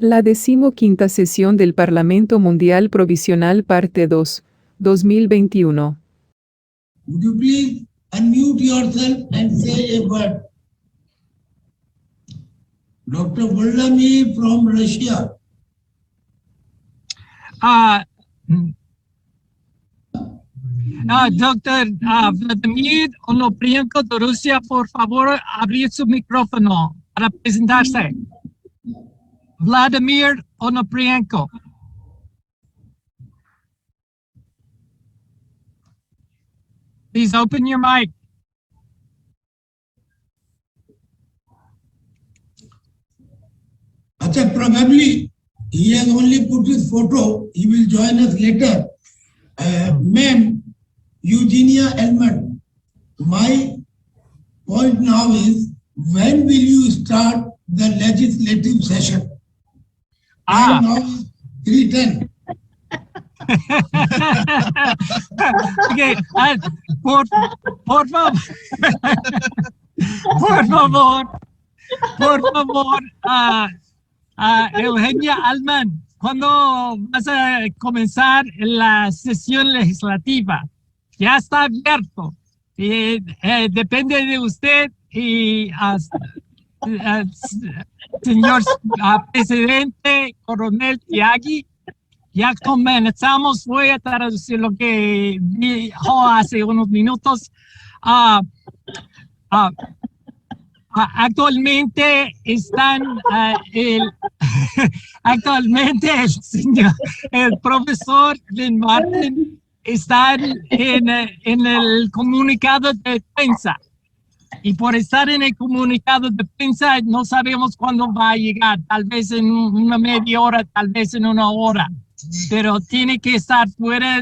La 15ª sesión del Parlamento Mundial Provisional Parte 2, 2021. Would you please unmute yourself and say a word? Dr. Vladimir from Russia. Doctor Vladimir Onoprienko de Rusia, por favor, abrir su micrófono para presentarse. Vladimir Onoprienko. Please open your mic. Probably he has only put his photo. He will join us later. Ma'am, Eugenia Elman, my point now is, when will you start the legislative session? Now is 3:10. Okay, por favor, Eugenia Alman, ¿cuándo vas a comenzar la sesión legislativa? Ya está abierto. Depende de usted y señor presidente Coronel Tiagui. Ya comenzamos. Voy a traducir lo que dijo hace unos minutos. Actualmente el profesor Lynn Martin está en el comunicado de prensa. Y por estar en el comunicado de prensa, no sabemos cuándo va a llegar. Tal vez en una media hora, tal vez en una hora. Pero tiene que estar fuera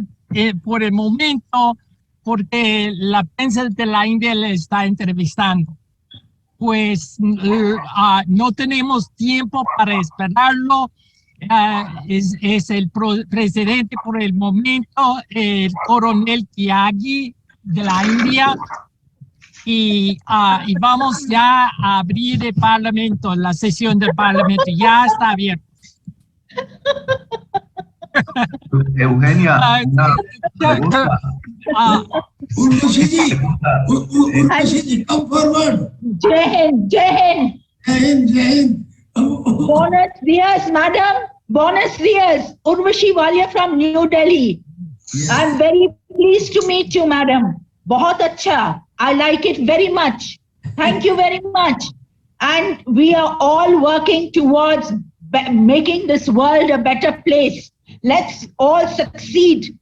por el momento porque la prensa de la India le está entrevistando. Pues no tenemos tiempo para esperarlo. Es el presidente por el momento, el coronel Tiagui de la India. Y vamos ya a abrir el Parlamento, la sesión del Parlamento. Ya está abierto. Eugenia, una pregunta. Urvashi, come forward. Jai Hind. Buenos días, madam. Buenos días. Urvashi Walia from New Delhi. Yes. I'm very pleased to meet you, madam. Bahut acha. I like it very much. Thank you very much. And we are all working towards making this world a better place. Let's all succeed.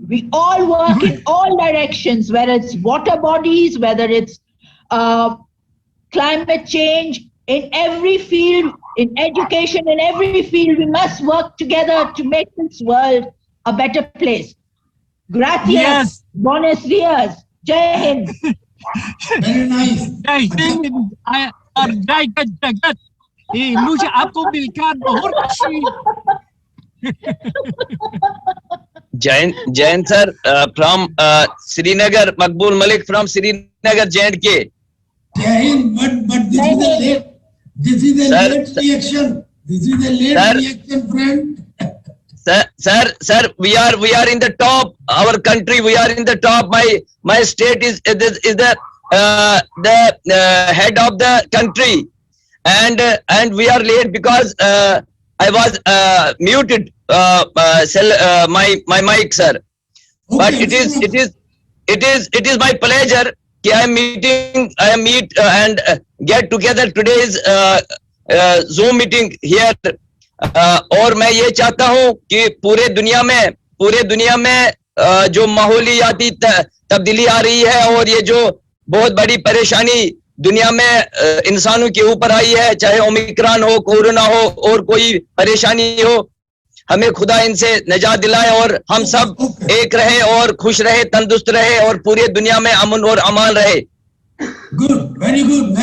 We all work in all directions, whether it's water bodies, whether it's climate change, in every field, in education, in every field, we must work together to make this world a better place. Gracias. Yes. Buenos días. Jai Hind. Very nice. Jai Hind और जय जगत. मुझे आपको मिलकर बहुत खुशी. Jain sir from Srinagar, Maqbool Malik from Srinagar, J&K. Jain, but this is a late reaction. This is a late reaction, friend. Sir, we are in the top. Our country, we are in the top. My state is the head of the country, and we are late because I was muted. My mic, sir. Okay, but it is my pleasure that I meet and get together today's Zoom meeting here. और मैं ये चाहता हूँ कि पूरे दुनिया में जो माहौलियाती तब्दीली आ रही है और ये जो बहुत बड़ी परेशानी दुनिया में इंसानों के ऊपर आई है, चाहे ओमिक्रॉन हो, कोरोना हो और कोई परेशानी हो, हमें खुदा इनसे निजात दिलाए और हम सब एक रहे और खुश रहे, तंदुरुस्त रहे और पूरी दुनिया में अमन और अमान रहे. Good, very good.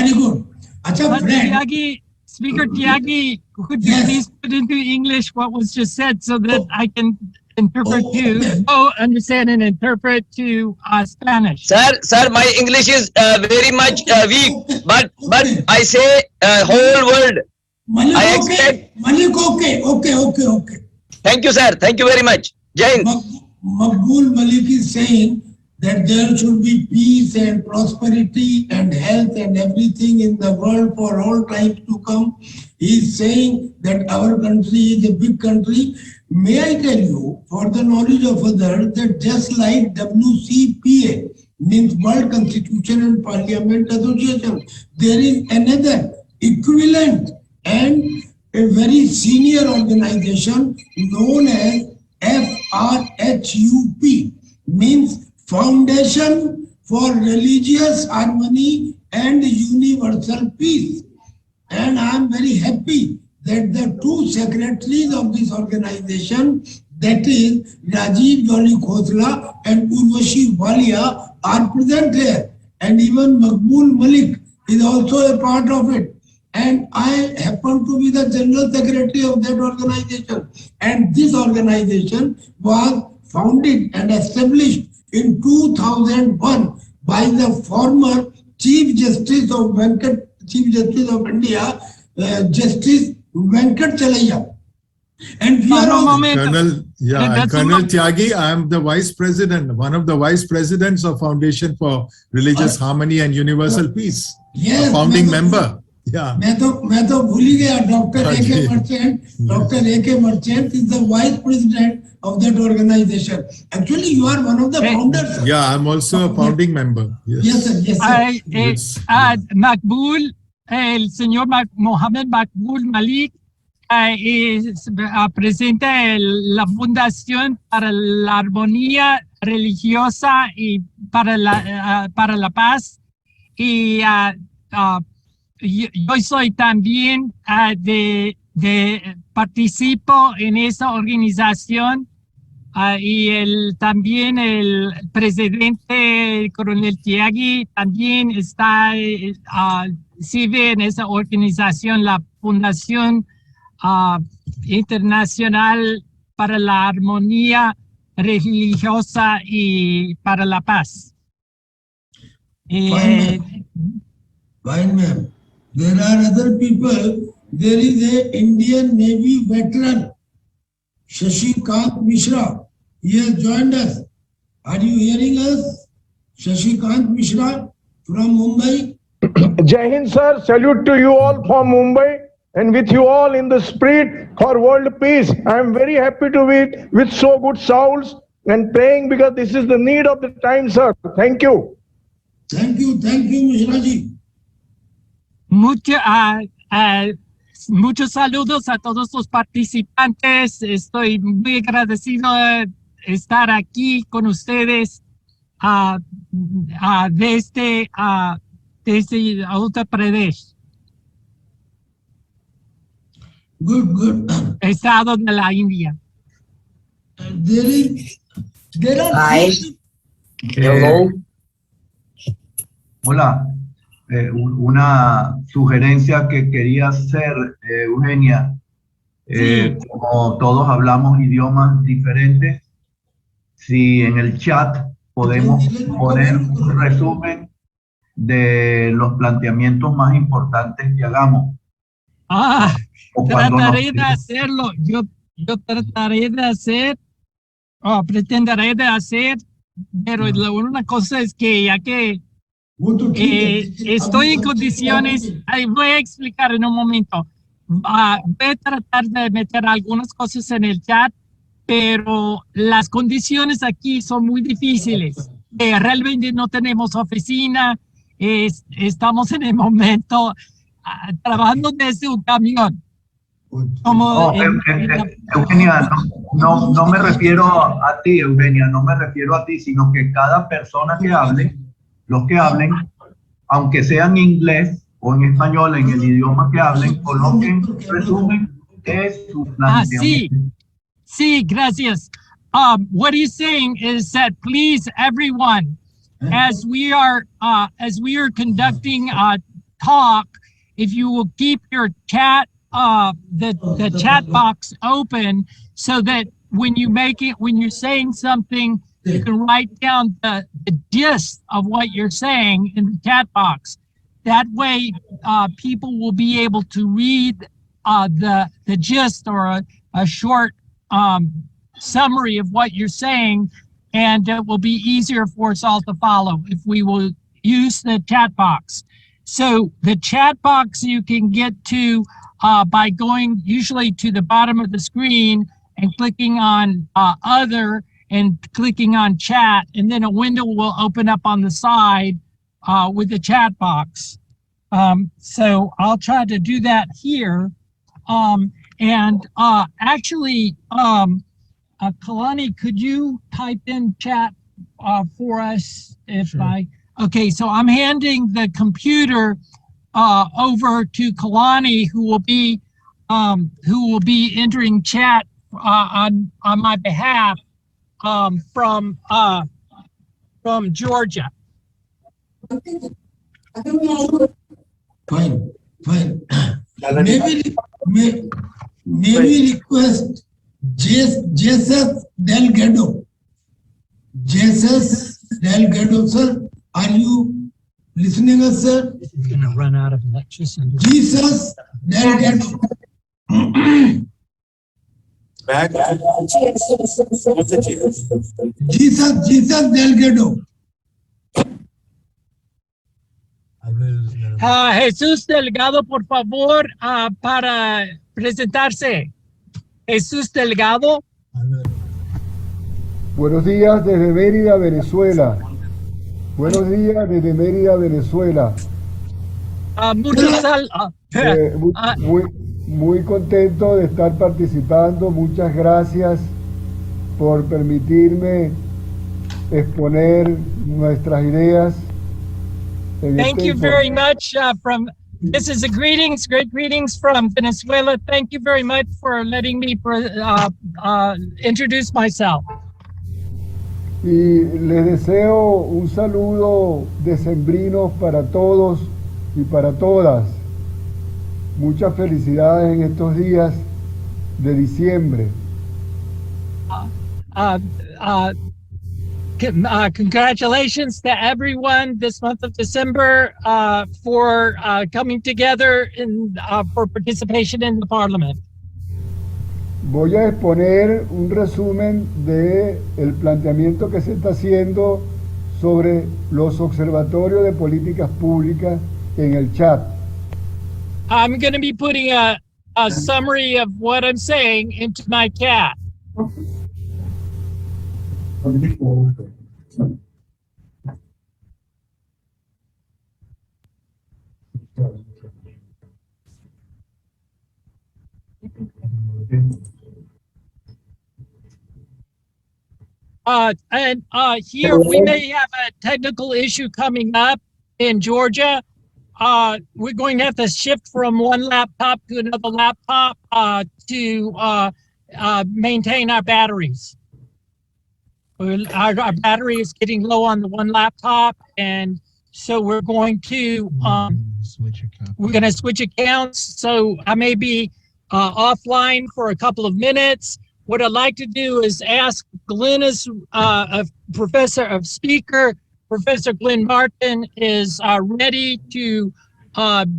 अच्छा Tiagui, Speaker Tiagui, could you please put into English what was just said so that I can interpret understand and interpret to Spanish? Sir, my English is very much weak, but I say whole world Malik, I okay. expect. Malik, okay. Thank you, sir. Thank you very much. Jai Hind. Maqbool Malik is saying that there should be peace and prosperity and health and everything in the world for all times to come. He is saying that our country is a big country. May I tell you, for the knowledge of others, that just like WCPA, means World Constitution and Parliament Association, there is another equivalent and a very senior organization known as FRHUP, means Foundation for Religious Harmony and Universal Peace. And I am very happy that the two secretaries of this organization, that is Rajiv Jolly Khosla and Urvashi Walia, are present here. And even Maqbool Malik is also a part of it. And I happen to be the General Secretary of that organization. And this organization was founded and established in 2001 by the former Chief Justice of India, Justice Venkat Chalaya. And we are all Colonel Tyagi, I am the Vice President, one of the Vice Presidents of Foundation for Religious Harmony and Universal Peace. Yes, a founding member. Yeah. मैं तो भूल ही गया. Dr. A.K. Merchant is the Vice President of that organization. Actually, you are one of the founders. Yeah, I'm also a founding member. Yes, sir. Yes. Maqbool, el señor Mohammed Maqbool Malik presenta la Fundación para la Armonía Religiosa y para la Paz. Y yo soy también participo en esa organización y también el presidente, el coronel Tyagi, también sirve en esa organización, la Fundación Internacional para la Armonía Religiosa y para la Paz. Fine, ma'am. There are other people. There is a Indian Navy veteran, Shashikant Mishra. He has joined us. Are you hearing us? Shashikant Mishra from Mumbai. Jai Hind, sir. Salute to you all from Mumbai and with you all in the spirit for world peace. I am very happy to be with so good souls and praying because this is the need of the time, sir. Thank you. Thank you, Mishra ji. Muchos saludos a todos los participantes. Estoy muy agradecido de estar aquí con ustedes desde Uttar Pradesh. Good. Estado de la India. There are Hi. Hello. Hola. Una sugerencia que quería hacer, Eugenia, como todos hablamos idiomas diferentes, si en el chat podemos poner un resumen de los planteamientos más importantes que hagamos. Trataré de hacerlo. Yo trataré de hacer, pretenderé de hacer, pero una cosa es que ya que estoy en condiciones, voy a explicar en un momento. Voy a tratar de meter algunas cosas en el chat, pero las condiciones aquí son muy difíciles. Realmente no tenemos oficina, estamos en el momento trabajando desde un camión. Eugenia, no me refiero a ti, Eugenia, no me refiero a ti, sino que cada persona que hable, los que hablen, aunque sea en inglés o en español, en el idioma que hablen, coloquen resumen de su planteamiento. Sí, gracias. What he's saying is that please, everyone, as we are conducting a talk, if you will keep your chat, the chat box open, so that when you're saying something, you can write down the gist of what you're saying in the chat box. That way, people will be able to read the gist or a short summary of what you're saying, and it will be easier for us all to follow if we will use the chat box. So the chat box you can get to by going usually to the bottom of the screen and clicking on other and clicking on chat, and then a window will open up on the side with the chat box. So I'll try to do that here. Actually, Kalani, could you type in chat for us? If sure. Okay, so I'm handing the computer over to Kalani, who will be entering chat on my behalf from Georgia. Fine. Maybe request Jesus Delgado. Jesus Delgado, sir. Are you listening us, sir? This is going to run out of electricity. Jesus Delgado. Jesus Delgado. Jesús Delgado, por favor, para presentarse. Jesús Delgado. Buenos días desde Mérida, Venezuela. Buenos días desde Mérida, Venezuela. Muy contento de estar participando. Muchas gracias por permitirme exponer nuestras ideas. Thank you very much. This is great greetings from Venezuela. Thank you very much for letting me introduce myself. Y les deseo un saludo decembrino para todos y para todas. Muchas felicidades en estos días de diciembre. Congratulations to everyone this month of December for coming together for participation in the Parliament. Voy a exponer un resumen de el planteamiento que se está haciendo sobre los observatorios de políticas públicas en el chat. I'm going to be putting a summary of what I'm saying into my chat. Here we may have a technical issue coming up in Georgia. We're going to have to shift from one laptop to another laptop to maintain our batteries. Our battery is getting low on the one laptop, and so we're going to switch accounts. So I may be offline for a couple of minutes. What I'd like to do is ask Glennis, Professor Glenn Martin is ready to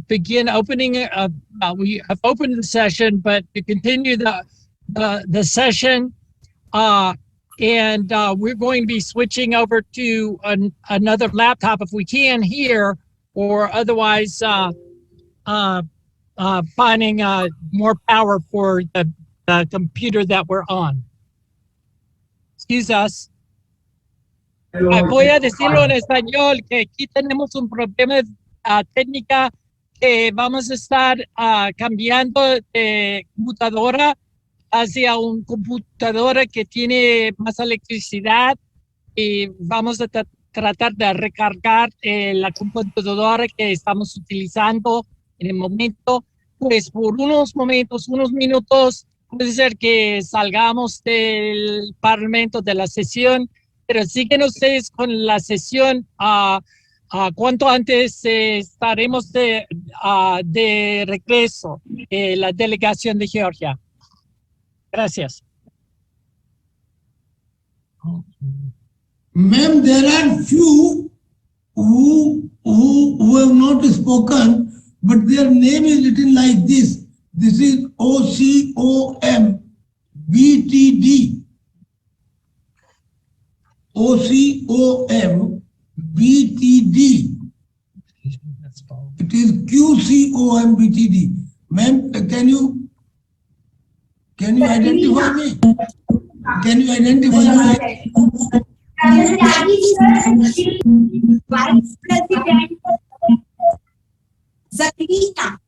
begin opening. We have opened the session, but to continue the session, and we're going to be switching over to another laptop if we can here, or otherwise finding more power for the computer that we're on. Excuse us. Voy a decirlo en español, que aquí tenemos un problema técnica que vamos a estar cambiando de computadora hacia una computadora que tiene más electricidad, y vamos a tratar de recargar la computadora que estamos utilizando en el momento. Pues por unos minutos, puede ser que salgamos del Parlamento, de la sesión, pero siguen ustedes con la sesión. Cuanto antes estaremos de regreso, la delegación de Georgia. Gracias. Ma'am, there are few who have not spoken, but their name is written like this: This is OCOM BTD. OCOM BTD. It is QCOM BTD. Ma'am, can you identify me? Can you identify me? Vice President Zakina.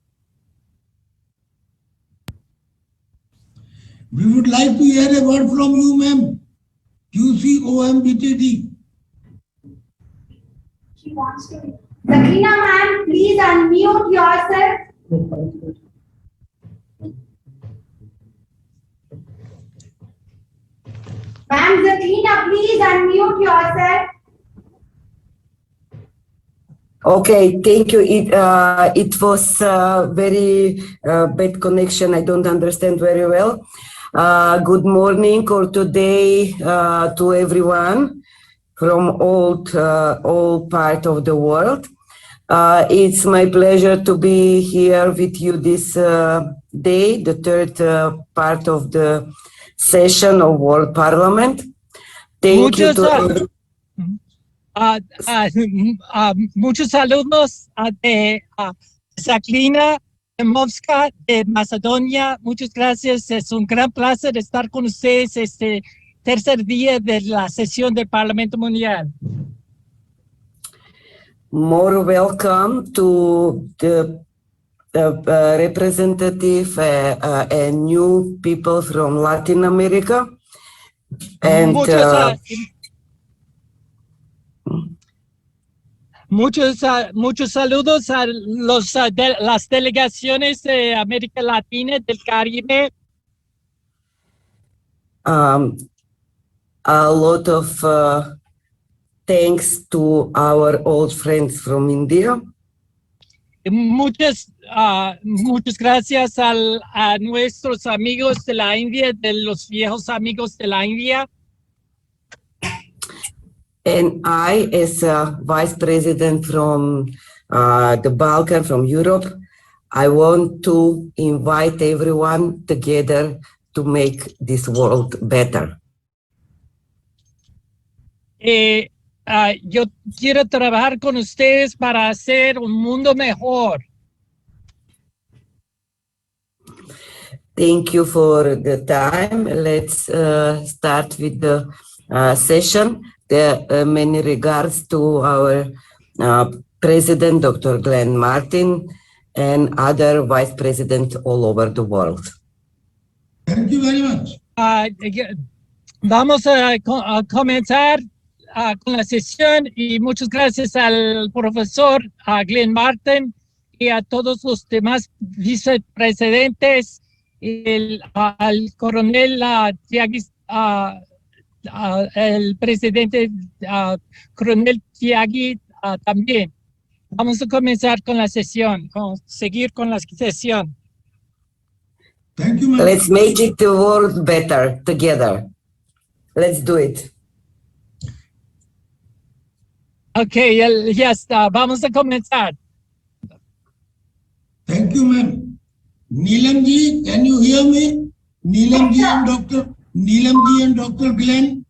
We would like to hear a word from you, ma'am. QCOM BTD. She wants to. Zakina, ma'am, please unmute yourself. Ma'am Zakina, please unmute yourself. Okay, thank you. It was very bad connection. I don't understand very well. Good morning or today to everyone from all part of the world. It's my pleasure to be here with you this day, the third part of the session of World Parliament. Thank you to muchos saludos de Zaklina Movska de Macedonia. Muchas gracias. Es un gran placer estar con ustedes este tercer día de la sesión del Parlamento Mundial. More welcome to the representative and new people from Latin America. And muchos saludos a las delegaciones de América Latina y del Caribe. A lot of thanks to our old friends from India. Muchas gracias a nuestros amigos de la India, de los viejos amigos de la India. And I, as a vice president from the Balkan, from Europe, I want to invite everyone together to make this world better. Yo quiero trabajar con ustedes para hacer un mundo mejor. Thank you for the time. Let's start with the session. Many regards to our President, Dr. Glenn Martin, and other Vice Presidents all over the world. Thank you very much. Vamos a comenzar con la sesión y muchas gracias al profesor Glenn Martin y a todos los demás vicepresidentes, al coronel Tiagi, el presidente coronel Tiagi también. Vamos a comenzar con la sesión, seguir con la sesión. Thank you, let's make it the world better together. Let's do it. Okay, ya está. Vamos a comenzar. Thank you, ma'am. Neelam ji, can you hear me? Neelam ji and Dr. Glenn?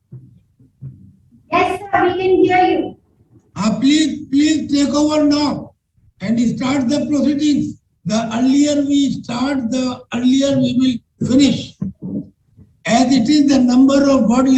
Yes, sir, we can hear you. Please take over now and start the proceedings. The earlier we start, the earlier we will finish. As it is, the number of body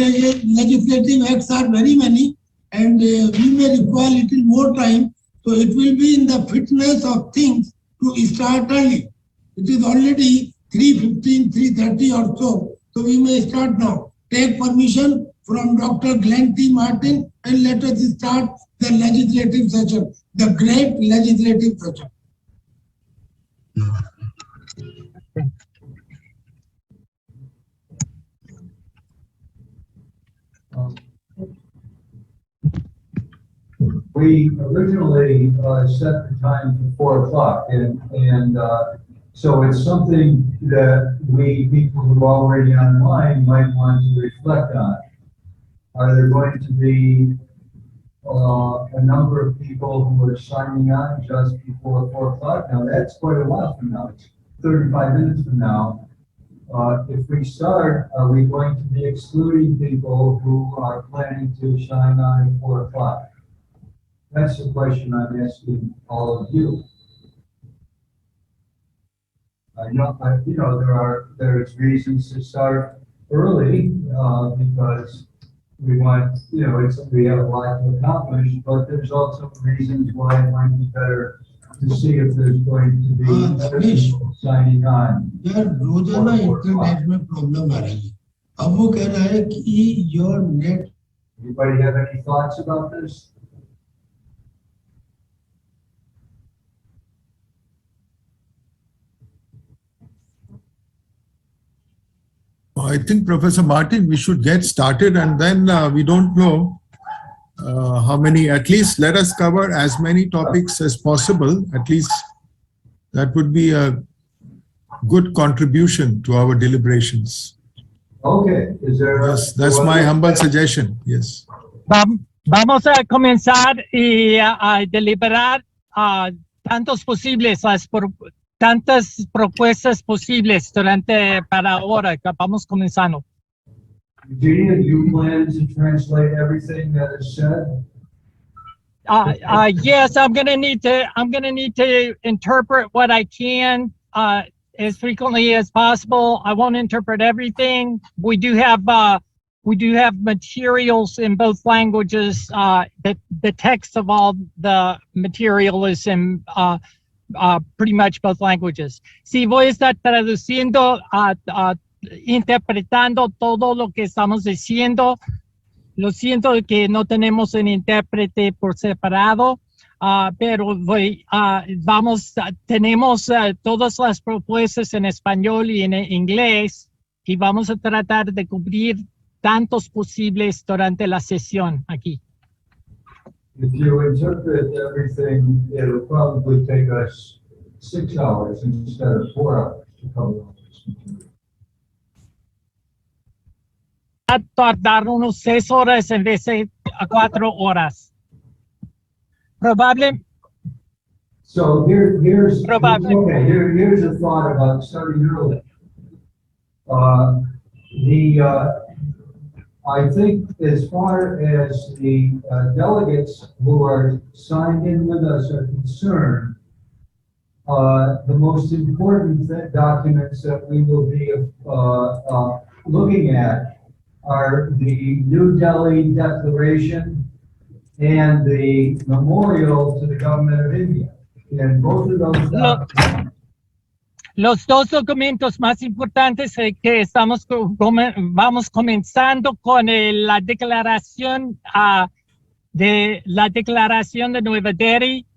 legislative acts are very many, and we may require little more time, so it will be in the fitness of things to start early. It is already 3:15, 3:30 or so we may start now. Take permission from Dr. Glenn T. Martin and let us start the legislative session, the great legislative session. We originally set the time for 4 o'clock, and so it's something that we people who are already online might want to reflect on. Are there going to be a number of people who are signing on just before 4 o'clock? Now that's quite a while from now. 35 minutes from now, if we start, are we going to be excluding people who are planning to shine on at 4 o'clock? That's the question I'm asking all of you. I know, there's reasons to start early because we want, we have a lot to accomplish, but there's also reasons why it might be better to see if there's going to be other people signing on. यार रोजाना internet में problem आ रही है. अब वो कह रहा है कि your net. Anybody have any thoughts about this? I think, Professor Martin, we should get started, and then we don't know how many, at least let us cover as many topics as possible. At least that would be a good contribution to our deliberations. Okay. Yes, that's my humble suggestion. Yes. Vamos a comenzar y a deliberar tantas propuestas posibles para ahora que vamos comenzando. Eugenia, do you plan to translate everything that is said? Yes, I'm gonna need to interpret what I can as frequently as possible. I won't interpret everything. We do have materials in both languages. The text of all the material is in pretty much both languages. Sí, voy a estar traduciendo, interpretando todo lo que estamos diciendo. Lo siento que no tenemos un intérprete por separado, pero tenemos todas las propuestas en español y en inglés y vamos a tratar de cubrir tantos posibles durante la sesión aquí. If you interpret everything, it'll probably take us 6 hours instead of 4 hours to cover all this material. A tardar unos 6 horas en vez de 4 horas. Probable. So here's a thought about starting early. I think as far as the delegates who are signed in with us are concerned, the most important documents that we will be looking at are the New Delhi Declaration and the memorial to the government of India. And both of those documents. Los dos documentos más importantes que vamos comenzando con la declaración de Nueva Delhi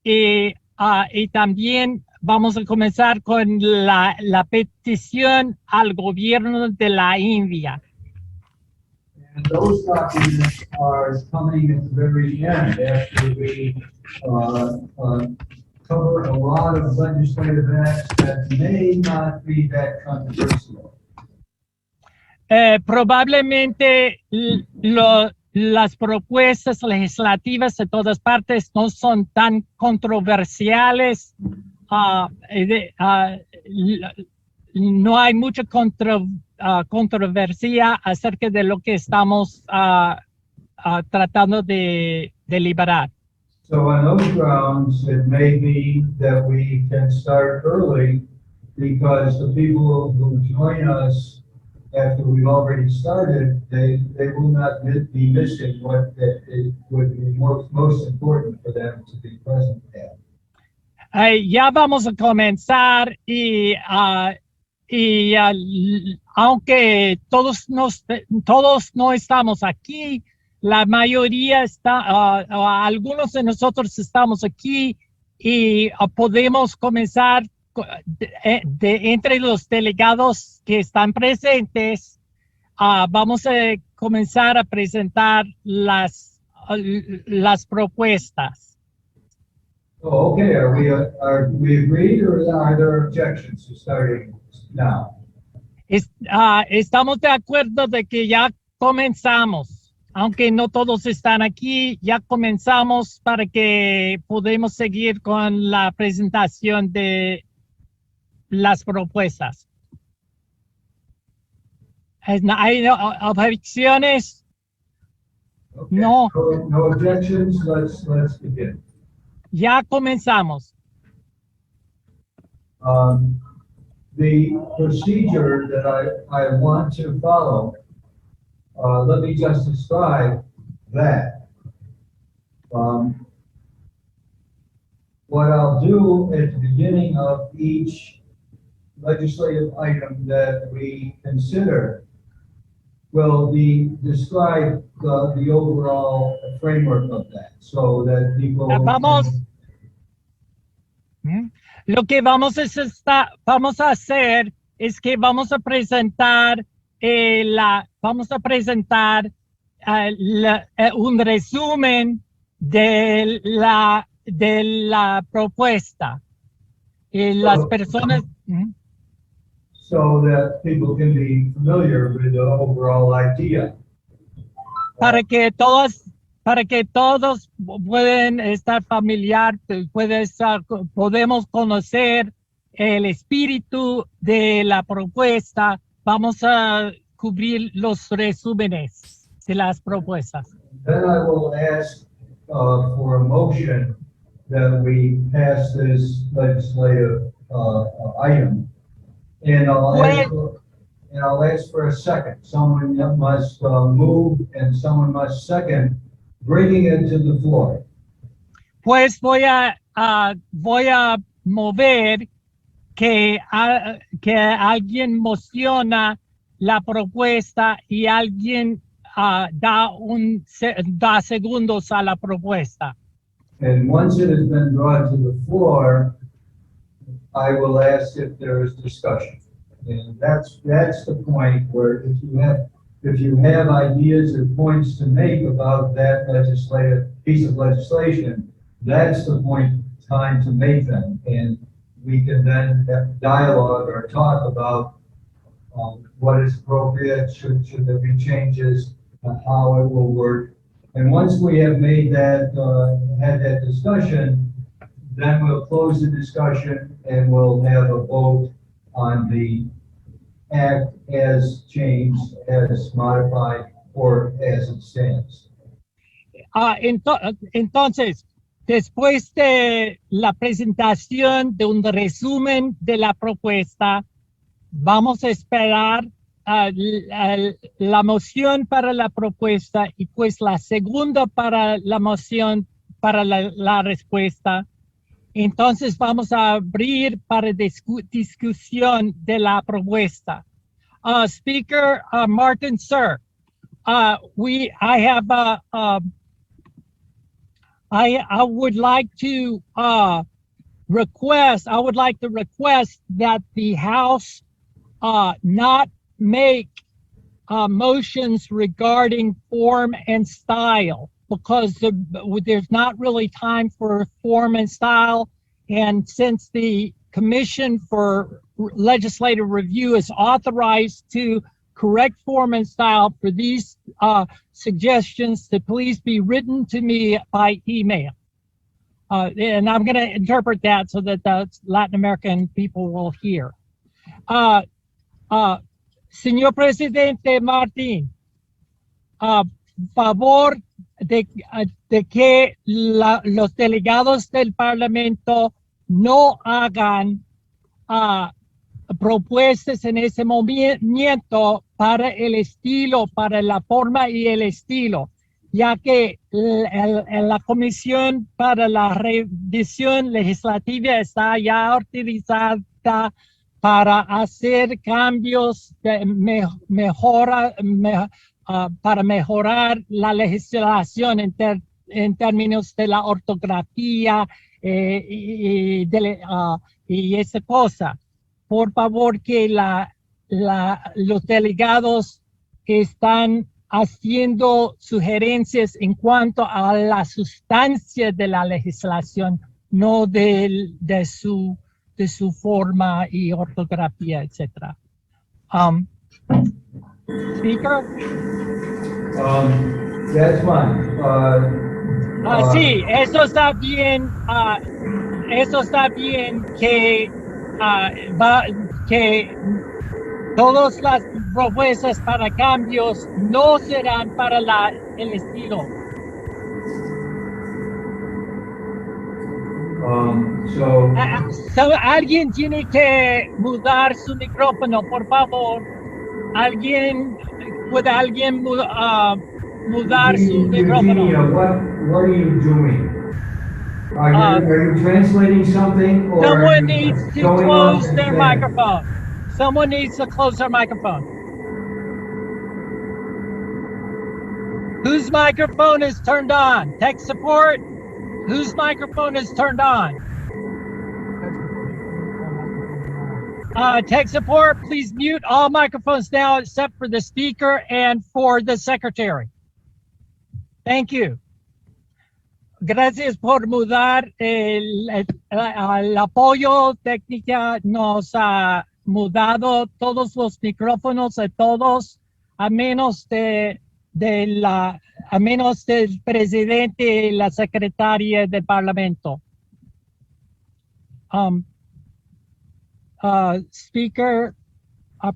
y también vamos a comenzar con la petición al gobierno de la India. And those documents are coming at the very end after we cover a lot of legislative acts that may not be that controversial. Probablemente las propuestas legislativas de todas partes no son tan controversiales. No hay mucha controversia acerca de lo que estamos tratando de deliberar. So on those grounds, it may be that we can start early because the people who join us after we've already started, they will not be missing what it would be most important for them to be present at. Ya vamos a comenzar y aunque todos no estamos aquí, la mayoría algunos de nosotros estamos aquí y podemos comenzar entre los delegados que están presentes. Vamos a comenzar a presentar las propuestas. Oh, okay, are we agreed, or are there objections to starting now? Estamos de acuerdo de que ya comenzamos. Aunque no todos están aquí, ya comenzamos para que podamos seguir con la presentación de las propuestas. ¿Hay objeciones? Okay. No. No objections. Let's begin. Ya comenzamos. The procedure that I want to follow, let me just describe that. What I'll do at the beginning of each legislative item that we consider will be describe the overall framework of that, so that people Lo que vamos a hacer es que vamos a presentar un resumen de la propuesta. Las personas. So that people can be familiar with the overall idea. Para que todos pueden estar familiar, podemos conocer el espíritu de la propuesta. Vamos a cubrir los resúmenes de las propuestas. Then I will ask for a motion that we pass this legislative item. And I'll ask for a second. Someone must move and someone must second, bringing it to the floor. Pues voy a mover que alguien mociona la propuesta y alguien da segundos a la propuesta. And once it has been brought to the floor, I will ask if there is discussion. And that's the point where if you have ideas or points to make about that piece of legislation, that's the time to make them. And we can then have dialogue or talk about what is appropriate, should there be changes, how it will work. And once we have made that, had that discussion, then we'll close the discussion and we'll have a vote on the act as changed, as modified, or as it stands. Entonces, después de la presentación de un resumen de la propuesta, vamos a esperar la moción para la propuesta y pues la segunda para la moción para la respuesta. Entonces vamos a abrir para discusión de la propuesta. Speaker Martin, sir, I would like to request that the House not make motions regarding form and style, because there's not really time for form and style. And since the Commission for Legislative Review is authorized to correct form and style, for these suggestions to please be written to me by email. And I'm going to interpret that so that the Latin American people will hear. Señor Presidente Martín, favor de que los delegados del Parlamento no hagan propuestas en ese movimiento para el estilo, para la forma y el estilo, ya que la Comisión para la Revisión Legislativa está ya autorizada para hacer cambios para mejorar la legislación en términos de la ortografía y esa cosa. Por favor, que los delegados están haciendo sugerencias en cuanto a la sustancia de la legislación, no de su forma y ortografía, etc. Speaker? That's fine. Sí, eso está bien. Eso está bien que que todas las propuestas para cambios no serán para el estilo. Alguien tiene que mudar su micrófono, por favor. ¿Puede alguien mudar su micrófono? What are you doing? Are you translating something, or someone needs to going close off their and microphone. Someone needs to close their microphone. Whose microphone is turned on? Tech support? Whose microphone is turned on? Tech support, please mute all microphones now except for the speaker and for the secretary. Thank you. Gracias por mudar el apoyo técnico. Nos ha mudado todos los micrófonos de todos, a menos del presidente y la secretaria del Parlamento. Speaker,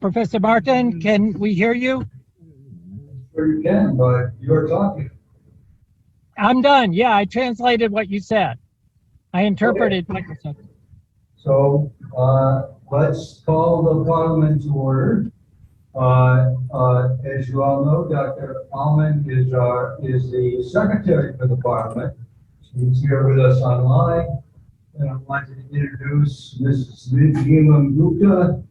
Professor Martin, can we hear you? Sure you can, but you're talking. I'm done. Yeah, I translated what you said. I interpreted what you said. So let's call the Parliament to order. As you all know, Dr. Alman is the Secretary for the Parliament. She's here with us online. And I want to introduce Mrs. Gupta.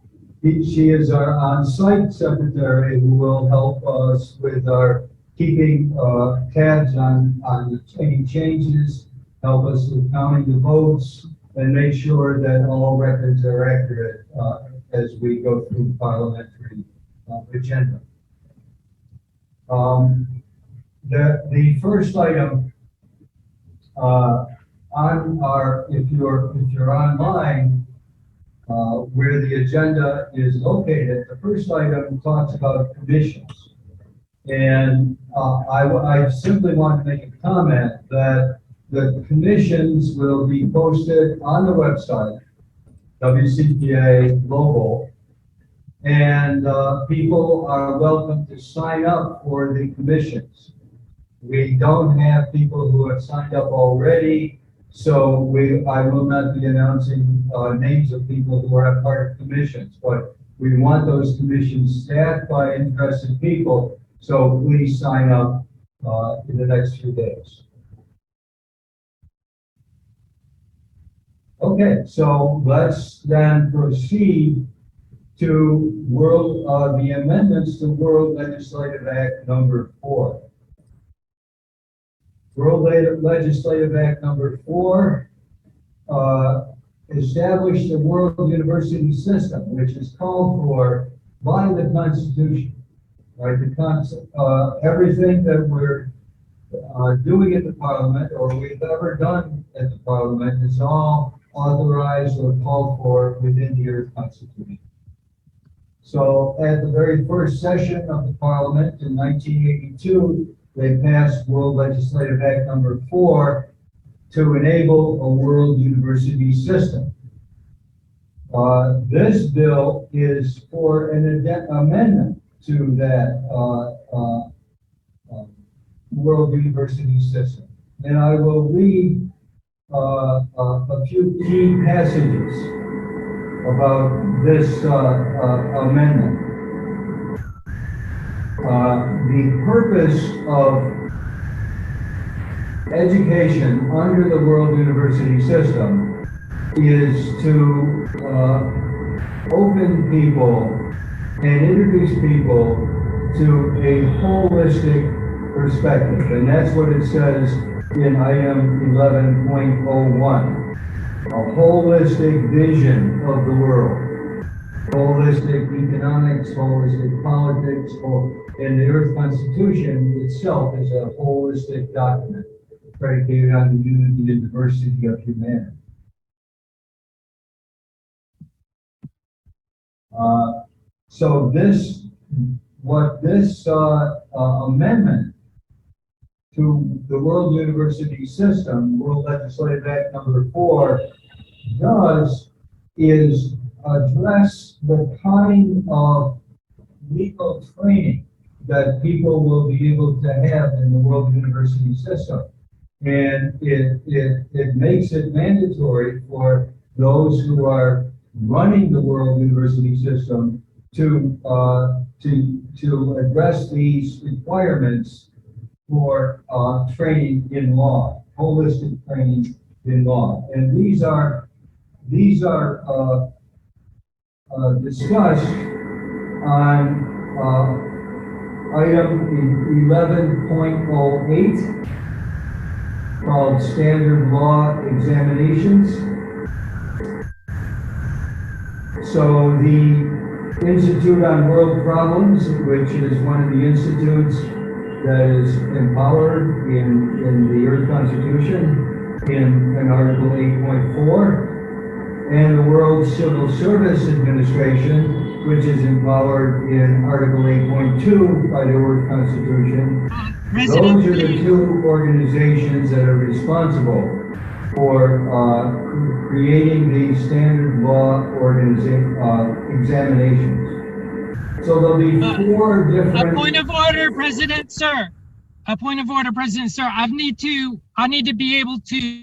She is our on-site secretary who will help us with our keeping tabs on any changes, help us with counting the votes, and make sure that all records are accurate as we go through the parliamentary agenda. The first item on our, if you're online, where the agenda is located, the first item talks about commissions. And I simply want to make a comment that the commissions will be posted on the website, WCPA.Global, and people are welcome to sign up for the commissions. We don't have people who have signed up already, so I will not be announcing names of people who are part of commissions, but we want those commissions staffed by interested people, so please sign up in the next few days. Okay, so let's then proceed to the amendments to World Legislative Act number 4. World Legislative Act number 4 established the World University System, which is called for by the Constitution. Right, the concept, everything that we're doing at the Parliament or we've ever done at the Parliament is all authorized or called for within the Earth Constitution. So at the very first session of the Parliament in 1982, they passed World Legislative Act number 4 to enable a world university system. This bill is for an amendment to that world university system. And I will read a few key passages about this amendment. The purpose of education under the world university system is to open people and introduce people to a holistic perspective. And that's what it says in item 11.01. A holistic vision of the world. Holistic economics, holistic politics, and the Earth Constitution itself is a holistic document predicated on the unity and diversity of humanity. So what this amendment to the World University System, World Legislative Act number 4, does is address the kind of legal training that people will be able to have in the world university system. And it makes it mandatory for those who are running the world university system to address these requirements for training in law, holistic training in law. And these are discussed on item 11.08 called Standard Law Examinations. So the Institute on World Problems, which is one of the institutes that is empowered in the Earth Constitution in Article 8.4, and the World Civil Service Administration, which is empowered in Article 8.2 by the Earth Constitution. Those are the two organizations that are responsible for creating these standard law examinations. So there'll be four different. A point of order, President, sir. A point of order, President, sir. I need to be able to.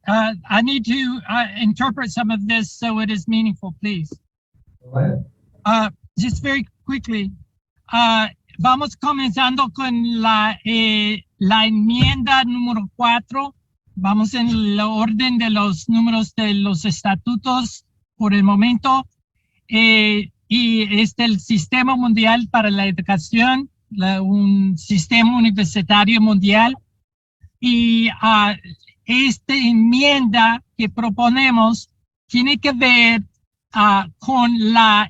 I need to interpret some of this so it is meaningful, please. Go ahead. Just very quickly. Vamos comenzando con la enmienda número 4. Vamos en el orden de los números de los estatutos por el momento. Y el Sistema Mundial para la Educación, un sistema universitario mundial. Y esta enmienda que proponemos tiene que ver con la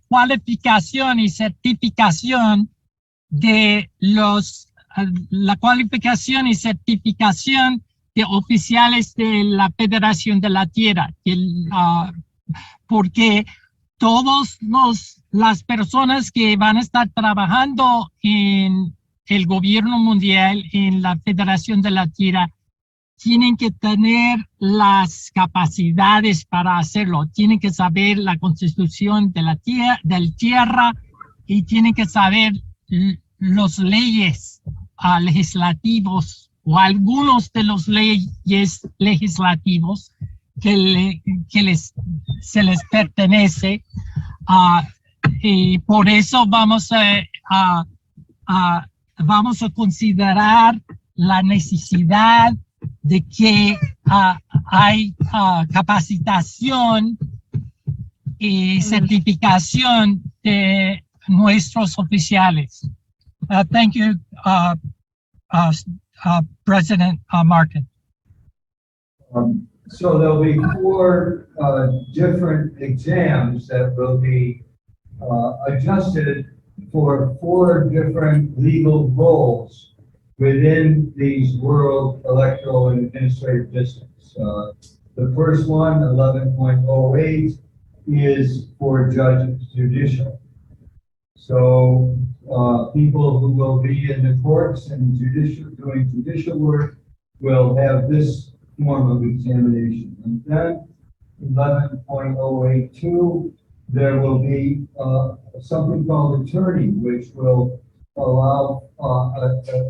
cualificación y certificación de la cualificación y certificación de oficiales de la Federación de la Tierra, porque todas las personas que van a estar trabajando en el gobierno mundial, en la Federación de la Tierra, tienen que tener las capacidades para hacerlo. Tienen que saber la constitución de la tierra y tienen que saber las leyes legislativos o algunos de los leyes legislativos que se les pertenece. Y por eso vamos a considerar la necesidad de que hay capacitación y certificación de nuestros oficiales. Thank you, President Martin. So there'll be four different exams that will be adjusted for four different legal roles within these world electoral and administrative districts. The first one, 11.08, is for judges, judicial. So people who will be in the courts and doing judicial work will have this form of examination. And then 11.082, there will be something called attorney, which will allow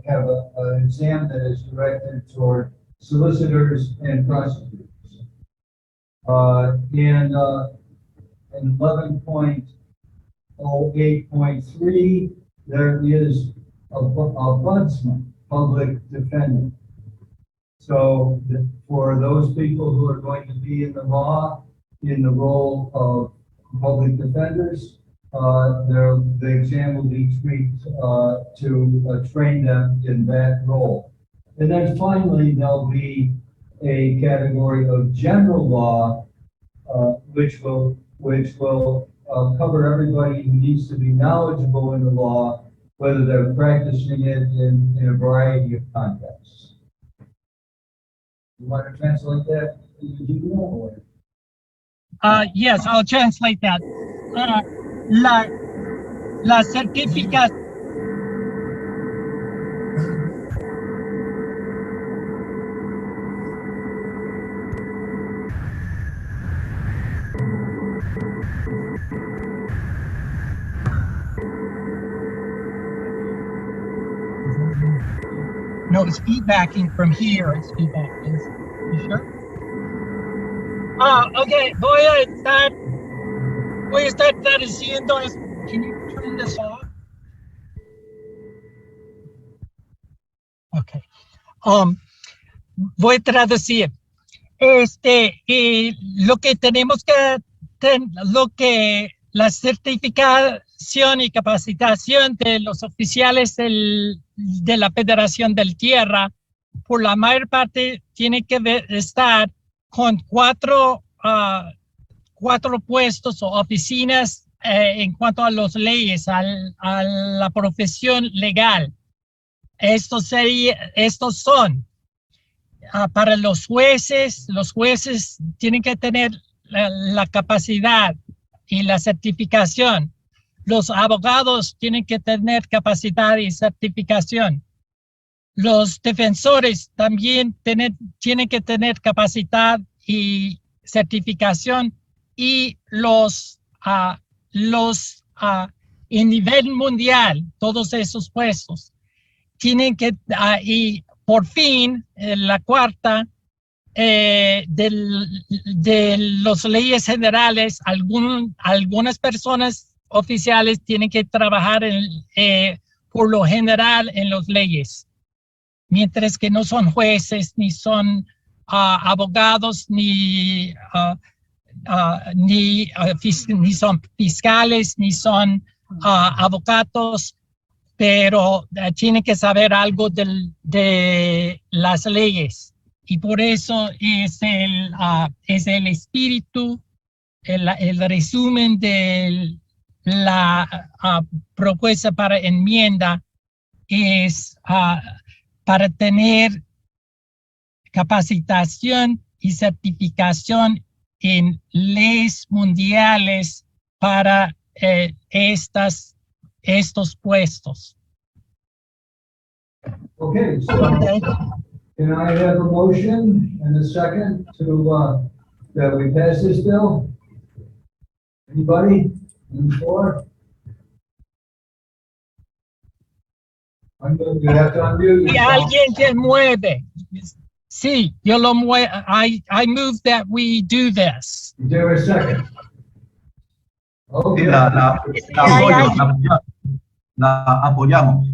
have an exam that is directed toward solicitors and prosecutors. In 11.08.3, there is a ombudsman, public defender. So for those people who are going to be in the law, in the role of public defenders, the exam will be tweaked to train them in that role. And then finally, there'll be a category of general law, which will cover everybody who needs to be knowledgeable in the law, whether they're practicing it in a variety of contexts. You want to translate that? Yes, I'll translate that. La certificación. No, it's feedbacking from here. It's feedbacking. You sure? Okay, voy a estar traduciendo. Can you turn this off? Okay. Voy a traducir. Lo que tenemos que la certificación y capacitación de los oficiales de la Federación del Tierra, por la mayor parte, tiene que estar con cuatro puestos o oficinas en cuanto a las leyes, a la profesión legal. Estos son para los jueces tienen que tener la capacidad y la certificación. Los abogados tienen que tener capacidad y certificación. Los defensores también tienen que tener capacidad y certificación, y en nivel mundial, todos esos puestos tienen que, y por fin, la cuarta, de las leyes generales, algunas personas oficiales tienen que trabajar por lo general en las leyes, mientras que no son jueces, ni son abogados, ni son fiscales, ni son abogados, pero tienen que saber algo de las leyes. Y por eso es el espíritu, el resumen de la propuesta para enmienda es para tener capacitación y certificación en leyes mundiales para estos puestos. Okay, so can I have a motion and a second to that we pass this bill? Anybody? On the floor? You have to unmute Y yourself. alguien que mueve. Sí, yo lo muevo. I move that we do this. Is there a second? Okay. La apoyamos.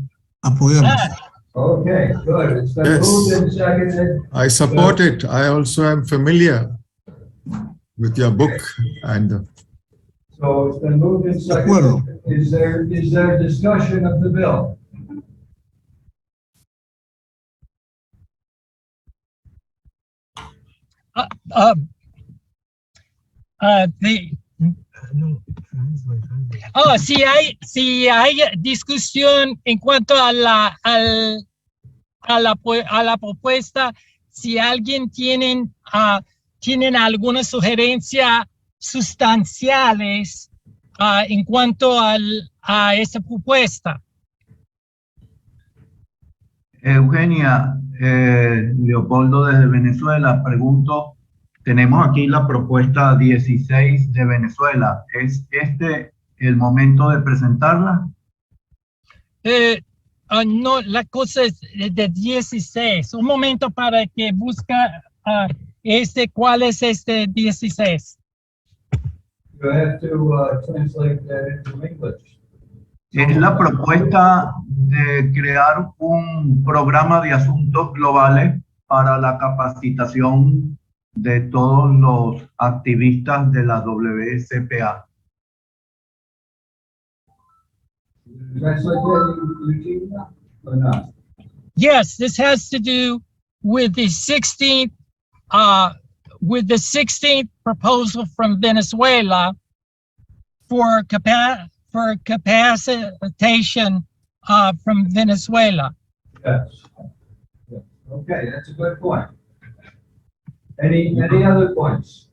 Okay, good. It's been Yes. moved and seconded. I support it. I also am familiar with your book and So it's been moved and seconded. Is there discussion of the bill? Si hay discusión en cuanto a la propuesta, si alguien tienen alguna sugerencia sustanciales en cuanto a esa propuesta. Eugenia, Leopoldo desde Venezuela, pregunto, tenemos aquí la propuesta 16 de Venezuela. ¿Es este el momento de presentarla? No, la cosa es de 16. Un momento para que busca ¿cuál es este 16? You have to translate that into English. Es la propuesta de crear un programa de asuntos globales para la capacitación de todos los activistas de la WCPA. Translate that, Eugenia, or not? Yes, this has to do with the 16th proposal from Venezuela for capacitation from Venezuela. Yes. Yes. Okay, that's a good point. Any other points?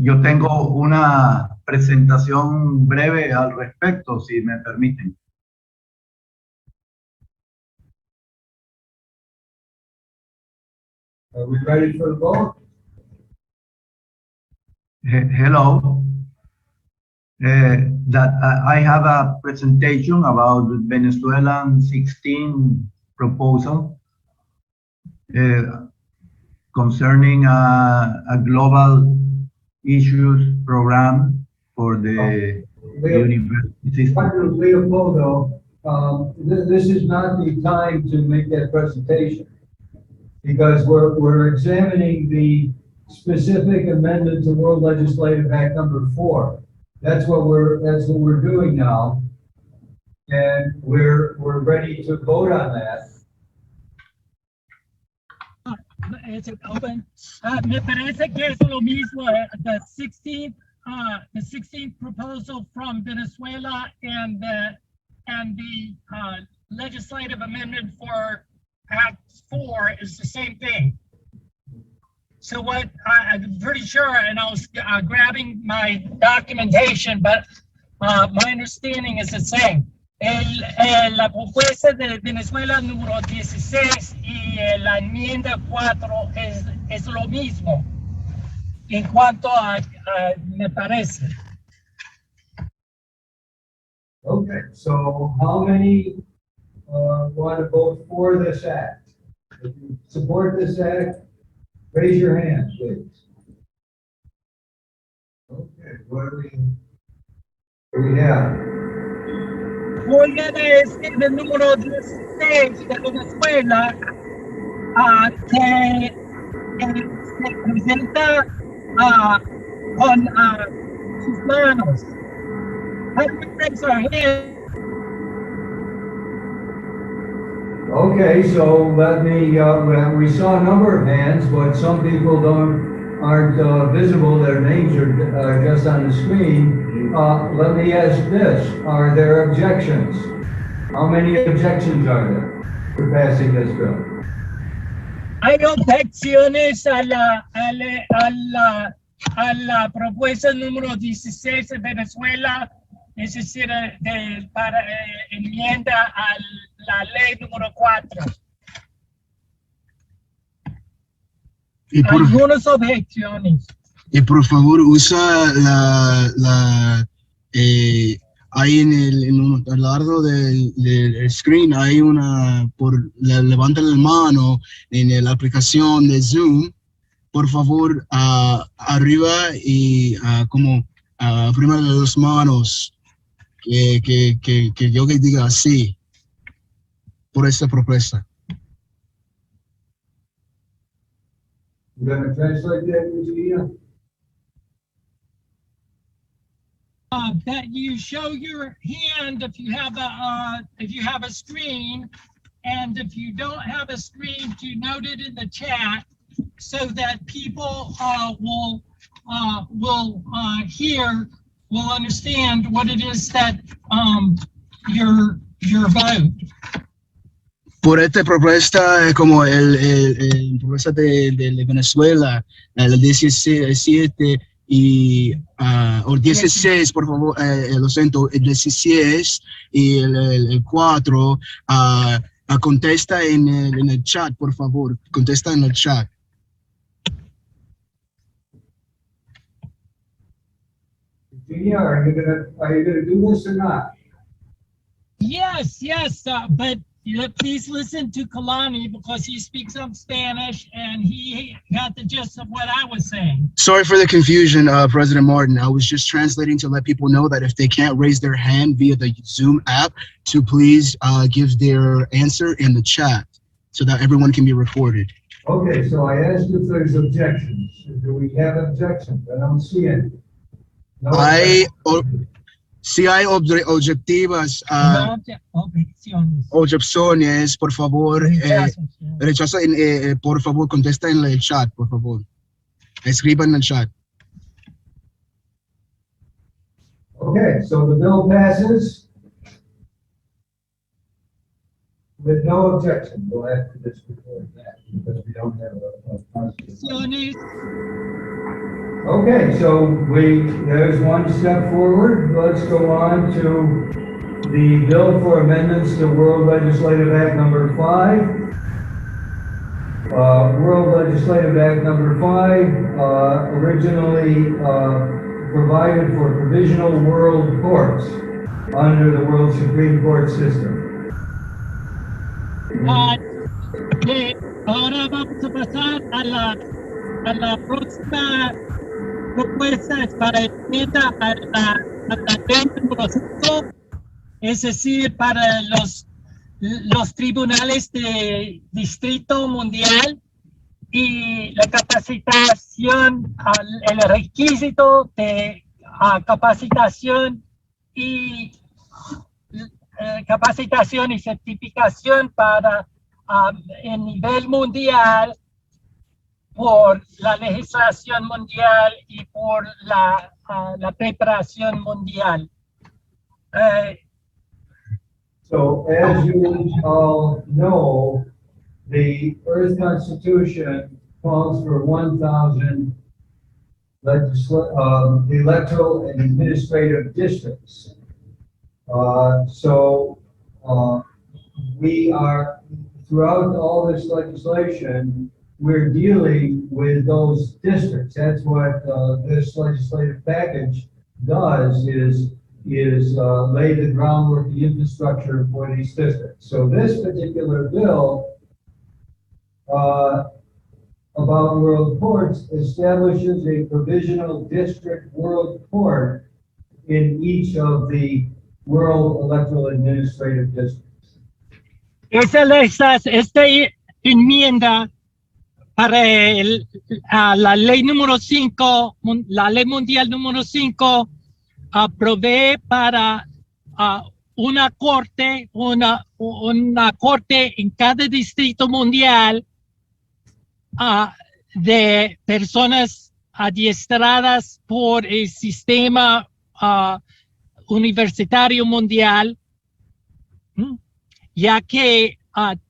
Yo tengo una presentación breve al respecto, si me permiten. Are we ready for the vote? Hello. that I have a presentation about the Venezuelan 16 proposal concerning a global issues program for the university system. Leopoldo, this is not the time to make that presentation because we're examining the specific amendment to World Legislative Act number 4. That's what we're doing now, and we're ready to vote on that. Is it open? Me parece que es lo mismo. The 16th proposal from Venezuela and the legislative amendment for Act 4 is the same thing. So what I'm pretty sure, and I was grabbing my documentation, but my understanding is the same. La propuesta de Venezuela número 16 y la enmienda 4 es lo mismo en cuanto a me parece. Okay, so how many want to vote for this act? If you support this act, raise your hand, please. Okay, what do we have? Oigan, el número 16 de Venezuela que se presenta con sus manos. Okay, so let me, we saw a number of hands, but some people aren't visible. Their names are just on the screen. Let me ask this, are there objections? How many objections are there for passing this bill? Hay objeciones a la propuesta número 16 de Venezuela, es decir, para enmienda a la ley número 4. Algunas objeciones. Y por favor usa ahí al lado del screen hay levanta la mano en la aplicación de Zoom, por favor arriba y como arriba de las manos que yo que diga así por esta propuesta. You gonna translate that, Virginia? That you show your hand if you have a screen, and if you don't have a screen, to note it in the chat so that people will understand what it is that your vote. Por esta propuesta, como el propuesta de Venezuela, el 17 y o 16, por favor, lo siento, el 16 y el 4, contesta en el chat, por favor, contesta en el chat. Virginia, are you gonna do this or not? Yes, but please listen to Kalani because he speaks some Spanish and he got the gist of what I was saying. Sorry for the confusion, President Martin. I was just translating to let people know that if they can't raise their hand via the Zoom app, to please give their answer in the chat so that everyone can be recorded. Okay, so I asked if there's objections. Do we have objections? I don't see any. No Si hay objetivas, objeciones, por favor, rechazo, por favor, contesta en el chat, por favor. Escriba en el chat. Okay, so the bill passes with no objection. We'll have to disregard that because we don't have a constitution. Okay, so there's one step forward. Let's go on to the bill for amendments to World Legislative Act number 5. World Legislative Act number 5 originally provided for provisional world courts under the World Supreme Court system. Ahora vamos a pasar a la próxima propuesta para enmienda a la ley número 5, es decir, para los tribunales de distrito mundial y la capacitación, el requisito de capacitación y certificación para en nivel mundial por la legislación mundial y por la preparación mundial. So as you all know, the Earth Constitution calls for 1,000 electoral and administrative districts. We are, throughout all this legislation, we're dealing with those districts. That's what this legislative package does, is lay the groundwork, the infrastructure for these districts. So this particular bill about world courts establishes a provisional district world court in each of the world electoral administrative districts. Esta enmienda para la ley número 5, la ley mundial número 5, provee para una corte en cada distrito mundial de personas adiestradas por el sistema universitario mundial, ya que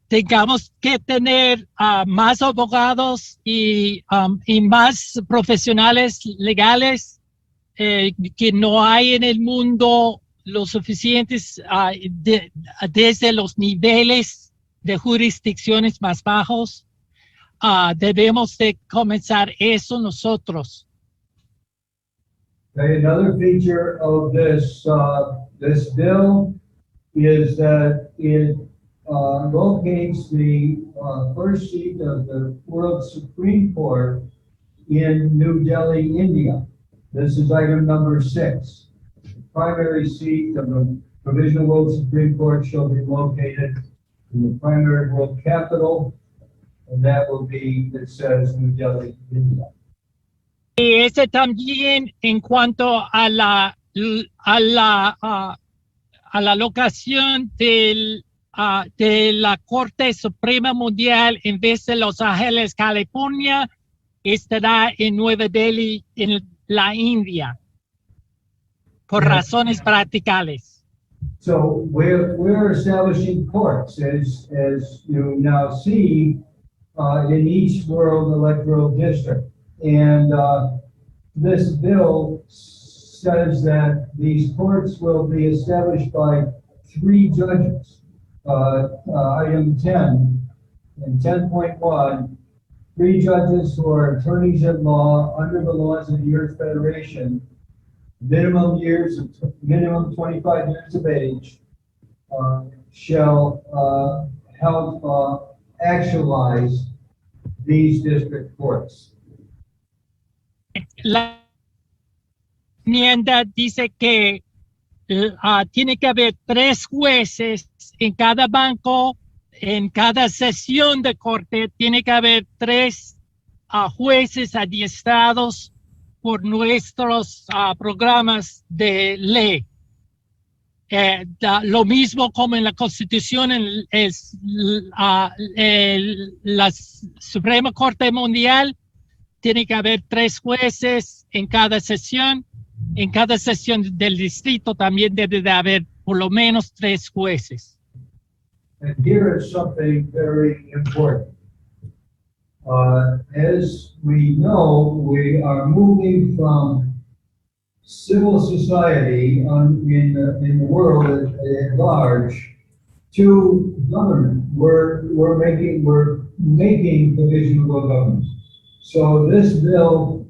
tengamos que tener más abogados y más profesionales legales que no hay en el mundo lo suficientes desde los niveles de jurisdicciones más bajos. Debemos de comenzar eso nosotros. Okay, another feature of this bill is that it locates the first seat of the World Supreme Court in New Delhi, India. This is item number 6. The primary seat of the Provisional World Supreme Court shall be located in the primary world capital, and that will be, it says, New Delhi, India. Y ese también en cuanto a la locación de la Corte Suprema Mundial en vez de Los Ángeles, California, estará en Nueva Delhi, en la India, por razones practicales. So we're establishing courts, as you now see, in each world electoral district. And this bill says that these courts will be established by 3 judges. Item 10 and 10.1, 3 judges who are attorneys at law under the laws of the Earth Federation, minimum 25 years of age, shall help actualize these district courts. La enmienda dice que tiene que haber 3 jueces en cada banco, en cada sesión de corte, tiene que haber 3 jueces adiestrados por nuestros programas de ley. Lo mismo como en la Constitución, la Suprema Corte Mundial, tiene que haber 3 jueces en cada sesión. En cada sesión del distrito también debe de haber por lo menos 3 jueces. And here is something very important. As we know, we are moving from civil society in the world at large to government. We're making provisional government. So this bill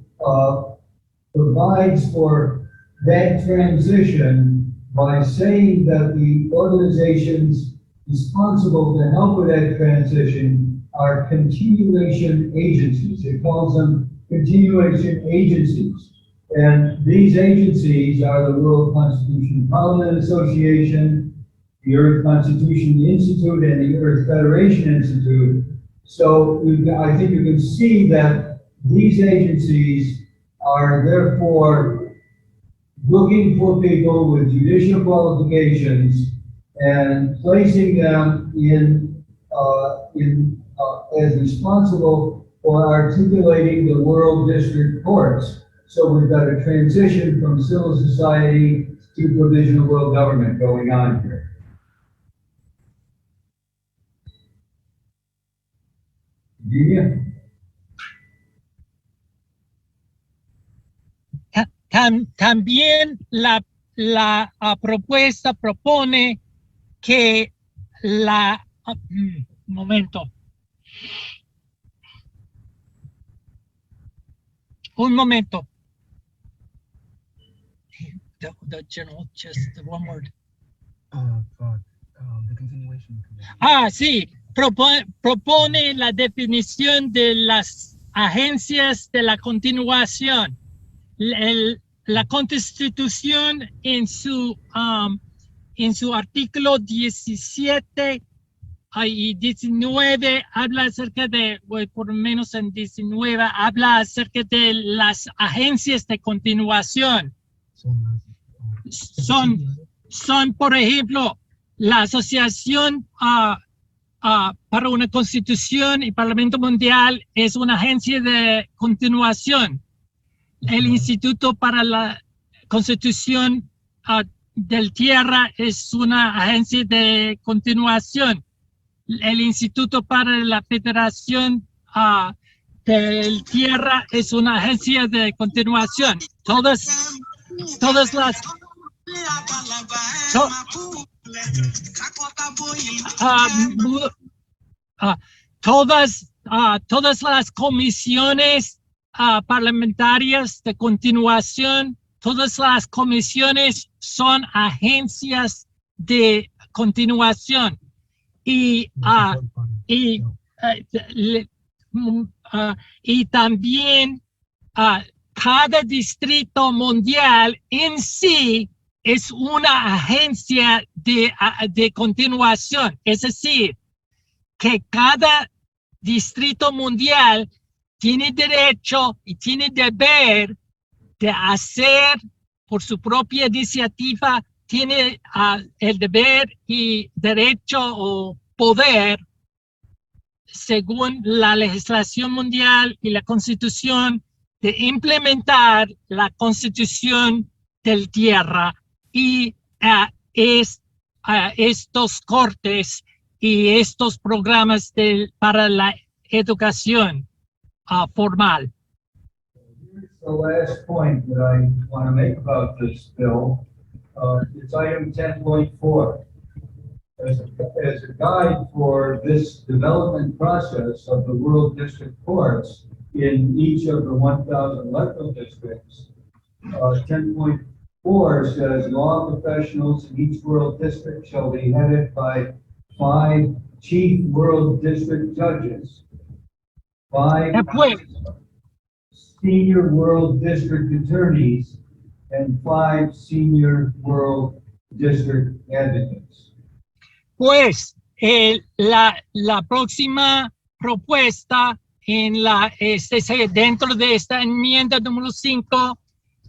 provides for that transition by saying that the organizations responsible to help with that transition are continuation agencies. It calls them continuation agencies. And these agencies are the World Constitution Parliament Association, the Earth Constitution Institute, and the Earth Federation Institute. So I think you can see that these agencies are therefore looking for people with judicial qualifications and placing them as responsible for articulating the world district courts. So we've got a transition from civil society to provisional world government going on here. Yeah. También la propuesta propone que un momento. The general, just one word. The continuation. Sí, propone la definición de las agencias de la continuación. La Constitución en su artículo 17 y 19 habla acerca de, por lo menos en 19, habla acerca de las agencias de continuación. Son, por ejemplo, la Asociación para una Constitución y Parlamento Mundial es una agencia de continuación. El Instituto para la Constitución del Tierra es una agencia de continuación. El Instituto para la Federación del Tierra es una agencia de continuación. Todas las todas las comisiones parlamentarias de continuación, todas las comisiones son agencias de continuación y también cada distrito mundial en sí es una agencia de continuación, es decir, que cada distrito mundial tiene derecho y tiene deber de hacer por su propia iniciativa, tiene el deber y derecho o poder, según la legislación mundial y la Constitución, de implementar la Constitución del Tierra y estos cortes y estos programas para la educación formal. The last point that I want to make about this bill, it's item 10.4. As a guide for this development process of the World District Courts in each of the 1,000 electoral districts, 10.4 says law professionals in each World District shall be headed by 5 chief World District judges, 5 senior World District attorneys, and 5 senior World District advocates. Pues la próxima propuesta dentro de esta enmienda número 5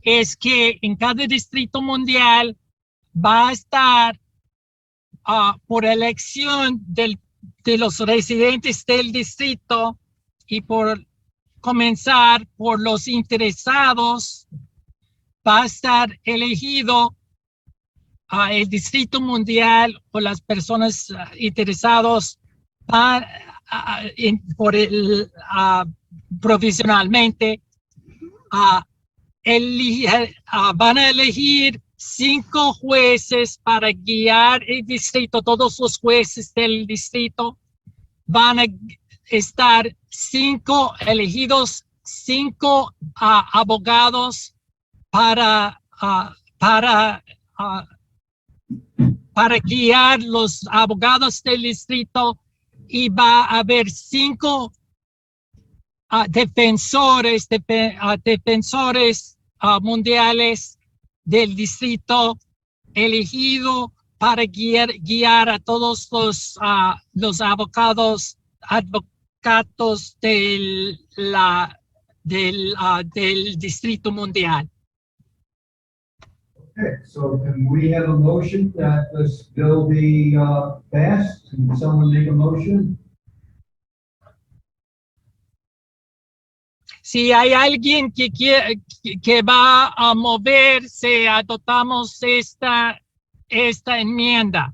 es que en cada distrito mundial va a estar por elección de los residentes del distrito y por comenzar por los interesados, va a estar elegido el distrito mundial o las personas interesados provisionalmente van a elegir 5 jueces para guiar el distrito. Todos los jueces del distrito van a estar 5 elegidos, 5 abogados para guiar los abogados del distrito, y va a haber 5 defensores mundiales del distrito elegido para guiar a todos los advocados del distrito mundial. Okay, so can we have a motion that this bill be passed? Can someone make a motion? Si hay alguien que va a moverse, adoptamos esta enmienda.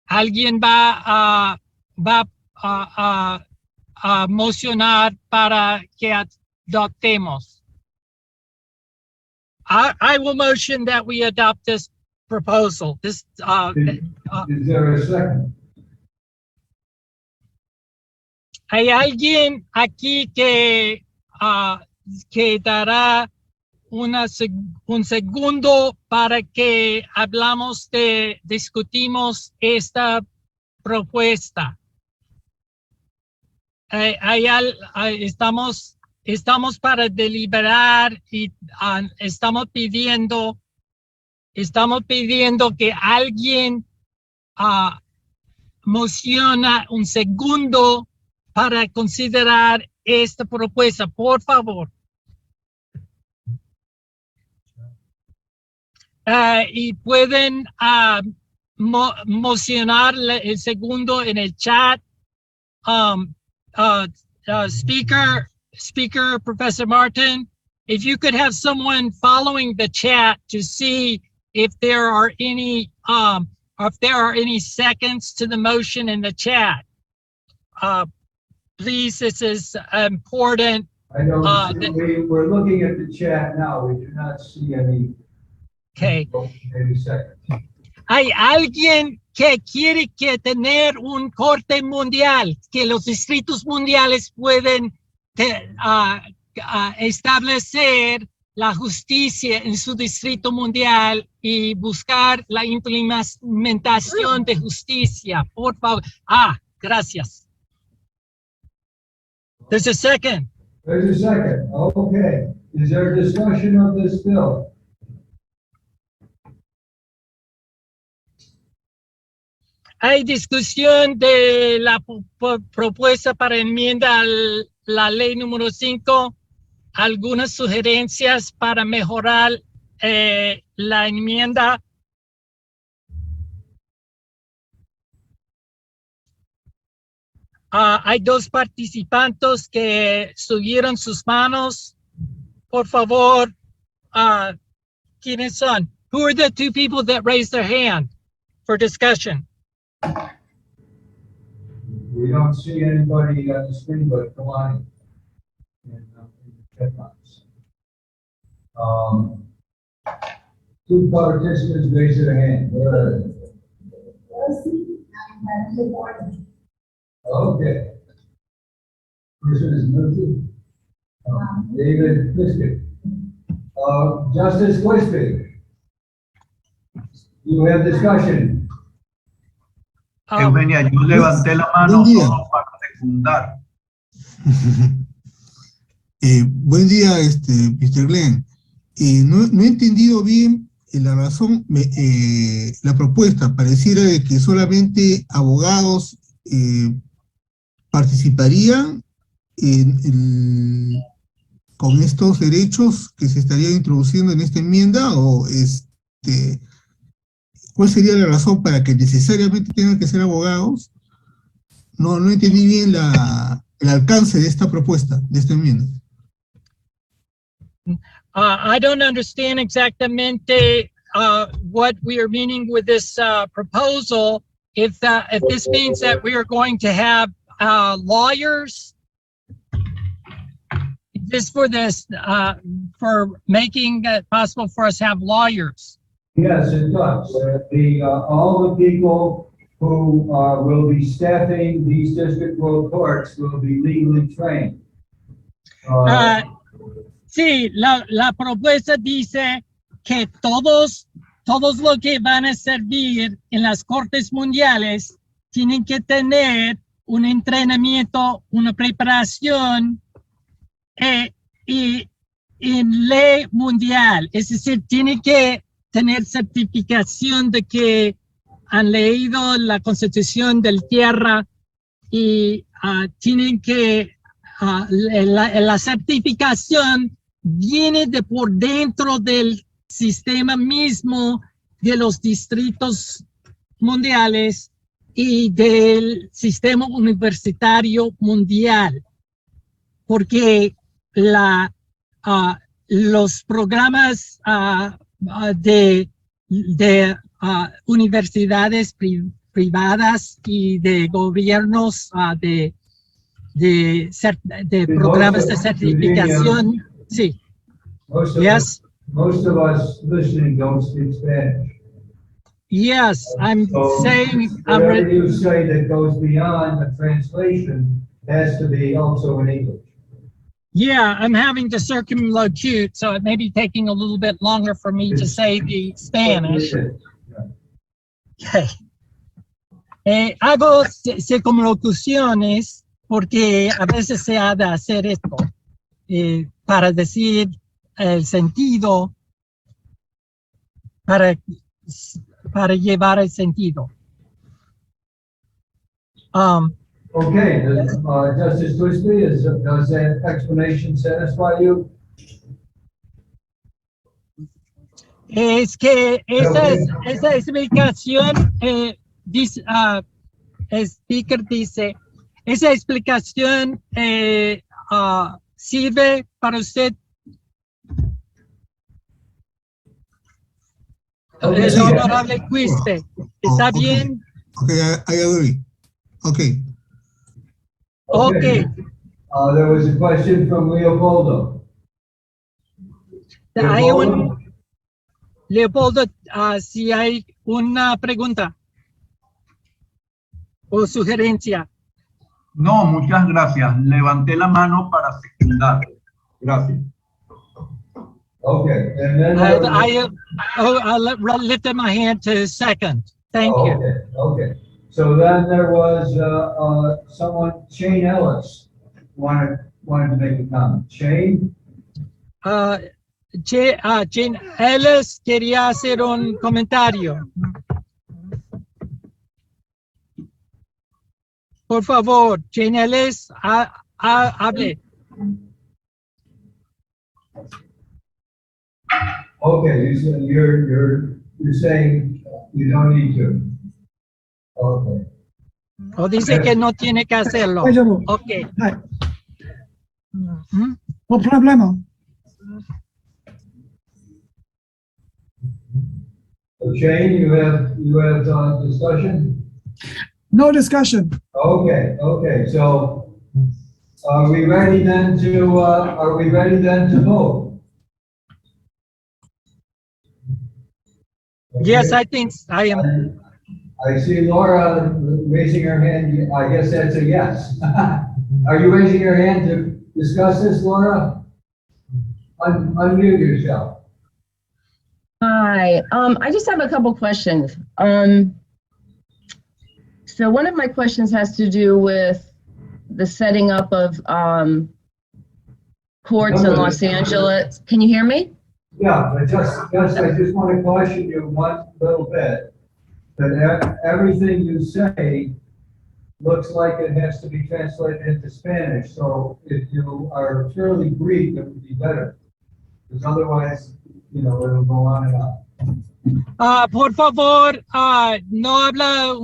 ¿Alguien va a mocionar para que adoptemos? I will motion that we adopt this proposal. Is there a second? ¿Hay alguien aquí que dará un segundo para que discutimos esta propuesta? Estamos para deliberar y estamos pidiendo que alguien mociona un segundo para considerar esta propuesta, por favor. Y pueden mocionar el segundo en el chat. Speaker Professor Martin, if you could have someone following the chat to see if there are any seconds to the motion in the chat. Please, this is important. I don't see, we're looking at the chat now. We do not see any. Okay. Any seconds. Hay alguien que quiere tener un corte mundial, que los distritos mundiales pueden establecer la justicia en su distrito mundial y buscar la implementación de justicia. Por favor. Gracias. There's a second. There's a second. Okay. Is there a discussion of this bill? Hay discusión de la propuesta para enmienda a la ley número 5. Algunas sugerencias para mejorar la enmienda. Hay 2 participantes que subieron sus manos. Por favor, ¿quiénes son? Who are the 2 people that raised their hand for discussion? We don't see anybody on the screen but Kalani in the chat box. 2 participants raise their hand. Where are they? Okay. Person is Murthy. David Clifton. Justice Clifton. You have discussion. Eugenia, yo levanté la mano solo para secundar. Buen día, Mr. Glenn. No he entendido bien la razón, la propuesta. Pareciera de que solamente abogados participarían con estos derechos que se estarían introduciendo en esta enmienda, o ¿cuál sería la razón para que necesariamente tengan que ser abogados? No entendí bien el alcance de esta propuesta, de esta enmienda. I don't understand exactamente what we are meaning with this proposal. If this means that we are going to have lawyers, just for this, for making it possible for us to have lawyers. Yes, it does. All the people who will be staffing these district courts will be legally trained. Sí, la propuesta dice que todos los que van a servir en las Cortes Mundiales tienen que tener un entrenamiento, una preparación y en ley mundial. Es decir, tienen que tener certificación de que han leído la Constitución del Tierra y tienen que, la certificación viene de por dentro del sistema mismo de los distritos mundiales y del sistema universitario mundial, porque los programas de universidades privadas y de gobiernos de programas de certificación, sí. Most of us listening don't speak Spanish. Yes, I'm saying. Whatever you say that goes beyond the translation has to be also in English. Yeah, I'm having to circumlocute, so it may be taking a little bit longer for me to say the Spanish. Okay. Hago circunlocuciones porque a veces se ha de hacer esto para decir el sentido, para llevar el sentido. Okay, Justice Twisby, does that explanation satisfy you? Es que esa explicación, dice, el speaker dice, esa explicación sirve para usted. El honorable Quispe, ¿está bien? Okay, I agree. Okay. Okay. There was a question from Leopoldo. Leopoldo, si hay una pregunta o sugerencia. No, muchas gracias. Levanté la mano para secundar. Gracias. Okay, and then I lifted my hand to second. Thank you. Okay. So then there was someone, Shane Ellis, wanted to make a comment. Shane? Jane Ellis quería hacer un comentario. Por favor, Jane Ellis, hable. Okay, you're saying you don't need to. Okay. O dice que no tiene que hacerlo. Okay. No problema. Shane, you have discussion? No discussion. Okay. So are we ready then to vote? Okay. Yes, I think I am. I see Laura raising her hand. I guess that's a yes. Are you raising your hand to discuss this, Laura? Unmute yourself. Hi, I just have a couple questions. So one of my questions has to do with the setting up of courts in Los Angeles. Can you hear me? Yeah, I just want to caution you one little bit, that everything you say looks like it has to be translated into Spanish. So if you are fairly brief, it would be better, because otherwise, it'll go on and on. Por favor, no habla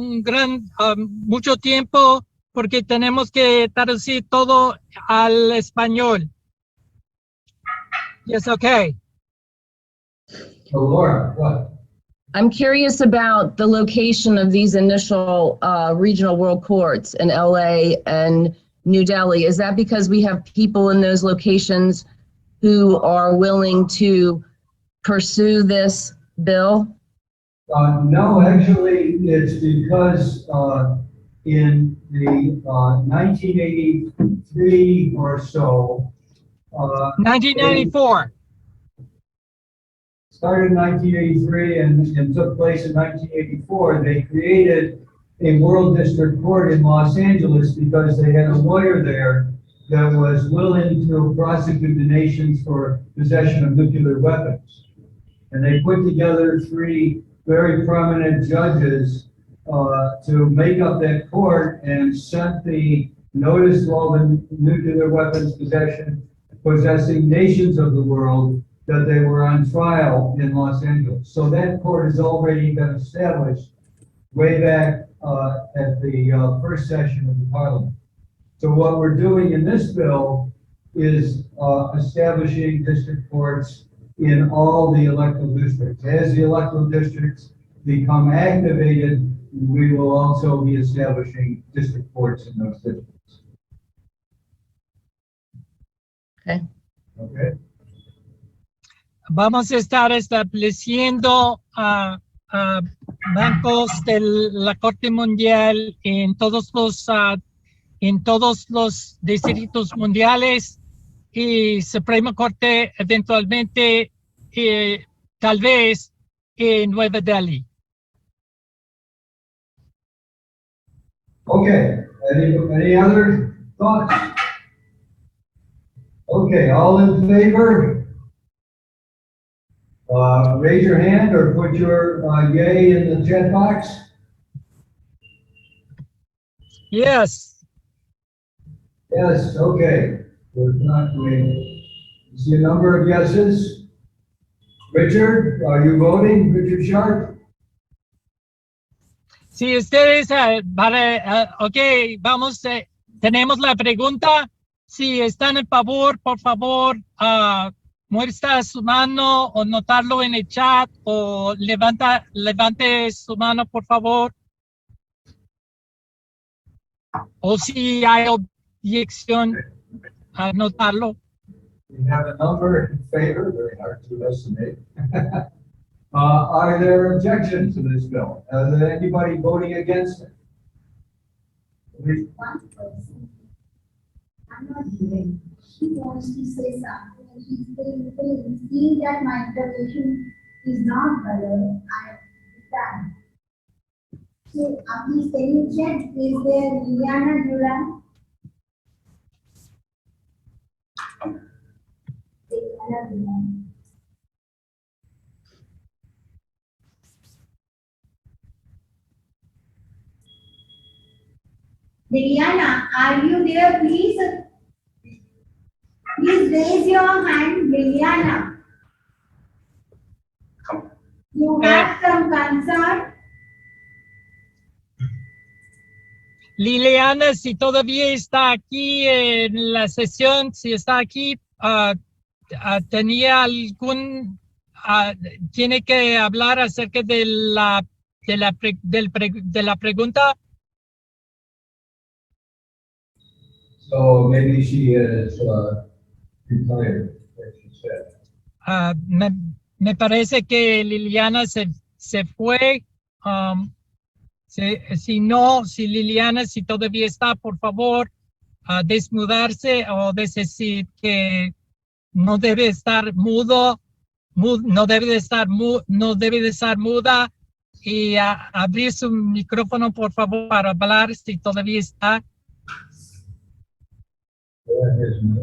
mucho tiempo porque tenemos que traducir todo al español. Yes, okay. So Laura, what? I'm curious about the location of these initial regional world courts in LA and New Delhi. Is that because we have people in those locations who are willing to pursue this bill? No, actually, it's because in the 1983 or so, 1994. Started in 1983 and took place in 1984. They created a World District Court in Los Angeles because they had a lawyer there that was willing to prosecute the nations for possession of nuclear weapons. And they put together 3 very prominent judges to make up that court and sent the notice to all the nuclear weapons possessing nations of the world that they were on trial in Los Angeles. So that court has already been established way back at the first session of the Parliament. So what we're doing in this bill is establishing district courts in all the electoral districts. As the electoral districts become activated, we will also be establishing district courts in those districts. Okay. Okay. Vamos a estar estableciendo bancos de la Corte Mundial en todos los distritos mundiales y Suprema Corte eventualmente, tal vez, en Nueva Delhi. Okay. Any other thoughts? Okay. All in favor? Raise your hand or put your yay in the chat box. Yes. Yes, okay. We're not waiting. See a number of yeses. Richard, are you voting? Richard Sharp? Si ustedes, ok, vamos, tenemos la pregunta. Si están en favor, por favor, muestra su mano o notarlo en el chat o levante su mano, por favor. O si hay objeción, anotarlo. We have a number in favor, very hard to estimate. Are there objections to this bill? Is there anybody voting against it? One person, I'm not hearing. She wants to say something and she's seeing that my intervention is not valid. I understand. So, please can you check, is there Liliana Duran? Liliana Duran. Liliana, are you there? Please raise your hand, Liliana. You have some concern? Liliana, si todavía está aquí en la sesión, si está aquí, tenía algún, tiene que hablar acerca de la pregunta. So maybe she is retired, as she said. Me parece que Liliana se fue. Si Liliana, si todavía está, por favor, desmudarse o decir que no debe estar no debe de estar muda y abrir su micrófono, por favor, para hablar si todavía está.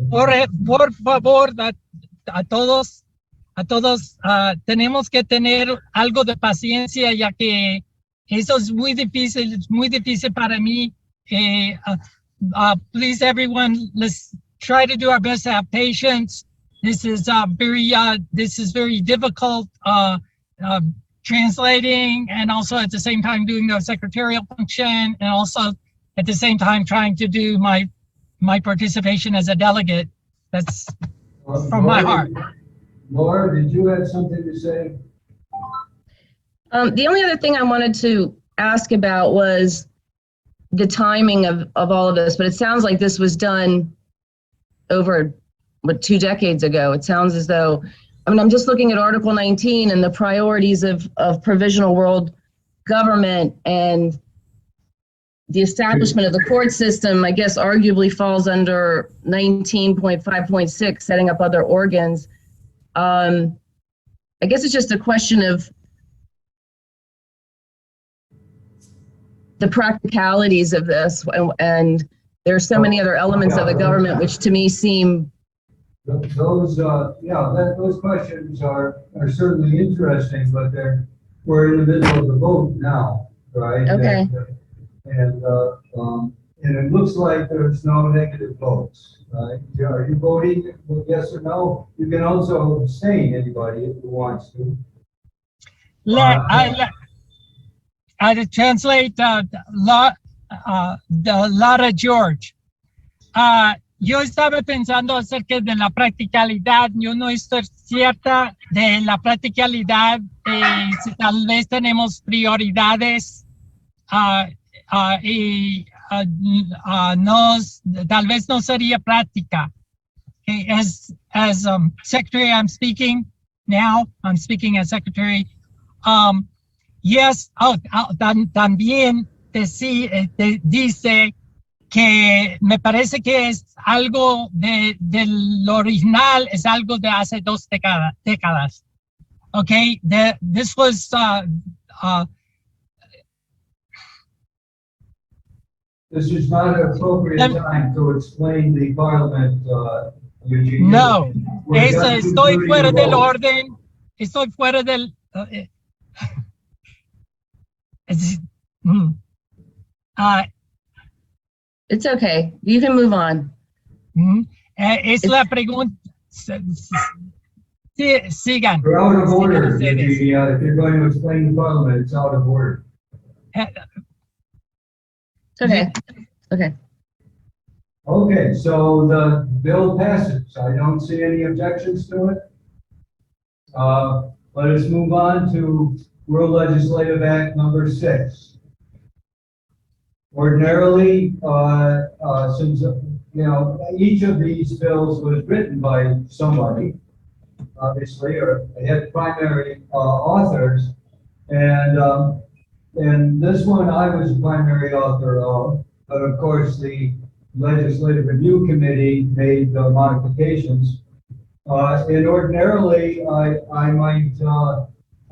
Por favor, a todos, tenemos que tener algo de paciencia, ya que eso es muy difícil para mí. Please, everyone, let's try to do our best to have patience. This is very difficult translating, and also at the same time doing the secretarial function, and also at the same time trying to do my participation as a delegate. That's from my heart. Laura, did you have something to say? The only other thing I wanted to ask about was the timing of all of this, but it sounds like this was done over, 2 decades ago. It sounds as though, I'm just looking at Article 19 and the priorities of provisional world government, and the establishment of the court system, I guess, arguably falls under 19.5.6, setting up other organs. I guess it's just a question of the practicalities of this, and there are so many other elements of the government which to me seem. Those questions are certainly interesting, but we're in the middle of the vote now, right? Okay. And it looks like there's no negative votes, right? Are you voting yes or no? You can also abstain, anybody, if who wants to. I translate Lara George. Yo estaba pensando acerca de la practicalidad. Yo no estoy cierta de la practicalidad. Si tal vez tenemos prioridades y tal vez no sería práctica. As secretary, I'm speaking now. I'm speaking as secretary. Yes. También dice que me parece que es algo del original, es algo de hace 2 décadas. Okay, this was this is not an appropriate time to explain the parliament, Eugene. No, estoy fuera del orden, estoy fuera del... It's okay. You can move on. Es la pregunta. Sigan. You're out of order, Eugene. If you're going to explain the parliament, it's out of order. Okay. Okay. Okay, so the bill passes. I don't see any objections to it. Let us move on to World Legislative Act number 6. Ordinarily, since each of these bills was written by somebody, obviously, or they had primary authors, and this one I was the primary author of, but of course the Legislative Review Committee made modifications. And ordinarily, I might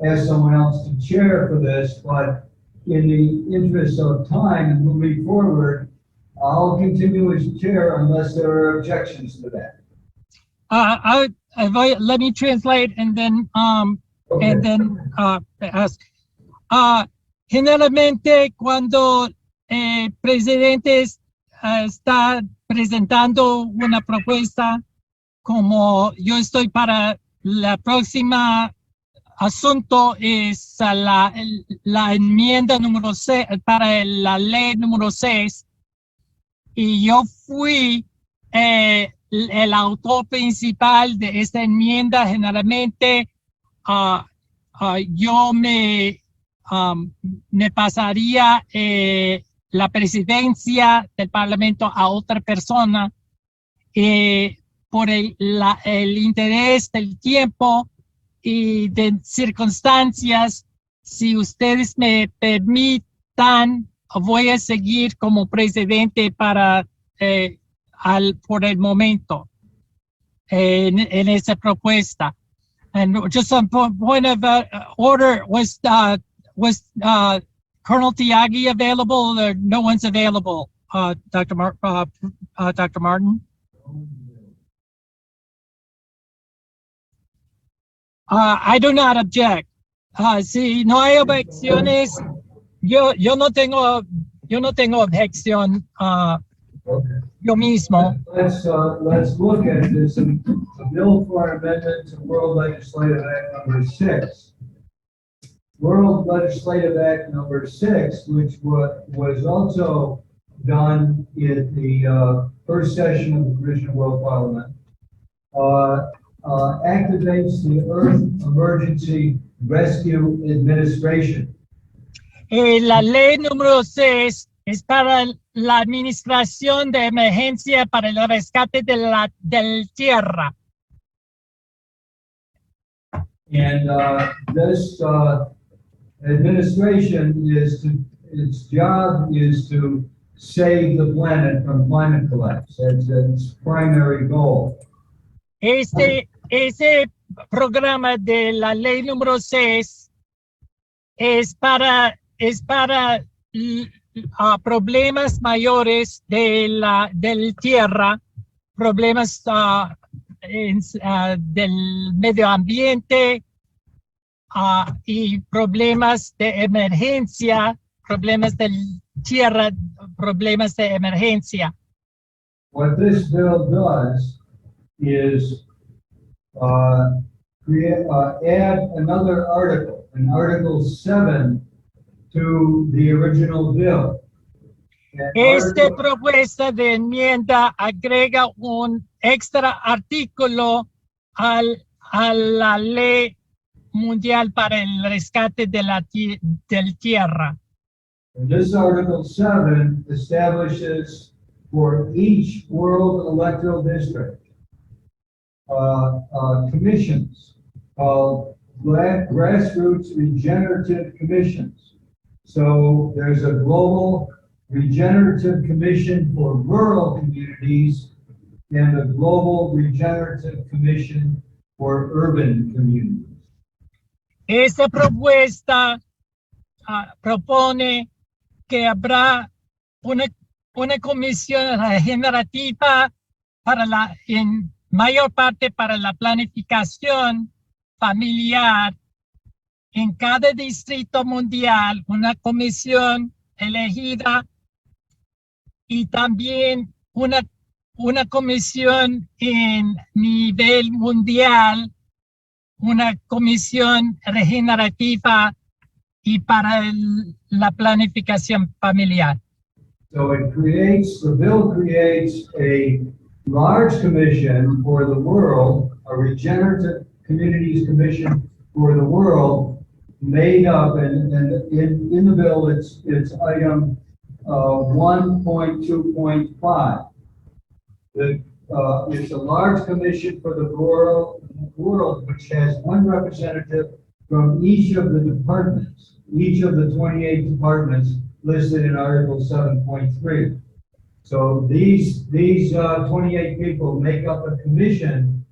ask someone else to chair for this, but in the interest of time and moving forward, I'll continue as chair unless there are objections to that. Let me translate and then ask. Generalmente cuando el presidente está presentando una propuesta, como yo estoy para la próxima asunto es la enmienda número 6 para la ley número 6, y yo fui el autor principal de esta enmienda. Generalmente yo me pasaría la presidencia del Parlamento a otra persona por el interés del tiempo y de circunstancias. Si ustedes me permitan, voy a seguir como presidente por el momento en esa propuesta. And just a point of order, was Colonel Tiagi available, or no one's available? Dr. Martin? I do not object. Si no hay objeciones, yo no tengo objeción yo mismo. Let's look at this. A bill for amendment to World Legislative Act number 6. World Legislative Act number 6, which was also done in the first session of the Provisional World Parliament, activates the Earth Emergency Rescue Administration. La ley número 6 es para la administración de emergencia para el rescate del Tierra. And this administration its job is to save the planet from climate collapse. That's its primary goal. Ese programa de la ley número 6 es para problemas mayores del tierra, problemas del medio ambiente y problemas de emergencia, problemas del tierra, problemas de emergencia. What this bill does is add another article, an Article 7, to the original bill. Esta propuesta de enmienda agrega un extra artículo a la ley mundial para el rescate de del tierra. And this Article 7 establishes for each world electoral district commissions called grassroots regenerative commissions. So there's a global regenerative commission for rural communities and a global regenerative commission for urban communities. Esta propuesta propone que habrá una comisión regenerativa en mayor parte para la planificación familiar en cada distrito mundial, una comisión elegida y también una comisión en nivel mundial, una comisión regenerativa y para la planificación familiar. So the bill creates a large commission for the world, a regenerative communities commission for the world, made up, and in the bill it's item 1.2.5. It's a large commission for the world, which has one representative from each of the departments, each of the 28 departments listed in Article 7.3. So these 28 people make up a commission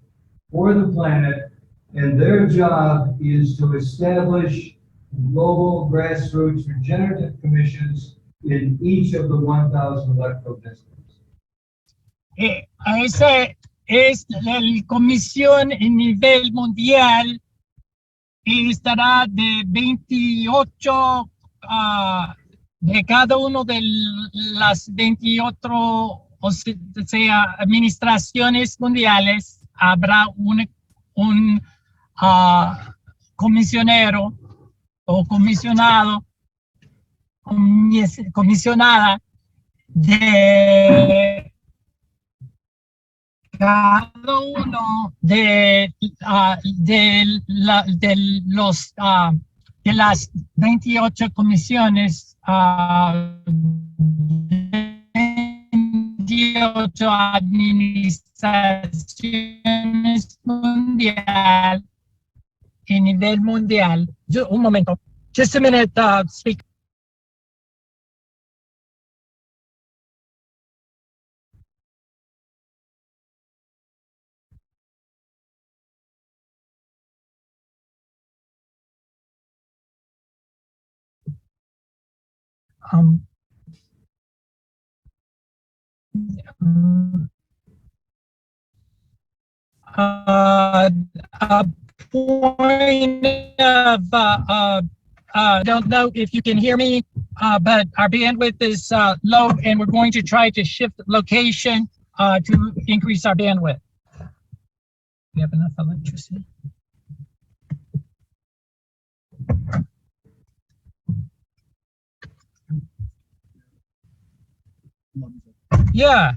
for the planet, and their job is to establish global grassroots regenerative commissions in each of the 1,000 electoral districts. Esa es la comisión en nivel mundial y estará de 28 de cada uno de las 28 o sea, administraciones mundiales. Habrá un comisionero o comisionada de cada uno de las 28 comisiones, 28 administraciones mundial, en nivel mundial. Un momento. Just a minute, speak. A point of don't know if you can hear me, but our bandwidth is low, and we're going to try to shift location to increase our bandwidth. We have enough electricity. Yeah.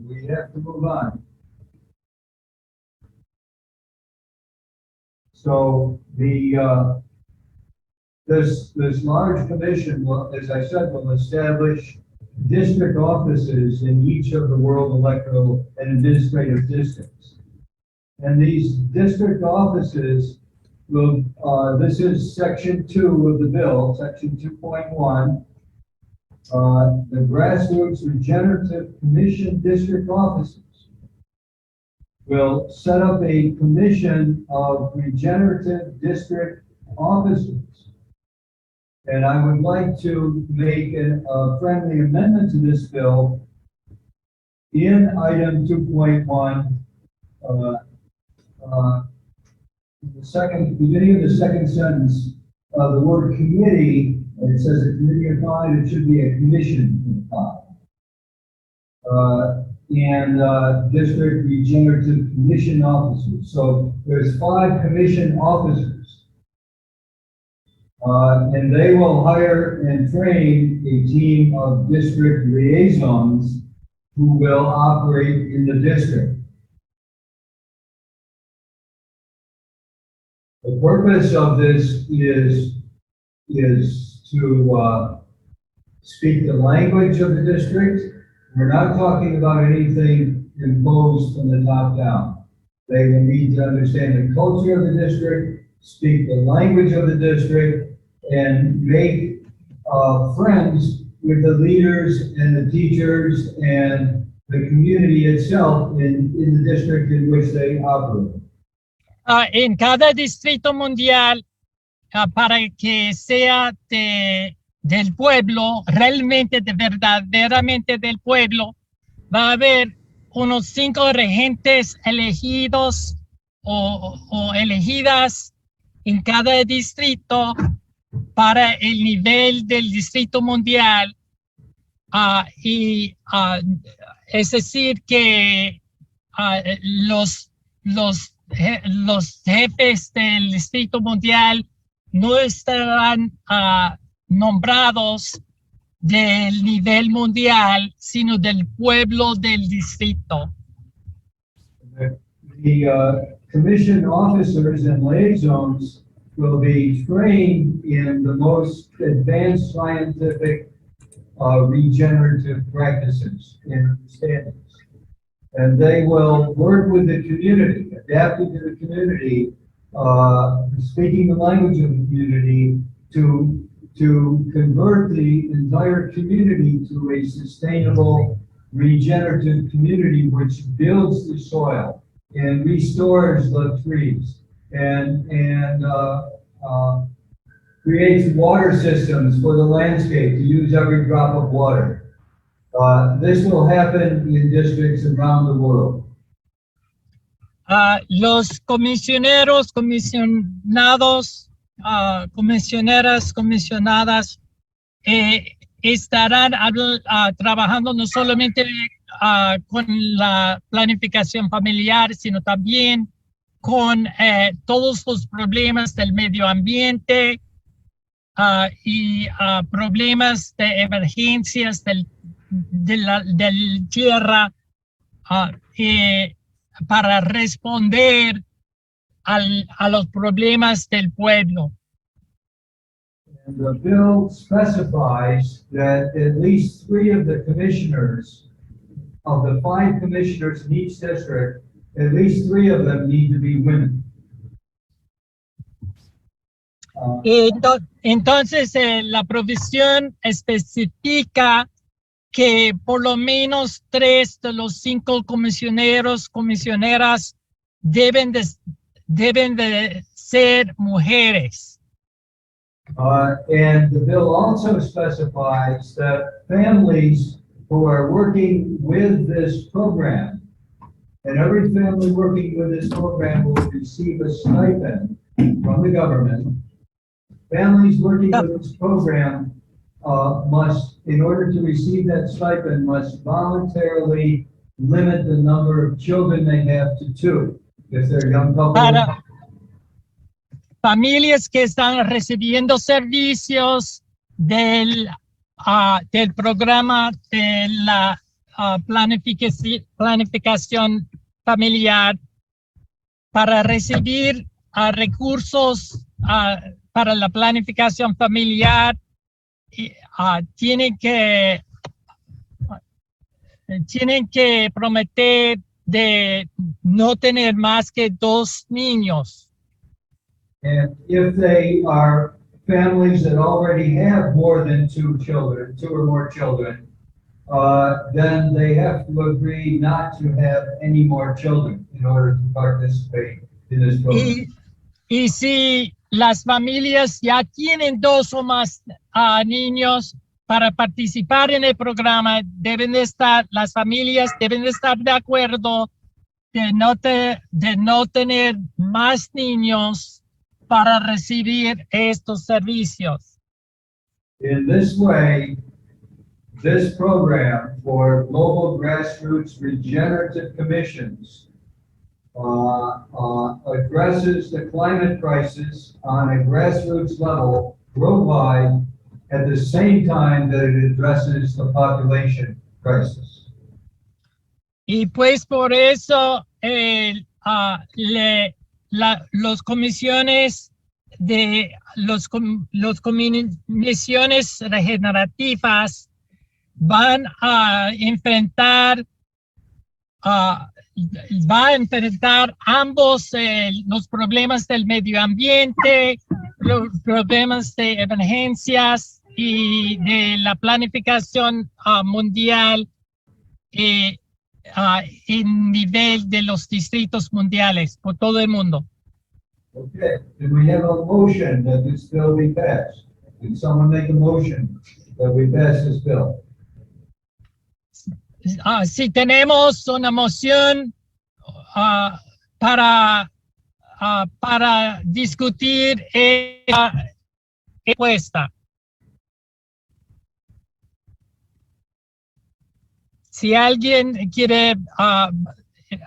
We have to move on. So this large commission will, as I said, will establish district offices in each of the world electoral and administrative districts. And these district offices will, this is section 2 of the bill, section 2.1. The grassroots regenerative commission district offices will set up a commission of regenerative district officers. And I would like to make a friendly amendment to this bill in item 2.1, beginning of the second sentence, the word committee, it says a committee of 5, it should be a commission of 5. And district regenerative commission officers. So there's 5 commission officers. And they will hire and train a team of district liaisons who will operate in the district. The purpose of this is to speak the language of the district. We're not talking about anything imposed from the top down. They will need to understand the culture of the district, speak the language of the district, and make friends with the leaders and the teachers and the community itself in the district in which they operate. En cada distrito mundial, para que sea del pueblo, realmente, verdaderamente del pueblo, va a haber unos 5 regentes elegidos o elegidas en cada distrito para el nivel del distrito mundial. Es decir, que los jefes del distrito mundial no estarán nombrados del nivel mundial, sino del pueblo del distrito. The commission officers and liaisons will be trained in the most advanced scientific regenerative practices and understandings. And they will work with the community, adapting to the community, speaking the language of the community to convert the entire community to a sustainable regenerative community which builds the soil and restores the trees and creates water systems for the landscape to use every drop of water. This will happen in districts around the world. Los comisioneros, comisionados, comisioneras, comisionadas estarán trabajando no solamente con la planificación familiar, sino también con todos los problemas del medio ambiente y problemas de emergencias del tierra para responder a los problemas del pueblo. And the bill specifies that at least 3 of the commissioners, of the 5 commissioners in each district, at least 3 of them need to be women. Entonces, la provisión especifica que por lo menos 3 de los 5 comisioneros, comisioneras deben de ser mujeres. And the bill also specifies that families who are working with this program, and every family working with this program will receive a stipend from the government. Families working with this program must, in order to receive that stipend, must voluntarily limit the number of children they have to 2 if they're young couples. Para familias que están recibiendo servicios del programa de la planificación familiar para recibir recursos para la planificación familiar. Tienen que prometer de no tener más que 2 niños. And if they are families that already have more than 2 children, 2 or more children, then they have to agree not to have any more children in order to participate in this program. Y si las familias ya tienen 2 o más niños, para participar en el programa las familias deben de estar de acuerdo de no tener más niños para recibir estos servicios. In this way, this program for global grassroots regenerative commissions addresses the climate crisis on a grassroots level worldwide at the same time that it addresses the population crisis. Y pues por eso los comisiones comisiones regenerativas van a enfrentar ambos los problemas del medio ambiente, los problemas de emergencias y de la planificación mundial en nivel de los distritos mundiales por todo el mundo. Okay, then we have a motion that this bill be passed. Can someone make a motion that we pass this bill? Si tenemos una moción para discutir esta propuesta. Si alguien quiere,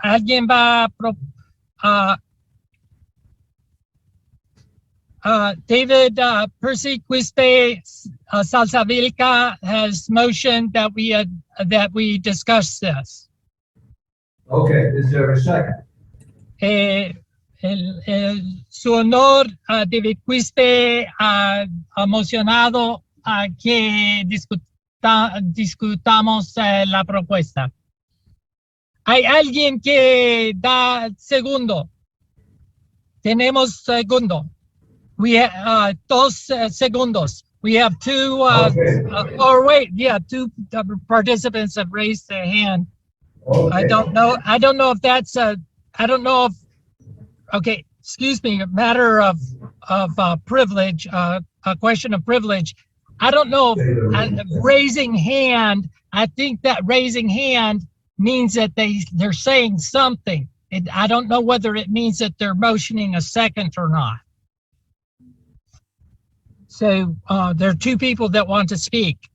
alguien va David Percy Quispe Salsavilca has motioned that we discuss this. Okay, is there a second? Su honor, David Quispe ha mocionado que discutamos la propuesta. ¿Hay alguien que da segundo? Tenemos segundo. We have 2 segundos. We have 2, two participants have raised their hand. Okay. I don't know if that's okay, excuse me, a matter of privilege, a question of privilege. I don't know if raising hand, I think that raising hand means that they're saying something. I don't know whether it means that they're motioning a second or not. So there are 2 people that want to speak.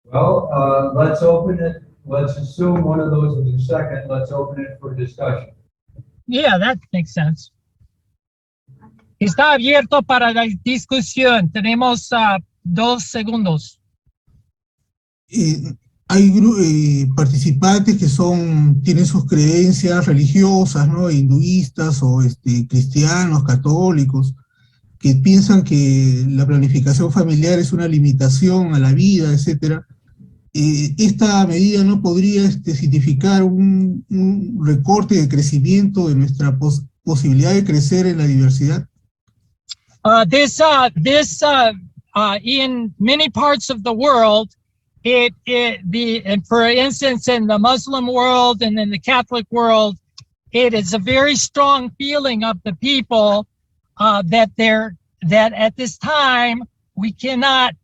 Well, let's open it. Let's assume one of those is a second. Let's open it for discussion. Yeah, that makes sense. Está abierto para la discusión. Tenemos 2 segundos. Hay participantes que tienen sus creencias religiosas, ¿no? Hinduistas o cristianos, católicos, que piensan que la planificación familiar es una limitación a la vida, etcétera. Esta medida no podría significar un recorte de crecimiento de nuestra posibilidad de crecer en la diversidad. In many parts of the world, and for instance, in the Muslim world and in the Catholic world, it is a very strong feeling of the people that at this time we cannot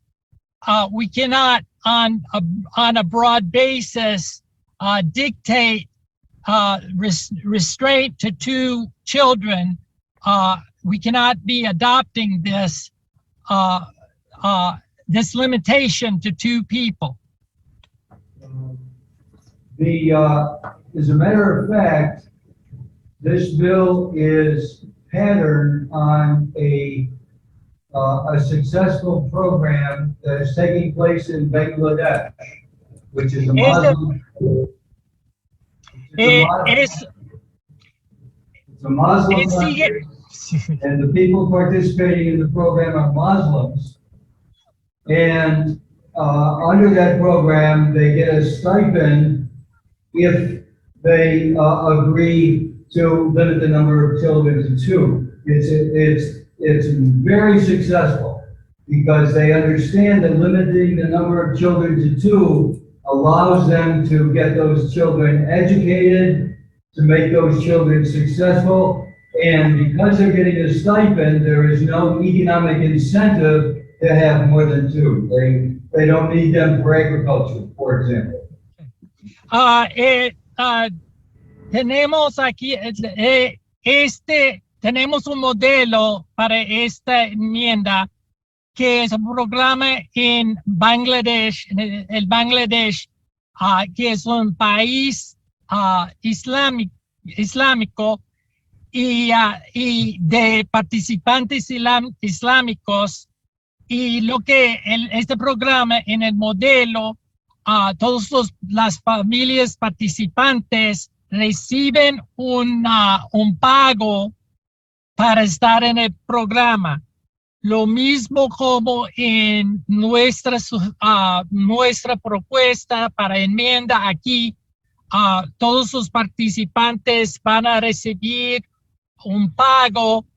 on a broad basis dictate restraint to 2 children. We cannot be adopting this this limitation to 2 people. As a matter of fact, this bill is patterned on a successful program that is taking place in Bangladesh, which is a Muslim. It's a Muslim country, and the people participating in the program are Muslims. And under that program, they get a stipend if they agree to limit the number of children to 2. It's very successful because they understand that limiting the number of children to 2 allows them to get those children educated, to make those children successful, and because they're getting a stipend, there is no economic incentive to have more than 2. They don't need them for agriculture, for example. Tenemos aquí, tenemos un modelo para esta enmienda que es un programa en Bangladesh, el Bangladesh, que es un país islámico y de participantes islámicos. Y lo que este programa en el modelo, todas las familias participantes reciben un pago para estar en el programa. Lo mismo como en nuestra propuesta para enmienda aquí, todos los participantes van a recibir un pago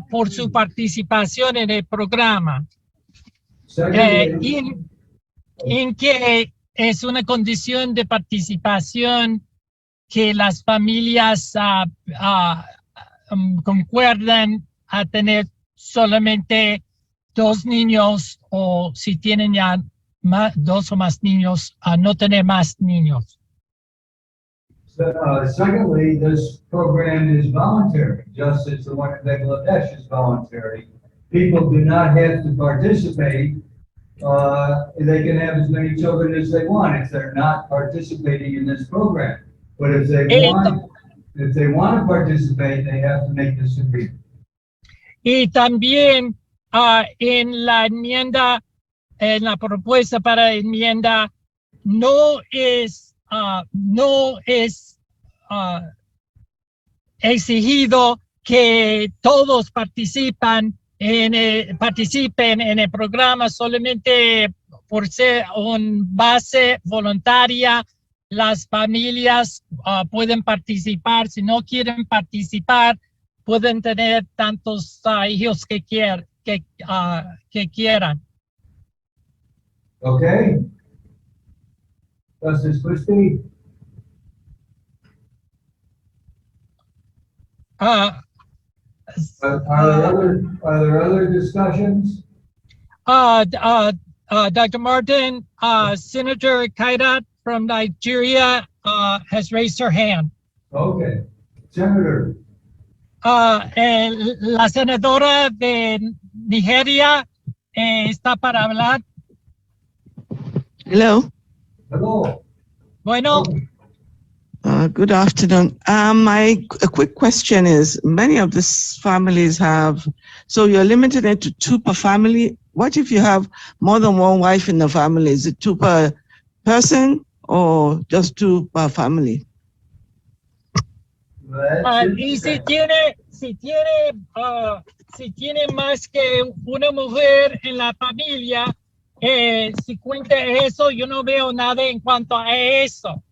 por su participación en el programa. En que es una condición de participación que las familias concuerdan a tener solamente 2 niños, o si tienen ya 2 o más niños, a no tener más niños. Secondly, this program is voluntary, just as the one in Bangladesh is voluntary. People do not have to participate. They can have as many children as they want if they're not participating in this program. But if they want to participate, they have to make this agreement. Y también en la enmienda, en la propuesta para enmienda, no es exigido que todos participen en el programa solamente por ser una base voluntaria. Las familias pueden participar. Si no quieren participar, pueden tener tantos hijos que quieran. Okay. Justice Christie. Are there other discussions? Dr. Martin, Senator Kairat from Nigeria has raised her hand. Okay. Senator. La senadora de Nigeria está para hablar. Hello. Hello. Bueno. Good afternoon. A quick question is, many of these families have, so you're limited it to 2 per family. What if you have more than 1 wife in the family? Is it 2 per person or just 2 per family? Y si tiene más que una mujer en la familia, si cuenta eso, yo no veo nada en cuanto a eso.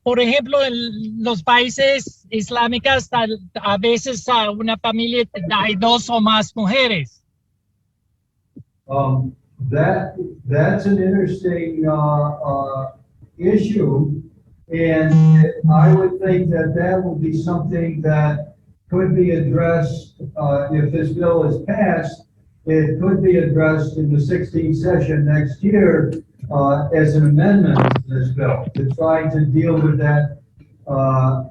Por ejemplo, en los países islámicos, a veces una familia hay 2 o más mujeres. That's an interesting issue, and I would think that would be something that could be addressed if this bill is passed. It could be addressed in the 16th session next year as an amendment to this bill to try to deal with that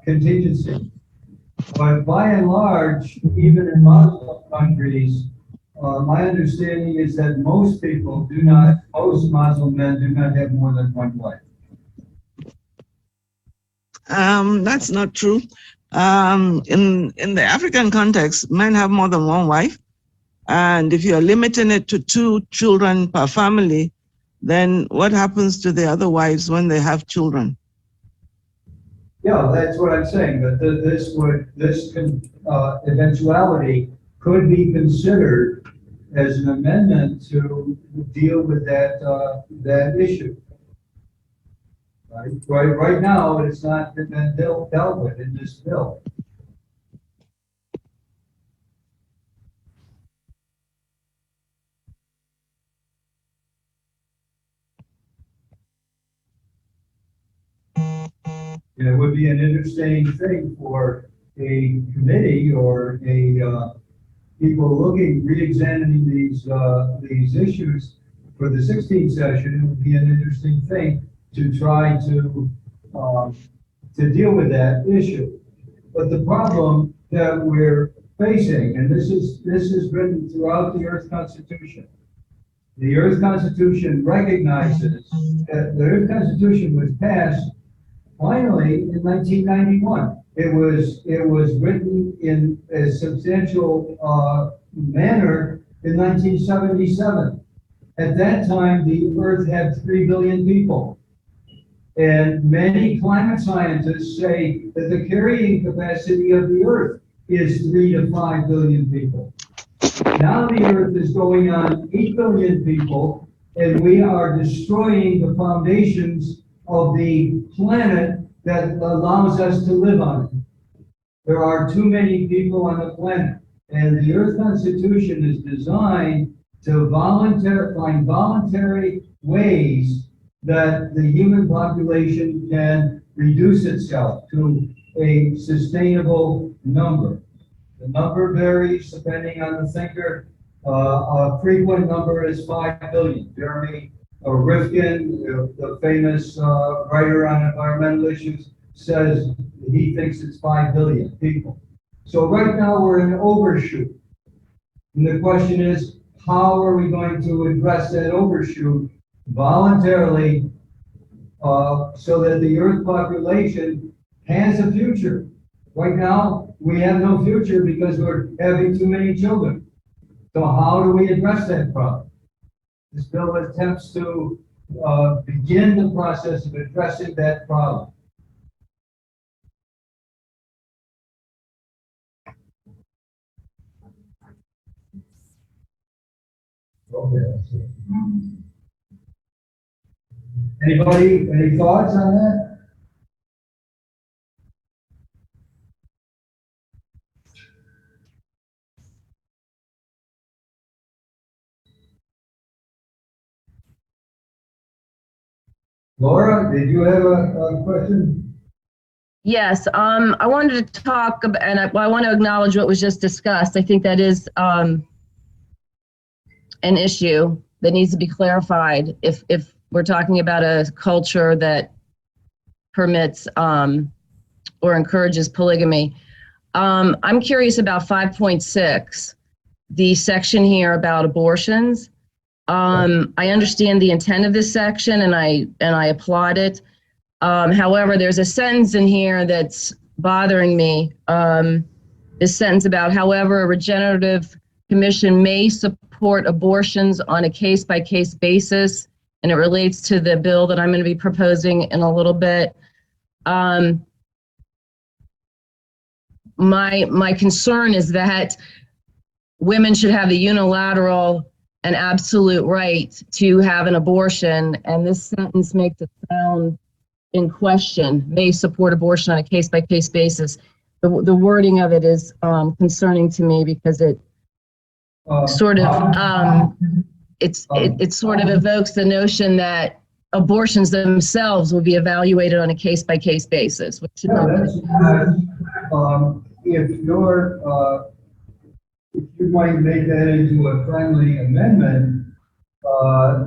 contingency. But by and large, even in Muslim countries, my understanding is that most Muslim men do not have more than 1 wife. That's not true. In the African context, men have more than 1 wife. And if you're limiting it to 2 children per family, then what happens to the other wives when they have children? Yeah, that's what I'm saying, that this eventuality could be considered as an amendment to deal with that issue. Right now, it's not been dealt with in this bill. It would be an interesting thing for a committee or a people looking, re-examining these issues for the 16th session. It would be an interesting thing to try to deal with that issue. But the problem that we're facing, and this is written throughout the Earth Constitution. The Earth Constitution recognizes that the Earth Constitution was passed finally in 1991. It was written in a substantial manner in 1977. At that time, the Earth had 3 billion people. And many climate scientists say that the carrying capacity of the Earth is 3 to 5 billion people. Now the Earth is going on 8 billion people, and we are destroying the foundations of the planet that allows us to live on it. There are too many people on the planet, and the Earth Constitution is designed to find voluntary ways that the human population can reduce itself to a sustainable number. The number varies depending on the thinker. A frequent number is 5 billion. Jeremy Rifkin, the famous writer on environmental issues, says he thinks it's 5 billion people. So right now we're in an overshoot. And the question is, how are we going to address that overshoot voluntarily so that the Earth population has a future? Right now, we have no future because we're having too many children. So how do we address that problem? This bill attempts to begin the process of addressing that problem. Okay. Anybody, any thoughts on that? Laura, did you have a question? Yes, I wanted to talk about, and I want to acknowledge what was just discussed. I think that is an issue that needs to be clarified if we're talking about a culture that permits or encourages polygamy. I'm curious about 5.6, the section here about abortions. I understand the intent of this section and I applaud it. However, there's a sentence in here that's bothering me. This sentence about, however, a regenerative commission may support abortions on a case-by-case basis, and it relates to the bill that I'm going to be proposing in a little bit. My concern is that women should have the unilateral and absolute right to have an abortion, and this sentence makes it sound in question, may support abortion on a case-by-case basis. The wording of it is concerning to me because it sort of it sort of evokes the notion that abortions themselves will be evaluated on a case-by-case basis. Which should not be. If you might make that into a friendly amendment,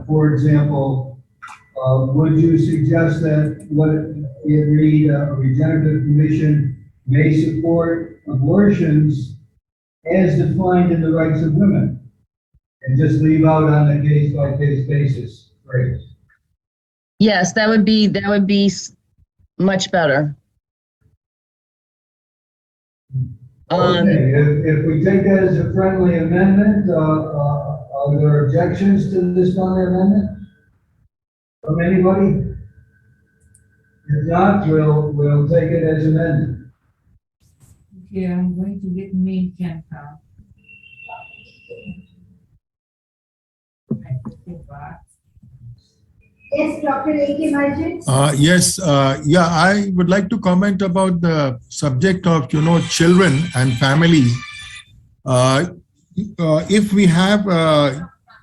for example, would you suggest that what it read, a regenerative commission may support abortions as defined in the rights of women, and just leave out on a case-by-case basis phrase? Yes, that would be much better. Okay, if we take that as a friendly amendment, are there objections to this friendly amendment? From anybody? If not, we'll take it as amended. Okay, I'm going to get main camera. Yes, Dr. A.K. Marjan. Yes, yeah, I would like to comment about the subject of, children and families. If we have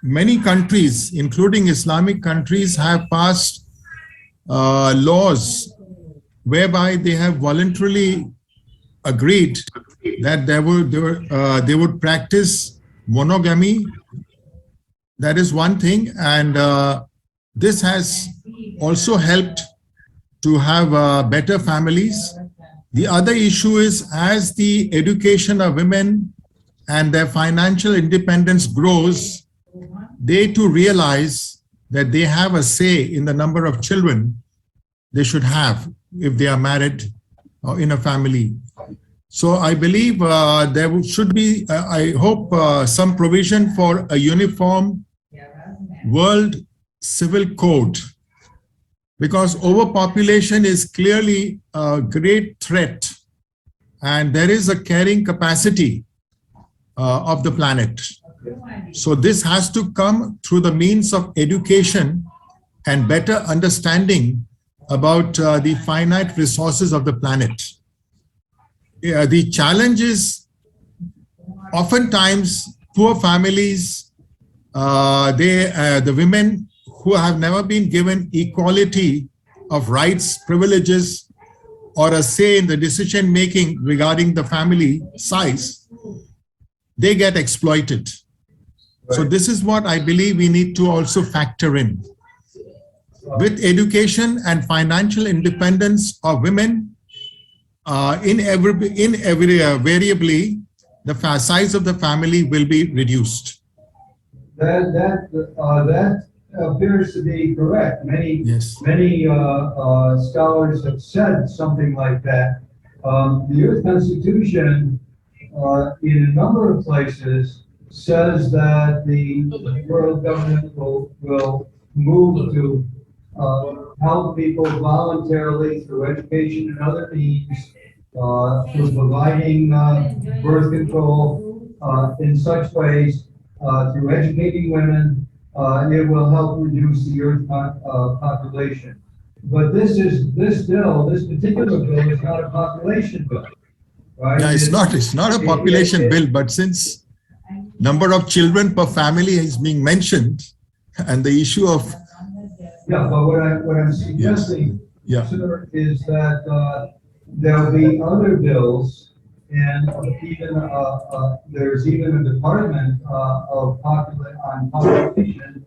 many countries, including Islamic countries, have passed laws whereby they have voluntarily agreed that they would practice monogamy. That is one thing, and this has also helped to have better families. The other issue is, as the education of women and their financial independence grows, they too realize that they have a say in the number of children they should have if they are married or in a family. So I believe there should be, I hope, some provision for a uniform world civil code, because overpopulation is clearly a great threat, and there is a carrying capacity of the planet. So this has to come through the means of education and better understanding about the finite resources of the planet. The challenge is oftentimes poor families, the women who have never been given equality of rights, privileges, or a say in the decision making regarding the family size, they get exploited. So this is what I believe we need to also factor in. With education and financial independence of women, invariably, the size of the family will be reduced. That appears to be correct. Many scholars have said something like that. The Earth Constitution, in a number of places, says that the world government will move to help people voluntarily through education and other means, through providing birth control in such ways, through educating women. It will help reduce the Earth population. But this particular bill is not a population bill, right? Yeah, it's not a population bill, but since number of children per family is being mentioned, and the issue of but what I'm suggesting, sir, is that there'll be other bills, and even there's even a department on population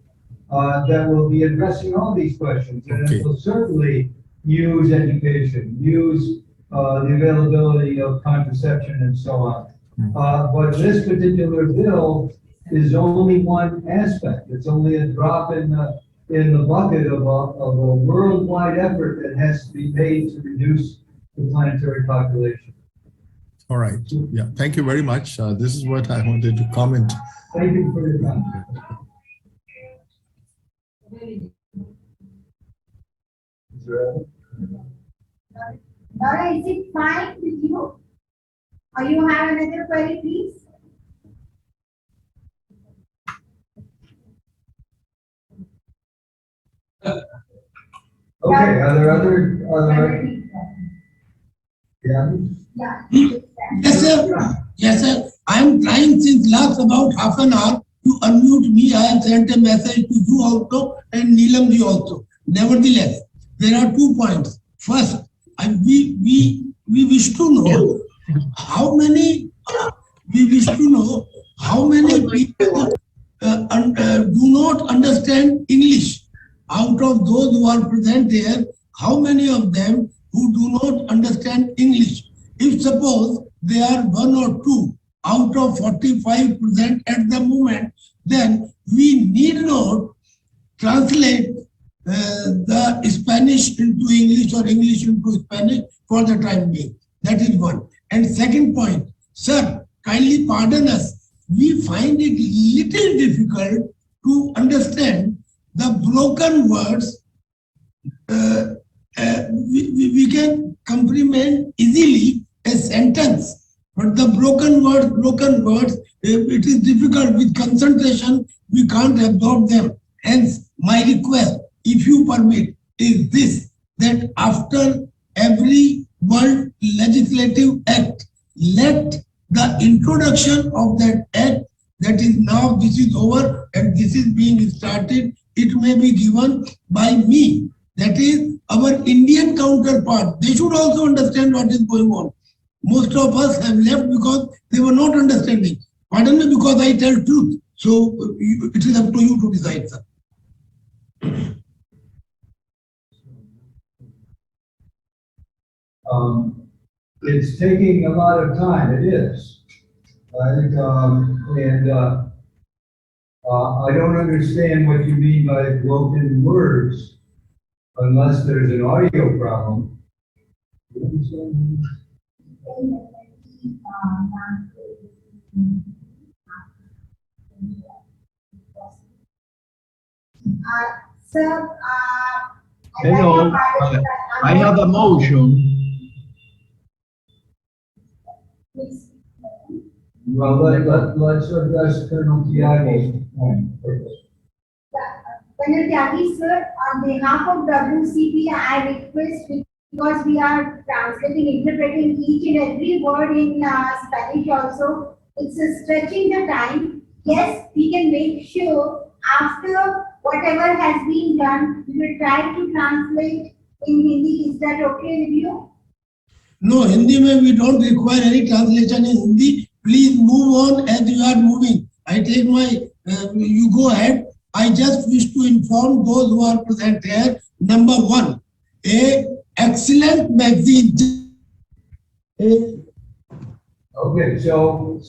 that will be addressing all these questions, and it will certainly use education, use the availability of contraception, and so on. But this particular bill is only one aspect. It's only a drop in the bucket of a worldwide effort that has to be made to reduce the planetary population. All right. Yeah. Thank you very much. This is what I wanted to comment. Thank you for your time. Laura, is it fine with you? Or you have another query, please? Okay, are there other Yes, sir. Yes, sir. I am trying since last about half an hour to unmute me. I have sent a message to you also and Neelam ji also. Nevertheless, there are 2 points. First, we wish to know how many people do not understand English. Out of those who are present here, how many of them who do not understand English? If suppose they are 1 or 2 out of 45% at the moment, then we need not translate the Spanish into English or English into Spanish for the time being. That is one. And second point, sir, kindly pardon us. We find it little difficult to understand the broken words we can comprehend easily a sentence, but the broken words, it is difficult. With concentration, we can't absorb them. Hence, my request, if you permit, is this, that after every world legislative act, let the introduction of that act, that is now, this is over and this is being started, it may be given by me. That is our Indian counterpart. They should also understand what is going on. Most of us have left because they were not understanding. Pardon me, because I tell truth. So it is up to you to decide, sir. It's taking a lot of time, it is. I don't understand what you mean by broken words unless there's an audio problem. Sir, Hello, I have a motion. Well, let's address Colonel Tiago's point. Colonel Tyagi, sir, on behalf of WCPA, I request, because we are translating, interpreting each and every word in Spanish also, it's stretching the time. Yes, we can make sure after whatever has been done, we will try to translate in Hindi. Is that okay with you? No, Hindi mein we don't require any translation in Hindi. Please move on as you are moving. I take my, you go ahead. I just wish to inform those who are present here. Number one, a excellent magazine. Okay, so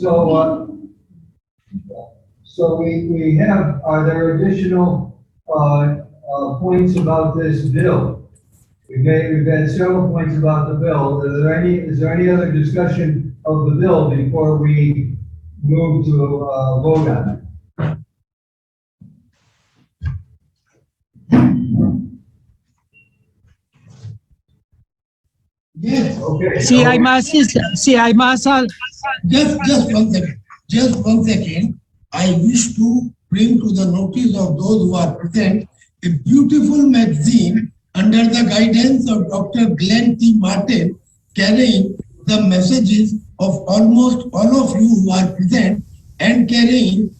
we have, are there additional points about this bill? We've had several points about the bill. Is there any other discussion of the bill before we move to vote on it? Yes. Okay. Si hay más, just one second. I wish to bring to the notice of those who are present a beautiful magazine under the guidance of Dr. Glenn T. Martin, carrying the messages of almost all of you who are present, and carrying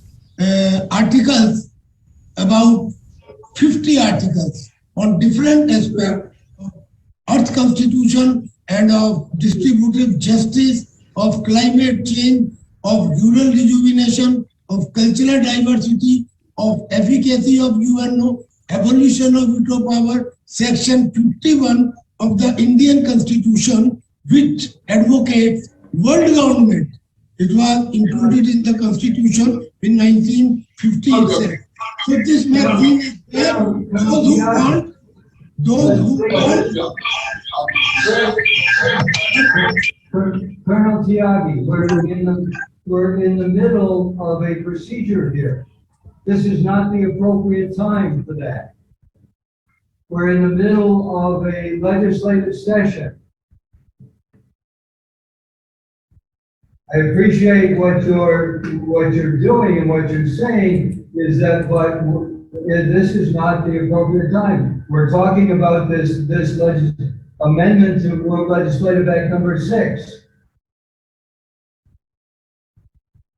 articles, about 50 articles on different aspects of Earth Constitution and of distributive justice, of climate change, of rural rejuvenation, of cultural diversity, of efficacy of UNO, abolition of veto power, section 51 of the Indian Constitution, which advocates world government. It was included in the Constitution in 1957. So this magazine is there. Those who want. Colonel Tiagi, we're in the middle of a procedure here. This is not the appropriate time for that. We're in the middle of a legislative session. I appreciate what you're doing and what you're saying is that, but this is not the appropriate time. We're talking about this amendment to World Legislative Act number 6.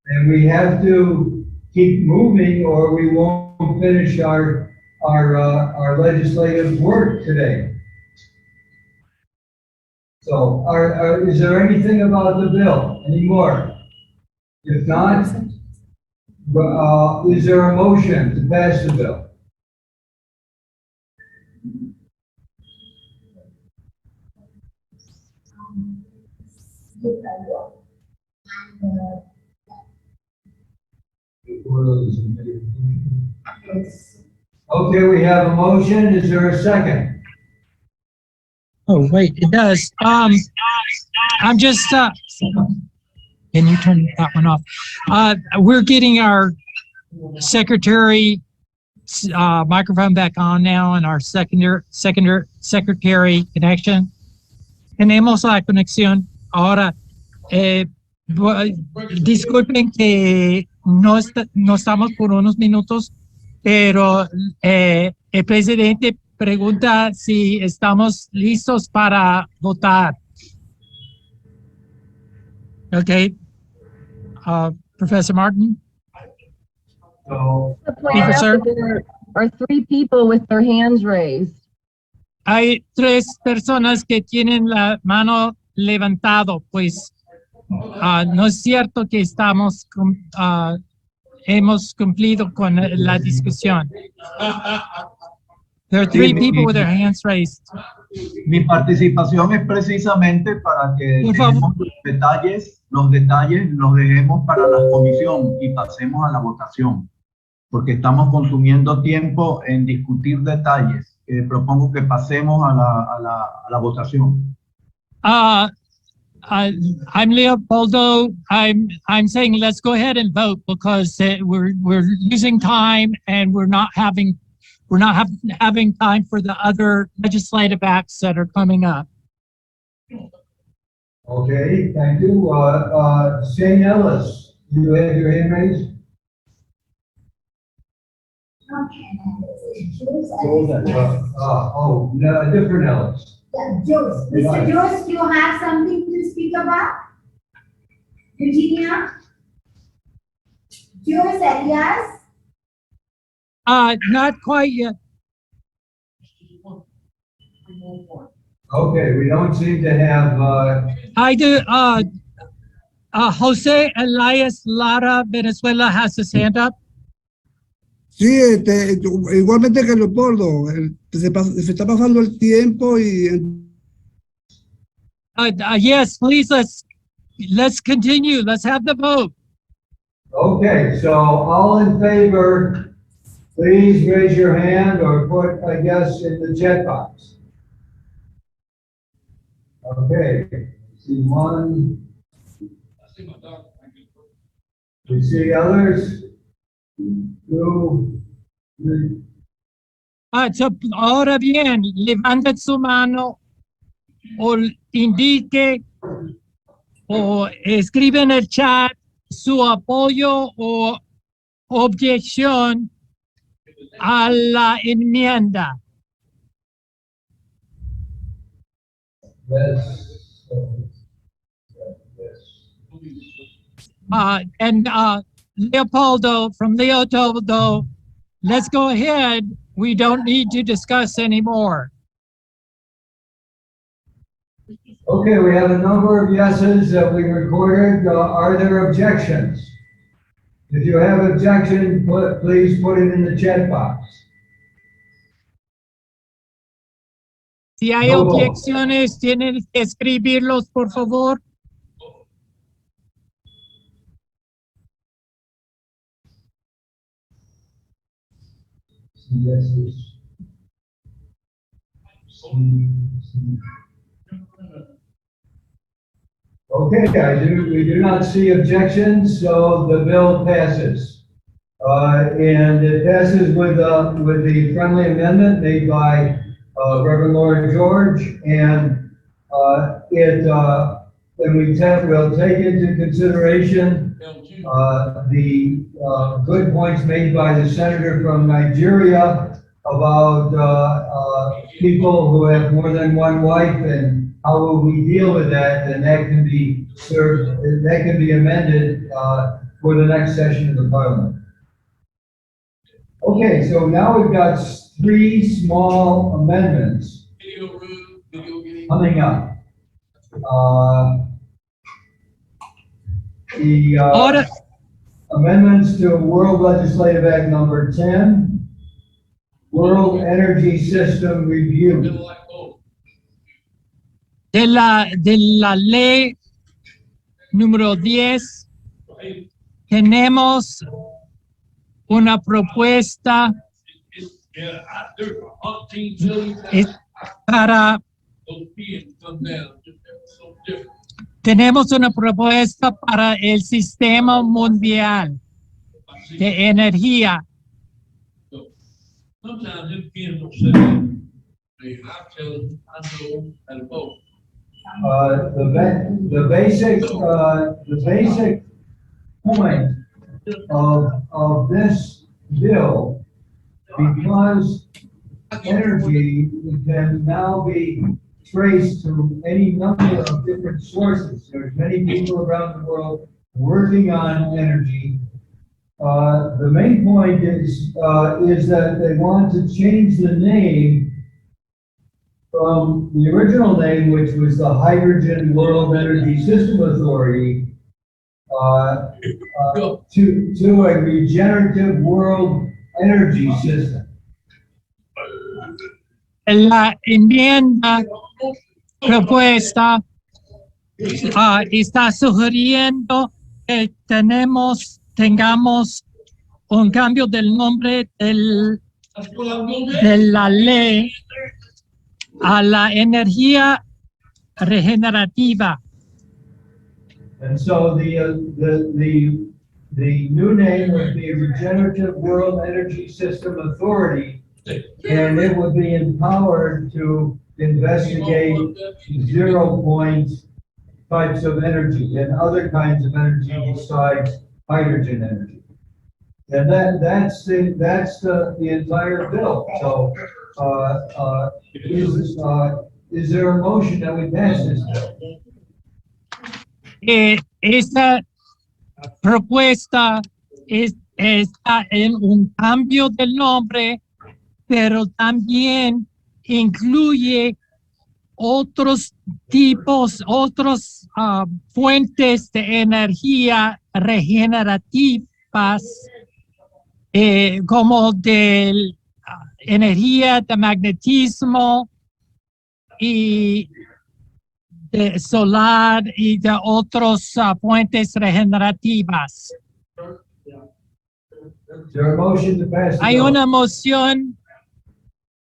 And we have to keep moving or we won't finish our legislative work today. So is there anything about the bill anymore? If not, is there a motion to pass the bill? Okay, we have a motion. Is there a second? oh wait, it does. I'm just, can you turn that one off? We're getting our secretary microphone back on now and our secretary connection. Tenemos la conexión ahora. Disculpen que no estamos por unos minutos, pero el presidente pregunta si estamos listos para votar. Okay. Professor Martin? So, sir? there are 3 people with their hands raised. Hay 3 personas que tienen la mano levantado, pues no es cierto que hemos cumplido con la discusión. There are 3 people with their hands raised. Mi participación es precisamente para que dejemos los detalles los dejemos para la comisión y pasemos a la votación, porque estamos consumiendo tiempo en discutir detalles. Propongo que pasemos a la votación. I'm Leopoldo. I'm saying let's go ahead and vote because we're losing time and we're not having time for the other legislative acts that are coming up. Okay, thank you. Shane Ellis, you have your hand raised? No, a different Ellis. Yeah, Jose. Mr. Jose, you have something to speak about? Eugenia? Jose Elias? Not quite yet. Okay, we don't seem to have, I do, Jose Elias Lara, Venezuela has his hand up. Sí, igualmente que Leopoldo, se está pasando el tiempo y... Yes, please, let's continue. Let's have the vote. okay, so all in favor, please raise your hand or put a yes in the chat box. Okay, see one. We see others. 2, 3. Ahora bien, levante su mano o indique o escribe en el chat su apoyo o objeción a la enmienda. Yes. And Leopoldo, from Leopoldo, let's go ahead. We don't need to discuss anymore. Okay, we have a number of yeses that we recorded. Are there objections? If you have objections, please put it in the chat box. Si hay objeciones, tienen que escribirlos, por favor. Yeses. Okay, we do not see objections, so the bill passes. And it passes with the friendly amendment made by Reverend Lord George, and we'll take into consideration the good points made by the senator from Nigeria about people who have more than one wife and how will we deal with that, and that can be amended for the next session of the Parliament. Okay, so now we've got 3 small amendments coming up. The amendments to World Legislative Act number 10, World Energy System Review. De la ley número 10, tenemos una propuesta para el sistema mundial de energía. sometimes it depends on citizens. They have to undo and vote. The basic point of this bill, because energy can now be traced to any number of different sources. There's many people around the world working on energy. The main point is that they want to change the name from the original name, which was the Hydrogen World Energy System Authority, to a Regenerative World Energy System. La enmienda propuesta está sugiriendo que tengamos un cambio del nombre de la ley a la energía regenerativa. And so the new name would be Regenerative World Energy System Authority, and it would be empowered to investigate 0-point types of energy and other kinds of energy besides hydrogen energy. And that's the entire bill. So is there a motion that we pass this bill? Esta propuesta está en un cambio del nombre, pero también incluye otros tipos, fuentes de energía regenerativas, como de energía de magnetismo y de solar y de otros fuentes regenerativas. Hay una moción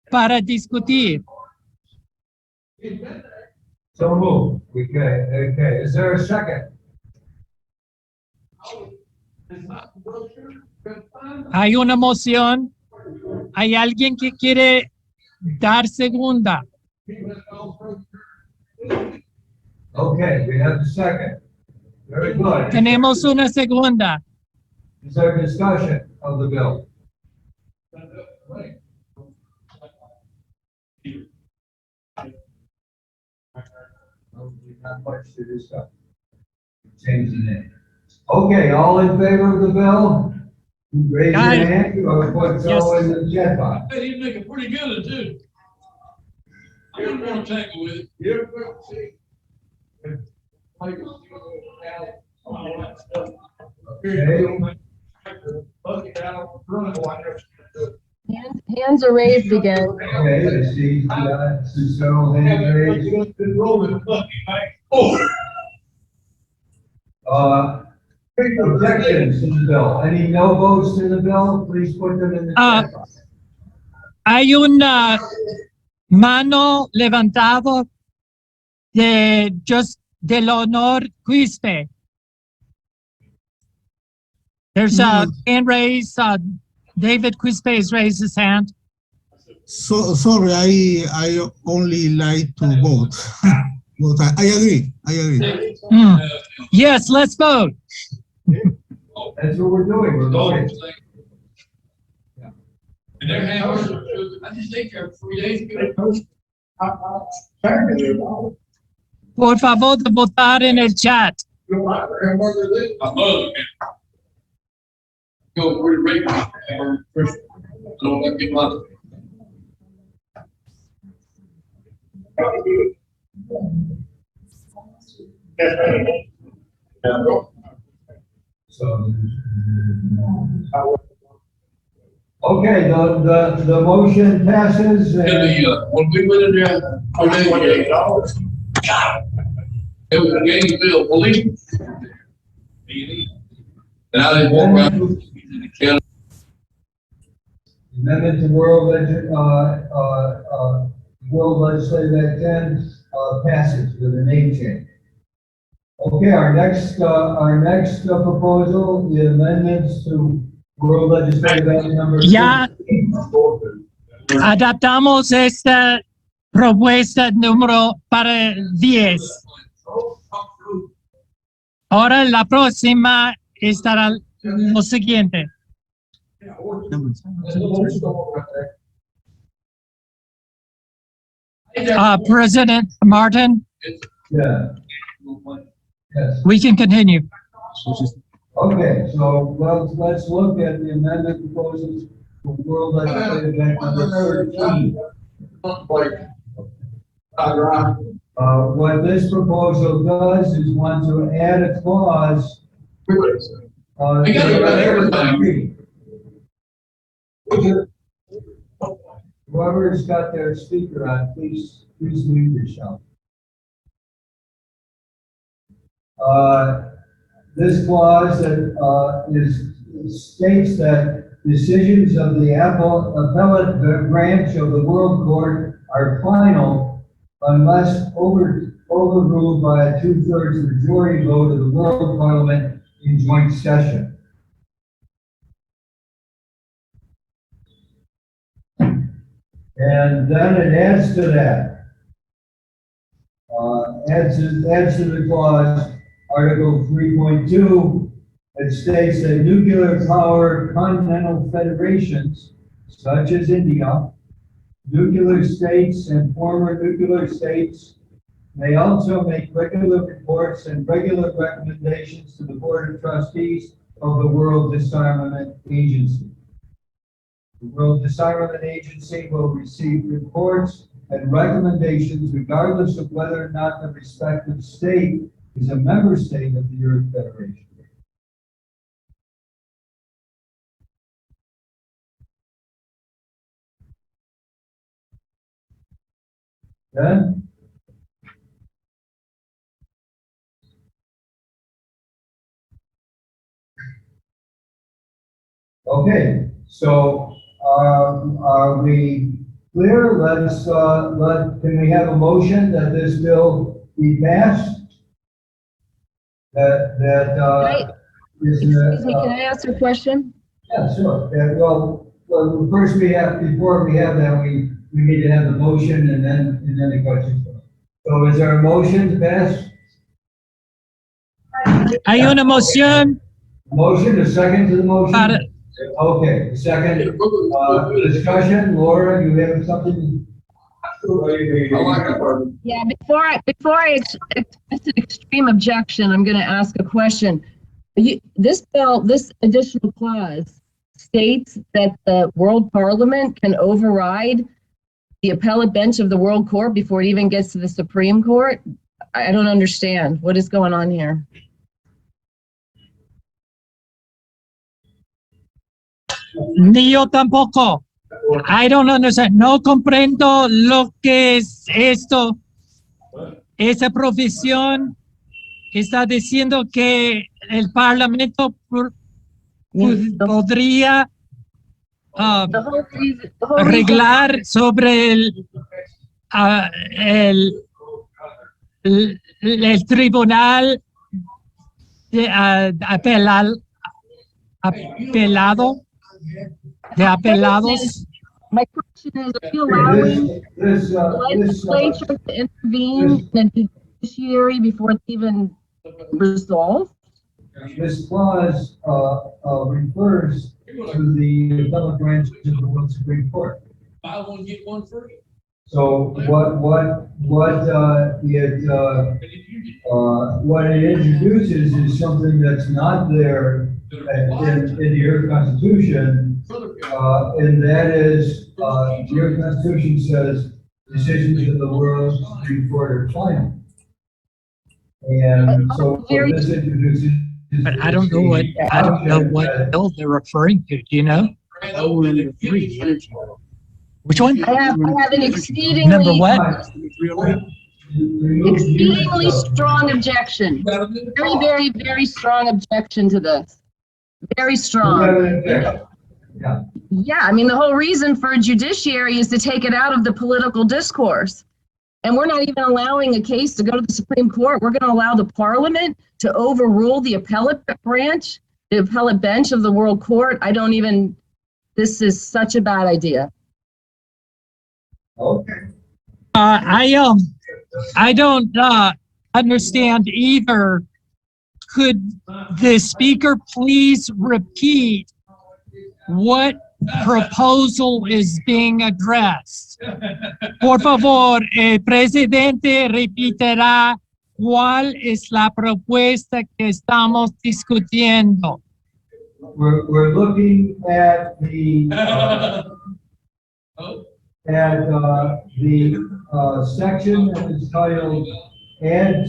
para discutir. So moved. Okay. Is there a second? Hay una moción. ¿Hay alguien que quiere dar segunda? Okay, we have a second. Very good. Tenemos una segunda. Is there discussion of the bill? Not much to discuss. Change the name. Okay, all in favor of the bill? Raise your hand or put so in the chat box. Hey, he's making pretty good too. I didn't want to tangle with it. You're going to see. Hands are raised again. Okay, I see several hands raised. Objections to the bill. Any no votes to the bill? Please put them in the chat box. Hay una mano levantado del honor Quispe. There's a hand raised. David Quispe has raised his hand. So sorry, I only like to vote. But I agree. Yes, let's vote. That's what we're doing. We're voting. And their hands, I just think they're 3 days ago. Por favor, de votar en el chat. Go pretty great. Don't let me up. Okay, the motion passes. When we went in there, $28. It was a game bill, believe me. Now they walk around. Amendment to World Legislative Act 10 passes with a name change. Okay, our next proposal, the amendments to World Legislative Act number 16. adaptamos esta propuesta número para 10. Ahora la próxima estará lo siguiente. President Martin, Yeah. Yes. we can continue. Okay, so let's look at the amendment proposals for World Legislative Act number 13. What this proposal does is want to add a clause. Whoever's got their speaker on, please mute yourself. This clause that states that decisions of the appellate branch of the World Court are final unless overruled by a 2/3 majority vote of the World Parliament in joint session. And then it adds to that, adds to the clause, Article 3.2, it states that nuclear power continental federations, such as India, nuclear states and former nuclear states, may also make regular reports and regular recommendations to the Board of Trustees of the World Disarmament Agency. The World Disarmament Agency will receive reports and recommendations regardless of whether or not the respective state is a member state of the Earth Federation. Then, okay, so are we clear? Can we have a motion that this bill be passed? Excuse me, can I ask a question? Yeah, sure. Well, first before we have that, we need to have the motion and then the question. So is there a motion to pass? Hay una moción. Motion, a second to the motion? Okay, second, discussion. Laura, you have something? Yeah, before I express an extreme objection, I'm going to ask a question. This bill, this additional clause states that the World Parliament can override the appellate bench of the World Court before it even gets to the Supreme Court. I don't understand. What is going on here? Ni yo tampoco. I don't understand. No comprendo lo que es esto. Esa provisión está diciendo que el Parlamento podría arreglar sobre el tribunal de apelados. My question is, are you allowing the legislature to intervene in the judiciary before it's even resolved? This clause refers to the appellate branch of the World Supreme Court. Buy one, get one free. So what it introduces is something that's not there in the Earth Constitution, and that is the Earth Constitution says decisions of the World Supreme Court are final. And so what this introduces. But I don't know what bill they're referring to. Do you know? Which one? I have an exceedingly Number what? exceedingly strong objection. Very, very, very strong objection to this. Very strong. Yeah, I mean, the whole reason for a judiciary is to take it out of the political discourse. And we're not even allowing a case to go to the Supreme Court. We're going to allow the Parliament to overrule the appellate branch, the appellate bench of the World Court. This is such a bad idea. Okay. I don't understand either. Could the speaker please repeat what proposal is being addressed? Por favor, el presidente repetirá cuál es la propuesta que estamos discutiendo. We're looking at the section that is titled add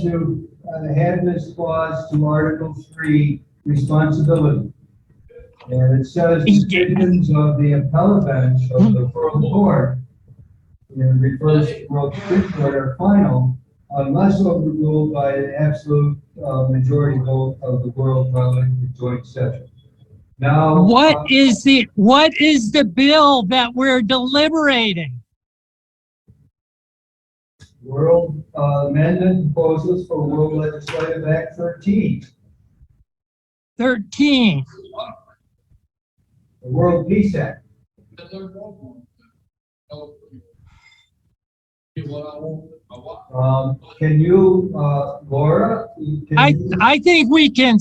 this clause to Article 3 responsibility. And it says decisions of the appellate bench of the World Court, and refers to World Supreme Court, are final unless overruled by an absolute majority vote of the World Parliament Joint Session. Now, what is the bill that we're deliberating? World amendment proposals for World Legislative Act 13. 13. The World Peace Act. Can you, Laura? I think we can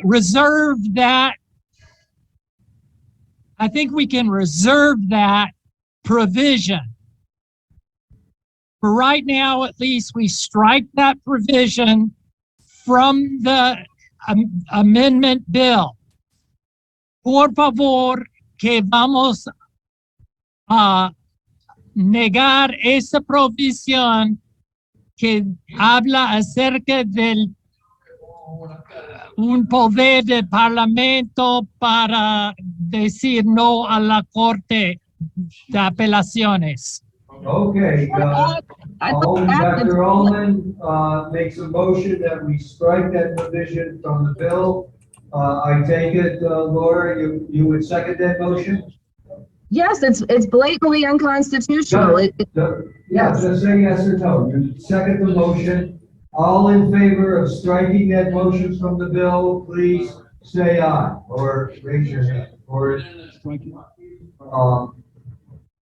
reserve that. I think we can reserve that provision. For right now, at least, we strike that provision from the amendment bill. Por favor, que vamos a negar esa provisión que habla acerca del un poder del Parlamento para decir no a la Corte de Apelaciones. Okay, Dr. Ullman makes a motion that we strike that provision from the bill. I take it, Laura, you would second that motion? Yes, it's blatantly unconstitutional. Yeah, just say yes or no. You second the motion. All in favor of striking that motion from the bill, please say aye or raise your hand. Or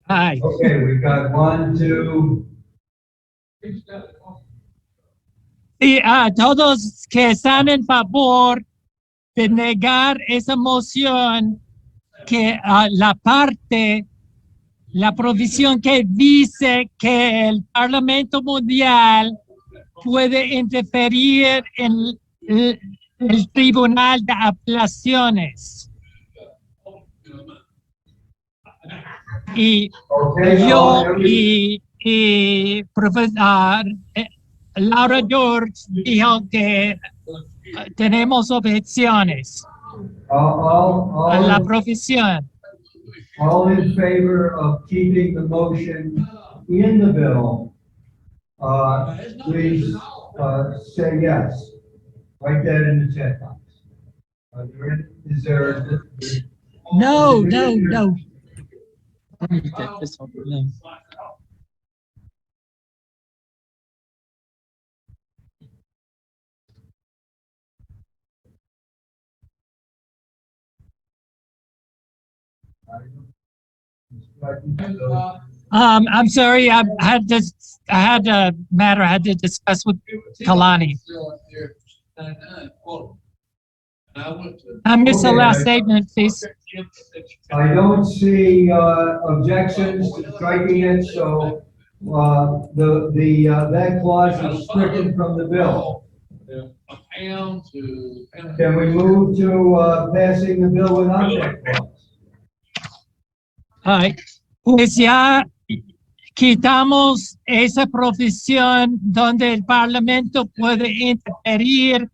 aye. Okay, we've got 1, 2. Sí, todos que están en favor de negar esa moción, que la provisión que dice que el Parlamento Mundial puede interferir en el Tribunal de Apelaciones. Y yo y profesor Laura George dijo que tenemos objeciones a la provisión. All in favor of keeping the motion in the bill, please say yes. Write that in the chat box. Is there? No. I'm sorry. I had a matter I had to discuss with Kalani. I missed the last statement, please. I don't see objections to striking it, so that clause is stricken from the bill. Can we move to passing the bill without that clause? Pues ya quitamos esa provisión donde el Parlamento puede interferir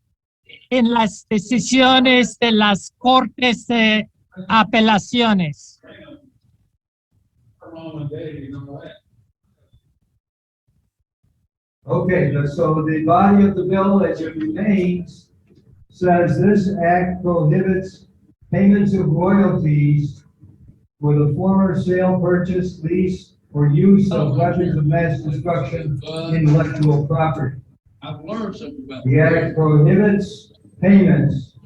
en las decisiones de las Cortes de Apelaciones. Okay, so the body of the bill as it remains says this act prohibits payments of royalties for the former sale, purchase, lease, or use of weapons of mass destruction, intellectual property. I've learned something about The act prohibits payments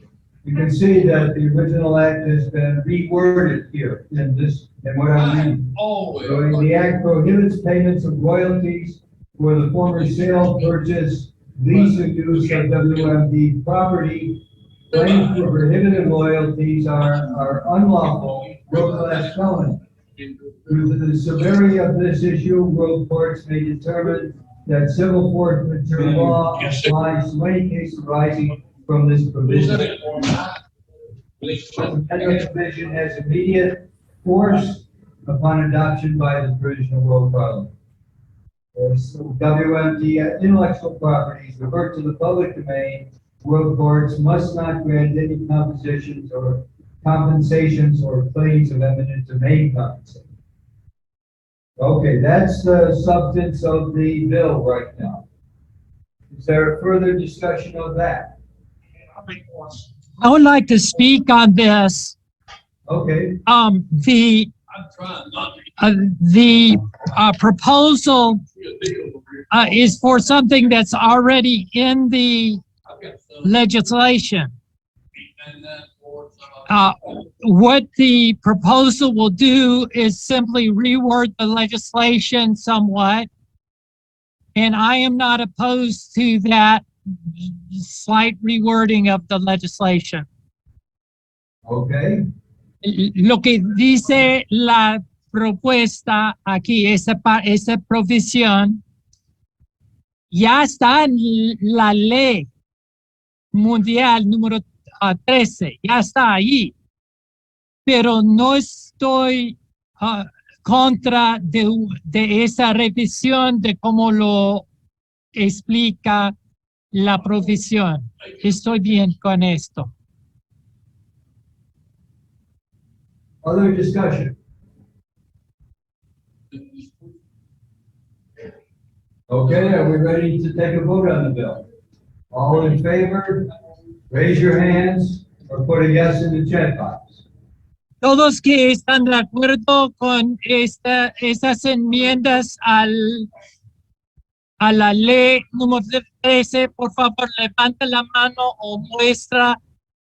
You can see that the original act has been reworded here in what I'm reading. So the act prohibits payments of royalties for the former sale, purchase, lease, or use of WMD property. Claims for prohibited royalties are unlawful, world-class felony. Due to the severity of this issue, world courts may determine that civil forfeiture law applies to any case arising from this provision. This provision has immediate force upon adoption by the Provisional World Parliament. WMD intellectual properties revert to the public domain. World courts must not grant any compensations or claims of eminent domain compensation. Okay, that's the substance of the bill right now. Is there further discussion of that? I would like to speak on this. Okay. The proposal is for something that's already in the legislation. What the proposal will do is simply reword the legislation somewhat, and I am not opposed to that slight rewording of the legislation. Okay. Lo que dice la propuesta aquí, esa provisión, ya está en la ley mundial número 13, ya está ahí, pero no estoy contra de esa revisión de cómo lo explica la provisión. Estoy bien con esto. Other discussion? Okay, are we ready to take a vote on the bill? All in favor, raise your hands or put a yes in the chat box. Todos que están de acuerdo con esas enmiendas a la ley número 13, por favor, levanta la mano o muestra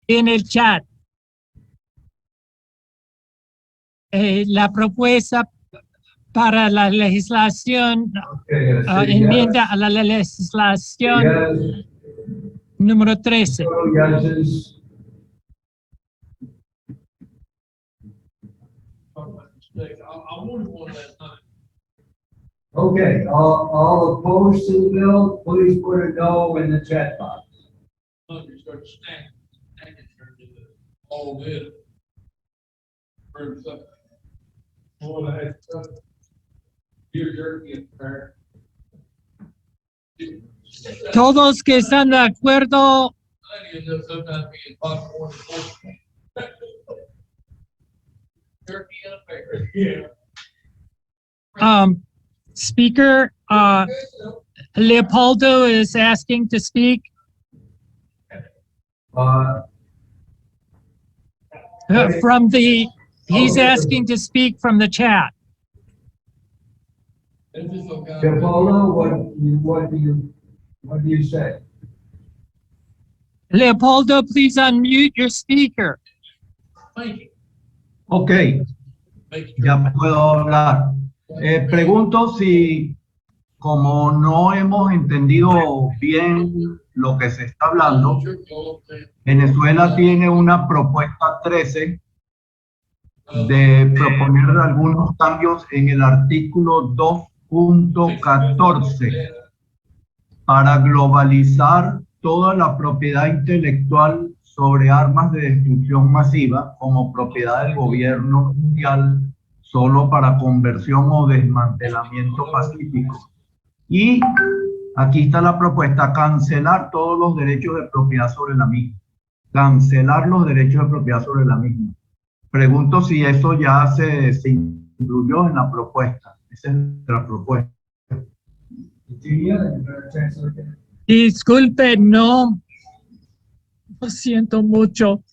en el chat. La propuesta para la legislación, enmienda a la legislación número 13. Okay, all opposed to the bill, please put a no in the chat box. Todos que están de acuerdo. Speaker Leopoldo is asking to speak. He's asking to speak from the chat. Leopoldo, what do you say? Leopoldo, please unmute your speaker. Ok, ya puedo hablar. Pregunto si, como no hemos entendido bien lo que se está hablando, Venezuela tiene una propuesta 13 de proponer algunos cambios en el artículo 2.14 para globalizar toda la propiedad intelectual sobre armas de destrucción masiva como propiedad del gobierno mundial solo para conversión o desmantelamiento pacífico. Y aquí está la propuesta: cancelar todos los derechos de propiedad sobre la misma. Cancelar los derechos de propiedad sobre la misma. Pregunto si eso ya se incluyó en la propuesta. Esa es nuestra propuesta. Disculpe, no. Lo siento mucho.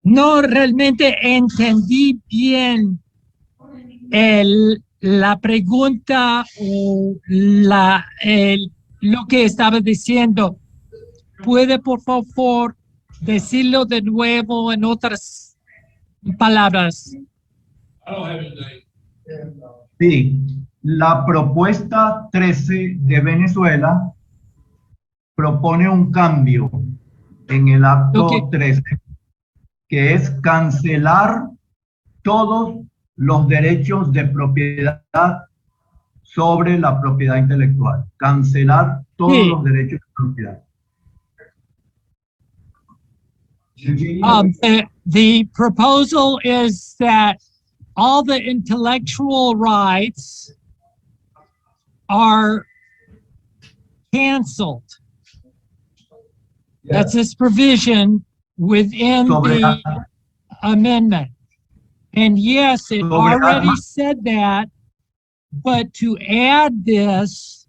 No realmente entendí bien la pregunta o lo que estaba diciendo. ¿Puede, por favor, decirlo de nuevo en otras palabras? Sí, la propuesta 13 de Venezuela propone un cambio en el acto 13, que es cancelar todos los derechos de propiedad sobre la propiedad intelectual. Cancelar todos los derechos de propiedad. The proposal is that all the intellectual rights are canceled. That's this provision within the amendment. And yes, it already said that, but to add this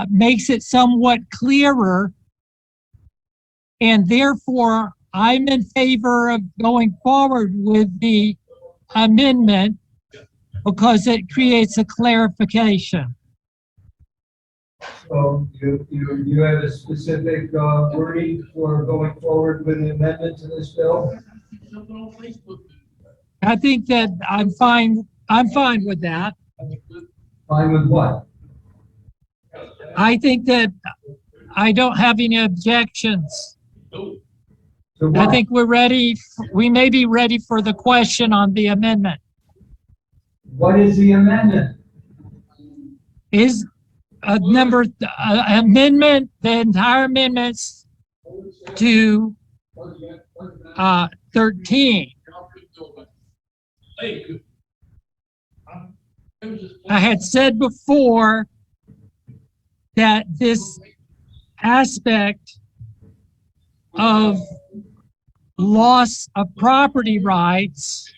makes it somewhat clearer. And therefore, I'm in favor of going forward with the amendment because it creates a clarification. So you have a specific wording for going forward with the amendment to this bill? I think that I'm fine with that. Fine with what? I think that I don't have any objections. I think we're ready. We may be ready for the question on the amendment. What is the amendment? Is amendment, the entire amendments to 13. I had said before that this aspect of loss of property rights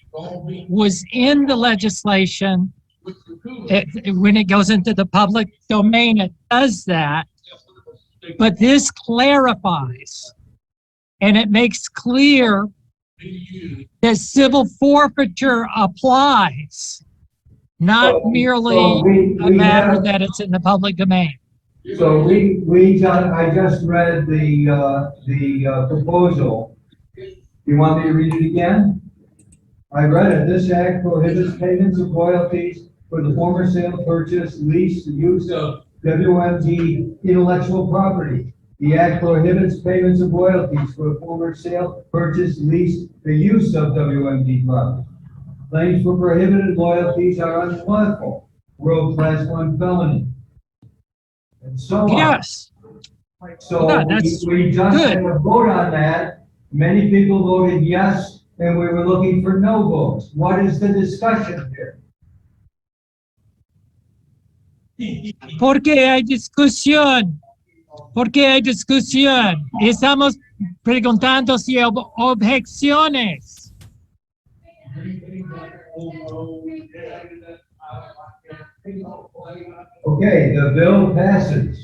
was in the legislation. When it goes into the public domain, it does that. But this clarifies and it makes clear that civil forfeiture applies, not merely a matter that it's in the public domain. So I just read the proposal. You want me to read it again? I read it. This act prohibits payments of royalties for the former sale, purchase, lease, the use of WMD intellectual property. The act prohibits payments of royalties for the former sale, purchase, lease, the use of WMD property. Claims for prohibited royalties are unlawful, World Class 1 felony, and so on. Yes. So we just had a vote on that. Many people voted yes, and we were looking for no votes. What is the discussion here? Porque hay discusión. Porque hay discusión. Estamos preguntando si hay objeciones. Okay, the bill passes.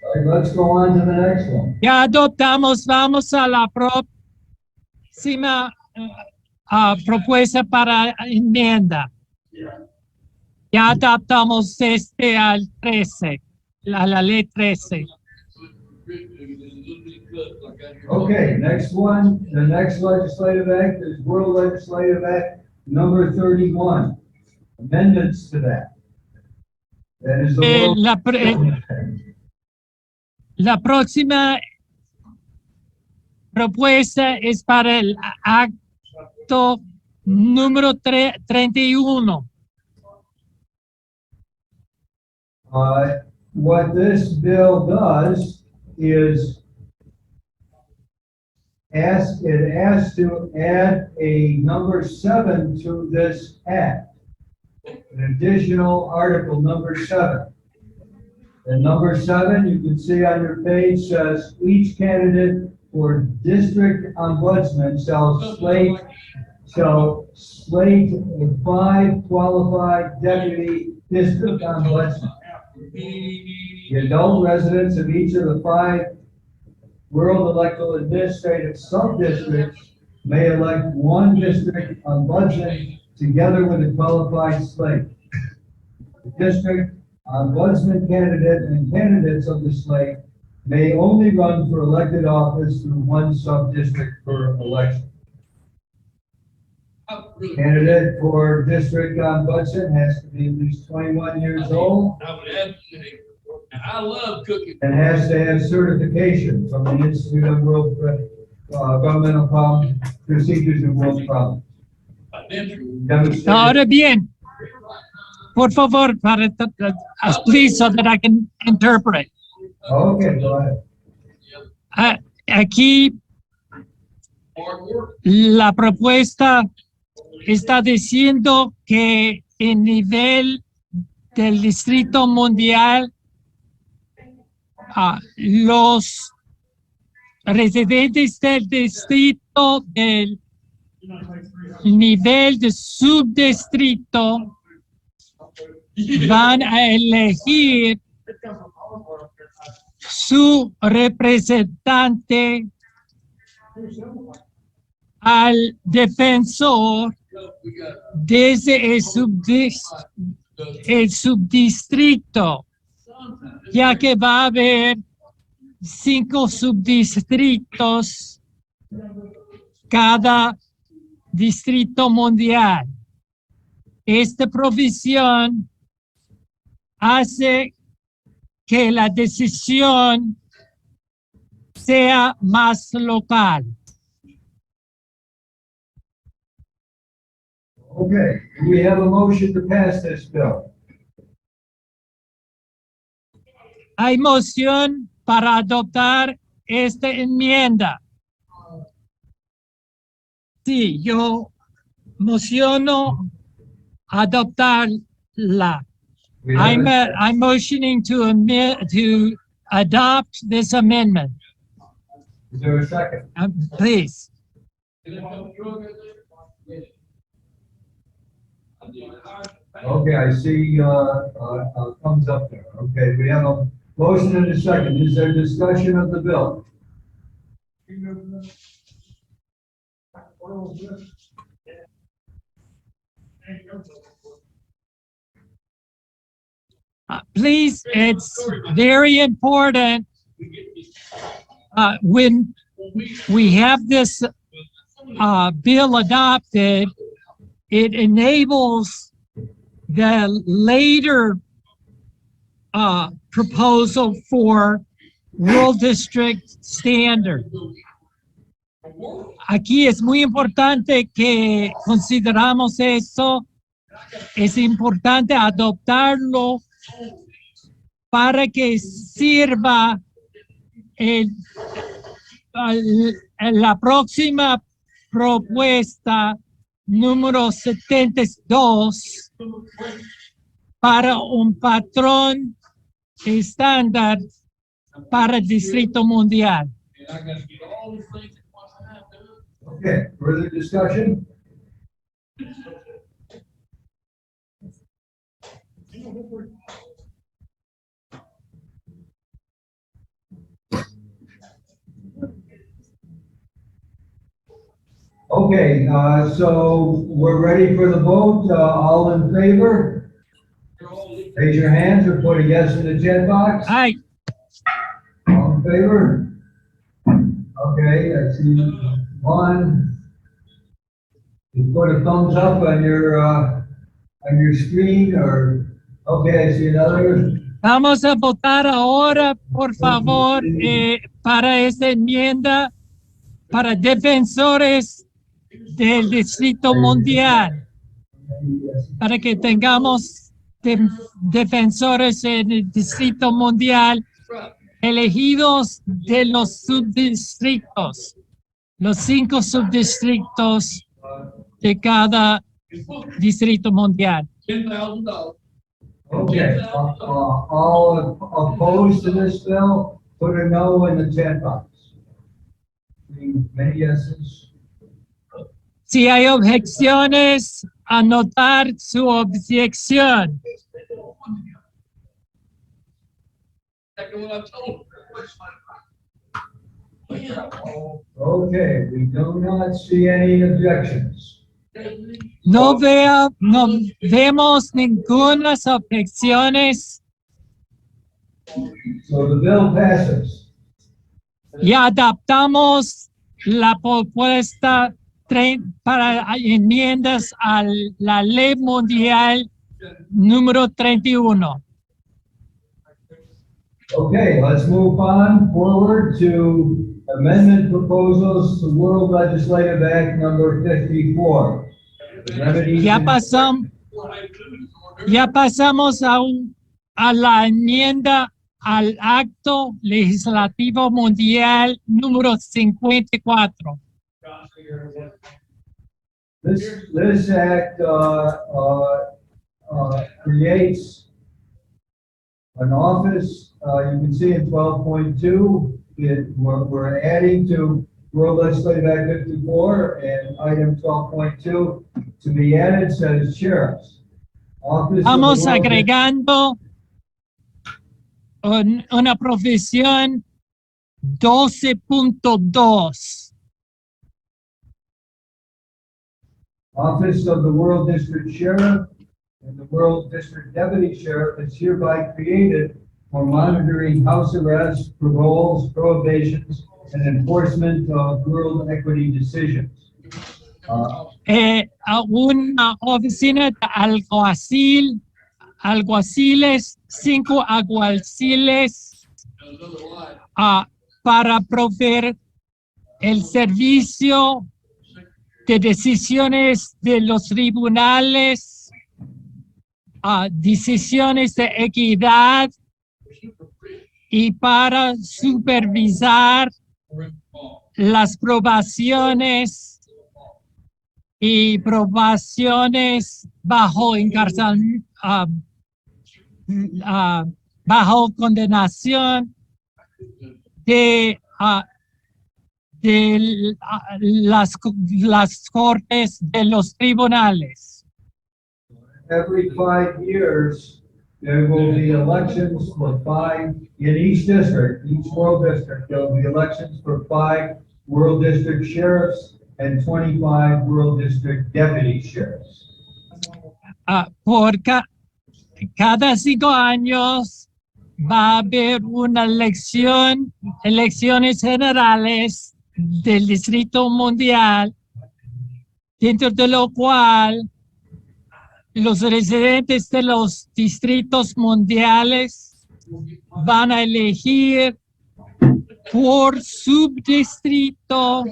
All right, let's go on to the next one. Ya adoptamos, vamos a la próxima propuesta para enmienda. Ya adaptamos al 13, la ley 13. Okay, next one, the next legislative act is World Legislative Act number 31. Amendments to that. That is the la próxima propuesta es para el acto número 31. What this bill does is it asks to add a number 7 to this act, an additional article number 7. And number 7, you can see on your page, says each candidate for district ombudsman shall slate 5 qualified deputy district ombudsmen. The adult residents of each of the 5 World Electoral Administrative Sub-Districts may elect 1 district ombudsman together with a qualified slate. The district ombudsman candidate and candidates of the slate may only run for elected office through one sub-district per election. Candidate for district ombudsman has to be at least 21 years old I love cooking. and has to have certification from the Institute of World Governmental Procedures and World Problems. Ahora bien, por favor, please, so that I can interpret. Okay, go ahead. Aquí la propuesta está diciendo que el nivel del Distrito Mundial, los residentes del distrito del nivel de subdistrito van a elegir su representante al defensor desde el subdistrito, ya que va a haber 5 subdistritos cada distrito mundial. Esta provisión hace que la decisión sea más local. Okay, we have a motion to pass this bill. Hay moción para adoptar esta enmienda. Sí, yo mociono adoptarla. I'm motioning to adopt this amendment. Is there a second? Please. Okay, I see a thumbs up there. Okay, we have a motion and a second. Is there discussion of the bill? Please, it's very important when we have this bill adopted, it enables the later proposal for World District Standard. Aquí es muy importante que consideramos esto. Es importante adoptarlo para que sirva la próxima propuesta número 72 para un patrón estándar para el Distrito Mundial. Okay, further discussion? Okay, so we're ready for the vote. All in favor? Raise your hands or put a yes in the chat box. Aye. All in favor? Okay, I see one. You put a thumbs up on your screen, or okay, I see another. Vamos a votar ahora, por favor, para esta enmienda para defensores del Distrito Mundial, para que tengamos defensores en el Distrito Mundial elegidos de los subdistritos, los 5 subdistritos de cada Distrito Mundial. Okay, all opposed to this bill, put a no in the chat box. Many yeses. Si hay objeciones, anotar su objeción. Okay, we do not see any objections. No vemos ninguna objeciones. So the bill passes. y adaptamos la propuesta para enmiendas a la Ley Mundial número 31. Okay, let's move on forward to amendment proposals to World Legislative Act number 54. Ya pasamos a la enmienda al Acto Legislativo Mundial número 54. This act creates an office. You can see in 12.2, we're adding to World Legislative Act 54, and item 12.2 to be added says sheriffs. Estamos agregando una provisión 12.2. Office of the World District Sheriff and the World District Deputy Sheriff is hereby created for monitoring house arrests, paroles, prohibitions, and enforcement of world equity decisions. Una oficina de alguaciles, 5 alguaciles para proveer el servicio de decisiones de los tribunales, decisiones de equidad y para supervisar las probaciones y probaciones bajo bajo condenación de las cortes de los tribunales. Every 5 years, there will be elections for 5 in each district, each world district. There will be elections for 5 world district sheriffs and 25 world district deputy sheriffs. Por cada 5 años va a haber una elecciones generales del Distrito Mundial, dentro de lo cual los residentes de los distritos mundiales van a elegir por subdistrito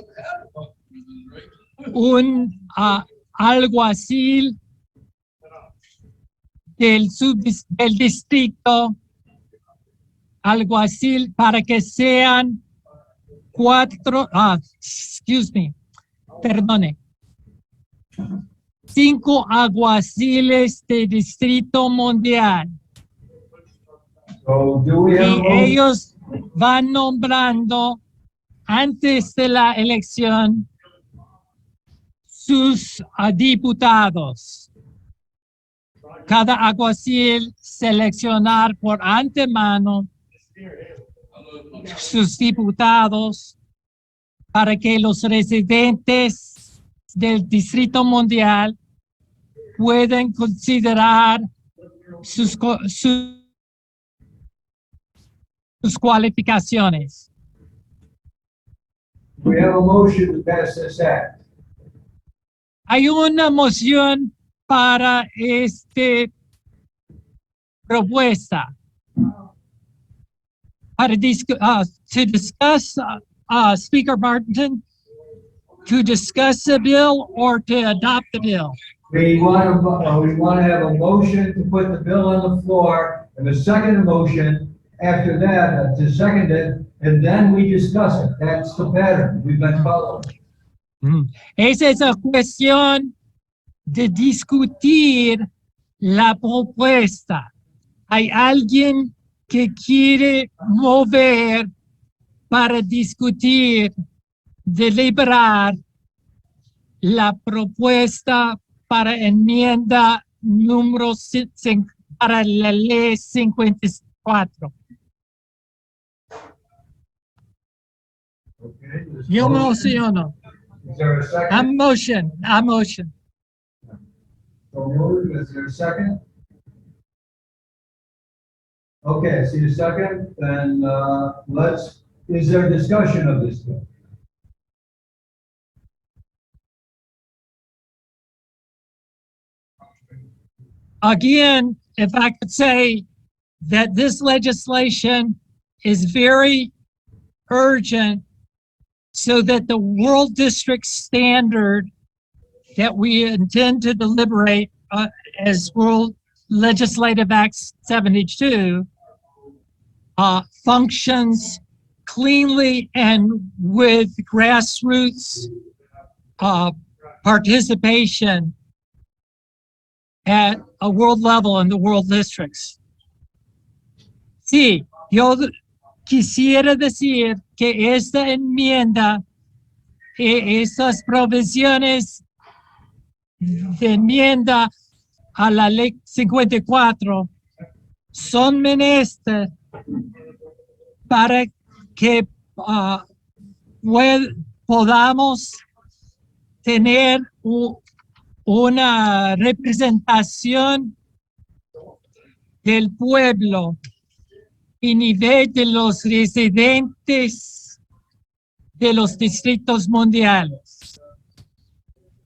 un alguacil del distrito, alguacil para que sean 5 alguaciles de distrito mundial. Y ellos van nombrando antes de la elección sus diputados. Cada alguacil seleccionar por antemano sus diputados para que los residentes del Distrito Mundial puedan considerar sus cualificaciones. We have a motion to pass this act. Hay una moción para esta propuesta. To discuss, Speaker Martin, to discuss the bill or to adopt the bill? We want to have a motion to put the bill on the floor, and a second motion after that to second it, and then we discuss it. That's the pattern we've been following. Esa es la cuestión de discutir la propuesta. Hay alguien que quiere mover para discutir, deliberar la propuesta para enmienda número 5 para la ley 54. Okay, Yo mociono. Is there a second? A motion. So moved. Is there a second? Okay, I see a second. Then let's is there discussion of this bill? Again, if I could say that this legislation is very urgent so that the World District Standard that we intend to deliberate as World Legislative Act 72 functions cleanly and with grassroots participation at a world level in the world districts. Sí, yo quisiera decir que esta enmienda y estas provisiones de enmienda a la ley 54 son menester para que podamos tener una representación del pueblo y nivel de los residentes de los distritos mundiales.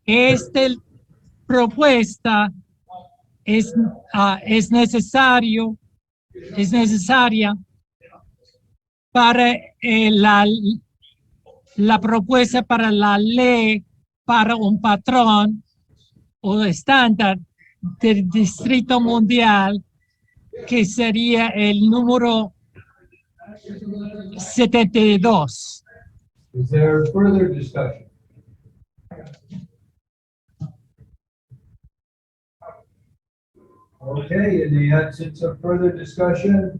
Esta propuesta es necesaria para la propuesta para la ley para un patrón o estándar del distrito mundial, que sería el número 72. Is there further discussion? Okay, in the absence of further discussion,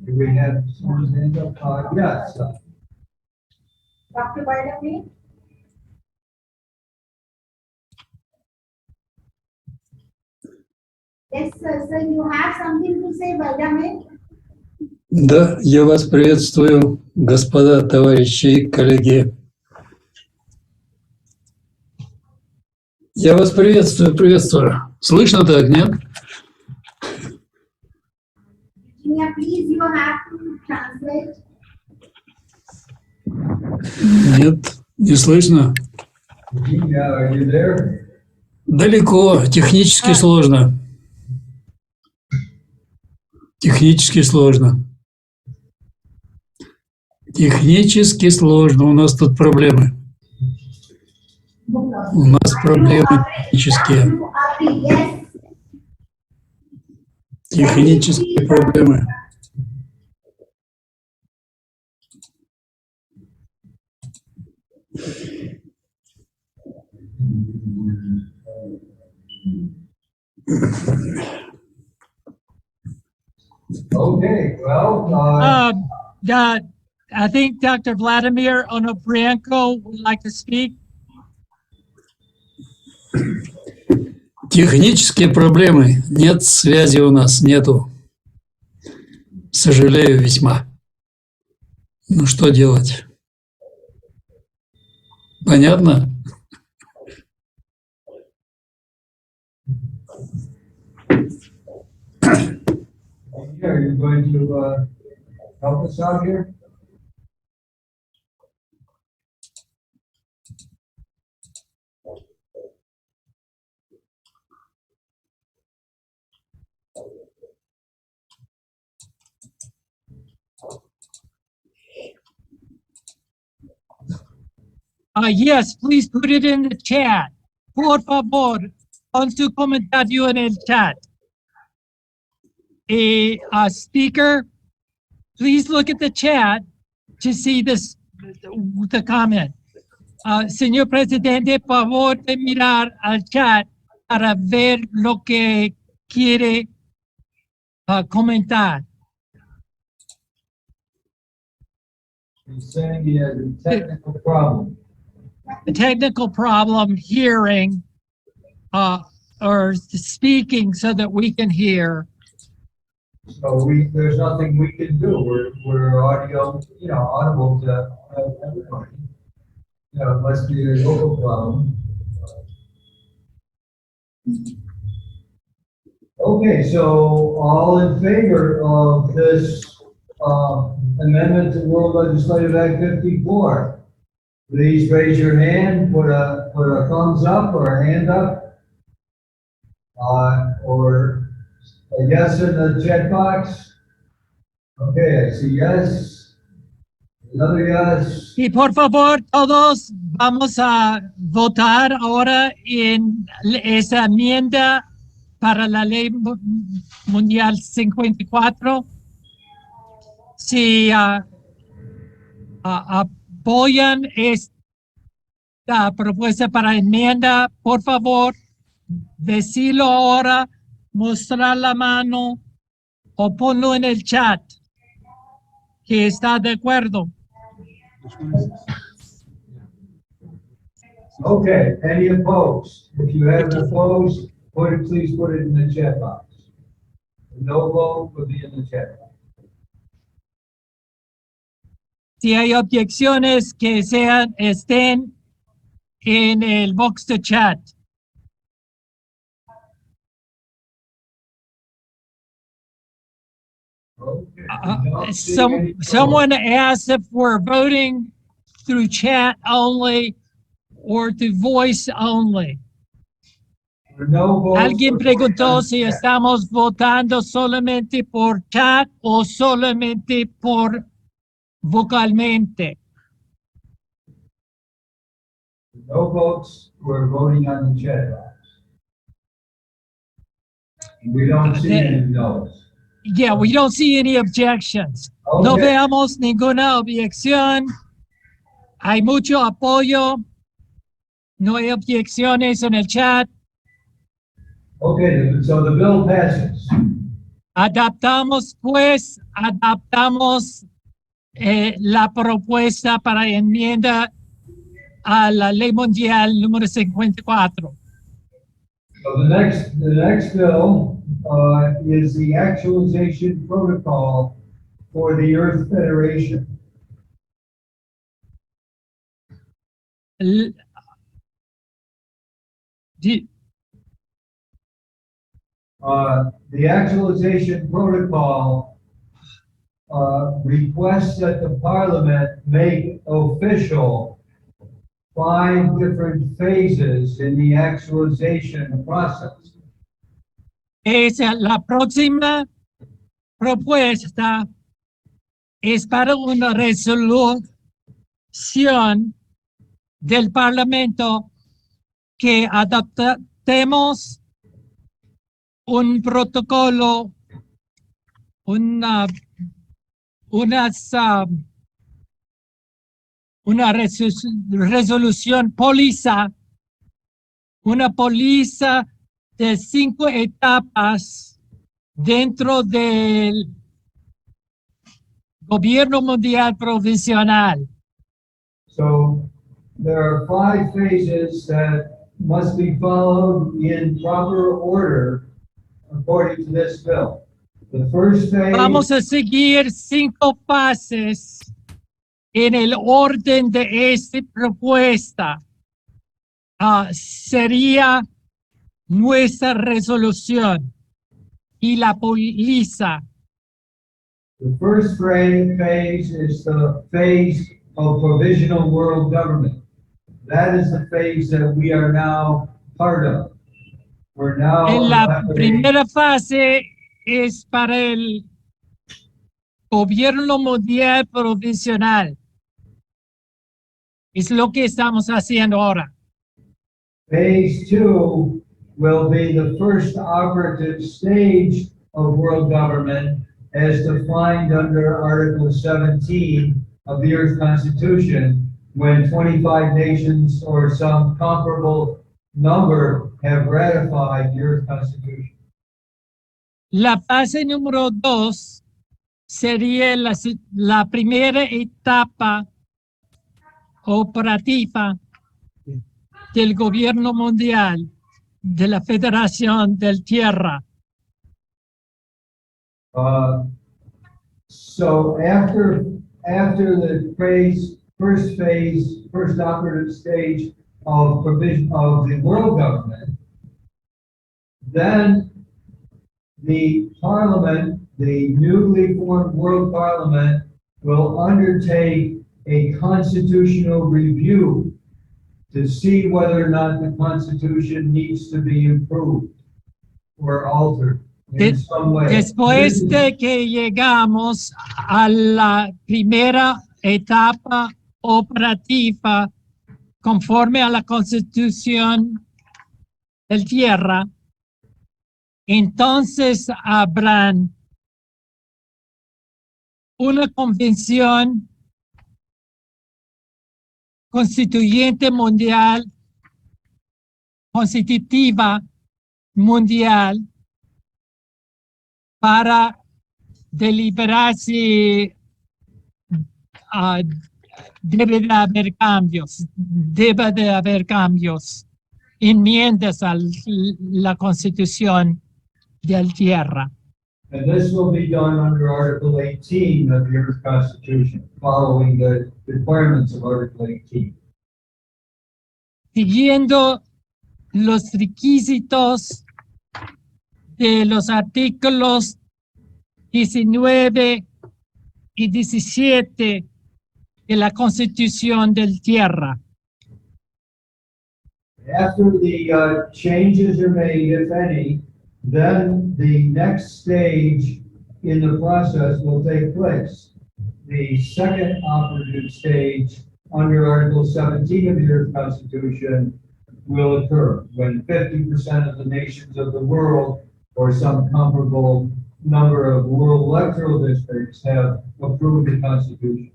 do we have someone's hand up? Yes. Dr. Vladimir? Yes, sir. So you have something to say, Vladimir? Да, я вас приветствую, господа, товарищи и коллеги. Я вас приветствую. Слышно так, нет? Yeah, please, you have to translate. Нет, не слышно. Are you there? Далеко, технически сложно. Технически сложно. Технически сложно. У нас тут проблемы. У нас проблемы технические. Технические проблемы. Okay, well, I think Dr. Vladimir Onoprienko would like to speak. Технические проблемы. Нет связи у нас, нету. Сожалею весьма. Ну что делать? Понятно? Are you going to help us out here? Yes, please put it in the chat. Por favor, pon su comentario en el chat. Speaker, please look at the chat to see this, the comment. Señor Presidente, por favor de mirar al chat para ver lo que quiere comentar. He's saying he has a technical problem. A technical problem hearing or speaking so that we can hear. So there's nothing we can do. We're audio, audible to everybody. It must be a local problem. Okay, so all in favor of this amendment to World Legislative Act 54. Please raise your hand, put a thumbs up or a hand up, or a yes in the chat box. Okay, I see yes. Another yes. Y por favor, todos vamos a votar ahora en esa enmienda para la Ley Mundial 54. Si apoyan esta propuesta para enmienda, por favor, decirlo ahora, mostrar la mano o ponlo en el chat que está de acuerdo. Okay, any opposed? If you have opposed, please put it in the chat box. No vote will be in the chat box. Si hay objeciones que estén en el box de chat. Someone asked if we're voting through chat only or through voice only. Alguien preguntó si estamos votando solamente por chat o solamente por vocalmente. No votes, we're voting on the chat box. We don't see any no's. Yeah, we don't see any objections. Okay. No veamos ninguna objeción. Hay mucho apoyo. No hay objeciones en el chat. Okay, so the bill passes. Adaptamos la propuesta para enmienda a la Ley Mundial número 54. So the next bill is the actualization protocol for the Earth Federation. The actualization protocol requests that the Parliament make official 5 different phases in the actualization process. La próxima propuesta es para una resolución del Parlamento que adoptemos un protocolo, una resolución póliza, una póliza de 5 etapas dentro del gobierno mundial provisional. So there are 5 phases that must be followed in proper order according to this bill. The first phase. Vamos a seguir 5 fases en el orden de esta propuesta. Sería nuestra resolución y la póliza. The first phase is the phase of provisional world government. That is the phase that we are now part of. We're now En la primera fase es para el gobierno mundial provisional. Es lo que estamos haciendo ahora. Phase 2 will be the first operative stage of world government as defined under Article 17 of the Earth Constitution, when 25 nations or some comparable number have ratified the Earth Constitution. La fase número 2 sería la primera etapa operativa del gobierno mundial de la Federación del Tierra. So after the first operative stage of provision of the world government, then the Parliament the newly formed World Parliament will undertake a constitutional review to see whether or not the Constitution needs to be improved or altered in some way. Después de que llegamos a la primera etapa operativa conforme a la Constitución del Tierra, entonces habrán una convención constituyente mundial, constitutiva mundial, para deliberar si debe de haber cambios, enmiendas a la Constitución del Tierra. And this will be done under Article 18 of the Earth Constitution, following the requirements of Article 18. Siguiendo los requisitos de los artículos 19 y 17 de la Constitución del Tierra. After the changes are made, if any, then the next stage in the process will take place. The second operative stage under Article 17 of the Earth Constitution will occur when 50% of the nations of the world, or some comparable number of world electoral districts, have approved the Constitution.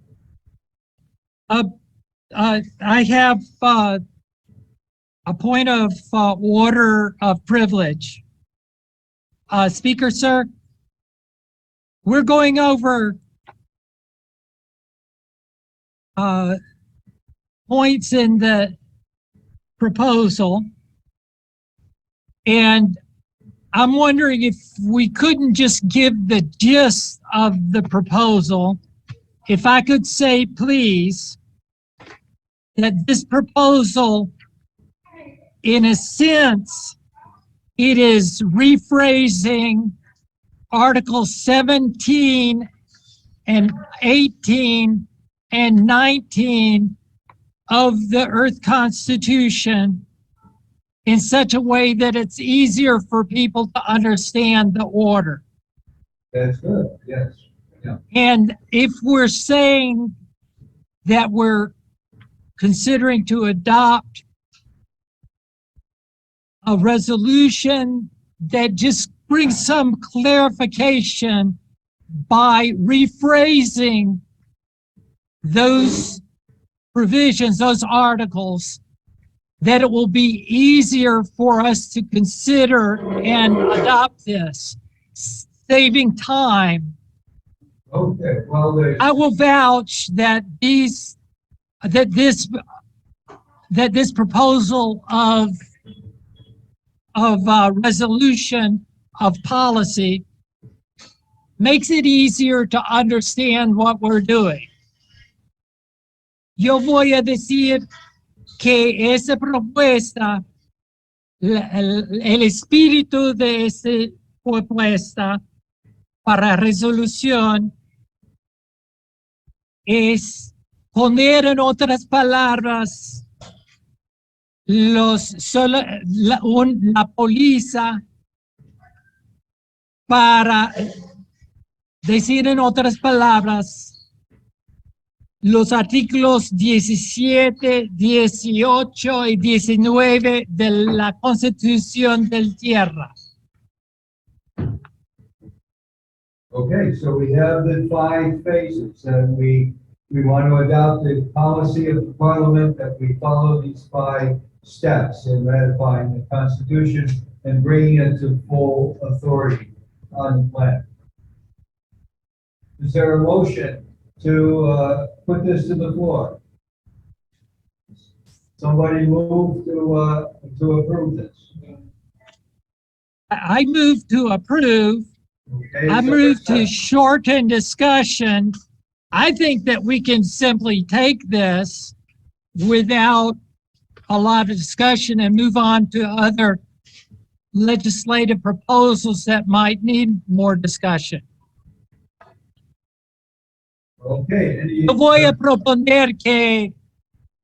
I have a point of order of privilege. Speaker, sir, we're going over points in the proposal, and I'm wondering if we couldn't just give the gist of the proposal. If I could say, please, that this proposal, in a sense, it is rephrasing Article 17 and 18 and 19 of the Earth Constitution in such a way that it's easier for people to understand the order. That's good, yes. Yeah. And if we're saying that we're considering to adopt a resolution that just brings some clarification by rephrasing those provisions, those articles, that it will be easier for us to consider and adopt this, saving time. Okay, well, I will vouch that this proposal of resolution of policy makes it easier to understand what we're doing. Yo voy a decir que esa propuesta, el espíritu de esa propuesta para resolución es poner en otras palabras la póliza, para decir en otras palabras los artículos 17, 18 y 19 de la Constitución del Tierra. Okay, so we have the 5 phases, and we want to adopt the policy of the Parliament that we follow these 5 steps in ratifying the Constitution and bringing it to full authority on the plan. Is there a motion to put this to the floor? Somebody move to approve this. I move to approve. Okay, I move to shorten discussion. I think that we can simply take this without a lot of discussion and move on to other legislative proposals that might need more discussion. Okay. Yo voy a proponer que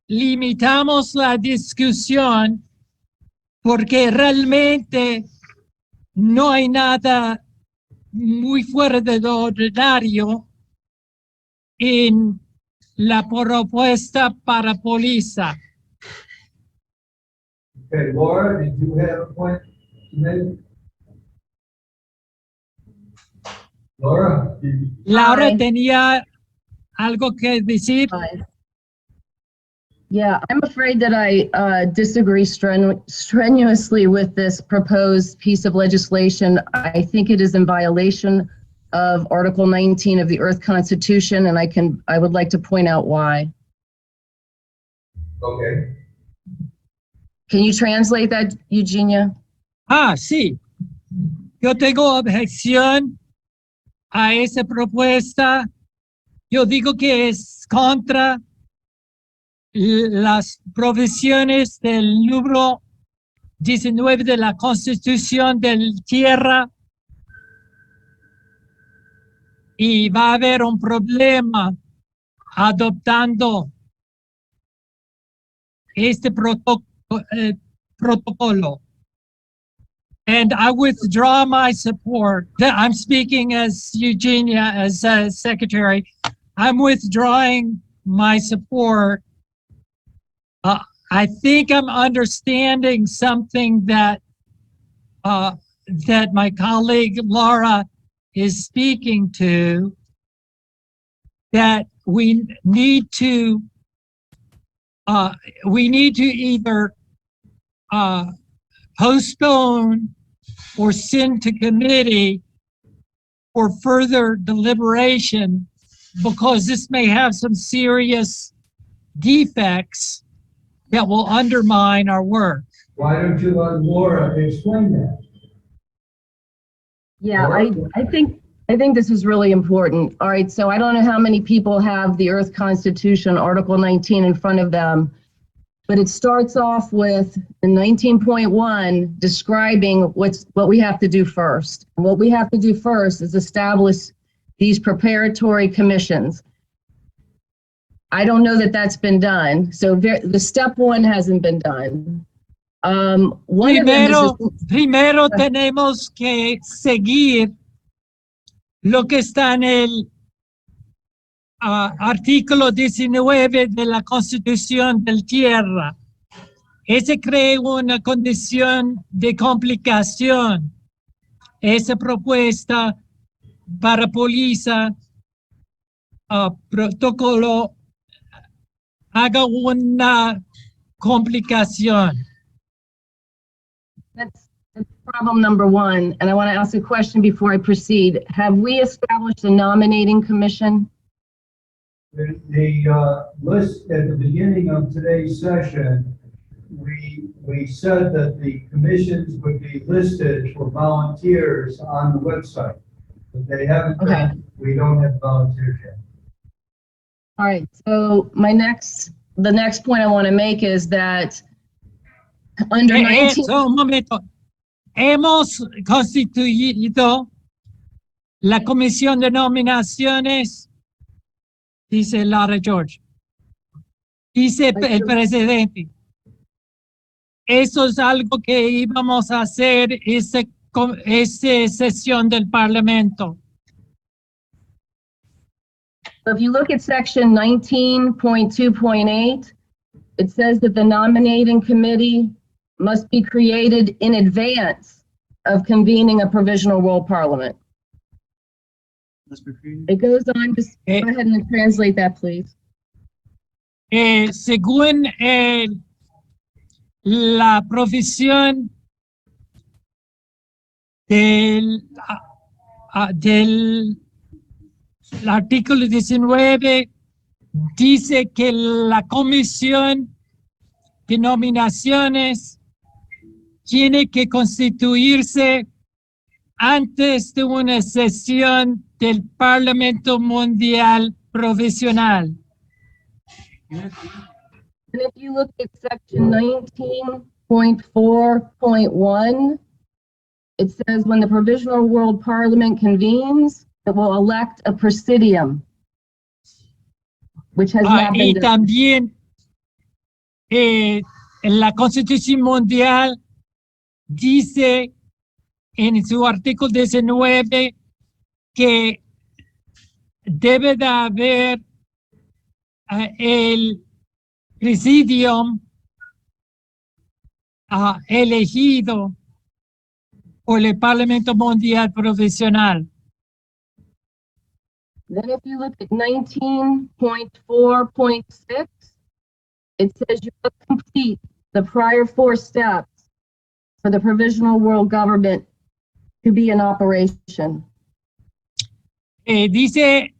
limitamos la discusión porque realmente no hay nada muy fuera de lo ordinario en la propuesta para póliza. Okay, Laura, did you have a point to make? Laura? Laura Hi. tenía algo que decir. Hi. Yeah, I'm afraid that I disagree strenuously with this proposed piece of legislation. I think it is in violation of Article 19 of the Earth Constitution, and I would like to point out why. Okay. Can you translate that, Eugenia? Sí. Yo tengo objeción a esa propuesta. Yo digo que es contra las provisiones del número 19 de la Constitución de Tierra y va a haber un problema adoptando este protocolo. And I withdraw my support. I'm speaking as Eugenia, as secretary. I'm withdrawing my support. I think I'm understanding something that that my colleague Laura is speaking to, that we need to either postpone or send to committee for further deliberation, because this may have some serious defects that will undermine our work. Why don't you let Laura explain that? Yeah, I think this is really important. All right, so I don't know how many people have the Earth Constitution, Article 19 in front of them, but it starts off with in 19.1 describing what we have to do first. And what we have to do first is establish these preparatory commissions. I don't know that that's been done. So the step one hasn't been done. Primero tenemos que seguir lo que está en el artículo 19 de la Constitución del Tierra. Ese crea una condición de complicación. Esa propuesta para póliza protocolo haga una complicación. That's problem number one. And I want to ask a question before I proceed. Have we established a nominating commission? The list at the beginning of today's session, we said that the commissions would be listed for volunteers on the website. But they haven't been, we don't have volunteers yet. All right, so the next point I want to make is that under 19... Un momento. Hemos constituido la comisión de nominaciones, dice Lara George. Dice el presidente. Eso es algo que íbamos a hacer esa sesión del Parlamento. If you look at section 19.2.8, it says that the nominating committee must be created in advance of convening a provisional world parliament. It goes on to go ahead and translate that, please. Según la provisión del artículo 19, dice que la comisión de nominaciones tiene que constituirse antes de una sesión del Parlamento Mundial Provisional. And if you look at section 19.4.1, it says when the Provisional World Parliament convenes, it will elect a presidium. which has not y been done. también en la Constitución Mundial dice en su artículo 19 que debe de haber el presidium elegido por el Parlamento Mundial Provisional. Then if you look at 19.4.6, it says you must complete the prior 4 steps for the provisional world government to be in operation. Dice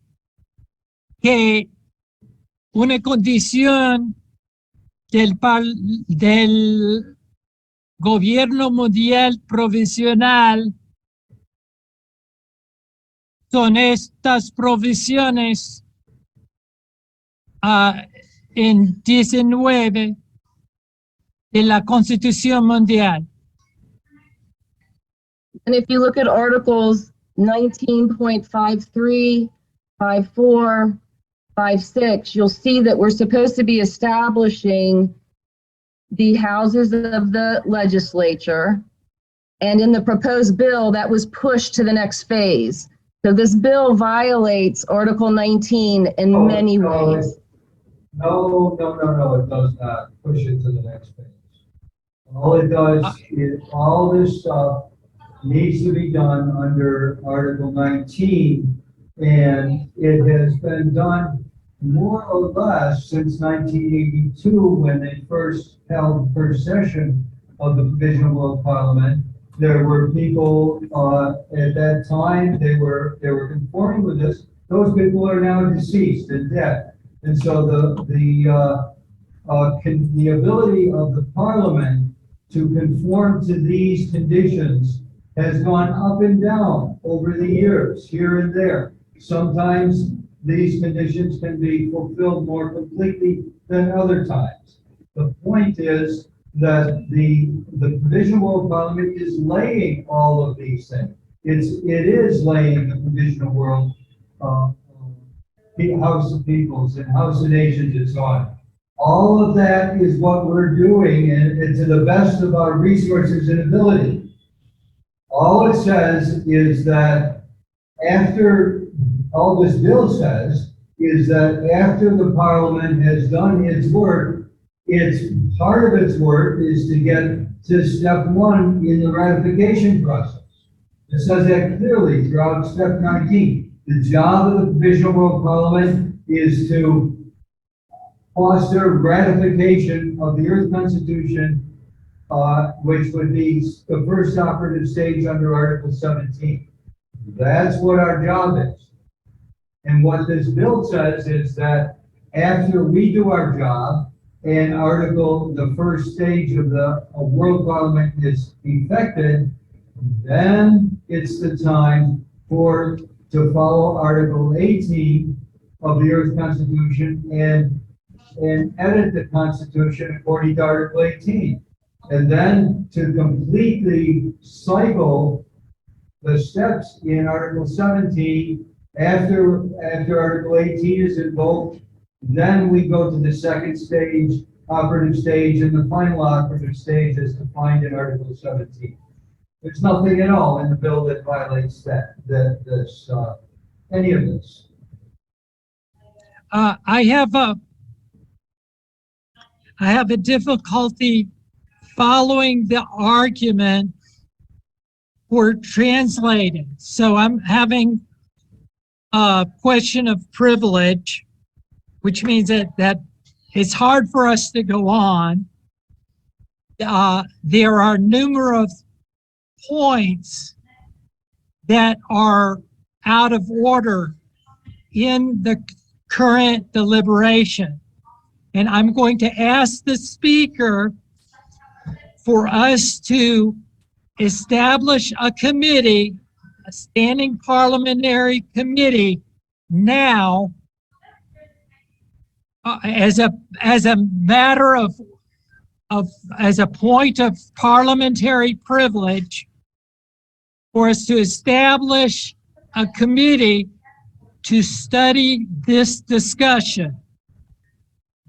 que una condición del gobierno mundial provisional son estas provisiones en 19 de la Constitución Mundial. And if you look at articles 19.53, 54, 56, you'll see that we're supposed to be establishing the houses of the legislature. And in the proposed bill, that was pushed to the next phase. So this bill violates Article 19 in many ways. No, it does not push it to the next phase. All it does is, all this stuff needs to be done under Article 19, and it has been done more or less since 1982, when they first held the first session of the Provisional World Parliament. There were people at that time, they were conforming with this. Those people are now deceased and dead. And so the ability of the Parliament to conform to these conditions has gone up and down over the years, here and there. Sometimes these conditions can be fulfilled more completely than other times. The point is that the Provisional World Parliament is laying all of these things. It is laying the Provisional World House of Peoples and House of Nations and so on. All of that is what we're doing, and to the best of our resources and ability. All it says is that all this bill says is that after the Parliament has done its work, part of its work is to get to step 1 in the ratification process. It says that clearly throughout step 19. The job of the Provisional World Parliament is to foster ratification of the Earth Constitution, which would be the first operative stage under Article 17. That's what our job is. And what this bill says is that after we do our job and the first stage of the World Parliament is effected, then it's the time to follow Article 18 of the Earth Constitution and edit the Constitution according to Article 18. And then to complete the cycle, the steps in Article 17, after Article 18 is invoked, then we go to the second stage, operative stage, and the final operative stage is defined in Article 17. There's nothing at all in the bill that violates any of this. I have a difficulty following the argument for translated. So I'm having a question of privilege, which means that it's hard for us to go on. There are numerous points that are out of order in the current deliberation. And I'm going to ask the speaker for us to establish a committee, a standing parliamentary committee now as a matter as a point of parliamentary privilege for us to establish a committee to study this discussion.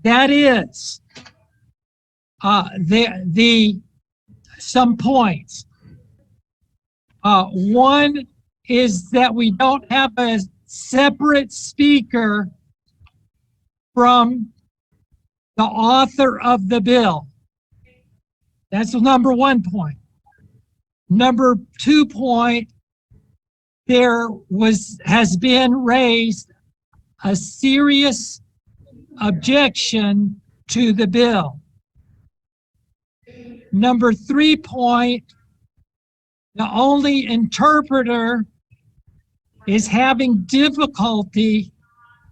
That is some points. One is that we don't have a separate speaker from the author of the bill. That's number 1 point. Number 2 point, has been raised a serious objection to the bill. Number 3 point, the only interpreter is having difficulty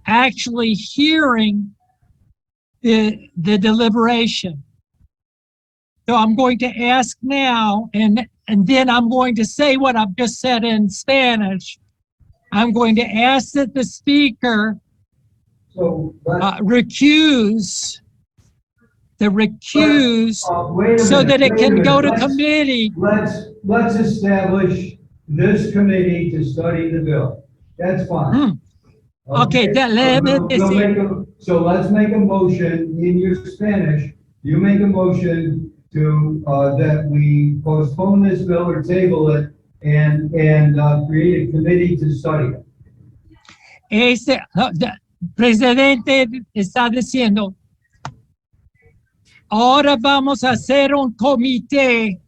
actually hearing the deliberation. So I'm going to ask now, and then I'm going to say what I've just said in Spanish. I'm going to ask that the speaker recuse so that it can go to committee. Let's establish this committee to study the bill. That's fine. Okay, so let's make a motion in your Spanish. You make a motion to that we postpone this bill or table it and create a committee to study it. Presidente está diciendo, ahora vamos a hacer un comité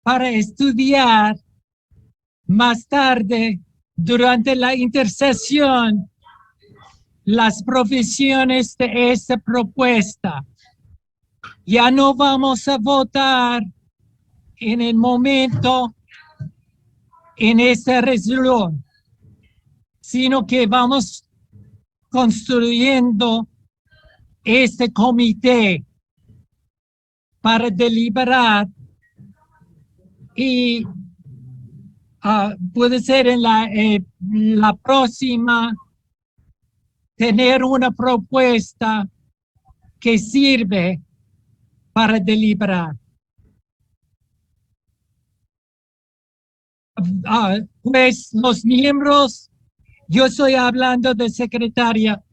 para estudiar más tarde, durante la intersesión, las provisiones de esta propuesta. Ya no vamos a votar en el momento en esta resolución, sino que vamos construyendo este comité para deliberar y puede ser en la próxima tener una propuesta que sirve para deliberar. Pues los miembros, yo estoy hablando de secretaria,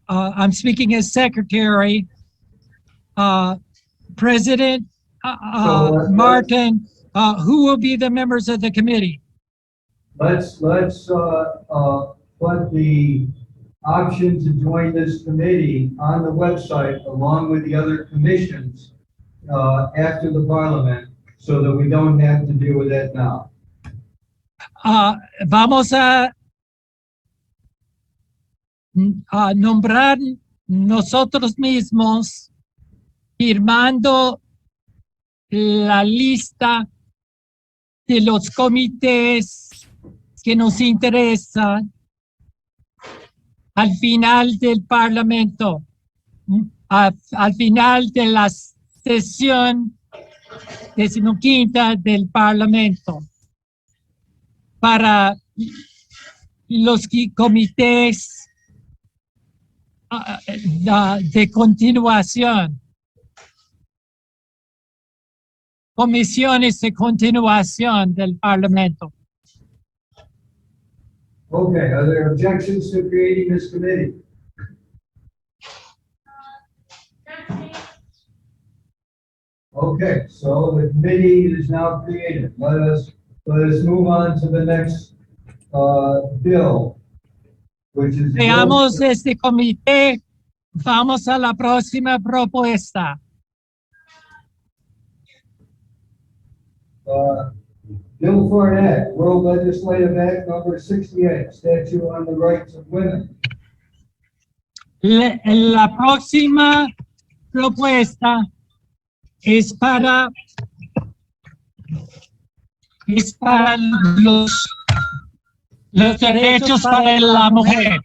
I'm speaking as secretary, President Martin, who will be the members of the committee? Let's put the option to join this committee on the website along with the other commissions after the Parliament, so that we don't have to deal with that now. Vamos a nombrar nosotros mismos firmando la lista de los comités que nos interesan al final del Parlamento, al final de la sesión decimoquinta del Parlamento, para los comités de continuación, comisiones de continuación del Parlamento. Okay, are there objections to creating this committee? Okay, so the committee is now created. Let us move on to the next bill, which is. Veamos este comité. Vamos a la próxima propuesta. Bill for an Act, World Legislative Act number 68, Statute on the Rights of Women. La próxima propuesta es para los derechos para la mujer.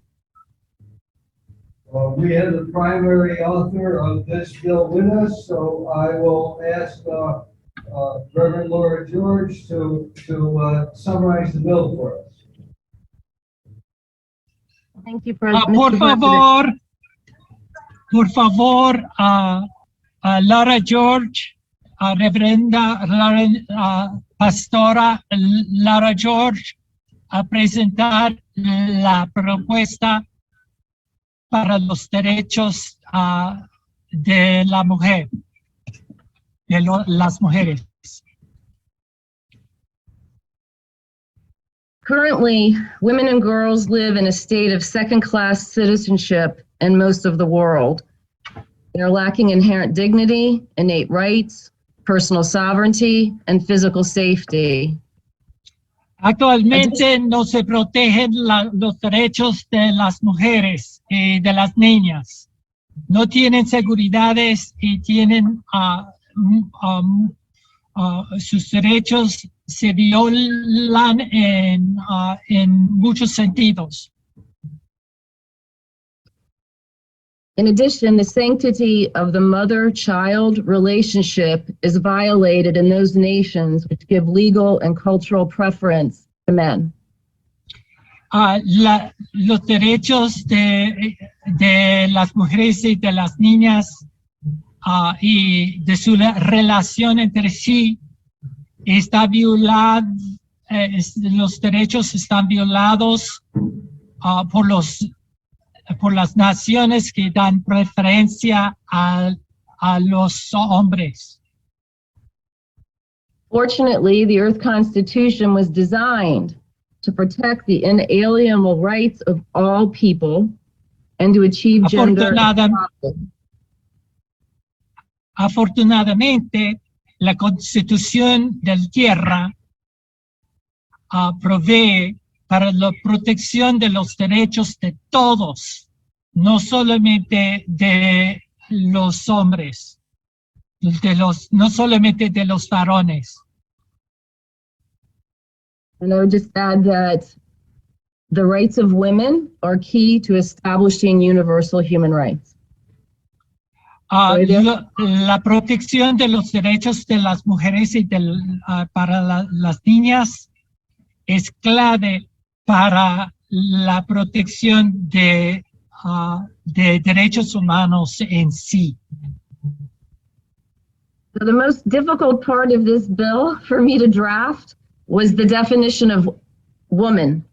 We have the primary author of this bill with us, so I will ask Reverend Laura George to summarize the bill for us. Thank you, Por favor, Laura George, Reverenda Pastora Laura George, a presentar la propuesta para los derechos de la mujer, de las mujeres. Currently, women and girls live in a state of second-class citizenship in most of the world. They're lacking inherent dignity, innate rights, personal sovereignty, and physical safety. Actualmente no se protegen los derechos de las mujeres y de las niñas. No tienen seguridades y tienen sus derechos se violan en muchos sentidos. In addition, the sanctity of the mother-child relationship is violated in those nations which give legal and cultural preference to men. Los derechos de las mujeres y de las niñas y de su relación entre sí está violado, los derechos están violados por las naciones que dan preferencia a los hombres. Fortunately, the Earth Constitution was designed to protect the inalienable rights of all people and to achieve gender equality. Afortunadamente, la Constitución del Tierra provee para la protección de los derechos de todos, no solamente de los hombres, no solamente de los varones. And I would just add that the rights of women are key to establishing universal human rights. La protección de los derechos de las mujeres y para las niñas es clave para la protección de derechos humanos en sí. So the most difficult part of this bill for me to draft was the definition of woman.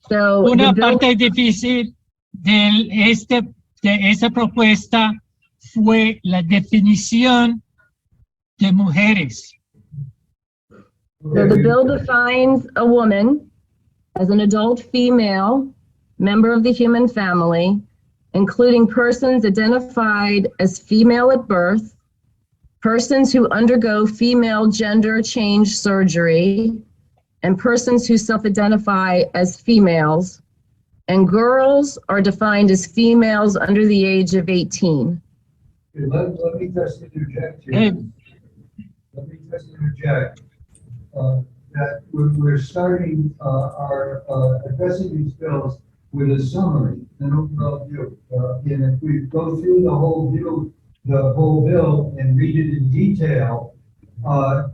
So una parte difícil de esa propuesta fue la definición de mujeres. So the bill defines a woman as an adult female member of the human family, including persons identified as female at birth, persons who undergo female gender change surgery, and persons who self-identify as females, and girls are defined as females under the age of 18. Let me just interject here. Let me just interject that we're starting our addressing these bills with a summary, an overall view. And if we go through the whole bill and read it in detail,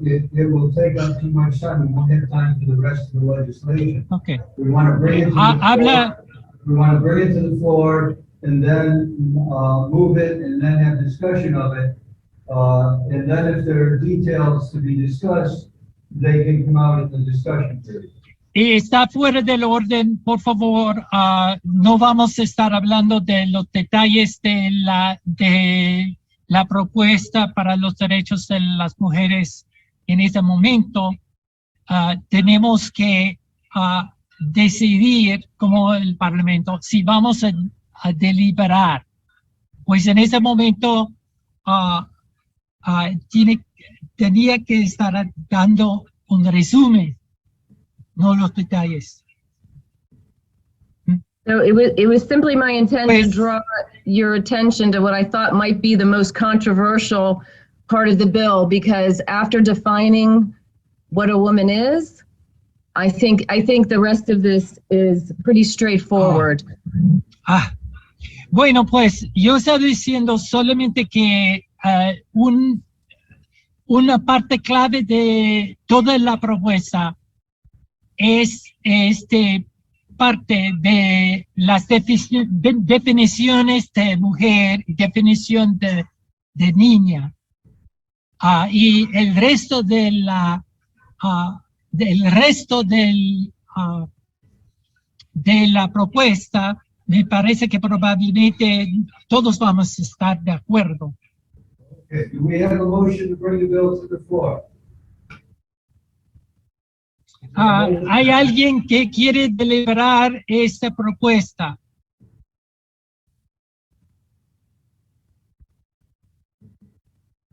it will take up too much time. We won't have time for the rest of the legislation. Okay. We want to bring it to the floor. We want to bring it to the floor and then move it and then have discussion of it. And then if there are details to be discussed, they can come out at the discussion period. Está fuera del orden, por favor. No vamos a estar hablando de los detalles de la propuesta para los derechos de las mujeres en este momento. Tenemos que decidir como el Parlamento si vamos a deliberar. Pues en ese momento tenía que estar dando un resumen, no los detalles. So it was simply my intent to draw your attention to what I thought might be the most controversial part of the bill, because after defining what a woman is, I think the rest of this is pretty straightforward. Bueno, pues yo estaba diciendo solamente que una parte clave de toda la propuesta es parte de las definiciones de mujer y definición de niña. Y el resto del de la propuesta me parece que probablemente todos vamos a estar de acuerdo. Okay, do we have a motion to bring the bill to the floor? ¿Hay alguien que quiere deliberar esta propuesta?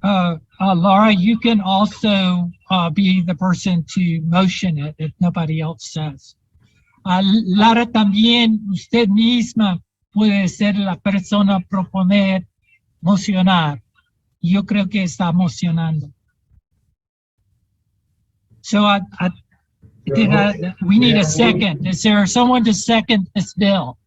Laura, you can also be the person to motion it if nobody else says. Lara, también usted misma puede ser la persona a proponer, mocionar. Yo creo que está mocionando. So we need a second. Is there someone to second this bill?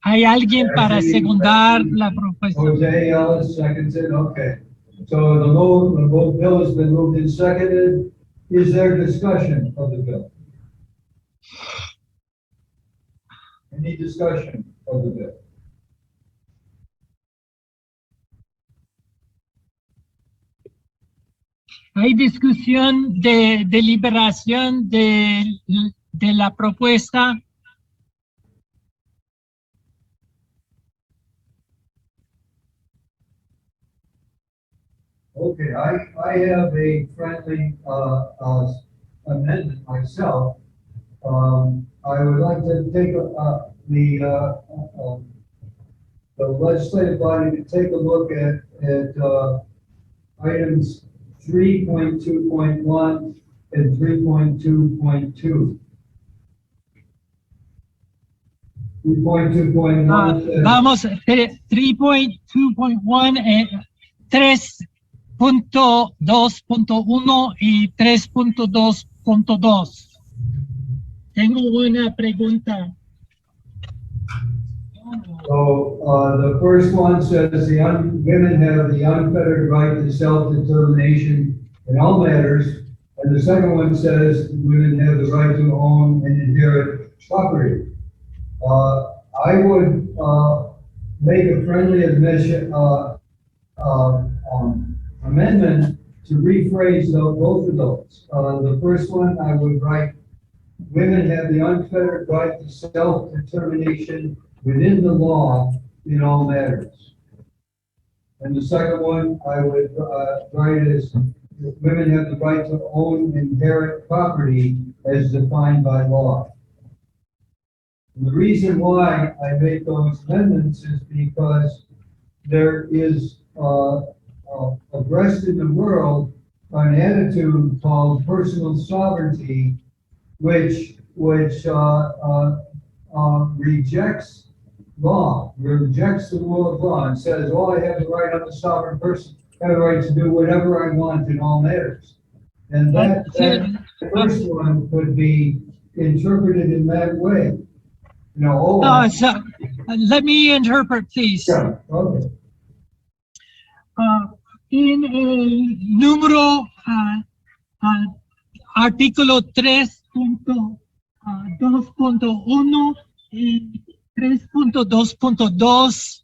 ¿Hay alguien para secundar la propuesta? Jose Ellis seconds it, okay. So the bill has been moved and seconded. Is there discussion of the bill? Any discussion of the bill? ¿Hay discusión de deliberación de la propuesta? Okay, I have a friendly amendment myself. I would like to take the legislative body to take a look at items 3.2.1 and 3.2.2. 3.2.1. Vamos, 3.2.1, 3.2.1 y 3.2.2. Tengo una pregunta. So the first one says women have the unfettered right to self-determination in all matters, and the second one says women have the right to own and inherit property. I would make a friendly amendment to rephrase both of those. The first one I would write, women have the unfettered right to self-determination within the law in all matters. And the second one I would write as women have the right to own and inherit property as defined by law. And the reason why I make those amendments is because there is abreast in the world an attitude called personal sovereignty, which rejects law, rejects the rule of law, and says, "Oh, I have the right, I'm a sovereign person, I have the right to do whatever I want in all matters." And that first one could be interpreted in that way. You know, let me interpret, please. Yeah, okay. En el número artículo 3.2.1 y 3.2.2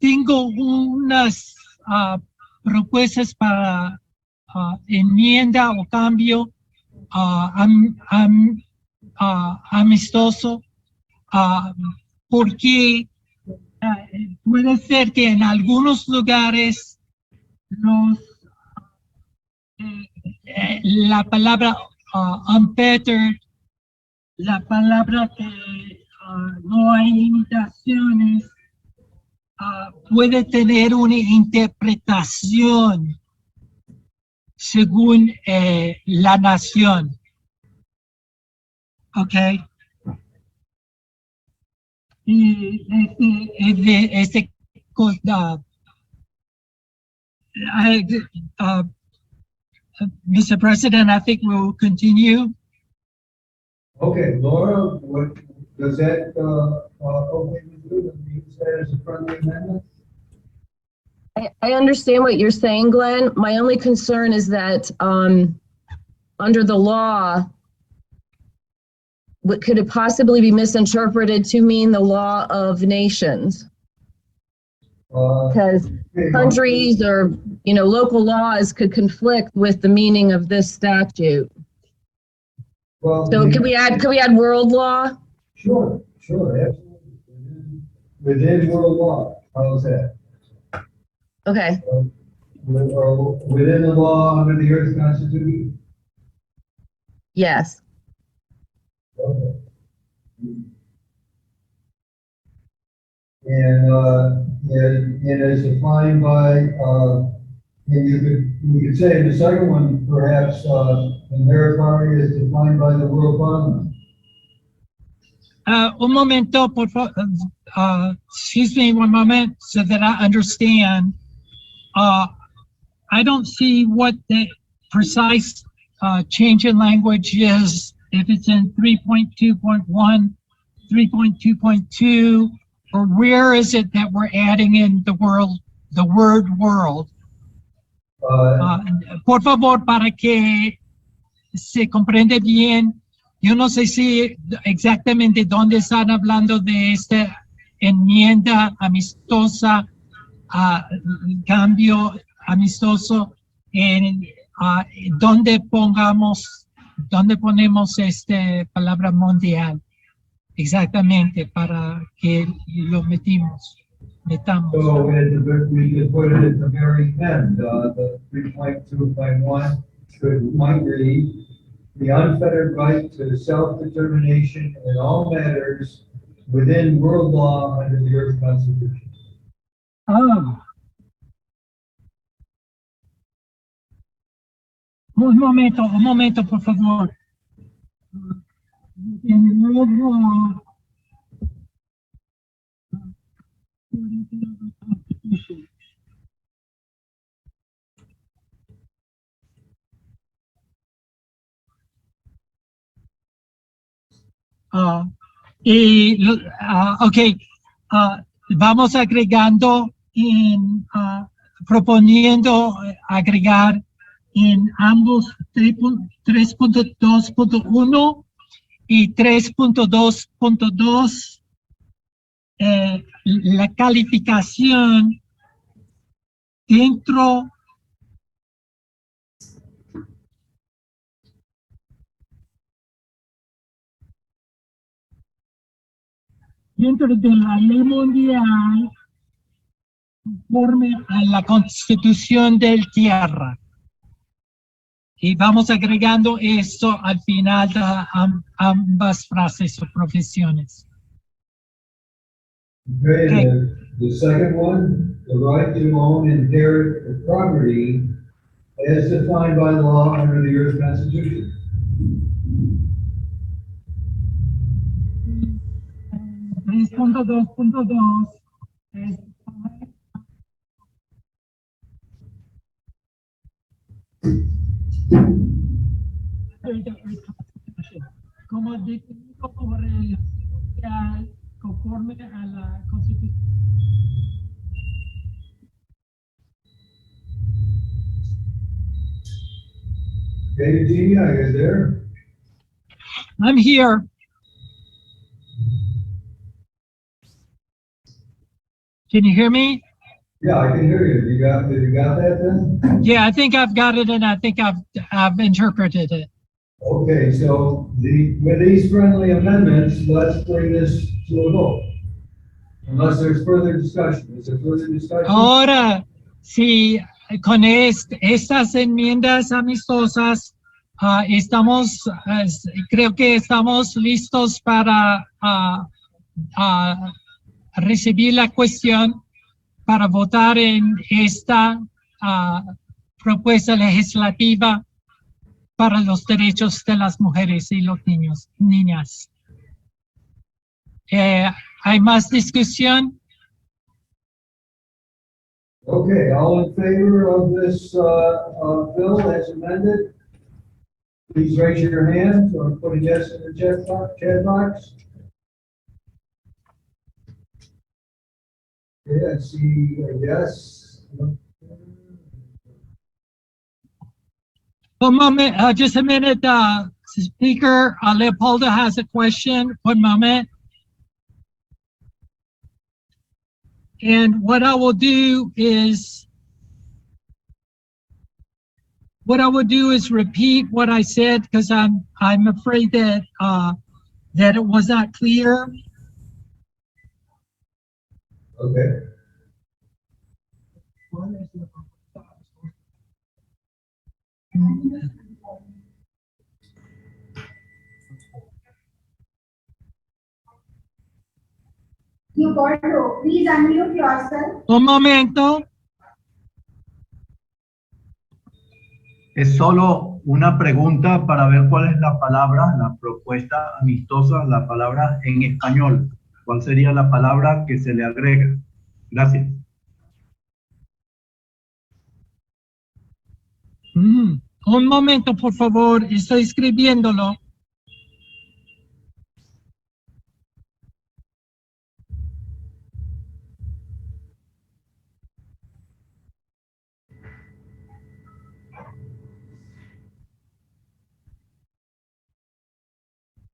tengo unas propuestas para enmienda o cambio amistoso, porque puede ser que en algunos lugares la palabra unfettered, la palabra que no hay limitaciones, puede tener una interpretación según la nación. ¿Ok? Y Mr. President, I think we'll continue. Okay, Laura, what does that okay with you? Do you use that as a friendly amendment? I understand what you're saying, Glenn. My only concern is that under the law, what could it possibly be misinterpreted to mean the law of nations? Because countries or local laws could conflict with the meaning of this statute. Well, So could we add world law? Sure, absolutely. Within world law, how's that? Okay. Or within the law under the Earth Constitution? Yes. Okay. And as defined by, and we could say the second one, perhaps, inherent property is defined by the World Parliament. Un momento, por favor. Excuse me one moment so that I understand. I don't see what the precise change in language is, if it's in 3.2.1, 3.2.2, or where is it that we're adding in the word world? Por favor, para que se comprende bien, yo no sé si exactamente dónde están hablando de esta enmienda amistosa, cambio amistoso, en dónde ponemos esta palabra mundial, exactamente, para que lo metamos. So we could put it at the very end, the 3.2.1 might read, the unfettered right to self-determination in all matters within world law under the Earth Constitution. Un momento, por favor. En world law, vamos agregando proponiendo agregar en ambos 3.2.1 y 3.2.2 la calificación dentro de la ley mundial conforme a la Constitución del Tierra. Y vamos agregando esto al final de ambas frases o profesiones. Okay. The second one, the right to own and inherit property as defined by law under the Earth Constitution. Como definido por el conforme a la Constitución. Okay, Eugenia, are you there? I'm here. Can you hear me? Yeah, I can hear you. You got that then? Yeah, I think I've got it, and I think I've interpreted it. Okay, so with these friendly amendments, let's bring this to a vote. Unless there's further discussion. Is there further discussion? Ahora, sí, con estas enmiendas amistosas, creo que estamos listos para recibir la cuestión para votar en esta propuesta legislativa para los derechos de las mujeres y los niñas. ¿Hay más discusión? Okay, all in favor of this bill as amended? Please raise your hand or put a yes in the chat box. Okay, I see a yes. One moment, just a minute. Speaker Leopoldo has a question. One moment. And what I will do is repeat what I said, because I'm afraid that that it was not clear. Okay. Leopoldo, please unmute yourself. Un momento. Es solo una pregunta para ver cuál es la palabra, la propuesta amistosa, la palabra en español. ¿Cuál sería la palabra que se le agrega? Gracias. Un momento, por favor, estoy escribiéndolo.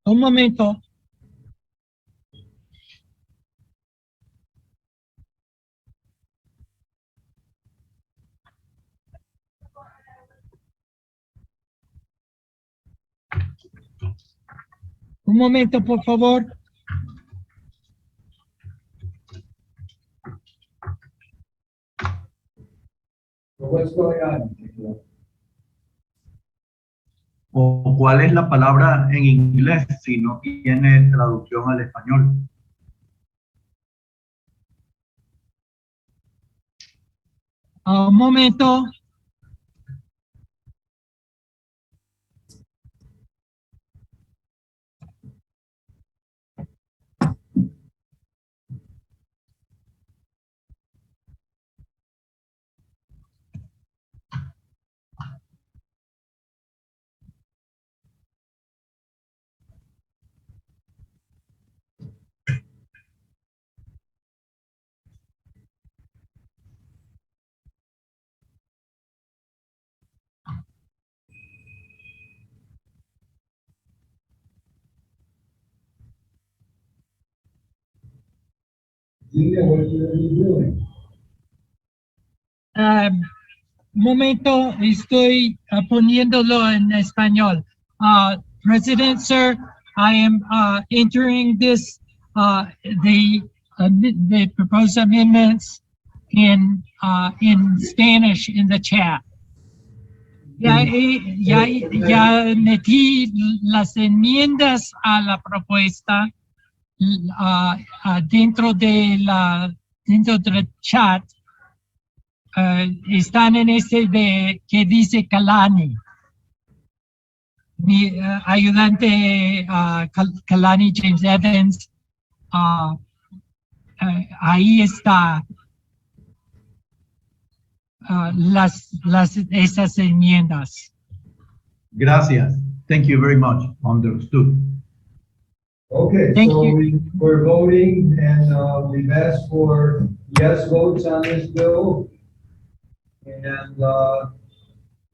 Un momento. Un momento, por favor. What's going on? ¿O cuál es la palabra en inglés si no tiene traducción al español? Un momento. Gina, what are you doing? Momento, estoy poniéndolo en español. President, sir, I am entering this, the proposed amendments in Spanish in the chat. Ya metí las enmiendas a la propuesta dentro del chat. Están en ese que dice Kalani. Mi ayudante Kalani James Evans, ahí está esas enmiendas. Gracias. Thank you very much. Understood. Okay, Thank so you. we're voting and we've asked for yes votes on this bill. And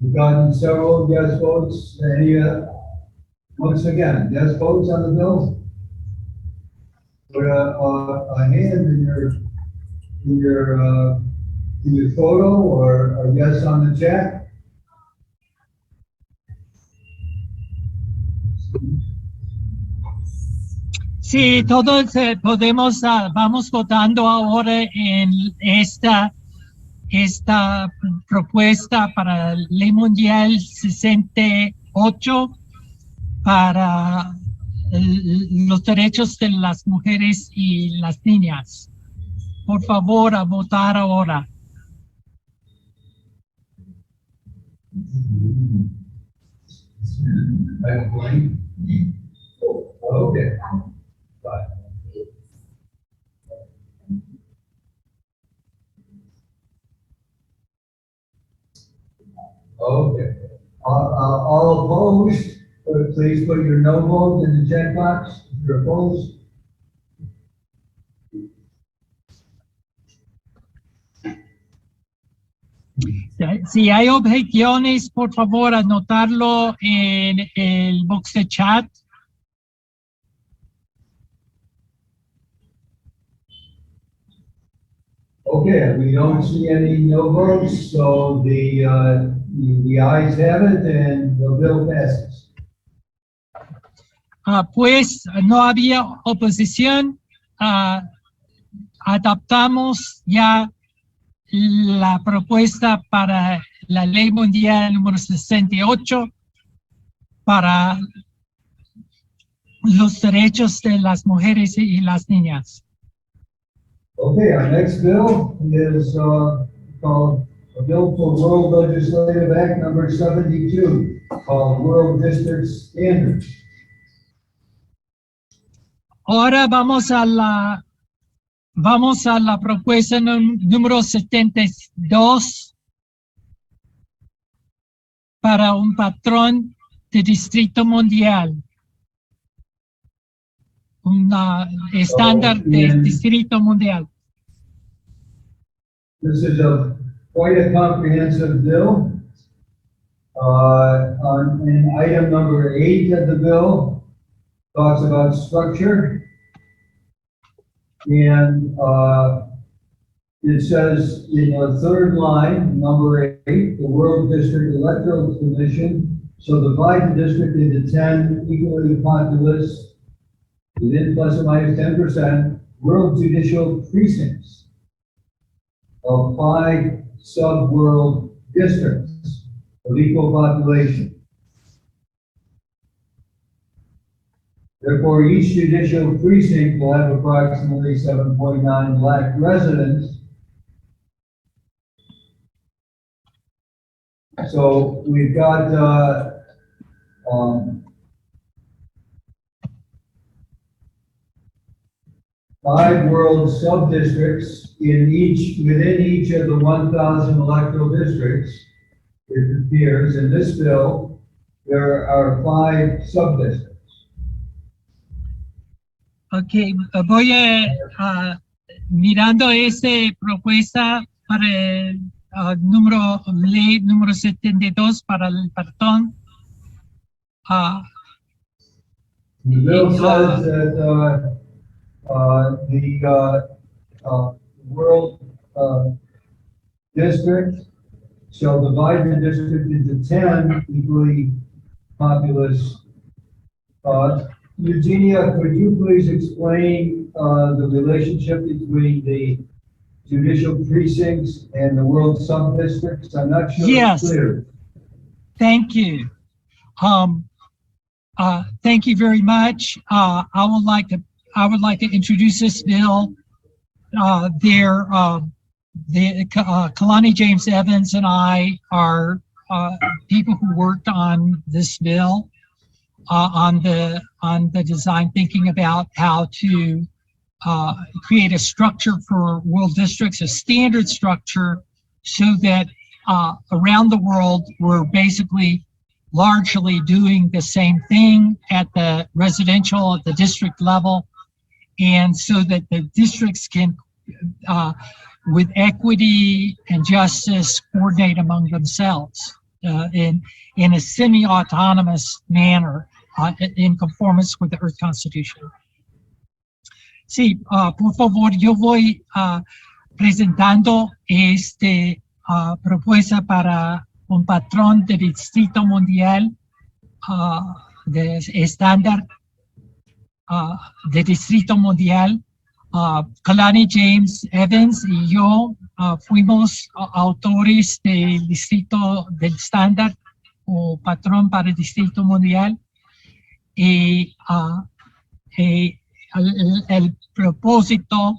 we've gotten several yes votes. Any, once again, yes votes on the bill? Put a hand in your photo or a yes on the chat. Sí, todos podemos, vamos votando ahora en esta propuesta para Ley Mundial 68 para los derechos de las mujeres y las niñas. Por favor, a votar ahora. Okay. Okay. All opposed, please put your no vote in the check box. If you're opposed. Si hay objeciones, por favor, anotarlo en el box de chat. Okay, we don't see any no votes, so the ayes have it and the bill passes. pues no había oposición, adaptamos ya la propuesta para la Ley Mundial número 68 para los derechos de las mujeres y las niñas. Okay, our next bill is called a bill for World Legislative Act number 72, called World District Standards. Ahora vamos a la propuesta número 72 para un patrón de distrito mundial. Un estándar de distrito mundial. This is quite a comprehensive bill. In item number 8 of the bill, talks about structure. And it says in the third line, number 8, the World District Electoral Commission shall divide the district into 10 equally populous, within plus or minus 10%, world judicial precincts of 5 sub-world districts of equal population. Therefore, each judicial precinct will have approximately 7.9 Black residents. So we've got 5 world sub-districts within each of the 1,000 electoral districts. It appears in this bill, there are 5 sub-districts. Ok, voy mirando esta propuesta para el ley número 72 para el patrón. The bill says that the world district shall divide the district into 10 equally populous. Eugenia, could you please explain the relationship between the judicial precincts and the world sub-districts? I'm not sure Yes. it's clear. Thank you. Thank you very much. I would like to introduce this bill. Kalani James Evans and I are people who worked on this bill, on the design, thinking about how to create a structure for world districts, a standard structure, so that around the world we're basically largely doing the same thing at the residential, at the district level, and so that the districts can, with equity and justice, coordinate among themselves in a semi-autonomous manner, in conformance with the Earth Constitution. Sí, por favor, yo voy presentando esta propuesta para un patrón de distrito mundial, de estándar de distrito mundial. Kalani James Evans y yo fuimos autores del distrito del estándar o patrón para el distrito mundial. Y el propósito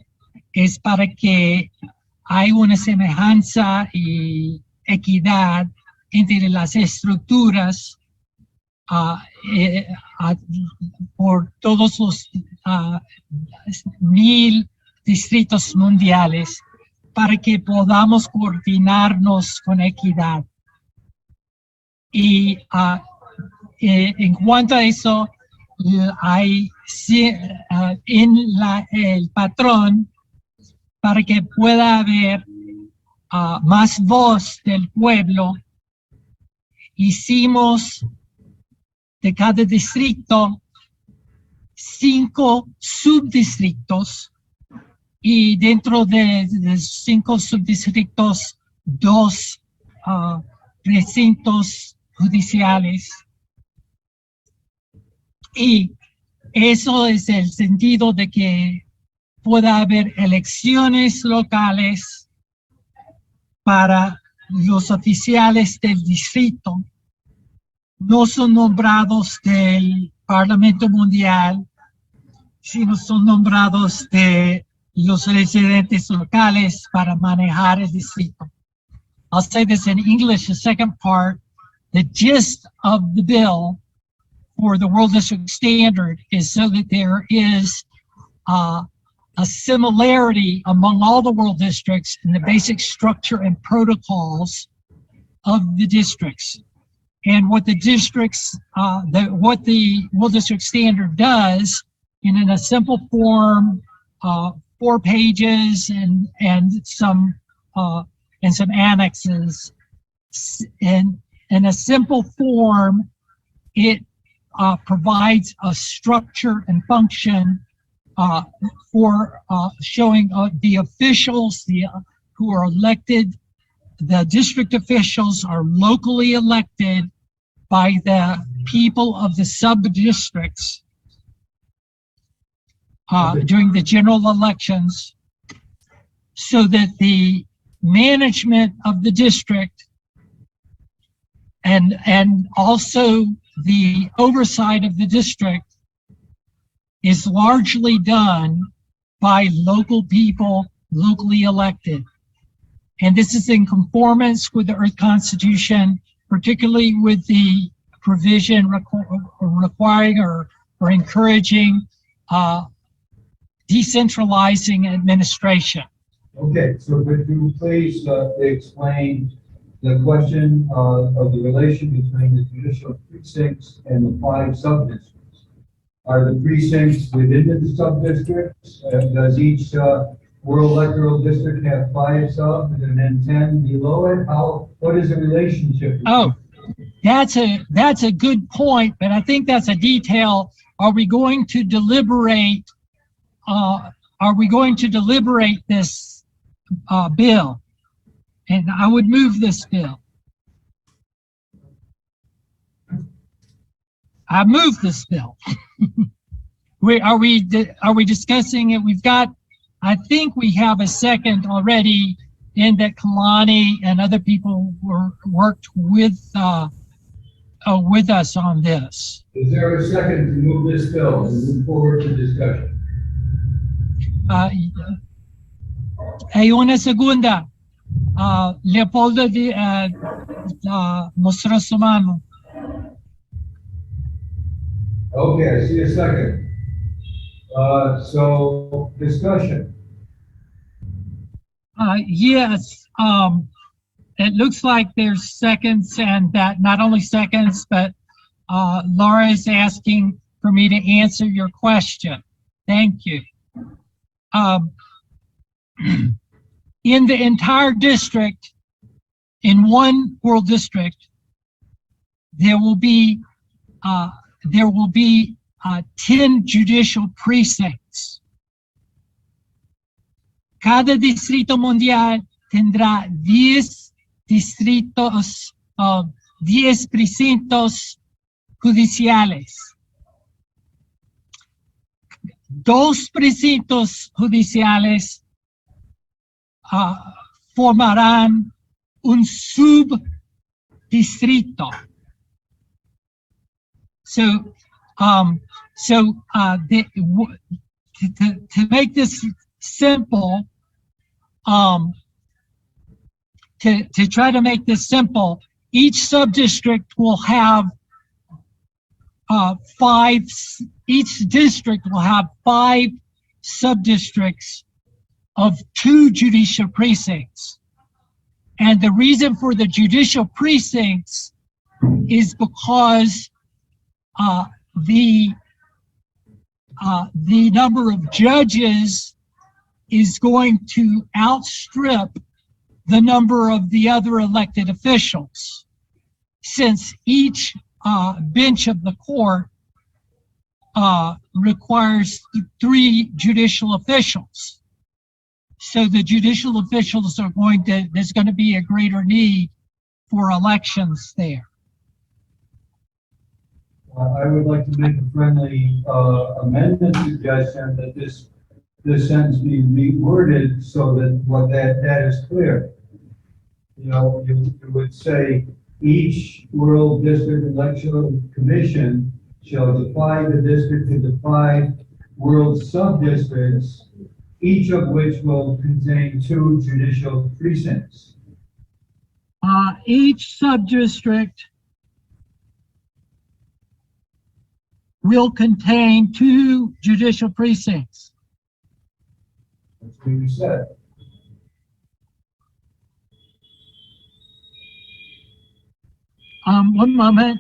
es para que haya una semejanza y equidad entre las estructuras por todos los 1000 distritos mundiales, para que podamos coordinarnos con equidad. Y en cuanto a eso, hay el patrón, para que pueda haber más voz del pueblo, hicimos de cada distrito 5 subdistritos, y dentro de 5 subdistritos 2 recintos judiciales. Y Eso es el sentido de que pueda haber elecciones locales para los oficiales del distrito. No son nombrados del Parlamento Mundial, sino son nombrados de los residentes locales para manejar el distrito. I'll say this in English, the second part. The gist of the bill for the World District Standard is so that there is a similarity among all the world districts in the basic structure and protocols of the districts. And what the districts, what the World District Standard does, in a simple form, 4 pages and some annexes, and in a simple form, it provides a structure and function for showing the officials who are elected. The district officials are locally elected by the people of the sub-districts during the general elections, so that the management of the district and also the oversight of the district is largely done by local people, locally elected. And this is in conformance with the Earth Constitution, particularly with the provision requiring or encouraging decentralizing administration. Okay, so could you please explain the question of the relation between the judicial precincts and the 5 sub-districts? Are the precincts within the sub-districts? Does each World Electoral District have 5 subs and then 10 below it? What is the relationship? Oh, that's a good point, but I think that's a detail. Are we going to deliberate? Are we going to deliberate this bill? And I would move this bill. I move this bill. Are we discussing it? We've got, I think we have a second already in that Kalani and other people worked with us on this. Is there a second to move this bill and move forward to discussion? Hay una segunda. Leopoldo mostró su mano. Okay, I see a second. So discussion. Yes, it looks like there's seconds, and that not only seconds, but Laura is asking for me to answer your question. Thank you. In the entire district, in one world district, there will be 10 judicial precincts. Cada distrito mundial tendrá 10 distritos, 10 precintos judiciales. 2 precintos judiciales formarán un subdistrito. To make this simple, to try to make this simple, each subdistrict will have each district will have 5 subdistricts of 2 judicial precincts. And the reason for the judicial precincts is because the number of judges is going to outstrip the number of the other elected officials, since each bench of the court requires 3 judicial officials. So the judicial officials are there's going to be a greater need for elections there. I would like to make a friendly amendment suggestion that this sentence be reworded so that that is clear. You know, you would say, each World District Electoral Commission shall divide the district into 5 world sub-districts, each of which will contain 2 judicial precincts. Each sub-district will contain 2 judicial precincts. That's what you said. One moment.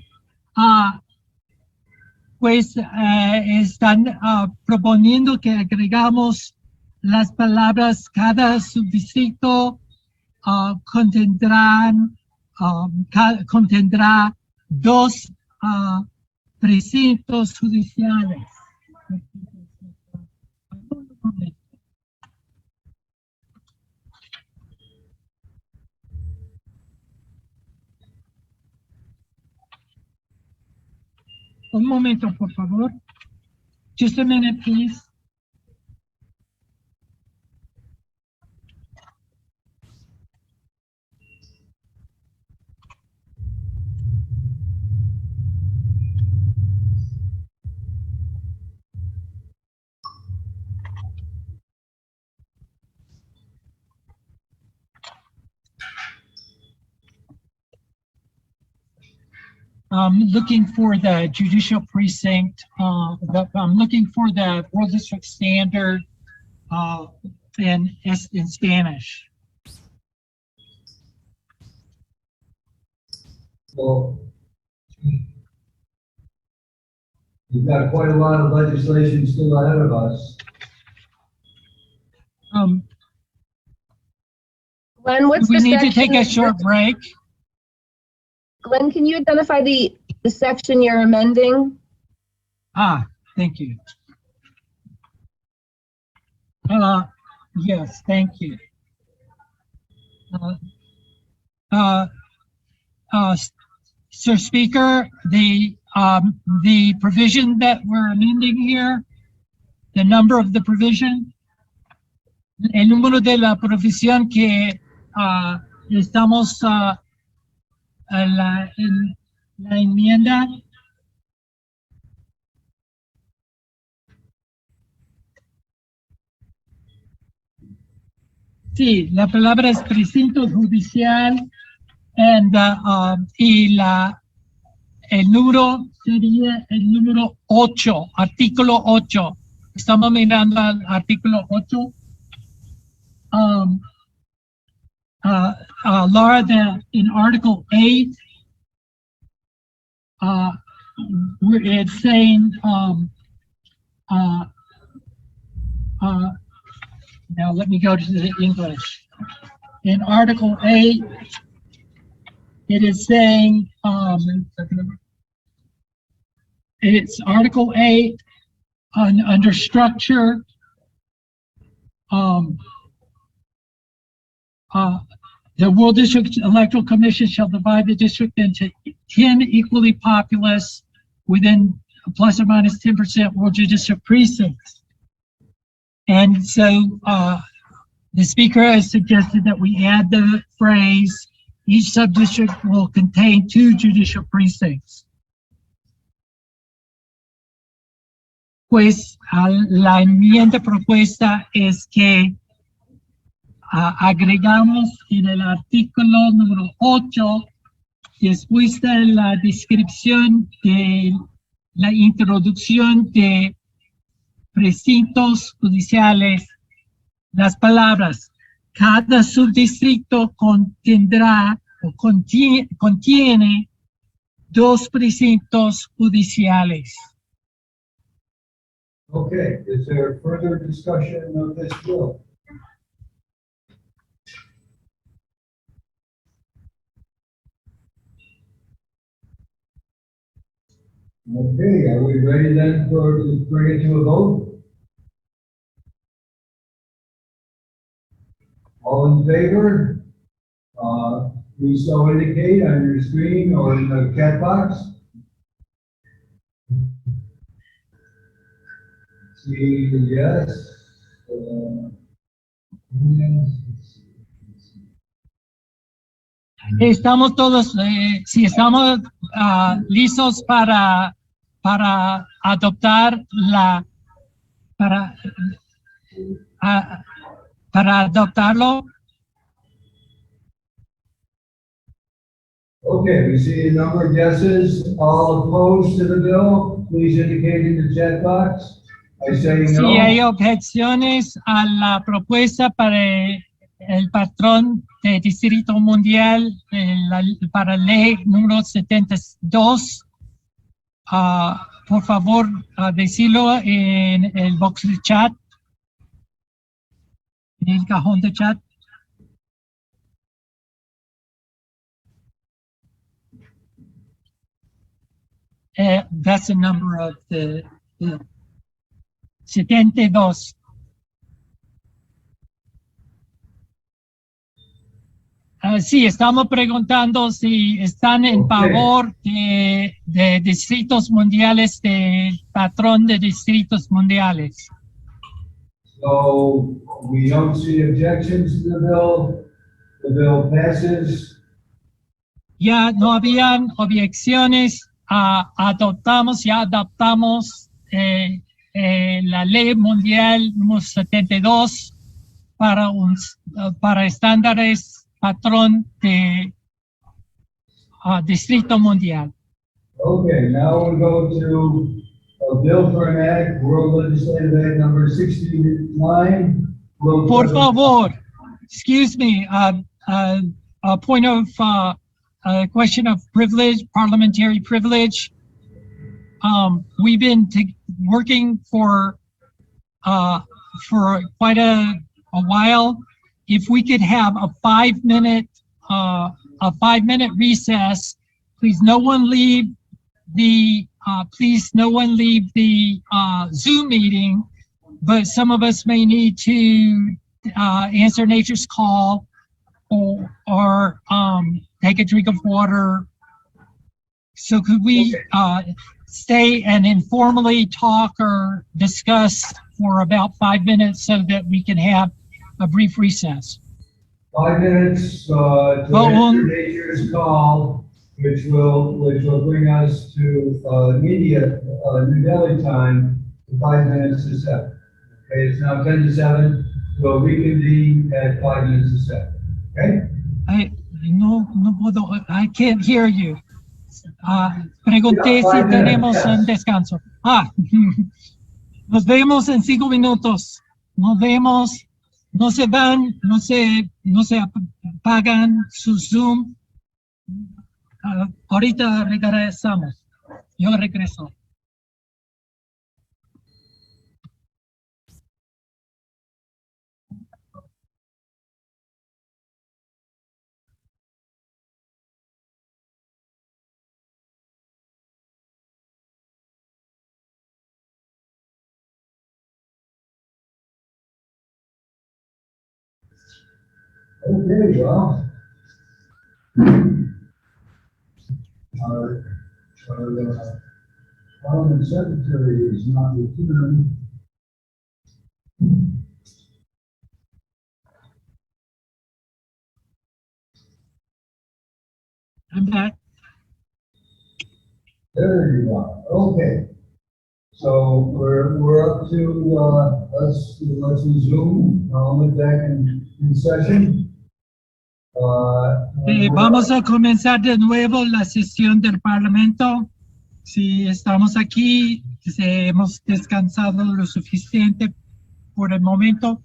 Pues están proponiendo que agregamos las palabras cada subdistrito contendrá 2 precintos judiciales. Un momento, por favor. Just a minute, please. I'm looking for the judicial precinct. I'm looking for the World District Standard in Spanish. Well, we've got quite a lot of legislation still ahead of us. Glenn, what's we the need section? to take a short break. Glenn, can you identify the section you're amending? Thank you. Yes, thank you. Sir Speaker, the provision that we're amending here, the number of the provision, el número de la provisión que estamos en la enmienda. Sí, la palabra es precinto judicial y el número sería el número 8, artículo 8. Estamos mirando al artículo 8. Laura, in Article 8, it's saying, now let me go to the English. In Article 8, it is saying, it's Article 8 under structure. The World District Electoral Commission shall divide the district into 10 equally populous within plus or minus 10% World Judicial precincts. And so the speaker has suggested that we add the phrase, each sub-district will contain 2 judicial precincts. Pues la enmienda propuesta es que agregamos en el artículo número 8, después de la descripción de la introducción de precintos judiciales, las palabras cada subdistrito contendrá o contiene 2 precintos judiciales. Okay, is there further discussion of this bill? Okay, are we ready then to bring it to a vote? All in favor? Please so indicate on your screen or in the chat box. see, yes. Yes. Estamos todos, si estamos listos para adoptar para adoptarlo. Okay, we see a number of yeses. All opposed to the bill, please indicate in the chat box by saying no. Si hay objeciones a la propuesta para el patrón de Distrito Mundial para ley número 72, por favor, decirlo en el box de chat, en el cajón de chat. That's the number of the 72. Sí, estamos preguntando si están en favor de distritos mundiales, del patrón de distritos mundiales. So we don't see objections to the bill. The bill passes. Ya no habían objeciones. Adoptamos la ley mundial número 72 para estándares patrón de distrito mundial. Okay, now we'll go to a bill for an act, World Legislative Act number 69. Por favor, excuse me, a point of a question of privilege, parliamentary privilege. We've been working for quite a while. If we could have a 5-minute recess, please. No one leave the Zoom meeting. But some of us may need to answer nature's call or take a drink of water. So could we stay and informally talk or discuss for about 5 minutes so that we can have a brief recess? 5 minutes to answer nature's call, which will bring us to India, New Delhi time, 5 minutes to 7. Okay, it's now 10 to 7. We'll reconvene at 5 minutes to 7. Okay? I can't hear you. Pregunté si tenemos un descanso. Nos vemos en 5 minutos. Nos vemos. No se van, no se apagan su Zoom. Ahorita regresamos. Yo regreso. Okay, well, our Parliament Secretary is not returned. I'm back. There you are. Okay. So we're up to let's resume. I'll be back in session. Vamos a comenzar de nuevo la sesión del Parlamento. Si estamos aquí, si hemos descansado lo suficiente por el momento.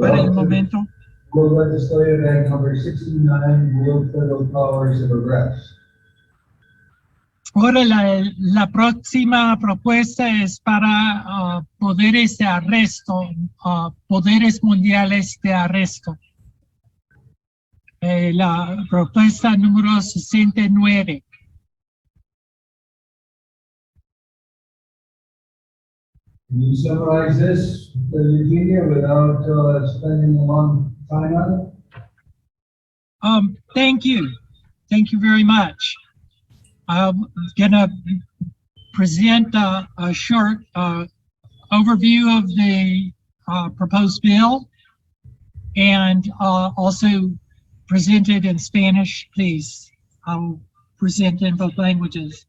Para el momento. World Legislative Act number 69, World Federal Powers of Arrest. Ahora la próxima propuesta es para poderes de arresto, poderes mundiales de arresto. La propuesta número 69. Can you summarize this, Eugenia, without spending a long time on it? Thank you. Thank you very much. I'm gonna present a short overview of the proposed bill and also present it in Spanish, please. I'll present in both languages.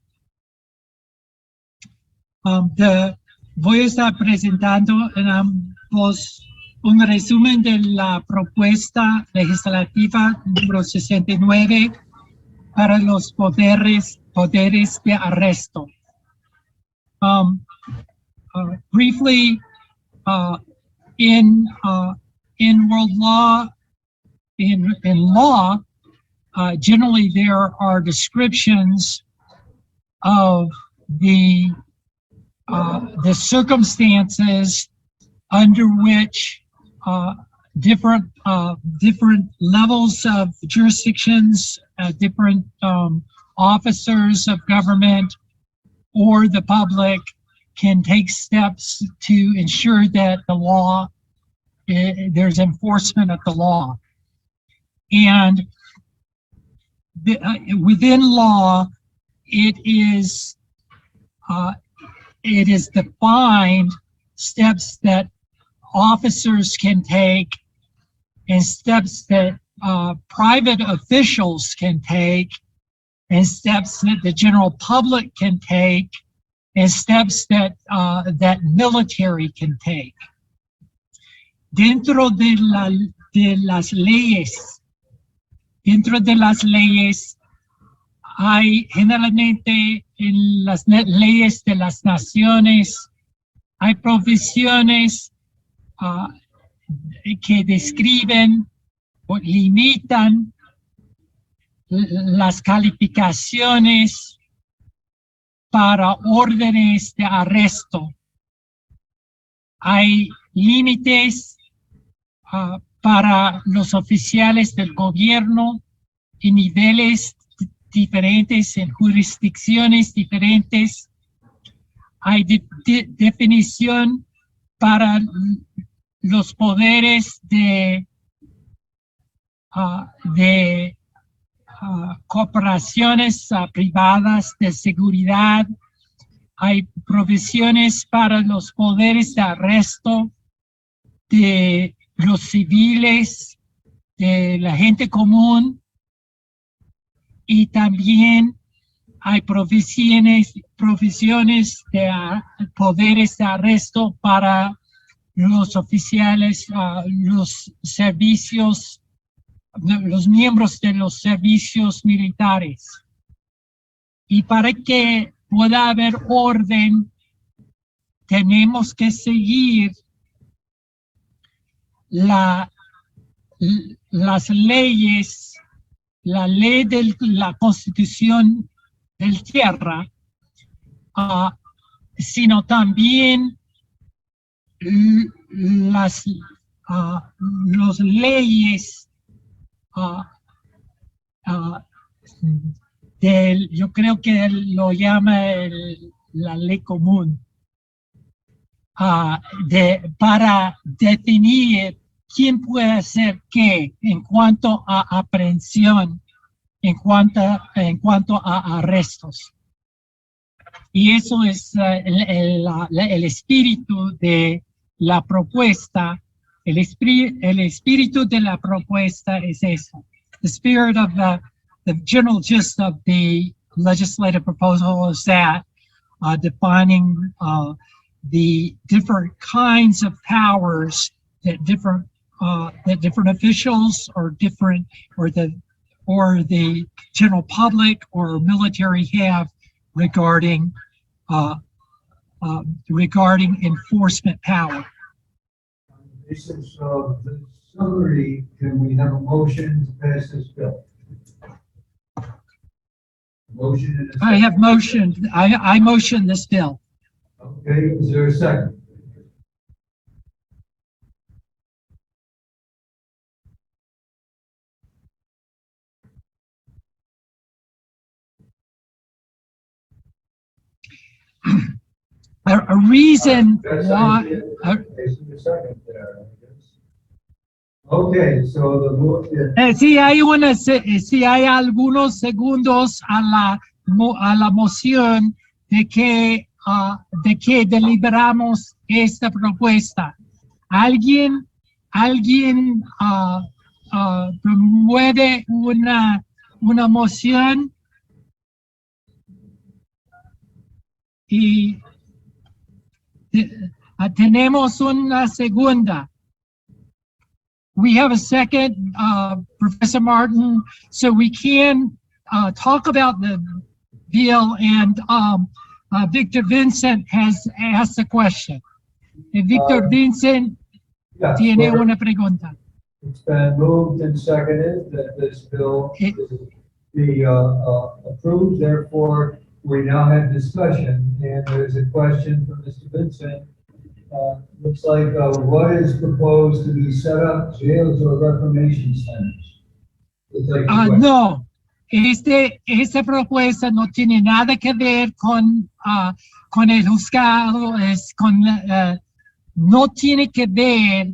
Voy a estar presentando en ambos un resumen de la propuesta legislativa número 69 para los poderes de arresto. Briefly, in world law, in law, generally there are descriptions of the circumstances under which different levels of jurisdictions, different officers of government or the public can take steps to ensure that the law, there's enforcement of the law. And within law, it is defined steps that officers can take and steps that private officials can take and steps that the general public can take and steps that that military can take. Dentro de las leyes, hay generalmente en las leyes de las naciones, hay provisiones que describen o limitan las calificaciones para órdenes de arresto. Hay límites para los oficiales del gobierno en niveles diferentes, en jurisdicciones diferentes. Hay definición para los poderes de corporaciones privadas de seguridad. Hay provisiones para los poderes de arresto de los civiles, de la gente común, y también hay provisiones de poderes de arresto para los oficiales, los servicios, los miembros de los servicios militares. Y para que pueda haber orden, tenemos que seguir las leyes, la ley de la Constitución del Tierra, sino también las leyes yo creo que lo llama la ley común, para definir quién puede hacer qué en cuanto a aprehensión, en cuanto a arrestos. Y eso es el espíritu de la propuesta. El espíritu de la propuesta es eso. The spirit of the general gist of the legislative proposal is that defining the different kinds of powers that different officials or the general public or military have regarding enforcement power. This is the summary. Can we have a motion to pass this bill? Motion and a second. I have motioned. I motion this bill. Okay, is there a second? A reason why. Okay, so si hay algunos segundos a la moción de que deliberamos esta propuesta. ¿Alguien promueve una moción? Y tenemos una segunda. We have a second, Professor Martin, so we can talk about the bill, and Victor Vincent has asked a question. Victor Vincent tiene una pregunta. It's been moved and seconded that this bill be approved. Therefore, we now have discussion, and there's a question from Mr. Vincent. Looks like what is proposed to be set up, jails or reformation centers? No, esta propuesta no tiene nada que ver con el juzgado, no tiene que ver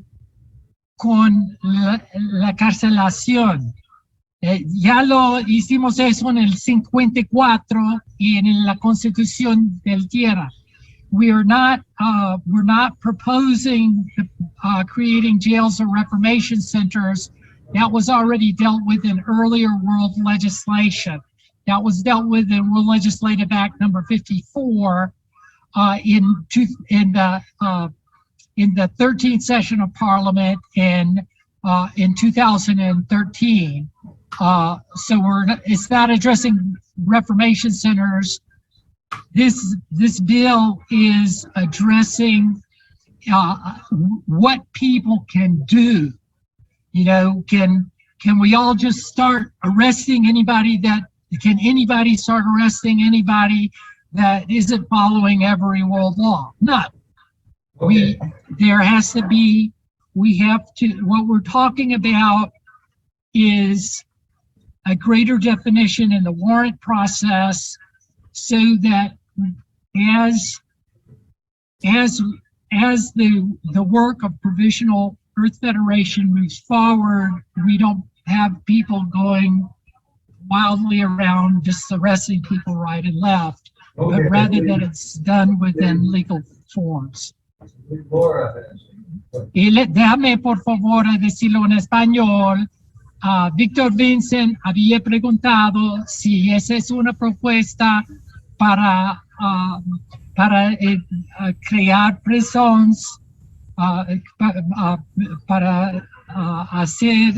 con la carcelación. Ya lo hicimos eso en el 54 y en la Constitución del Tierra. We're not proposing creating jails or reformation centers. That was already dealt with in earlier world legislation. That was dealt with in World Legislative Act number 54 in the 13th session of Parliament in 2013. So it's not addressing reformation centers. This bill is addressing what people can do. You know, can we all just start arresting anybody can anybody start arresting anybody that isn't following every world law? No. Okay. What we're talking about is a greater definition in the warrant process, so that as the work of Provisional Earth Federation moves forward, we don't have people going wildly around just arresting people right and left, but rather that it's done within legal forms. Y déjame por favor decirlo en español. Víctor Vincent había preguntado si esa es una propuesta para crear prisons, para hacer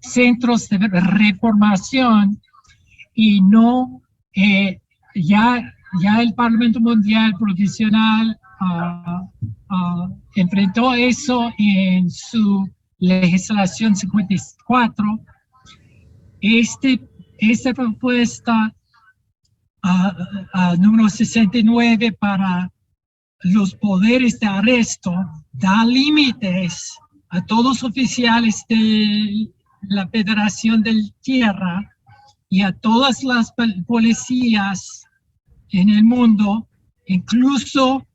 centros de reformación, y no, ya el Parlamento Mundial Provisional enfrentó eso en su legislación 54. Esta propuesta número 69 para los poderes de arresto da límites a todos los oficiales de la Federación de Tierra y a todas las policías en el mundo. Incluso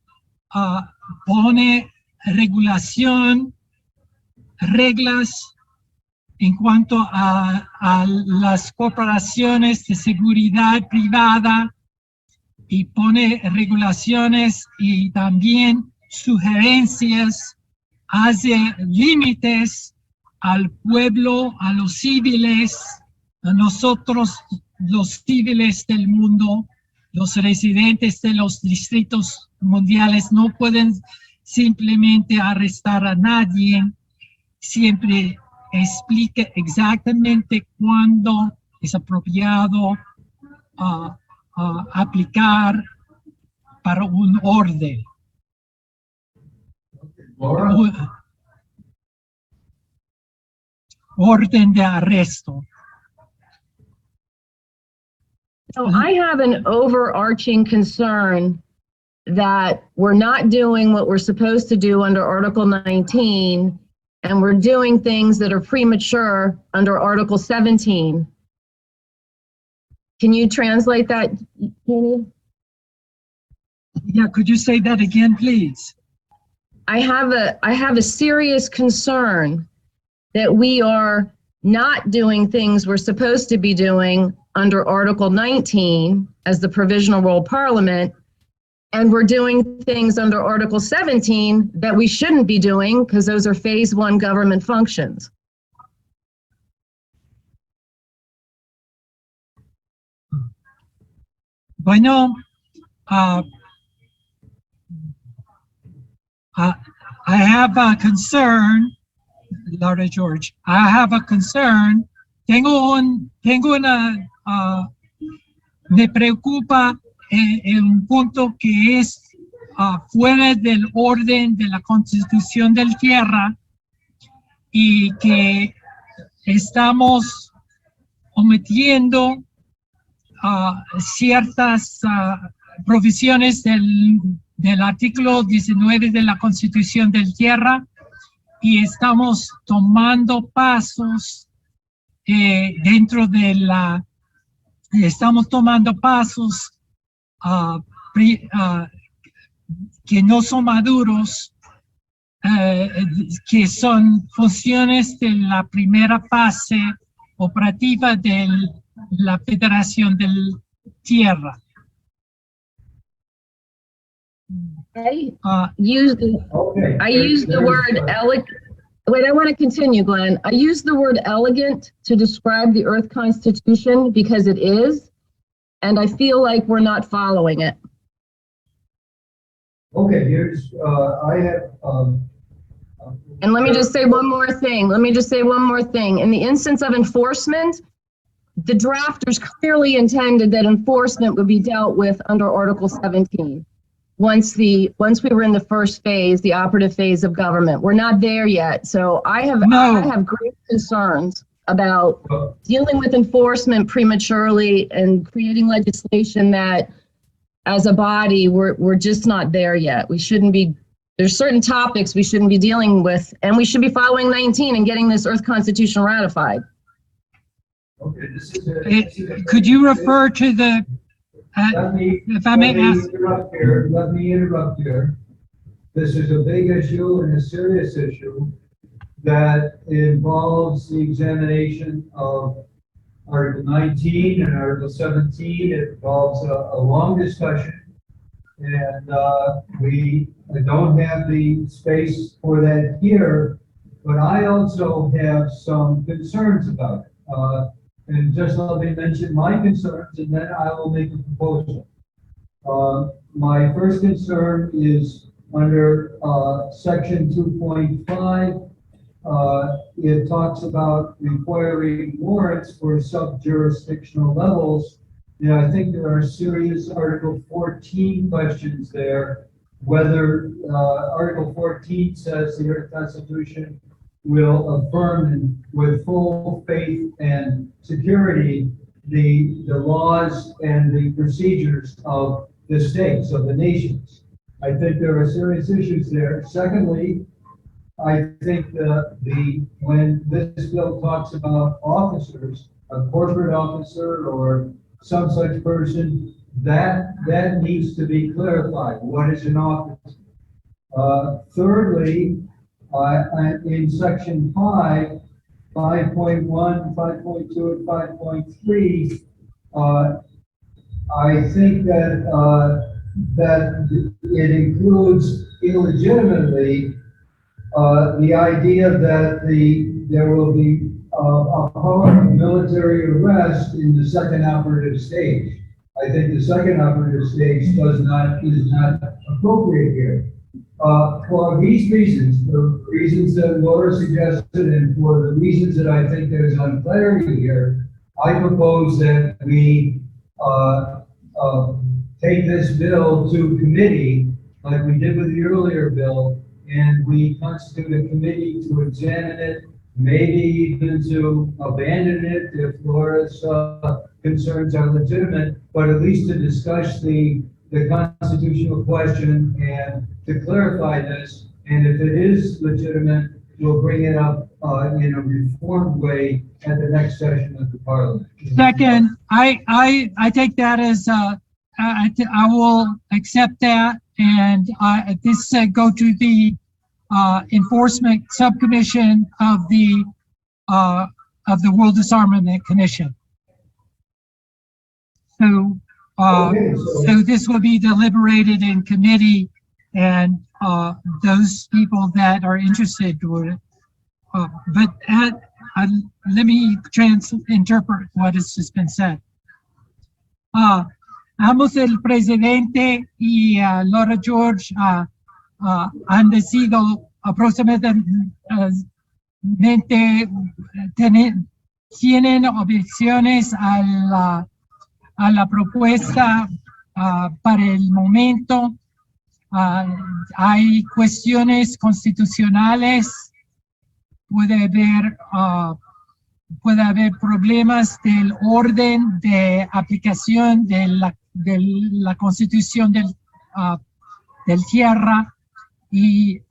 pone reglas en cuanto a las corporaciones de seguridad privada, y pone regulaciones y también sugerencias, hace límites al pueblo, a los civiles, a nosotros los civiles del mundo. Los residentes de los distritos mundiales no pueden simplemente arrestar a nadie. Siempre explica exactamente cuándo es apropiado aplicar para un orden. Orden de arresto. So I have an overarching concern that we're not doing what we're supposed to do under Article 19, and we're doing things that are premature under Article 17. Can you translate that, Kenny? Yeah, could you say that again, please? I have a serious concern that we are not doing things we're supposed to be doing under Article 19 as the Provisional World Parliament, and we're doing things under Article 17 that we shouldn't be doing because those are phase 1 government functions. Bueno, I have a concern, Laura George. I have a concern. Me preocupa un punto que es fuera del orden de la Constitución del Tierra y que estamos omitiendo ciertas provisiones del artículo 19 de la Constitución del Tierra y estamos tomando pasos estamos tomando pasos que no son maduros, que son funciones de la primera fase operativa de la Federación del Tierra. I used the word elegant. Wait, I want to continue, Glenn. I used the word elegant to describe the Earth Constitution because it is, and I feel like we're not following it. Okay, here's, I have, and let me just say one more thing. In the instance of enforcement, the drafters clearly intended that enforcement would be dealt with under Article 17. Once we were in the first phase, the operative phase of government. We're not there yet. So I have great concerns about dealing with enforcement prematurely and creating legislation that as a body, we're just not there yet. We shouldn't be, there's certain topics we shouldn't be dealing with, and we should be following 19 and getting this Earth Constitution ratified. okay, this is Could you refer to the, if I may ask? Let me interrupt here. This is a big issue and a serious issue that involves the examination of Article 19 and Article 17. It involves a long discussion, and I don't have the space for that here, but I also have some concerns about it. And just let me mention my concerns, and then I will make a proposal. My first concern is under section 2.5. It talks about requiring warrants for sub-jurisdictional levels. And I think there are serious Article 14 questions there, whether Article 14 says the Earth Constitution will affirm with full faith and security the laws and the procedures of the states, of the nations. I think there are serious issues there. Secondly, I think when this bill talks about officers, a corporate officer or some such person, that needs to be clarified. What is an officer? Thirdly, in section 5, 5.1, 5.2, and 5.3, I think that it includes illegitimately the idea that there will be a power of military arrest in the second operative stage. I think the second operative stage is not appropriate here. For these reasons, the reasons that Laura suggested, and for the reasons that I think there's unclarity here, I propose that we take this bill to committee, like we did with the earlier bill, and we constitute a committee to examine it, maybe even to abandon it if Laura's concerns are legitimate, but at least to discuss the constitutional question and to clarify this. And if it is legitimate, we'll bring it up in a reformed way at the next session of the Parliament. Second, I take that as I will accept that, and this go to the enforcement subcommission of the World Disarmament Commission. So this will be deliberated in committee, and those people that are interested would. But let me interpret what has just been said. Ambos, el presidente y Laura George, han decidido aproximadamente tienen objeciones a la propuesta para el momento. Hay cuestiones constitucionales, puede haber problemas del orden de aplicación de la Constitución del Tierra, y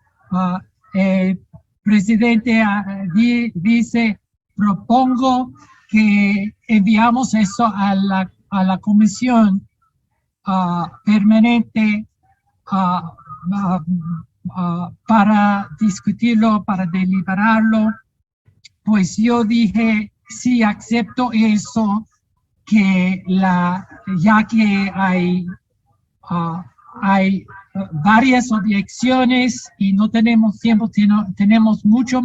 el presidente dice: propongo que enviamos eso a la comisión permanente para discutirlo, para deliberarlo. Pues yo dije, sí, acepto eso, que ya que hay varias objeciones y no tenemos tiempo, tenemos muchas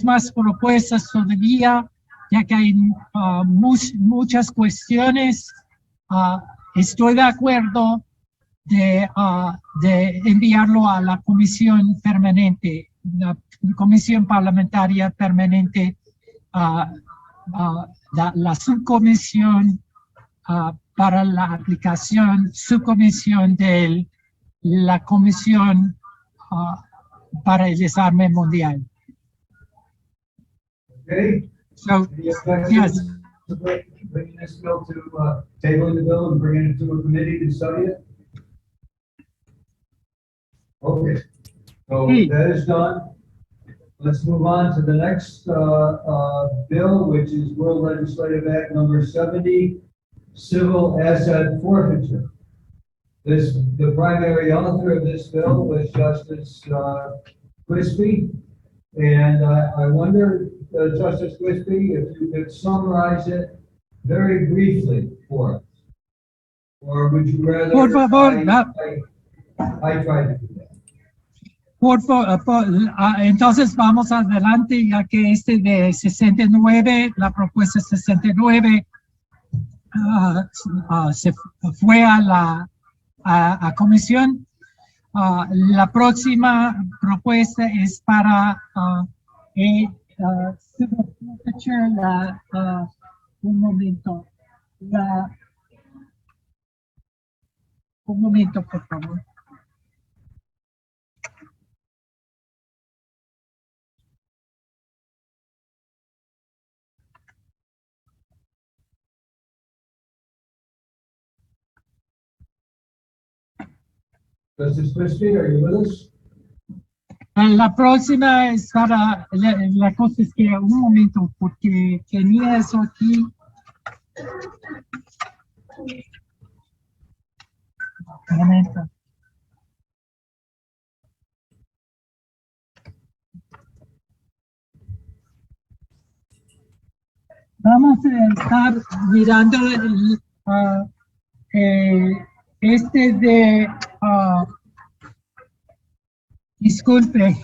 más propuestas todavía, ya que hay muchas cuestiones. Estoy de acuerdo de enviarlo a la comisión permanente, la comisión parlamentaria permanente, la subcomisión para la aplicación, subcomisión de la comisión para el desarme mundial. Okay. So, yes. Bringing this bill to, tabling the bill and bringing it to a committee to study it? Okay, so that is done. Let's move on to the next bill, which is World Legislative Act number 70, Civil Asset Forfeiture. The primary author of this bill was Justice Crispy, and I wonder, Justice Crispy, if you could summarize it very briefly for us, or would you rather Por favor, I try to do that? Entonces vamos adelante, ya que este de 69, la propuesta 69, se fue a la comisión. La próxima propuesta es para un momento, por favor. Justice Crispy, are you with us? La próxima es para, la cosa es que un momento, porque tenía eso aquí. Un momento. Vamos a estar mirando este de, disculpe.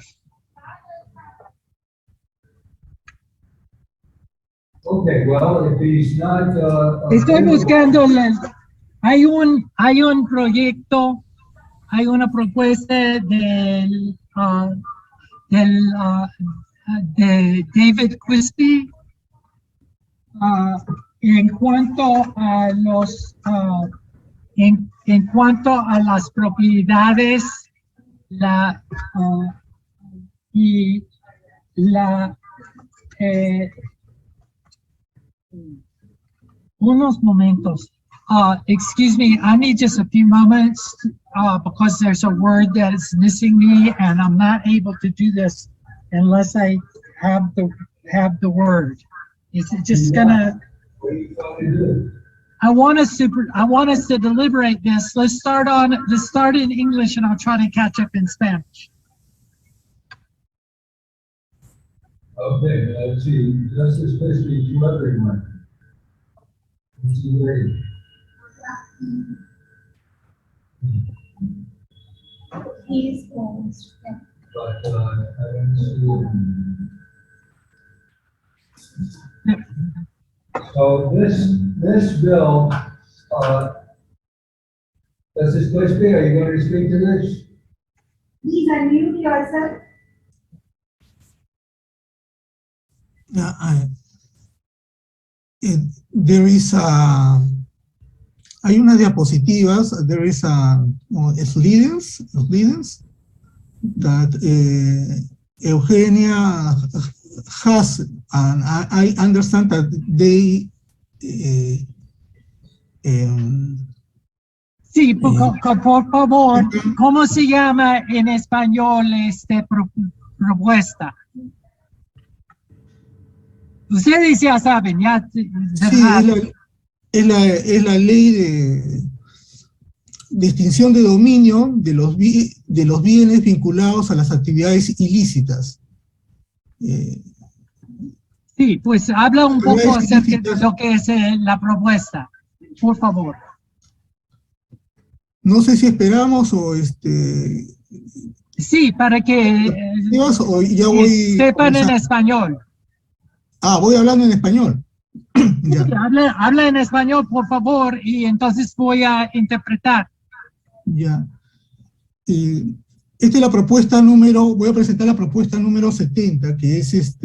Okay, well, if he's not, Estoy buscando, hay un proyecto, hay una propuesta de David Crispy en cuanto a en cuanto a las propiedades, unos momentos. Excuse me, I need just a few moments because there's a word that is missing me, and I'm not able to do this unless I have the word. It's just gonna. I want us to deliberate this. Let's start in English, and I'll try to catch up in Spanish. Okay, let's see. Justice Crispy, do everyone. He's almost there. But I don't see it. So this bill, Justice Crispy, are you going to speak to this? Please unmute yourself. There is hay unas diapositivas. There is slides that Eugenia has, and I understand that they Sí, por favor, ¿cómo se llama en español propuesta? Ustedes ya saben, ya. Sí, es la ley de extinción de dominio de los bienes vinculados a las actividades ilícitas. Sí, pues habla un poco acerca de lo que es la propuesta, por favor. No sé si esperamos o Sí, para que o ya voy sepan en español. Voy hablando en español. Ya. Sí, habla en español, por favor, y entonces voy a interpretar. Ya. Esta es la propuesta voy a presentar la propuesta número 70, que es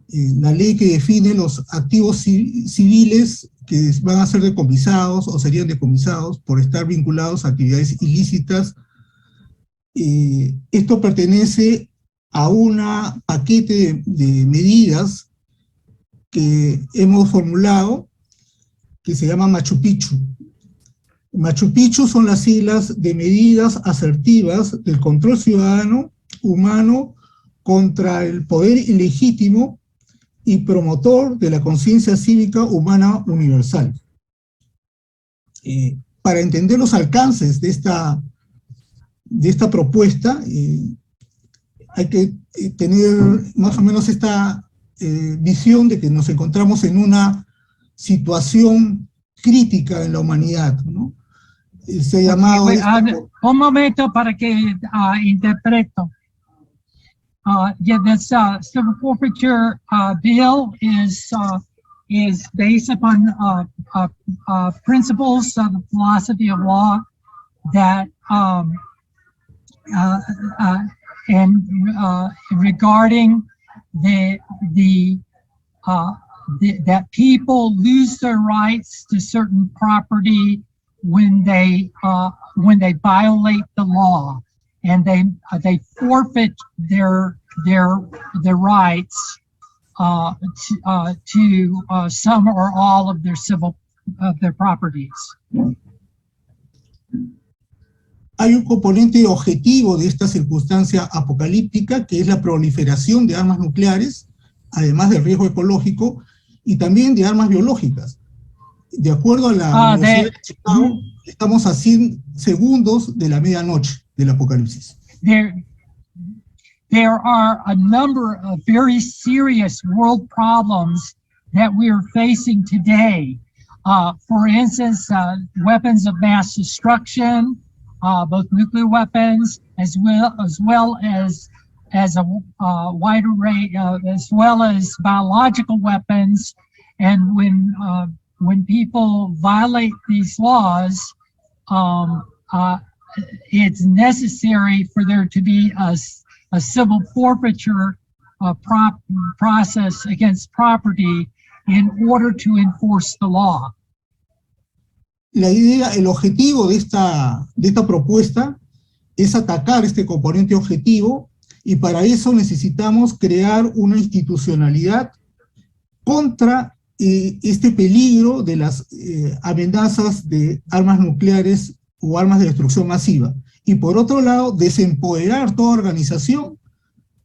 la ley que define los activos civiles que van a ser decomisados o serían decomisados por estar vinculados a actividades ilícitas. Esto pertenece a un paquete de medidas que hemos formulado, que se llama Machu Picchu. Machu Picchu son las siglas de medidas asertivas del control ciudadano humano contra el poder ilegítimo y promotor de la conciencia cívica humana universal. Para entender los alcances de esta propuesta, hay que tener más o menos esta visión de que nos encontramos en una situación crítica en la humanidad, ¿no? Se llamaba... Un momento para que interpreto. Yeah, this civil forfeiture bill is based upon principles of the philosophy of law that regarding that people lose their rights to certain property when they violate the law, and they forfeit their rights to some or all of their properties. Hay un componente objetivo de esta circunstancia apocalíptica, que es la proliferación de armas nucleares, además del riesgo ecológico, y también de armas biológicas. De acuerdo a la Universidad de Chicago, estamos a 100 segundos de la medianoche del apocalipsis. There are a number of very serious world problems that we are facing today. For instance, weapons of mass destruction, both nuclear weapons, as well as a wide array, as well as biological weapons. And when people violate these laws, it's necessary for there to be a civil forfeiture process against property in order to enforce the law. La idea, el objetivo de esta propuesta es atacar este componente objetivo, y para eso necesitamos crear una institucionalidad contra este peligro de las amenazas de armas nucleares o armas de destrucción masiva. Y por otro lado, desempoderar toda organización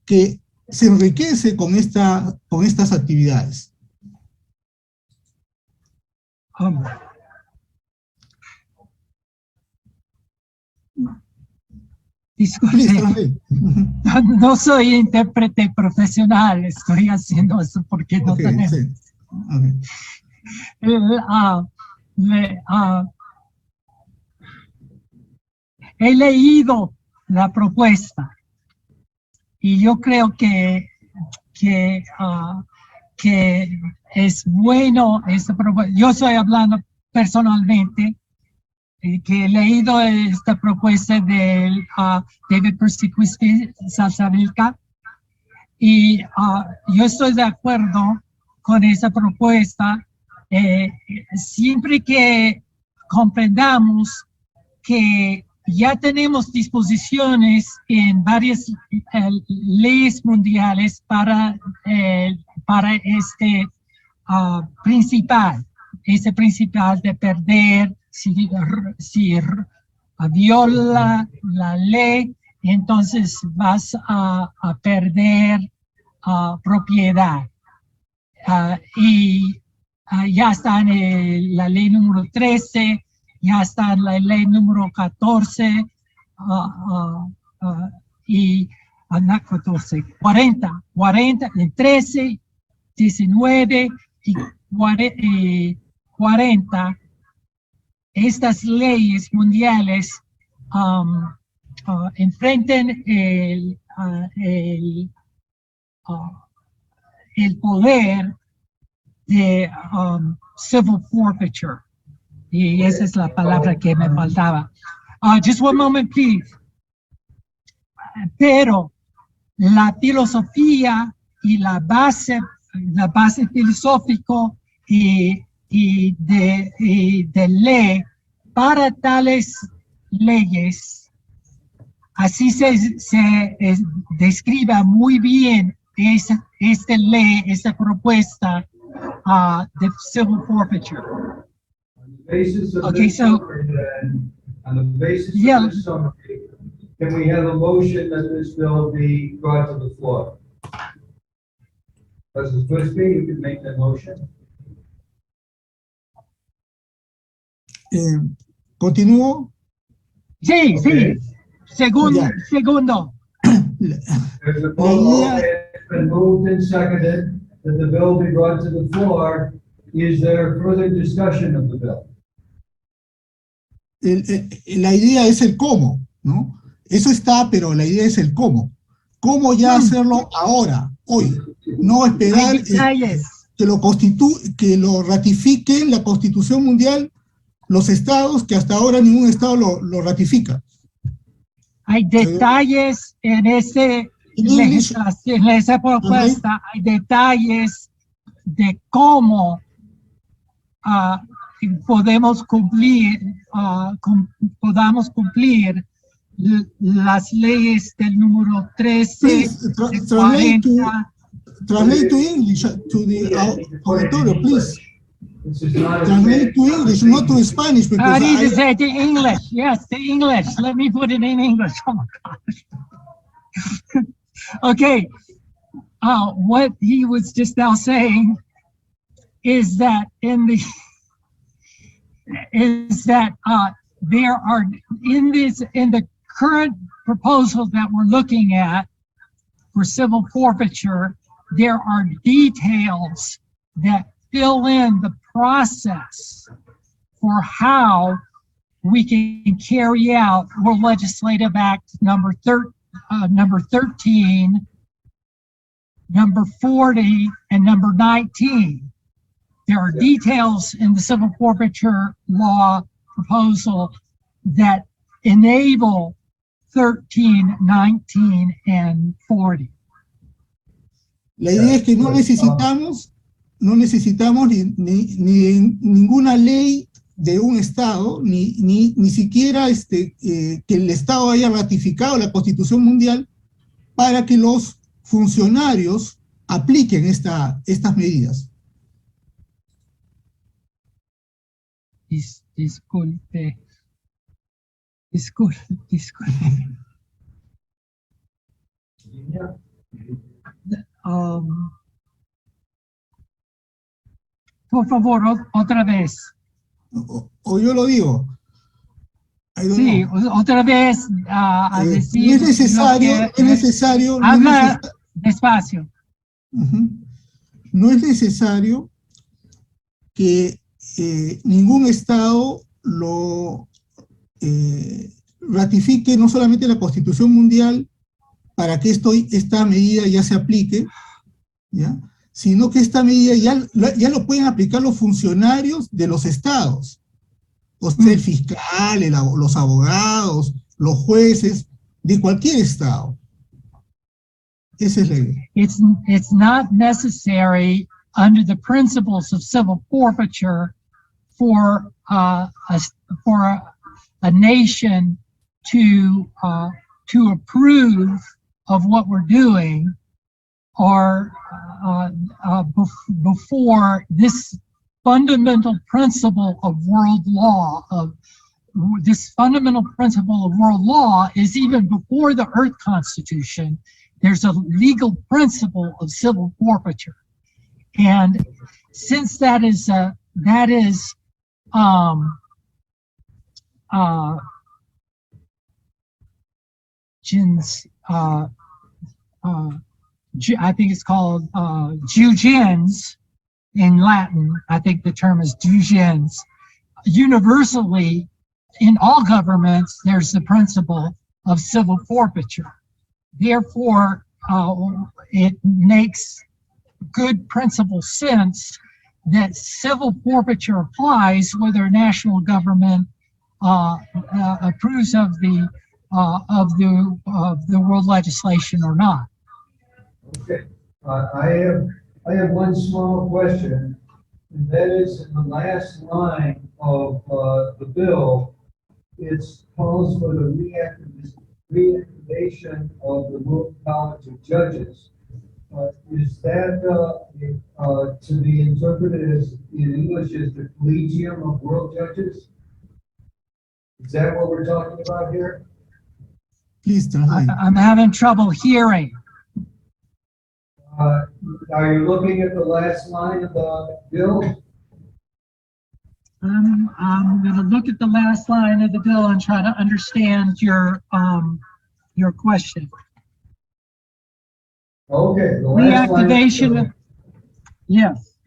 que se enriquece con estas actividades. Disculpe, no soy intérprete profesional, estoy haciendo eso porque no tenemos. Okay. He leído la propuesta y yo creo que es bueno esta propuesta. Yo estoy hablando personalmente, que he leído esta propuesta del David Persicuiste Salsavilca, y yo estoy de acuerdo con esa propuesta, siempre que comprendamos que ya tenemos disposiciones en varias leyes mundiales para este principal de perder, si viola la ley, entonces vas a perder propiedad. Y ya está en la ley número 13, ya está en la ley número 14, y no 14, 40, 13, 19 y 40. Estas leyes mundiales enfrentan el poder de civil forfeiture. Y esa es la palabra que me faltaba. Just one moment, please. Pero la filosofía y la base filosófica y de ley para tales leyes, así se describe muy bien esta ley, esta propuesta de civil forfeiture. Okay, so on the basis yeah. of this summary, can we have a motion that this bill be brought to the floor? President Twisby, you can make that motion. ¿Continúo? Sí, Okay. sí. Segundo. There's a vote, it's been moved and seconded that the bill be brought to the floor. Is there further discussion of the bill? La idea es el cómo, ¿no? Eso está, pero la idea es el cómo. ¿Cómo ya hacerlo ahora, hoy? No esperar que lo ratifique la Constitución Mundial los estados, que hasta ahora ningún estado lo ratifica. Hay detalles en esa propuesta, hay detalles de cómo podamos cumplir las leyes del número 13, Please, 40. Translate to English to the auditorio, please. Translate to English, not to Spanish, because I need to say it to English. Yes, to English. Let me put it in English. Oh my gosh. Okay. What he was just now saying is that there are in the current proposal that we're looking at for civil forfeiture, there are details that fill in the process for how we can carry out World Legislative Act number 13, number 40, and number 19. There are details in the civil forfeiture law proposal that enable 13, 19, and 40. La idea es que no necesitamos ni ninguna ley de un estado, ni siquiera que el estado haya ratificado la Constitución Mundial para que los funcionarios apliquen estas medidas. Disculpe. Por favor, otra vez. O yo lo digo. Sí, otra vez a decir. No es necesario. Habla despacio. No es necesario que ningún Estado lo ratifique no solamente la Constitución Mundial para que esta medida ya se aplique, ¿ya?, sino que esta medida ya lo pueden aplicar los funcionarios de los estados, o sea, el fiscal, los abogados, los jueces de cualquier estado. Esa es la idea. It's not necessary under the principles of civil forfeiture for a nation to approve of what we're doing, or before this fundamental principle of world law, is even before the Earth Constitution. There's a legal principle of civil forfeiture, and since that is I think it's called jugens in Latin. I think the term is jugens. Universally, in all governments, there's the principle of civil forfeiture. Therefore, it makes good principle sense that civil forfeiture applies whether a national government approves of the world legislation or not. Okay, I have one small question, and that is in the last line of the bill, it calls for the reactivation of the World College of Judges. Is that to be interpreted as, in English, as the Collegium of World Judges? Is that what we're talking about here? Please translate. I'm having trouble hearing. Are you looking at the last line of the bill? I'm going to look at the last line of the bill and try to understand your question. Okay. The last Reactivation line of, yes.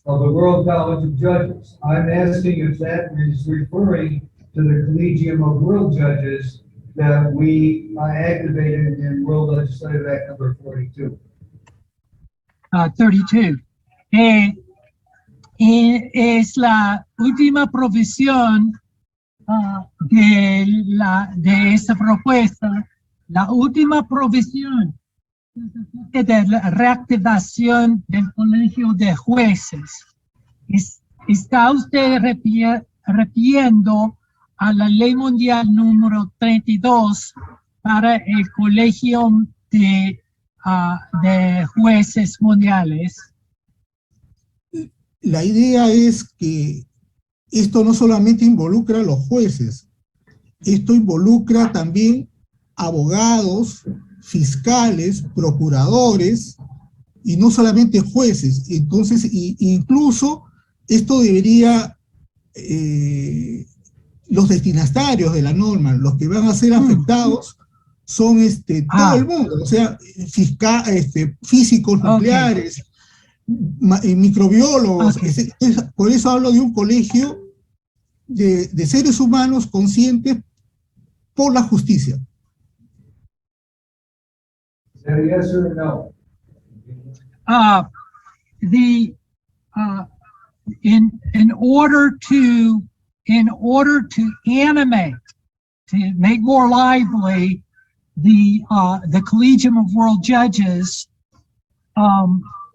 Of the World College of Judges. I'm asking if that is referring to the Collegium of World Judges that we activated in World Legislative Act number 42. 32. Es la última provisión de esta propuesta, la última provisión de la reactivación del Colegio de Jueces. ¿Está usted refiriendo a la Ley Mundial número 32 para el Colegio de Jueces Mundiales? La idea es que esto no solamente involucra a los jueces, esto involucra también abogados, fiscales, procuradores, y no solamente jueces. Entonces, incluso esto debería, los destinatarios de la norma, los que van a ser afectados, son todo el mundo, o sea, físicos nucleares, microbiólogos. Por eso hablo de un colegio de seres humanos conscientes por la justicia. Yes or no? In order to animate, to make more lively the Collegium of World Judges,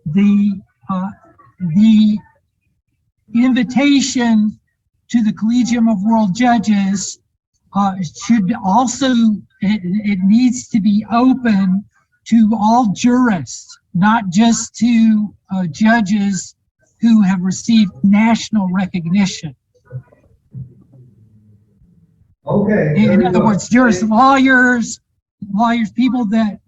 the invitation to the Collegium of World Judges should also, it needs to be open to all jurists, not just to judges who have received national recognition. Okay. In other words, jurists, lawyers, people that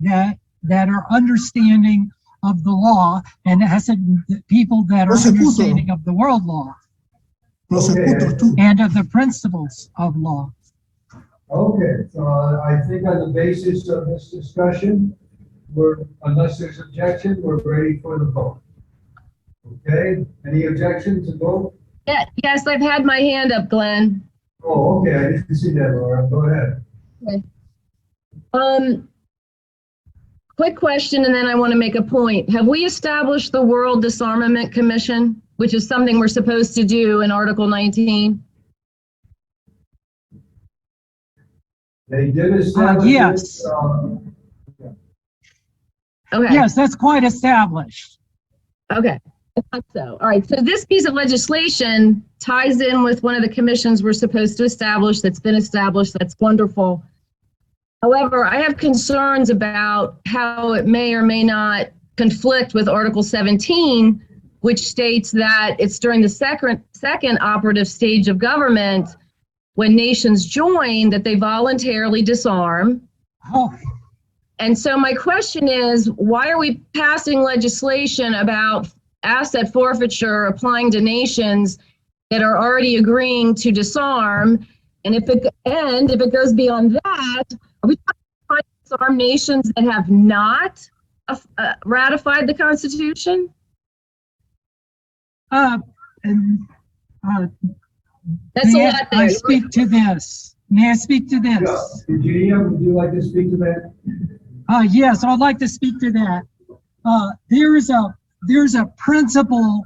are understanding of the law, and people that are understanding of the world law, and of the principles of law. Okay, so I think on the basis of this discussion, unless there's objection, we're ready for the vote. Okay, any objections to vote? Yeah, yes, I've had my hand up, Glenn. Oh, okay, I didn't see that, Laura. Go ahead. Okay. Quick question, and then I want to make a point. Have we established the World Disarmament Commission, which is something we're supposed to do in Article 19? They did establish yes. Okay. Yes, that's quite established. Okay. I thought so. All right. So this piece of legislation ties in with one of the commissions we're supposed to establish that's been established. That's wonderful. However, I have concerns about how it may or may not conflict with Article 17, which states that it's during the second operative stage of government when nations join that they voluntarily disarm. Oh. And so my question is, why are we passing legislation about asset forfeiture applying to nations that are already agreeing to disarm? And if it goes beyond that, are we talking about disarm nations that have not ratified the Constitution? That's a lot there. I speak to this. May I speak to this? Virginia, would you like to speak to that? Yes, I'd like to speak to that. There's a principle,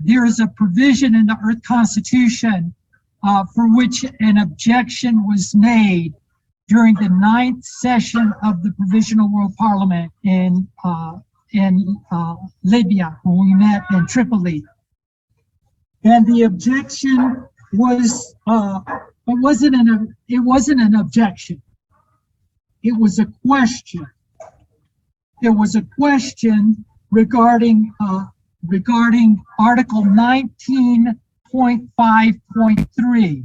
there is a provision in the Earth Constitution for which an objection was made during the 9th session of the Provisional World Parliament in Libya, when we met in Tripoli. And the objection was, it wasn't an objection. It was a question. There was a question regarding Article 19.5.3.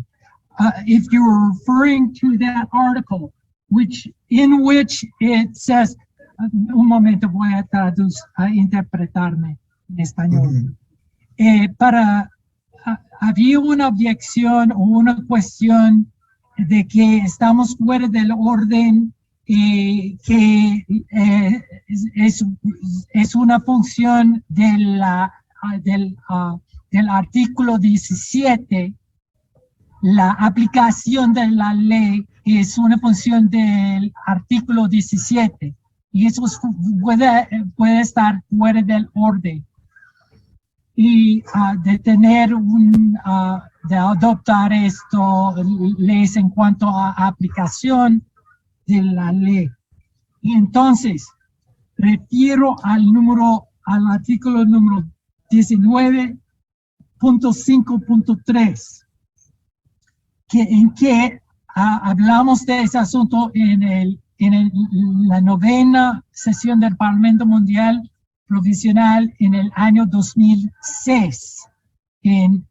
If you were referring to that article, in which it says, un momento voy a interpretarme en español. Había una objeción o una cuestión de que estamos fuera del orden, que es una función del artículo 17. La aplicación de la ley es una función del artículo 17 y eso puede estar fuera del orden. Y de adoptar esto, leyes en cuanto a aplicación de la ley. Y entonces, refiero al artículo número 19.5.3, en que hablamos de ese asunto en la 9ª sesión del Parlamento Mundial Provisional en el año 2006 en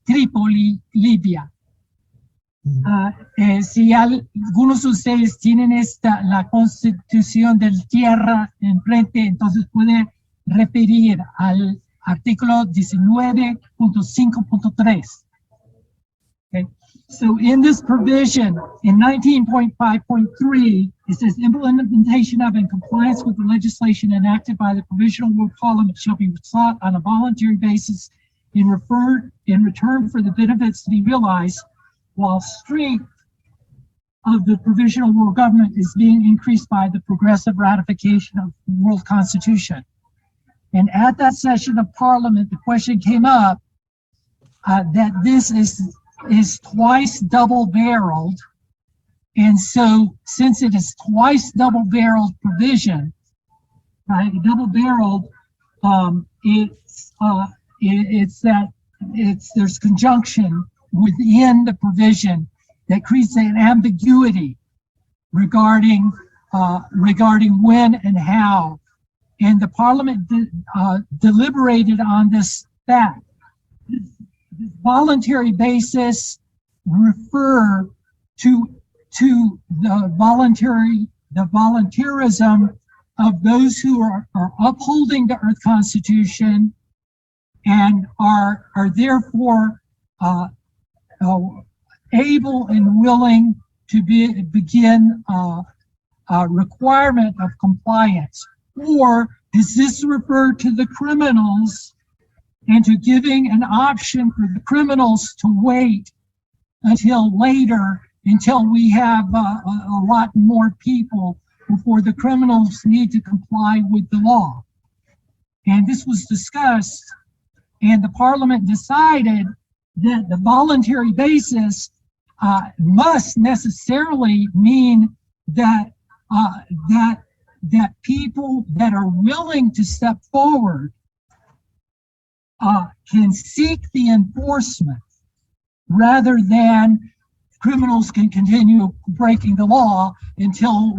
Trípoli, Libia. Si algunos de ustedes tienen la Constitución del Tierra enfrente, entonces puede referir al artículo 19.5.3. Okay. So in this provision, in 19.5.3, it says implementation of and compliance with the legislation enacted by the Provisional World Parliament shall be sought on a voluntary basis in return for the benefits to be realized, while strength of the Provisional World Government is being increased by the progressive ratification of the World Constitution. And at that session of Parliament, the question came up that this is twice double-barreled. And so, since it is twice double-barreled provision, right, double-barreled, there's conjunction within the provision that creates an ambiguity regarding when and how. And the Parliament deliberated on this fact. This voluntary basis refer to the voluntarism of those who are upholding the Earth Constitution and are therefore able and willing to begin a requirement of compliance? Or does this refer to the criminals and to giving an option for the criminals to wait until later, until we have a lot more people before the criminals need to comply with the law. And this was discussed, and the Parliament decided that the voluntary basis must necessarily mean that that people that are willing to step forward can seek the enforcement, rather than criminals can continue breaking the law until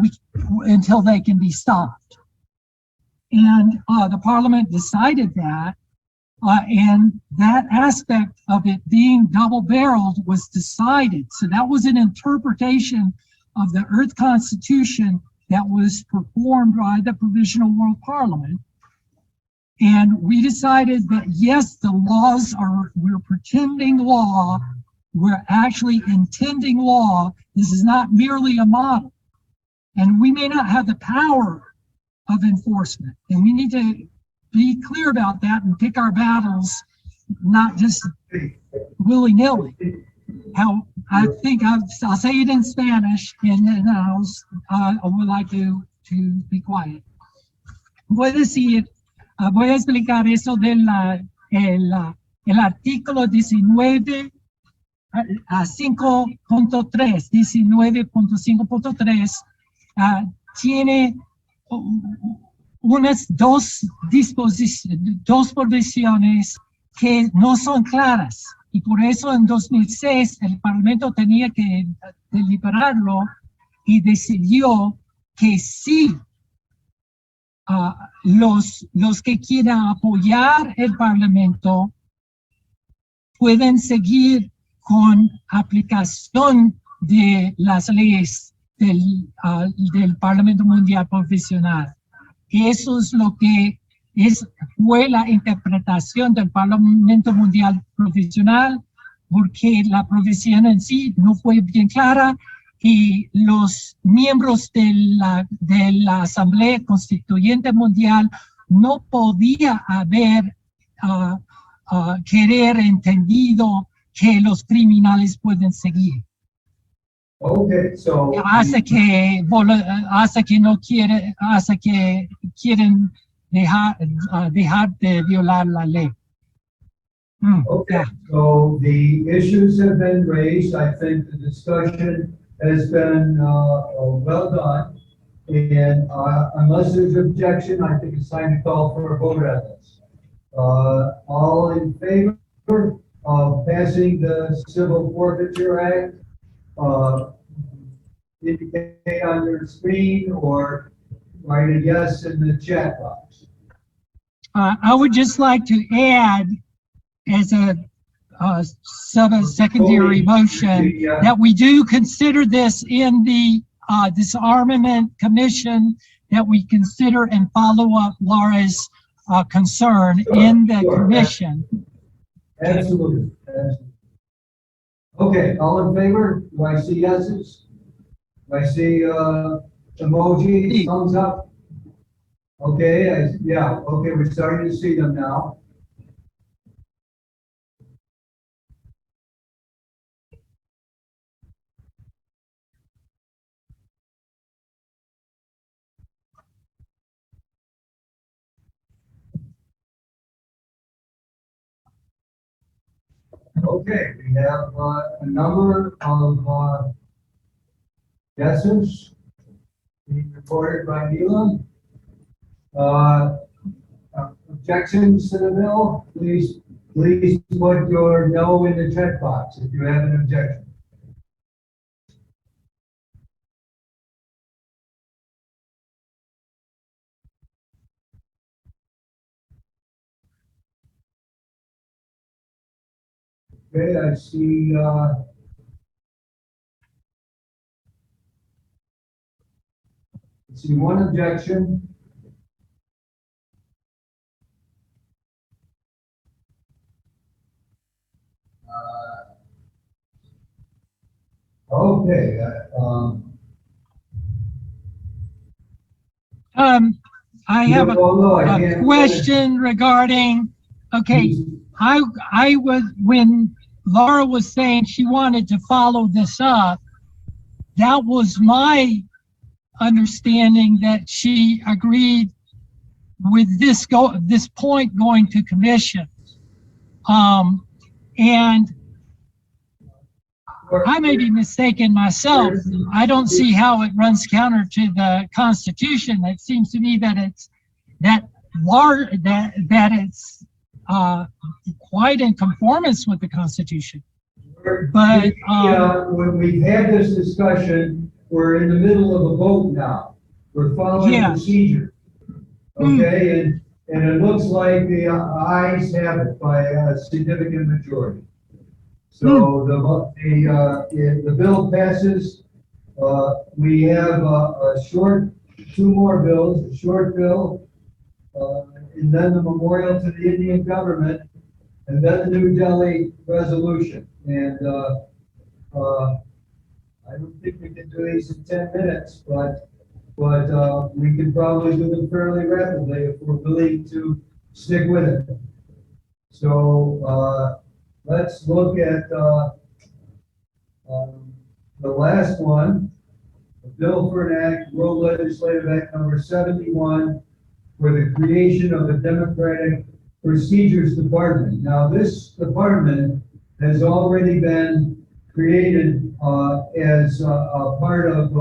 they can be stopped. And the Parliament decided that, and that aspect of it being double-barreled was decided. So that was an interpretation of the Earth Constitution that was performed by the Provisional World Parliament. And we decided that, yes, the laws we're pretending law, we're actually intending law. This is not merely a model. And we may not have the power of enforcement. And we need to be clear about that and pick our battles, not just willy-nilly. How I think I'll say it in Spanish, and then I would like to be quiet. Voy a explicar eso del el artículo 19 a 5.3, 19.5.3, tiene unas dos provisiones que no son claras, y por eso en 2006 el Parlamento tenía que deliberarlo y decidió que sí, los que quieran apoyar el Parlamento pueden seguir con aplicación de las leyes del Parlamento Mundial Provisional. Eso es lo que fue la interpretación del Parlamento Mundial Provisional, porque la provisión en sí no fue bien clara y los miembros de la Asamblea Constituyente Mundial no podía haber querer entendido que los criminales pueden seguir. Okay, so Hace que quieren dejar de violar la ley. okay, so the issues have been raised. I think the discussion has been well done, and unless there's objection, I think it's time to call for a vote on this. All in favor of passing the Civil Forfeiture Act? Indicate on your screen or write a yes in the chat box. I would just like to add, as a secondary motion, that we do consider this in the Disarmament Commission, that we consider and follow up Laura's concern in the commission. Absolutely. Okay, all in favor? Do I see yeses? Do I see emoji, thumbs up? Okay, okay, we're starting to see them now. Okay, we have a number of yeses being reported by Neela. Objections to the bill, please put your no in the chat box if you have an objection. Okay, I see one objection. Okay. I have a question regarding Okay, I was, when Laura was saying she wanted to follow this up, that was my understanding that she agreed with this point going to commission. And I may be mistaken myself. I don't see how it runs counter to the Constitution. It seems to me that it's it's quite in conformance with the Constitution. But when we've had this discussion, we're in the middle of a vote now. We're following procedure. Okay, and it looks like the ayes have it by a significant majority. So the bill passes. We have two more bills, a short bill, and then the memorial to the Indian government, and then the New Delhi resolution. And I don't think we can do these in 10 minutes, but we can probably do them fairly rapidly if we're willing to stick with it. So let's look at the last one, a bill for an act, World Legislative Act number 71, for the creation of the Democratic Procedures Department. Now, this department has already been created as a part of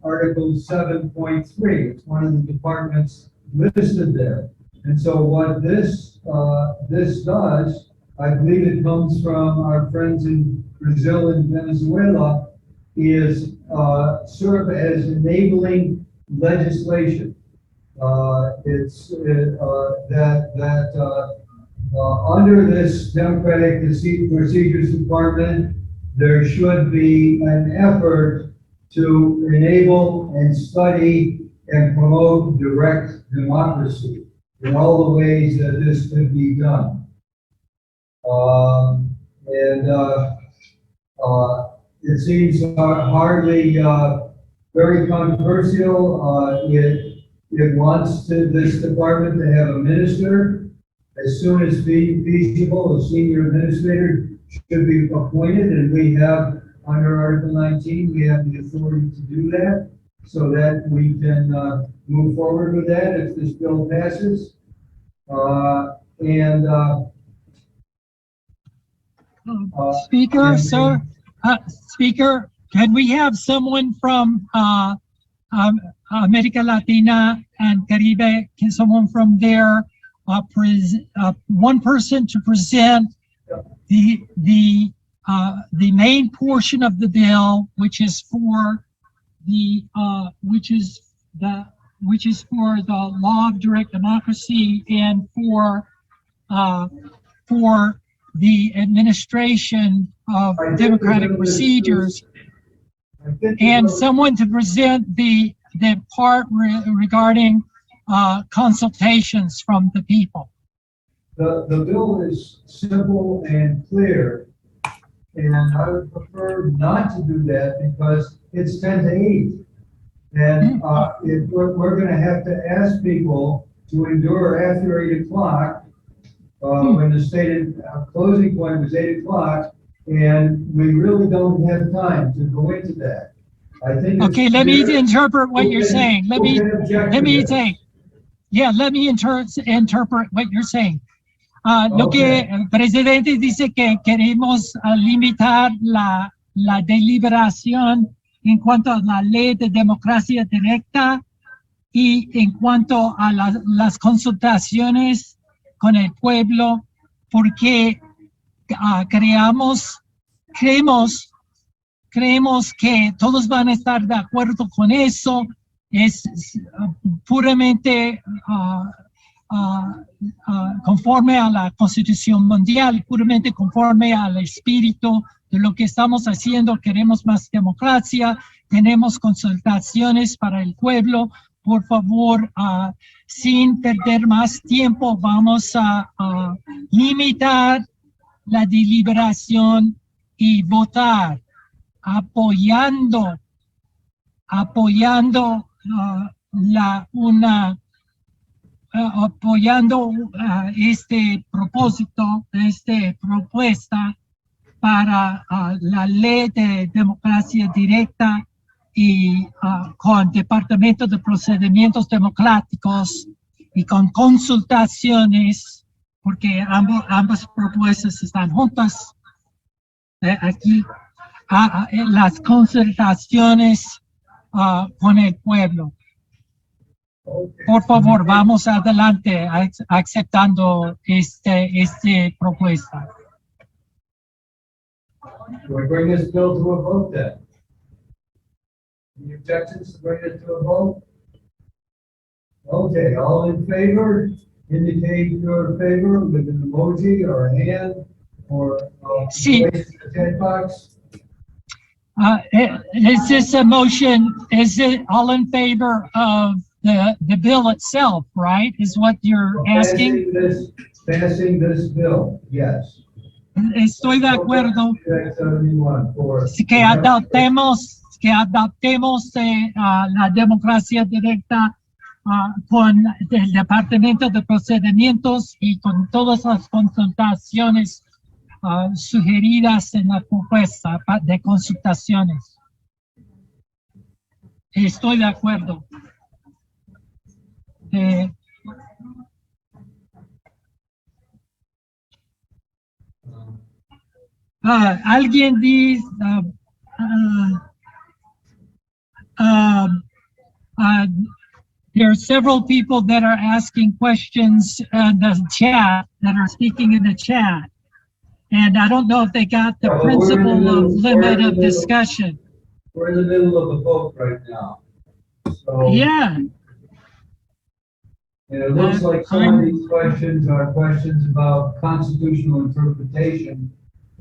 Article 7.3. It's one of the departments listed there. And so what this does, I believe it comes from our friends in Brazil and Venezuela, is serve as enabling legislation. It's under this Democratic Procedures Department, there should be an effort to enable and study and promote direct democracy in all the ways that this could be done. It seems hardly very controversial. It wants this department to have a minister as soon as feasible. A senior administrator should be appointed, and we have, under Article 19, we have the authority to do that, so that we can move forward with that if this bill passes. Speaker, sir, Speaker, can we have someone from America Latina and Caribe? Can someone from there, one person to present the main portion of the bill, which is for the law of direct democracy and for the administration of democratic procedures, and someone to present the part regarding consultations from the people. The bill is simple and clear, and I would prefer not to do that because it's 10 to 8. And we're going to have to ask people to endure after 8 o'clock, when the stated closing point was 8 o'clock, and we really don't have time to go into that. I think. Okay, let me interpret what you're saying. Let me interpret what you're saying. Lo que el presidente dice que queremos limitar la deliberación en cuanto a la ley de democracia directa y en cuanto a las consultaciones con el pueblo, porque creemos que todos van a estar de acuerdo con eso. Es puramente conforme a la Constitución Mundial, puramente conforme al espíritu de lo que estamos haciendo. Queremos más democracia, tenemos consultaciones para el pueblo. Por favor, sin perder más tiempo, vamos a limitar la deliberación y votar apoyando apoyando este propósito, esta propuesta para la ley de democracia directa y con departamento de procedimientos democráticos y con consultaciones, porque ambas propuestas están juntas aquí, las consultaciones con el pueblo. Por favor, vamos adelante aceptando este propuesta. We bring this bill to a vote then. Any objections to bring it to a vote? Okay, all in favor, indicate your favor with an emoji or a hand or Sí. place in the chat box. Is this a motion, is it all in favor of the bill itself, right? Is what you're asking? Passing this bill, yes. Estoy de acuerdo que adaptemos la democracia directa con el Departamento de Procedimientos y con todas las consultaciones sugeridas en la propuesta de consultaciones. Estoy de acuerdo. Alguien dice, there are several people that are asking questions in the chat, that are speaking in the chat. And I don't know if they got the principle of limit of discussion. We're in the middle of a vote right now. So, yeah. And it looks like some of these questions are questions about constitutional interpretation,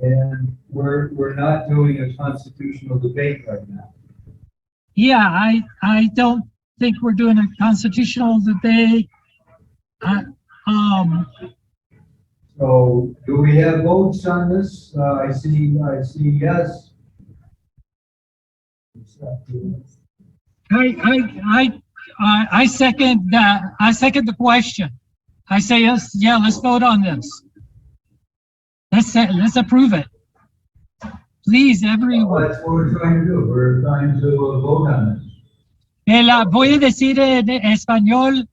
and we're not doing a constitutional debate right now. Yeah, I don't think we're doing a constitutional debate. So do we have votes on this? I see yes. I second that. I second the question. I say yes. Yeah, let's vote on this. Let's approve it. Please, everyone. Well, that's what we're trying to do. We're trying to vote on this. Voy a decir en español.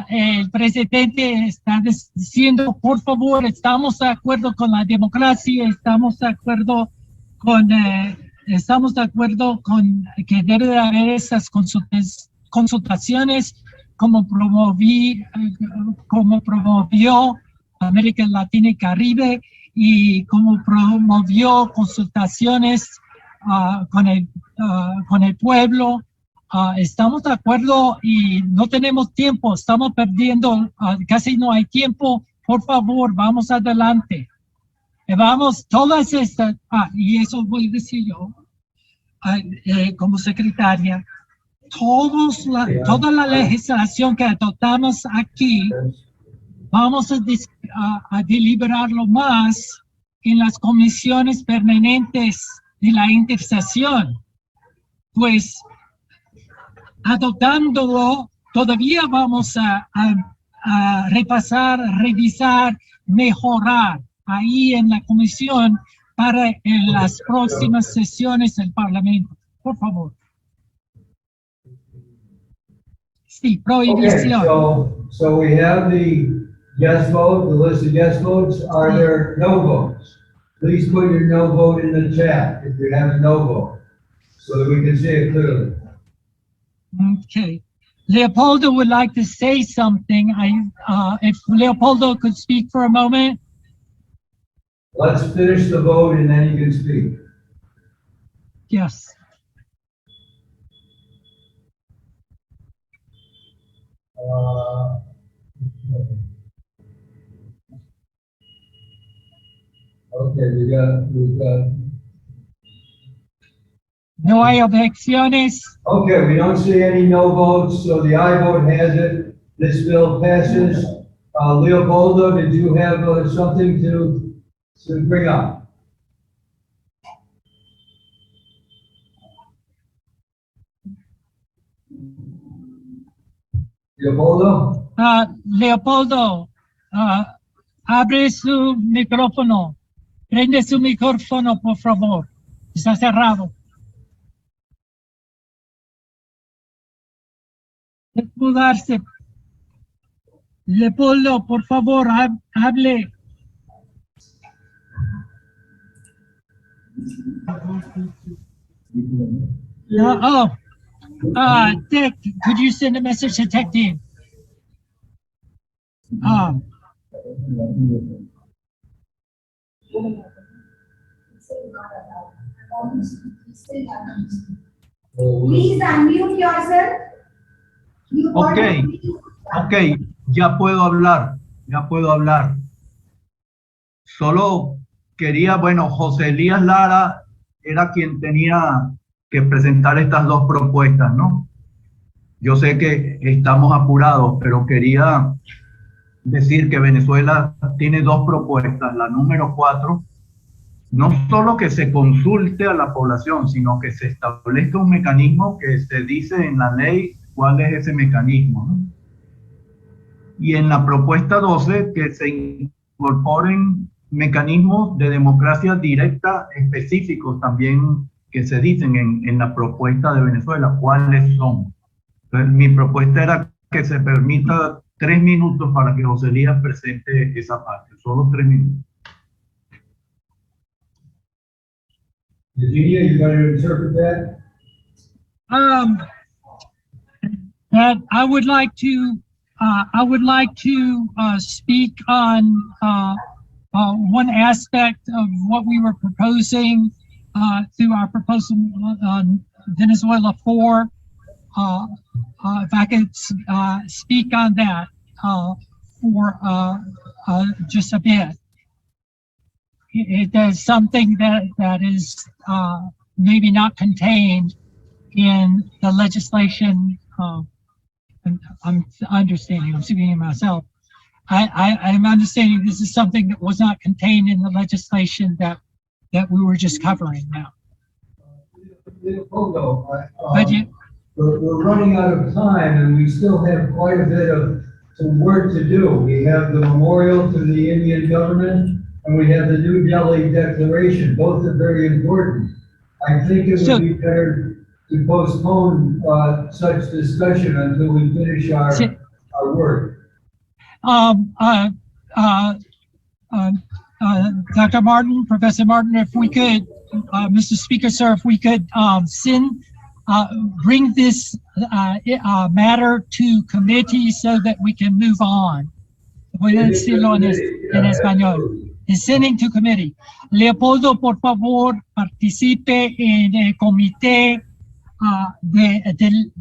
El presidente está diciendo, por favor, estamos de acuerdo con la democracia, estamos de acuerdo con que debe de haber esas consultaciones como promovió América Latina y Caribe y como promovió consultaciones con el pueblo. Estamos de acuerdo y no tenemos tiempo, estamos perdiendo, casi no hay tiempo. Por favor, vamos adelante. Vamos, todas estas, y eso voy a decir yo, como secretaria, toda la legislación que adoptamos aquí, vamos a deliberarlo más en las comisiones permanentes de la indexación, pues adoptándolo, todavía vamos a repasar, revisar, mejorar ahí en la comisión para en las próximas sesiones del Parlamento. Por favor. Sí, prohibición. Okay, so we have the yes vote, the list of yes votes. Are there no votes? Please put your no vote in the chat if you have a no vote, so that we can see it clearly. Okay. Leopoldo would like to say something. If Leopoldo could speak for a moment. Let's finish the vote and then you can speak. Yes. Okay, we got. No hay objeciones. Okay, we don't see any no votes, so the aye vote has it. This bill passes. Leopoldo, did you have something to bring up? Leopoldo? Leopoldo, abre su micrófono. Prende su micrófono, por favor. Está cerrado. Mudarse. Leopoldo, por favor, hable. Tech, could you send a message to Tech Team? Please unmute yourself. Ok, ya puedo hablar. Solo quería, bueno, José Elías Lara era quien tenía que presentar estas dos propuestas, ¿no? Yo sé que estamos apurados, pero quería decir que Venezuela tiene dos propuestas. La número 4, no solo que se consulte a la población, sino que se establezca un mecanismo que se dice en la ley cuál es ese mecanismo, ¿no? Y en la propuesta 12, que se incorporen mecanismos de democracia directa específicos también que se dicen en la propuesta de Venezuela, cuáles son. Entonces, mi propuesta era que se permita 3 minutos para que José Elías presente esa parte, solo 3 minutos. Virginia, you got to interpret that? That I would like to speak on one aspect of what we were proposing through our proposal on Venezuela 4. If I could speak on that for just a bit. It is something that is maybe not contained in the legislation. I'm understanding, I'm speaking myself. I'm understanding this is something that was not contained in the legislation that we were just covering now. Leopoldo, we're running out of time and we still have quite a bit of some work to do. We have the memorial to the Indian government and we have the New Delhi Declaration. Both are very important. I think it would be better to postpone such discussion until we finish our work. Dr. Martin, Professor Martin, if we could, Mr. Speaker, sir, if we could bring this matter to committee so that we can move on. Voy a decirlo en español. Sending to committee. Leopoldo, por favor, participe en el comité de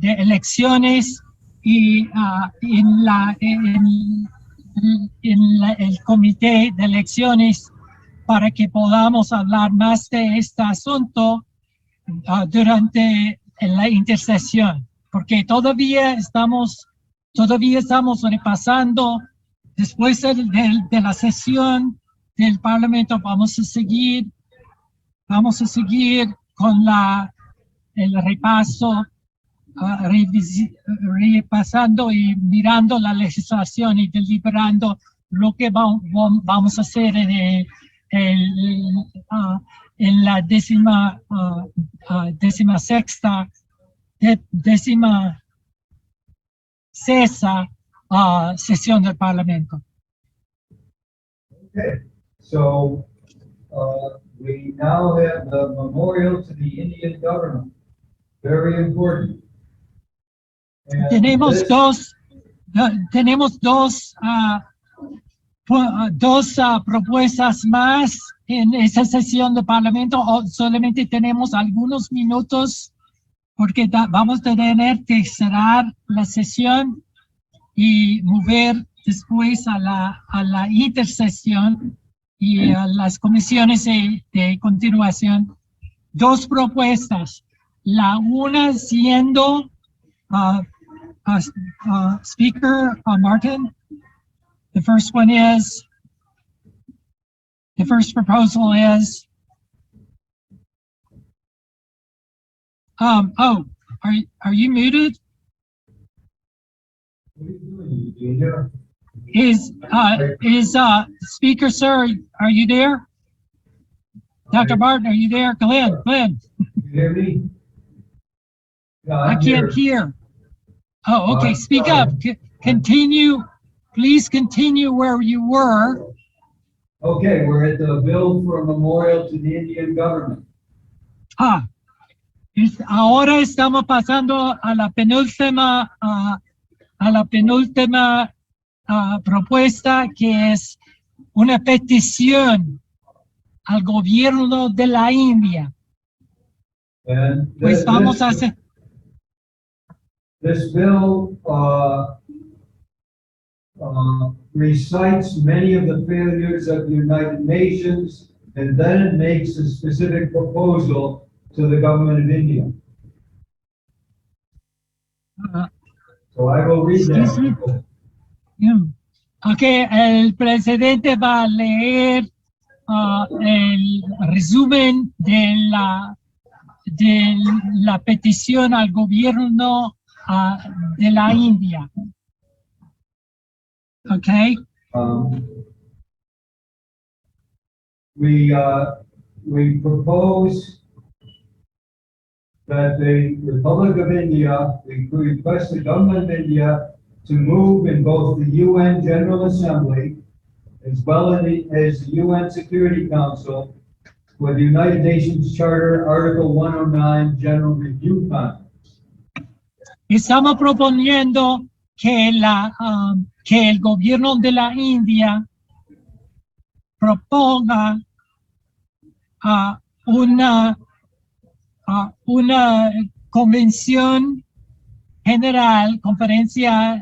elecciones y el comité de elecciones para que podamos hablar más de este asunto durante la intersesión, porque todavía estamos repasando después de la sesión del Parlamento. Vamos a seguir con el repaso, repasando y mirando la legislación y deliberando lo que vamos a hacer en la décima sexta sesión del Parlamento. Okay, so we now have the memorial to the Indian government. Very important. And Tenemos dos propuestas más en esa sesión del Parlamento. Solamente tenemos algunos minutos porque vamos a tener que cerrar la sesión y mover después a la intersesión y a las comisiones de continuación. Dos propuestas. La una siendo Speaker Martin. The first proposal is, are you muted? What are you doing? Is Speaker Sir, are you there? Dr. Martin, are you there? Glenn. You hear me? Yeah, I can't hear. Oh, okay. Speak up. Continue. Please continue where you were. Okay, we're at the bill for a memorial to the Indian government. Ahora estamos pasando a la penúltima, propuesta, que es una petición al gobierno de la India. And Pues vamos a hacer. This bill recites many of the failures of the United Nations, and then it makes a specific proposal to the government of India. So I will read that. Okay, el presidente va a leer el resumen de la petición al gobierno de la India. Okay. We propose that the Republic of India, we request the government of India to move in both the UN General Assembly as well as the UN Security Council with the United Nations Charter Article 109 General Review Conference. Estamos proponiendo que el gobierno de la India proponga una convención general, conferencia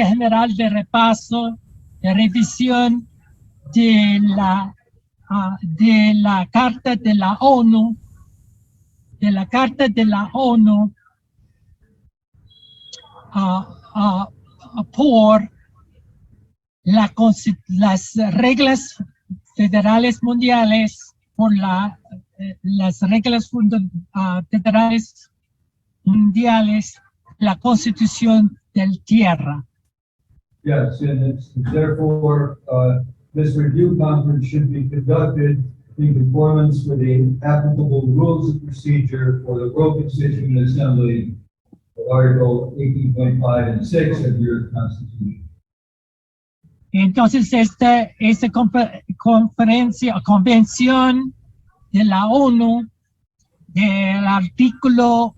general de repaso, de revisión de la Carta de la ONU, por las reglas federales mundiales, por las reglas federales mundiales, la Constitución del Tierra. Yes, and therefore this review conference should be conducted in conformance with the applicable rules of procedure for the World Constituent Assembly, Article 18.5 and 6 of your Constitution. Entonces, esta convención de la ONU, del artículo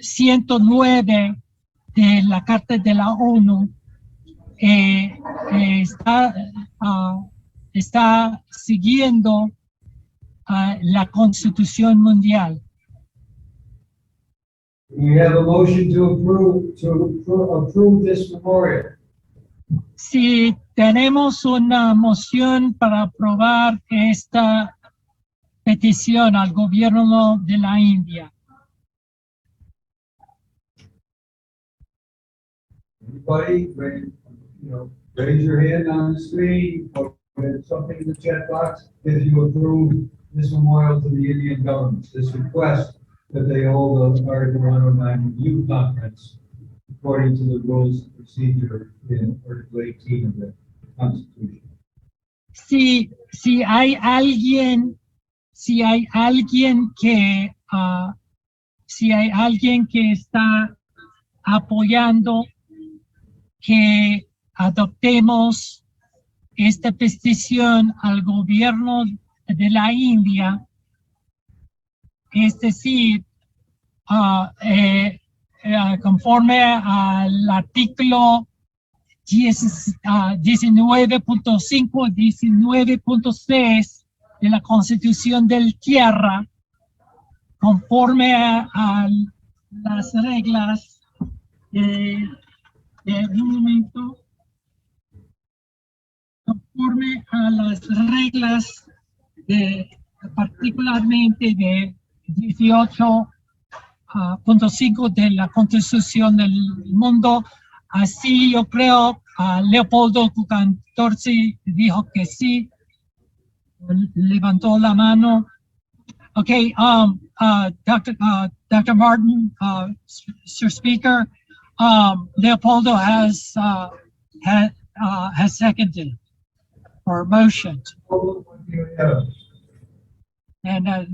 109 de la Carta de la ONU, está siguiendo la Constitución Mundial. We have a motion to approve this memorial. Si tenemos una moción para aprobar esta petición al gobierno de la India. Anybody, raise your hand on the screen or something in the chat box if you approve this memorial to the Indian government, this request that they hold the Article 109 review conference according to the rules of procedure in Article 18 of the Constitution. Si hay alguien que está apoyando que adoptemos esta petición al gobierno de la India, es decir, conforme al artículo 19.5, 19.6 de la Constitución del Tierra, conforme a las reglas un momento, conforme a las reglas particularmente de 18.5 de la Constitución del mundo. Así yo creo, Leopoldo Cucantorsi dijo que sí, levantó la mano. Okay, Dr. Martin, Sir Speaker, Leopoldo has seconded or motioned. And I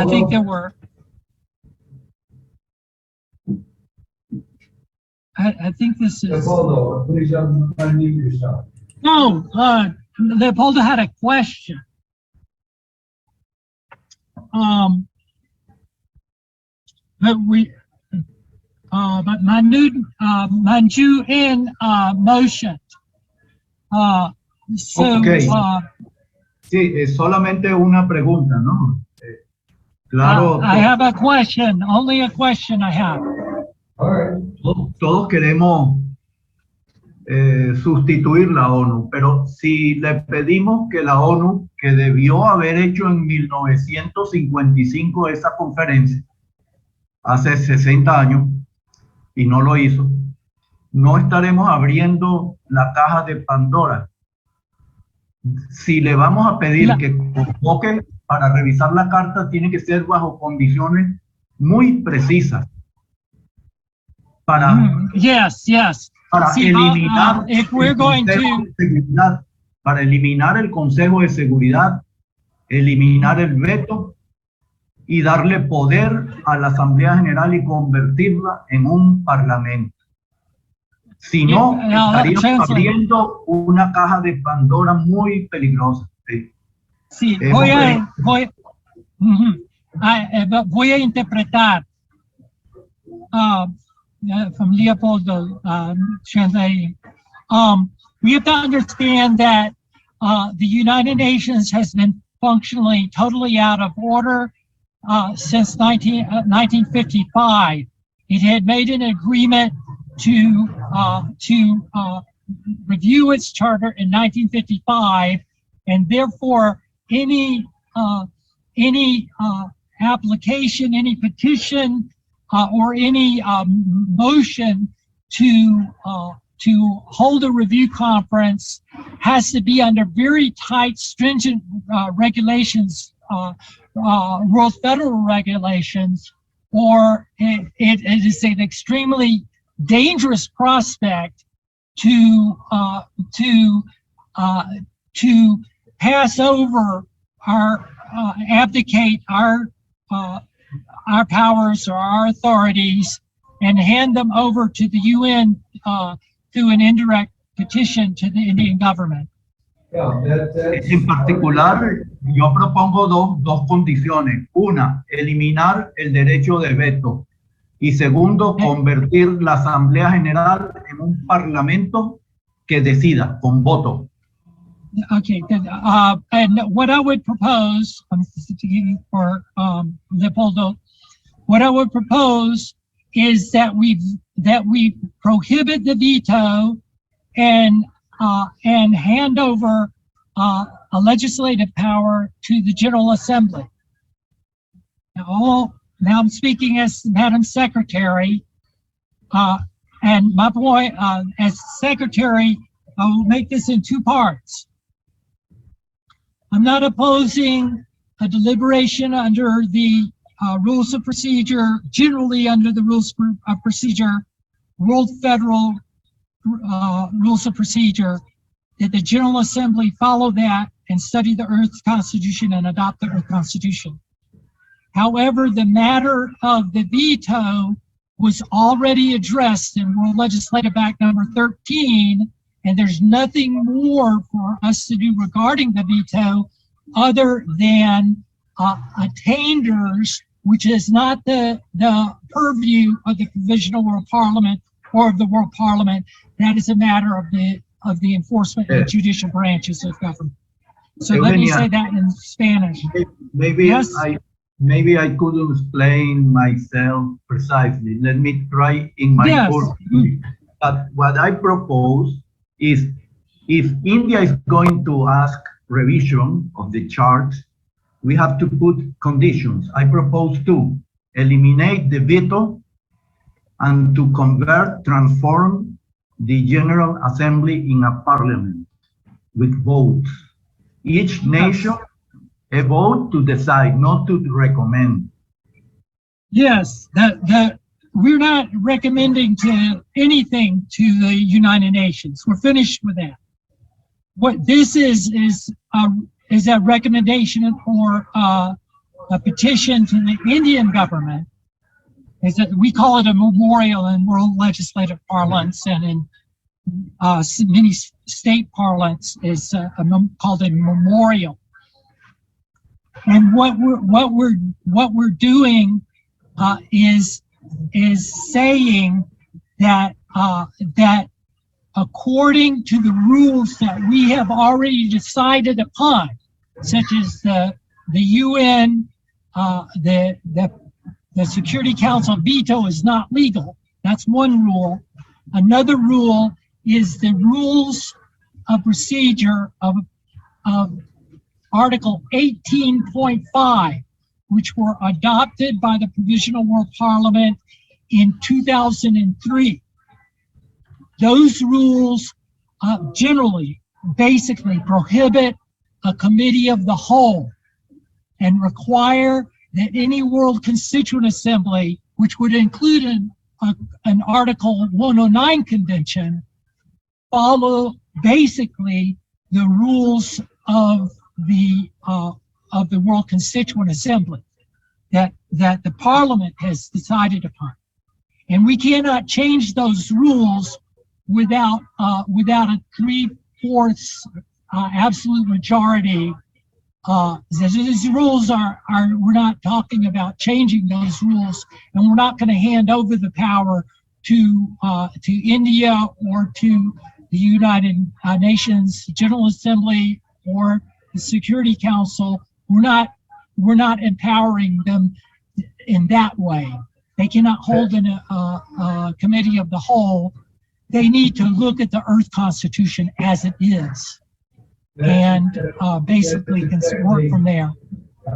think there were. I think this is. Leopoldo, please unmute yourself. No, Leopoldo had a question. But Manju in motion. So, okay. Sí, es solamente una pregunta, ¿no? Claro. I have a question. Only a question I have. All right. Todos queremos sustituir la ONU, pero si le pedimos que la ONU, que debió haber hecho en 1955 esa conferencia, hace 60 años, y no lo hizo, no estaremos abriendo la caja de Pandora. Si le vamos a pedir que convoque para revisar la carta, tiene que ser bajo condiciones muy precisas. Para, yes. Para eliminar if we're going to para eliminar el Consejo de Seguridad, eliminar el veto y darle poder a la Asamblea General y convertirla en un parlamento. Si no, estaríamos abriendo una caja de Pandora muy peligrosa. Sí, voy a interpretar from Leopoldo translating. We have to understand that the United Nations has been functionally totally out of order since 1955. It had made an agreement to review its charter in 1955, and therefore any application, any petition, or any motion to hold a review conference has to be under very tight, stringent regulations, world federal regulations, or it is an extremely dangerous prospect to pass over our abdicate our powers or our authorities and hand them over to the UN through an indirect petition to the Indian government. En particular, yo propongo dos condiciones. Una, eliminar el derecho de veto. Y segundo, convertir la Asamblea General en un parlamento que decida con voto. Okay, and what I would propose for Leopoldo, what I would propose is that we prohibit the veto and hand over a legislative power to the General Assembly. Now I'm speaking as Madam Secretary, and my point as Secretary, I will make this in two parts. I'm not opposing a deliberation under the rules of procedure, generally under the rules of procedure, world federal rules of procedure, that the General Assembly follow that and study the Earth Constitution and adopt the Earth Constitution. However, the matter of the veto was already addressed in World Legislative Act number 13, and there's nothing more for us to do regarding the veto other than attainders, which is not the purview of the Provisional World Parliament or of the World Parliament. That is a matter of the enforcement and judicial branches of government. So let me say that in Spanish. Maybe yes? Maybe I couldn't explain myself precisely. Let me try in my words. But what I propose is, if India is going to ask revision of the charts, we have to put conditions. I propose to eliminate the veto and to transform the General Assembly in a parliament with votes. Each nation A vote to decide, not to recommend. Yes, we're not recommending to anything to the United Nations. We're finished with that. What this is a recommendation or a petition to the Indian government. Is that we call it a memorial in world legislative parlance, and in many state parlance is called a memorial. And what we're doing is saying that that according to the rules that we have already decided upon, such as the UN, the Security Council veto is not legal. That's one rule. Another rule is the rules of procedure of Article 18.5, which were adopted by the Provisional World Parliament in 2003. Those rules generally, basically prohibit a committee of the whole and require that any World Constituent Assembly, which would include an Article 109 convention, follow basically the rules of the World Constituent Assembly that the Parliament has decided upon. And we cannot change those rules without a 3/4 absolute majority. These rules we're not talking about changing those rules, and we're not going to hand over the power to India or to the United Nations General Assembly or the Security Council. We're not empowering them in that way. They cannot hold a committee of the whole. They need to look at the Earth Constitution as it is. And basically can work from there.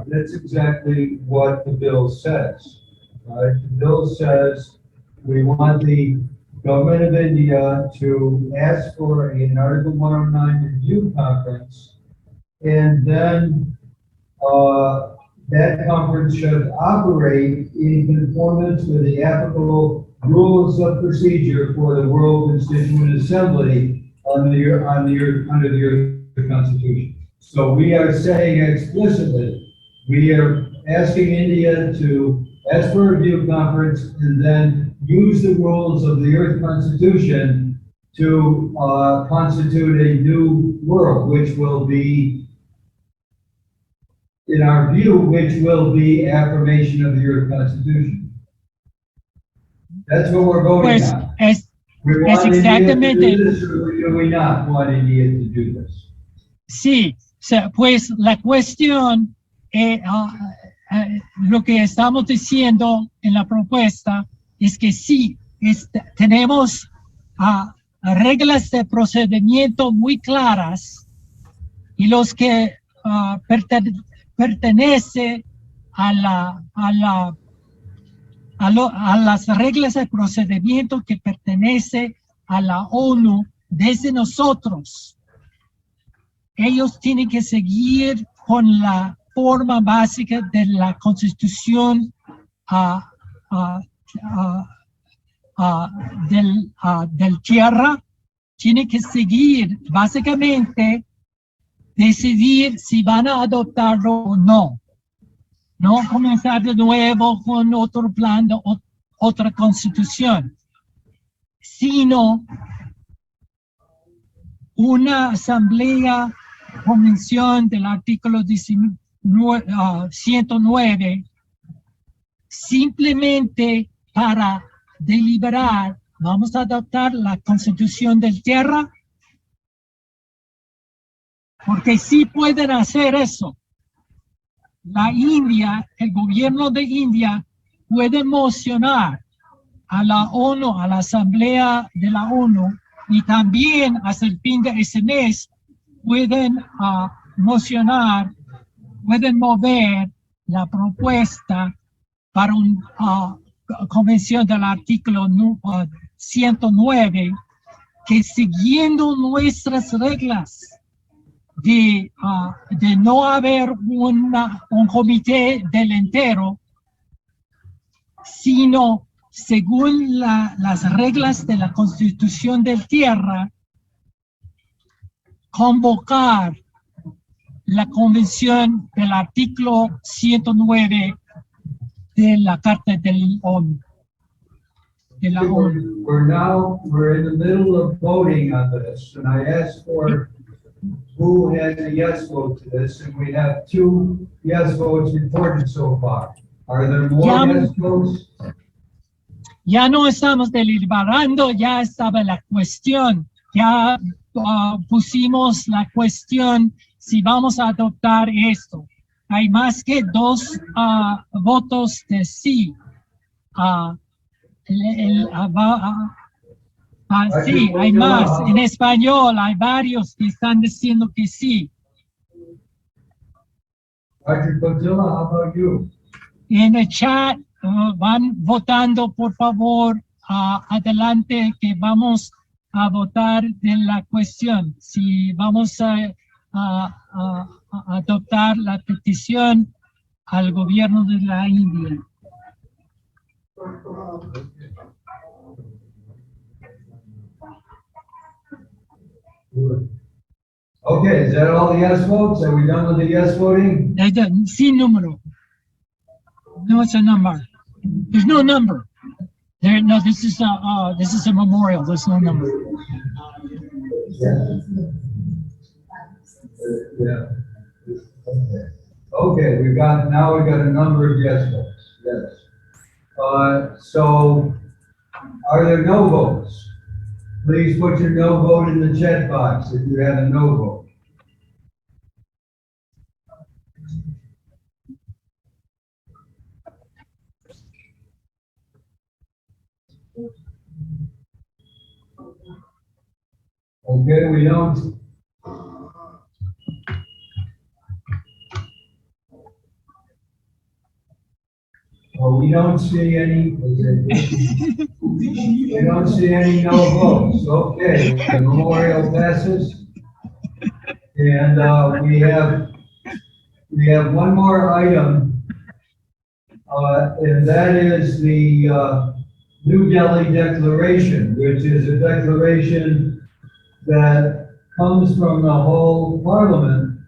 That's exactly what the bill says. Right? The bill says we want the government of India to ask for an Article 109 review conference, and then that conference should operate in conformance with the applicable rules of procedure for the World Constituent Assembly under the Constitution. So we are saying explicitly, we are asking India to ask for a review conference and then use the rules of the Earth Constitution to constitute a new world, which will be, in our view, which will be affirmation of the Earth Constitution. That's what we're voting on. We want India to do this, or do we not want India to do this? Sí, pues la cuestión, lo que estamos diciendo en la propuesta es que sí, tenemos reglas de procedimiento muy claras, y los que pertenecen a las reglas de procedimiento que pertenece a la ONU desde nosotros. Ellos tienen que seguir con la forma básica de la Constitución del Tierra. Tienen que seguir, básicamente, decidir si van a adoptarlo o no. No comenzar de nuevo con otro plan de otra Constitución, sino una asamblea, convención del artículo 109, simplemente para deliberar, ¿vamos a adoptar la Constitución del Tierra? Porque sí pueden hacer eso. La India, el gobierno de India puede mocionar a la ONU, a la Asamblea de la ONU, y también hasta el fin de ese mes pueden mocionar, pueden mover la propuesta para una convención del artículo 109, que siguiendo nuestras reglas de no haber un comité del entero, sino según las reglas de la Constitución de Tierra, convocar la Convención del artículo 109 de la Carta de la ONU. We're in the middle of voting on this, and I asked for who has a yes vote to this, and we have 2 yes votes reported so far. Are there more yes votes? Ya no estamos deliberando, ya estaba la cuestión, ya pusimos la cuestión si vamos a adoptar esto. Hay más que 2 votos de sí. Sí, hay más. En español hay varios que están diciendo que sí. How about you? En el chat van votando, por favor, adelante que vamos a votar de la cuestión. Si vamos a adoptar la petición al gobierno de la India. Okay, is that all the yes votes? Are we done with the yes voting? Sin número. No, it's a number. There's no number. No, this is a memorial. There's no number. Yeah. Okay, now we've got a number of yes votes. Yes. So, are there no votes? Please put your no vote in the chat box if you have a no vote. Okay, we don't. Well, we don't see any. We don't see any no votes. Okay, the memorial passes, and we have one more item, and that is the New Delhi Declaration, which is a declaration that comes from the whole Parliament.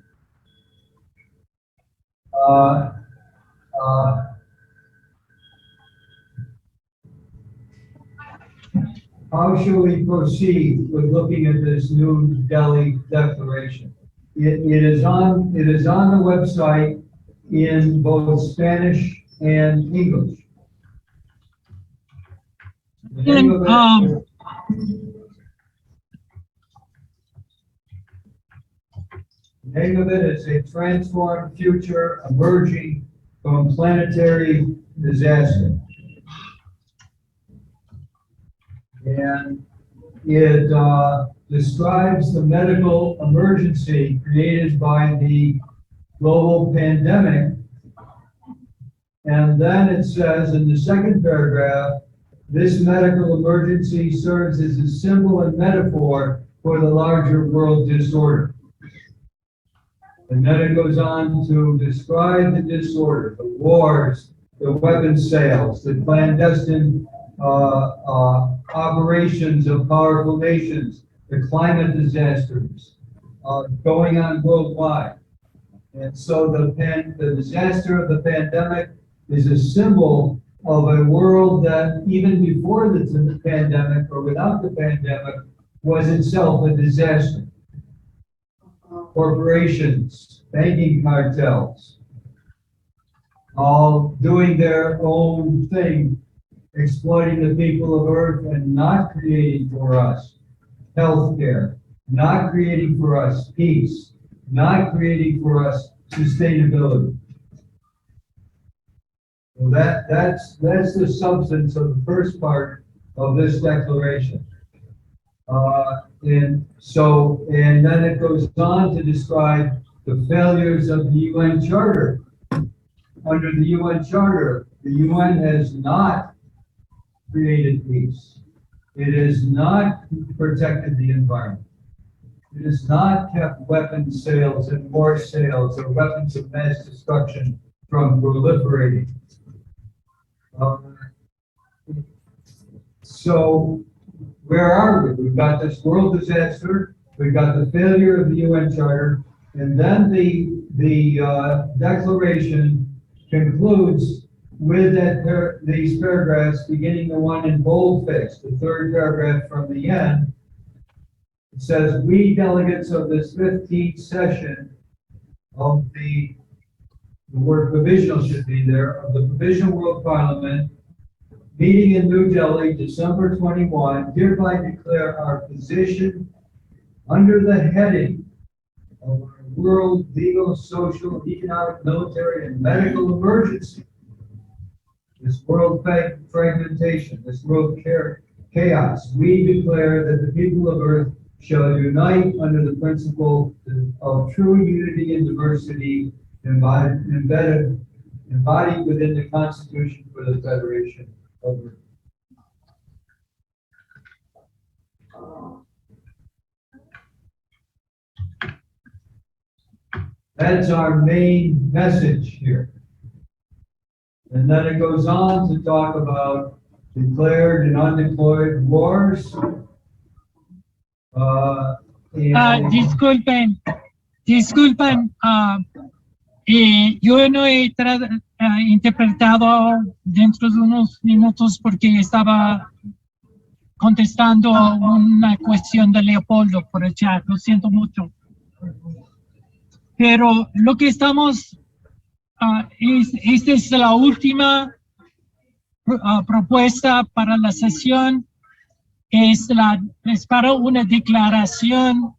How shall we proceed with looking at this New Delhi Declaration? It is on the website in both Spanish and English. The name of it is A Transformed Future Emerging from Planetary Disaster. And it describes the medical emergency created by the global pandemic. And then it says in the second paragraph, this medical emergency serves as a symbol and metaphor for the larger world disorder. And then it goes on to describe the disorder, the wars, the weapons sales, the clandestine operations of powerful nations, the climate disasters going on worldwide. And so the disaster of the pandemic is a symbol of a world that even before the pandemic or without the pandemic was itself a disaster. Corporations, banking cartels, all doing their own thing, exploiting the people of Earth and not creating for us healthcare, not creating for us peace, not creating for us sustainability. Well, that's the substance of the first part of this declaration. And then it goes on to describe the failures of the UN Charter. Under the UN Charter, the UN has not created peace. It has not protected the environment. It has not kept weapons sales and more sales or weapons of mass destruction from proliferating. So where are we? We've got this world disaster, we've got the failure of the UN Charter, and then the declaration concludes with these paragraphs, beginning the one in boldface, the third paragraph from the end. It says, we delegates of this 15th session of the word provisional should be there, of the Provisional World Parliament, meeting in New Delhi, December 21, hereby declare our position under the heading of our world legal, social, economic, military, and medical emergency. This world fragmentation, this world chaos, we declare that the people of Earth shall unite under the principle of true unity and diversity embodied within the Constitution for the Federation of Earth. That's our main message here. And then it goes on to talk about declared and undeclared wars. Disculpen, yo no he interpretado dentro de unos minutos porque estaba contestando una cuestión de Leopoldo por el chat, lo siento mucho. Pero lo que estamos, esta es la última propuesta para la sesión, es para una declaración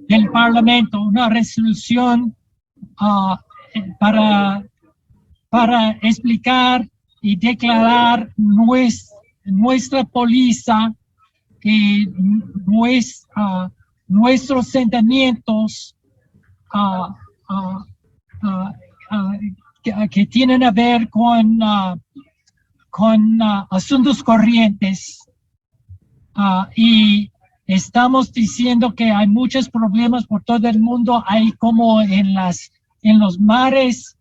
del Parlamento, una resolución para explicar y declarar nuestra póliza y nuestros sentimientos que tienen a ver con asuntos corrientes. Y estamos diciendo que hay muchos problemas por todo el mundo. Hay como en los mares,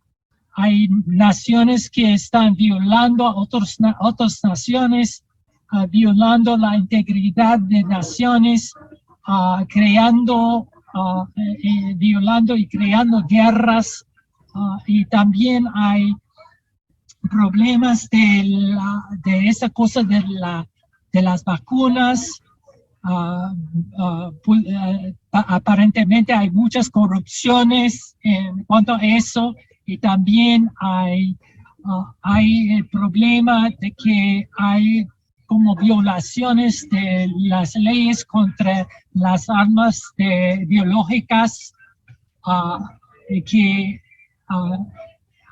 hay naciones que están violando a otras naciones, violando la integridad de naciones, violando y creando guerras. Y también hay problemas de esa cosa de las vacunas. Aparentemente hay muchas corrupciones en cuanto a eso, y también hay el problema de que hay como violaciones de las leyes contra las armas biológicas, que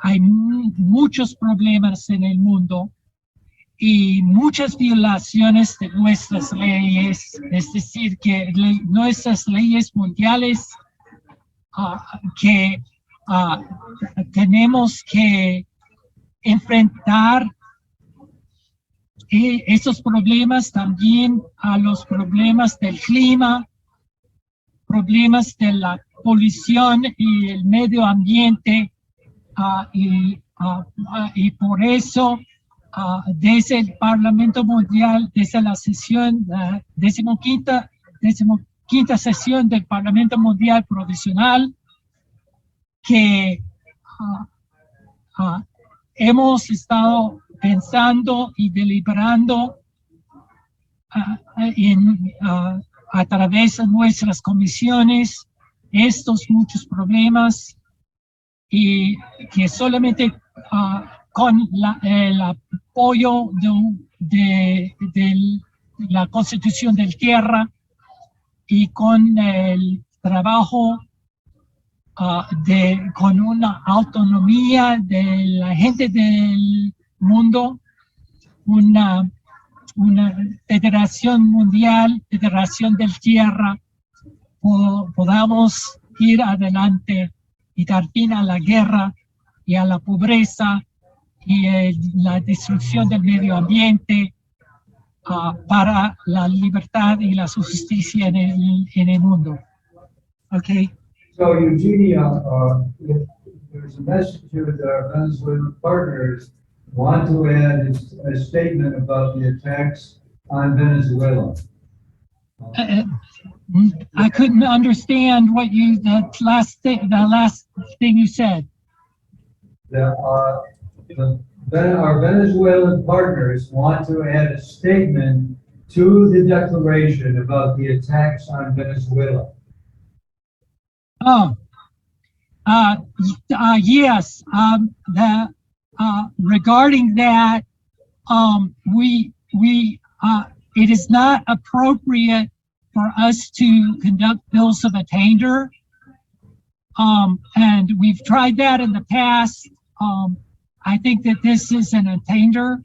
hay muchos problemas en el mundo y muchas violaciones de nuestras leyes, es decir, que nuestras leyes mundiales que tenemos que enfrentar esos problemas, también a los problemas del clima, problemas de la polución y el medio ambiente, y por eso desde el Parlamento Mundial, desde la sesión, decimoquinta sesión del Parlamento Mundial Provisional, que hemos estado pensando y deliberando a través de nuestras comisiones estos muchos problemas, y que solamente con el apoyo de la Constitución del Tierra y con el trabajo con una autonomía de la gente del mundo, una federación mundial, federación del Tierra, podamos ir adelante y dar fin a la guerra y a la pobreza y la destrucción del medio ambiente, para la libertad y la justicia en el mundo. Okay. So Eugenia, there's a message here that our Venezuelan partners want to add a statement about the attacks on Venezuela. I couldn't understand what the last thing you said. Our Venezuelan partners want to add a statement to the declaration about the attacks on Venezuela. Yes. Regarding that, it is not appropriate for us to conduct bills of attainder, and we've tried that in the past. I think that this is an attainder.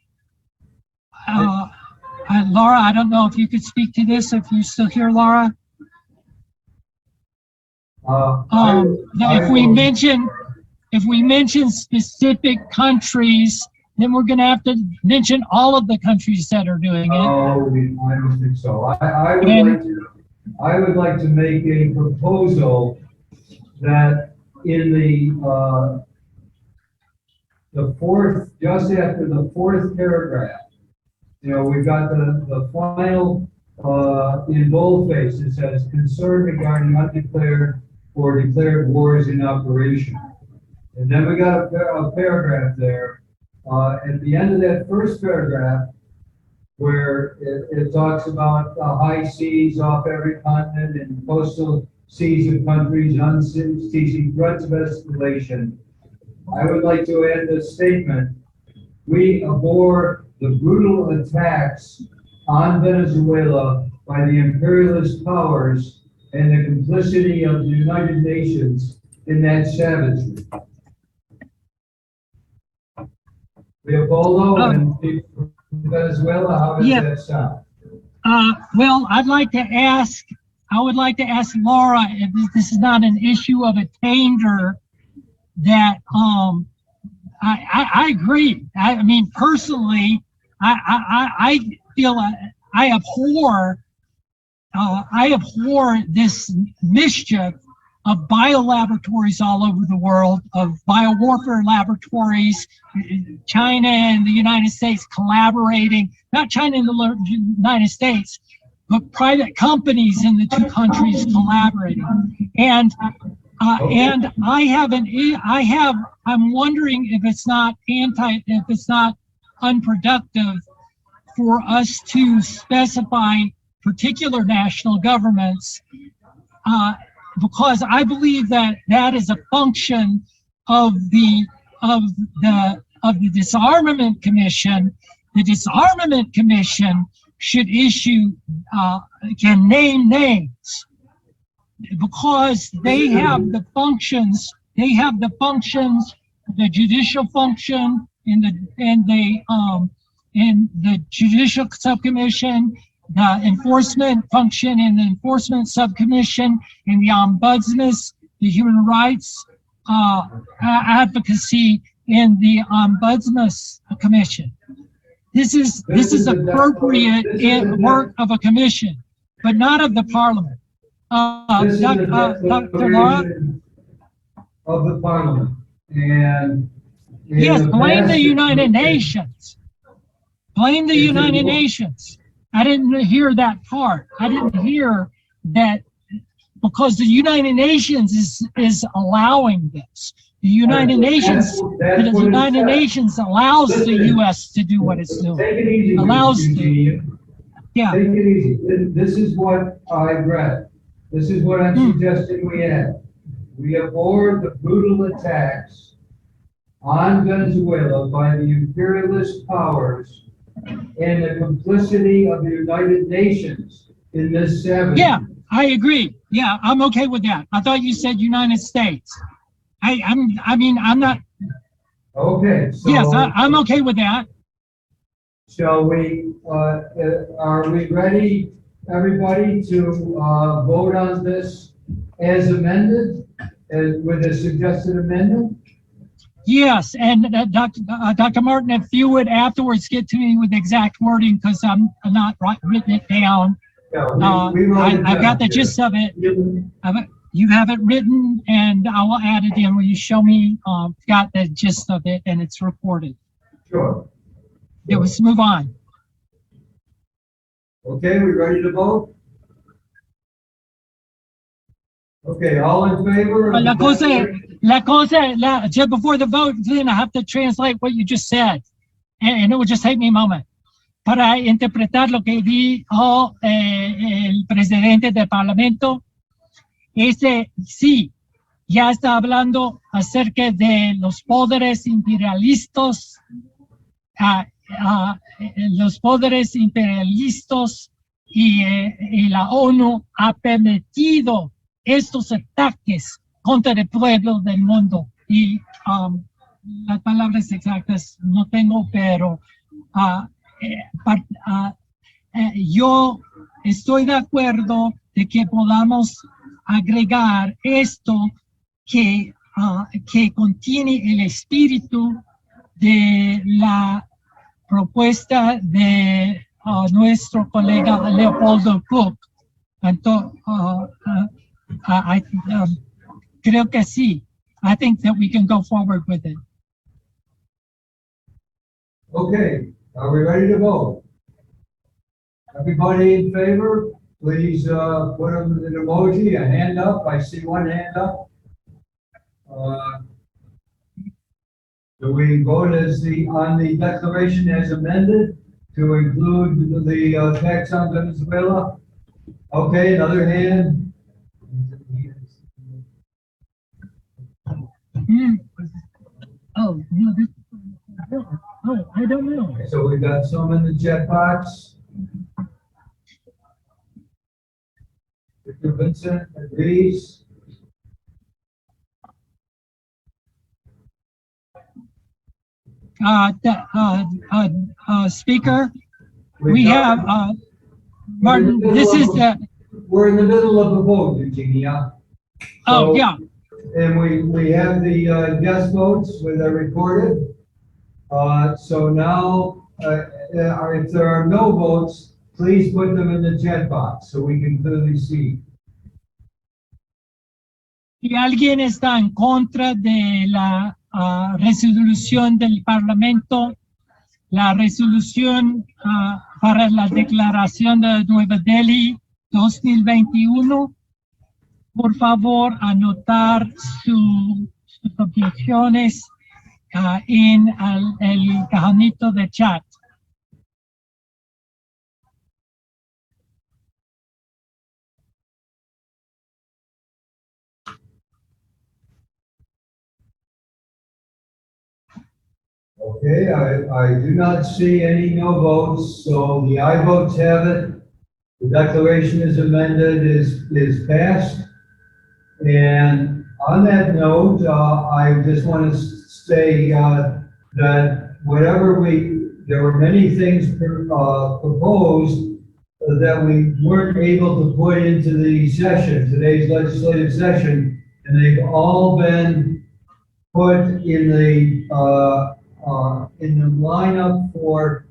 Laura, I don't know if you could speak to this, if you're still here, Laura. If we mention specific countries, then we're going to have to mention all of the countries that are doing it. Oh, I don't think so. I would like to make a proposal that in the fourth, just after the fourth paragraph, we've got the final in boldface. It says concern regarding undeclared or declared wars in operation. And then we got a paragraph there at the end of that first paragraph where it talks about the high seas off every continent and coastal seas of countries unceasing threats of escalation. I would like to add this statement: we abhor the brutal attacks on Venezuela by the imperialist powers and the complicity of the United Nations in that savagery. Leopoldo and Venezuela, how does that sound? Well, I would like to ask Laura if this is not an issue of attainder. That I agree. I mean, personally, I feel I abhor this mischief of biolaboratories all over the world, of biowarfare laboratories, China and the United States collaborating, not China and the United States, but private companies in the two countries collaborating. And I'm wondering if it's not unproductive for us to specify particular national governments, because I believe that is a function of the Disarmament Commission. The Disarmament Commission should can name names, because they have the functions. The judicial function in the judicial subcommission, the enforcement function in the enforcement subcommission, in the ombudsman, the human rights advocacy in the ombudsman commission. This is appropriate work of a commission, but not of the parliament. Dr. Laura? Of the parliament. And yes, blame the United Nations. Blame the United Nations. I didn't hear that part. I didn't hear that, because the United Nations is allowing this. The United Nations allows the U.S. to do what it's doing. Take it easy. Allows yeah. Take it easy. This is what I read. This is what I'm suggesting we add. We abhor the brutal attacks on Venezuela by the imperialist powers and the complicity of the United Nations in this savagery. Yeah, I agree. Yeah, I'm okay with that. I thought you said United States. I'm not. Okay. So yes, I'm okay with that. Shall we? Are we ready, everybody, to vote on this as amended, with a suggested amendment? Yes, and Dr. Martin, if you would afterwards get to me with the exact wording, because I'm not written it down. I've got the gist of it. You have it written, and I will add it in. Will you show me? Got the gist of it, and it's recorded. Sure. Yeah, let's move on. Okay, we ready to vote? Okay, all in favor? Just before the vote, then I have to translate what you just said, and it will just take me a moment para interpretar lo que dijo el presidente del Parlamento. Sí, ya está hablando acerca de los poderes imperialistas, y la ONU ha permitido estos ataques contra el pueblo del mundo. Y las palabras exactas no tengo, pero yo estoy de acuerdo de que podamos agregar esto que contiene el espíritu de la propuesta de nuestro colega Leopoldo Cook. Entonces, creo que sí. I think that we can go forward with it. Okay, are we ready to vote? Everybody in favor, please put an emoji, a hand up. I see one hand up. Do we vote on the declaration as amended to include the tax on Venezuela? Okay, another hand. Oh, no, I don't know. So we got some in the chat box. Mr. Vincent agrees. Speaker, we have Martin. This is we're in the middle of the vote, Eugenia. Oh, yeah. And we have the guest votes where they're recorded. So now, if there are no votes, please put them in the chat box so we can clearly see. Si alguien está en contra de la resolución del Parlamento, la resolución para la declaración de Nueva Delhi 2021, por favor anotar sus objeciones en el cajonito de chat. Okay, I do not see any no votes, so the aye votes have it. The declaration is amended, is passed. And on that note, I just want to say that there were many things proposed that we weren't able to put into the session, today's legislative session, and they've all been put in the lineup for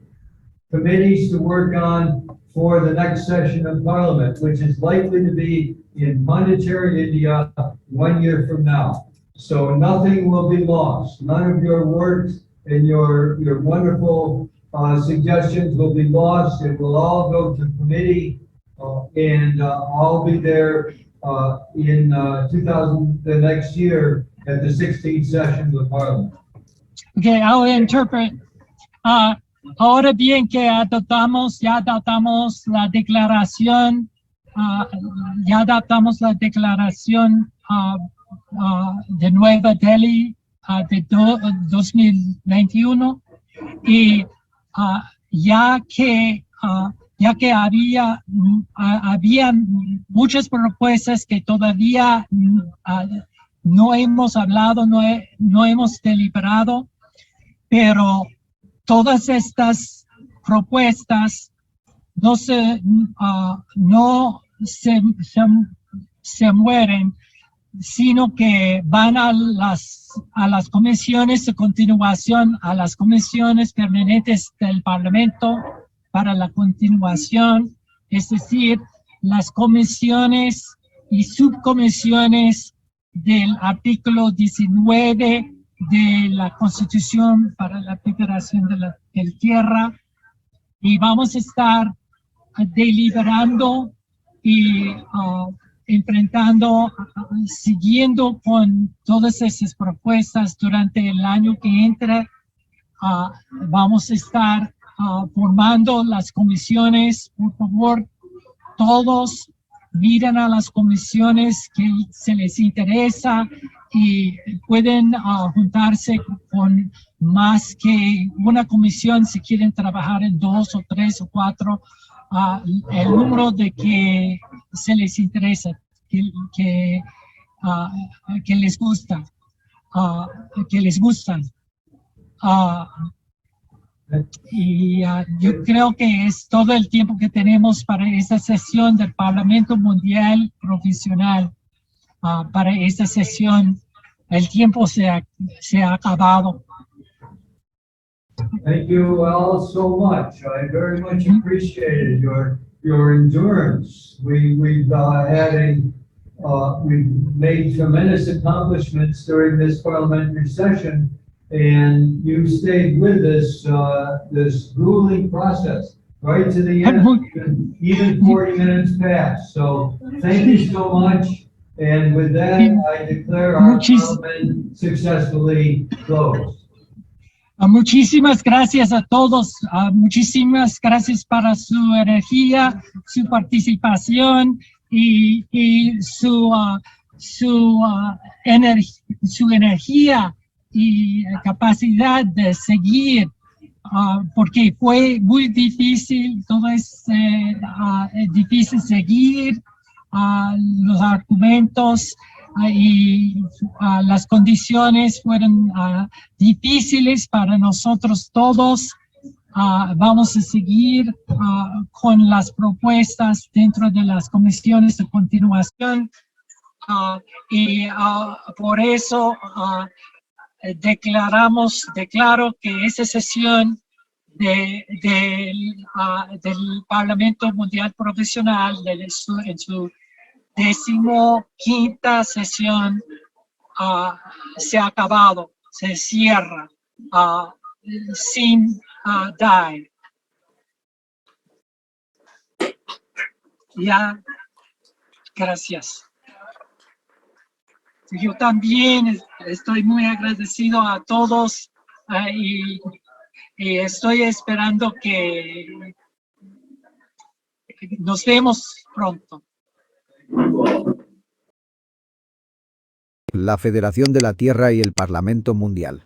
committees to work on for the next session of Parliament, which is likely to be in Pondicherry, India, 1 year from now. So nothing will be lost. None of your work and your wonderful suggestions will be lost. It will all go to committee and I'll be there in the next year at the 16th session of Parliament. Okay, I'll interpret. Ahora bien que ya adoptamos la declaración, de Nueva Delhi de 2021 y ya que había muchas propuestas que todavía no hemos hablado, no hemos deliberado, pero todas estas propuestas no se mueren sino que van a las comisiones de continuación, a las comisiones permanentes del Parlamento para la continuación, es decir, las comisiones y subcomisiones del artículo 19 de la Constitución para la Federación de Tierra, y vamos a estar deliberando y enfrentando, siguiendo con todas esas propuestas durante el año que entra. Vamos a estar formando las comisiones. Por favor, todos miren a las comisiones que se les interesa y pueden juntarse con más que una comisión si quieren trabajar en 2 o 3 o 4, el número de que se les interesa, que les gusta, que les gustan. Y yo creo que es todo el tiempo que tenemos para esta sesión del Parlamento Mundial Provisional. Para esta sesión, el tiempo se ha acabado. Thank you all so much. I very much appreciated your endurance. We've made tremendous accomplishments during this parliamentary session, and you stayed with us this grueling process right to the end, even 40 minutes past. So thank you so much. And with that, I declare our parliament successfully closed. Muchísimas gracias a todos. Muchísimas gracias para su energía, su participación y su energía y capacidad de seguir, porque fue muy difícil, todo es difícil seguir los argumentos y las condiciones fueron difíciles para nosotros todos. Vamos a seguir con las propuestas dentro de las comisiones de continuación y por eso declaro que esa sesión del Parlamento Mundial Provisional en su 15ª sesión se ha acabado, se cierra sin die. Ya, gracias. Yo también estoy muy agradecido a todos y estoy esperando que nos vemos pronto. La Federación de la Tierra y el Parlamento Mundial.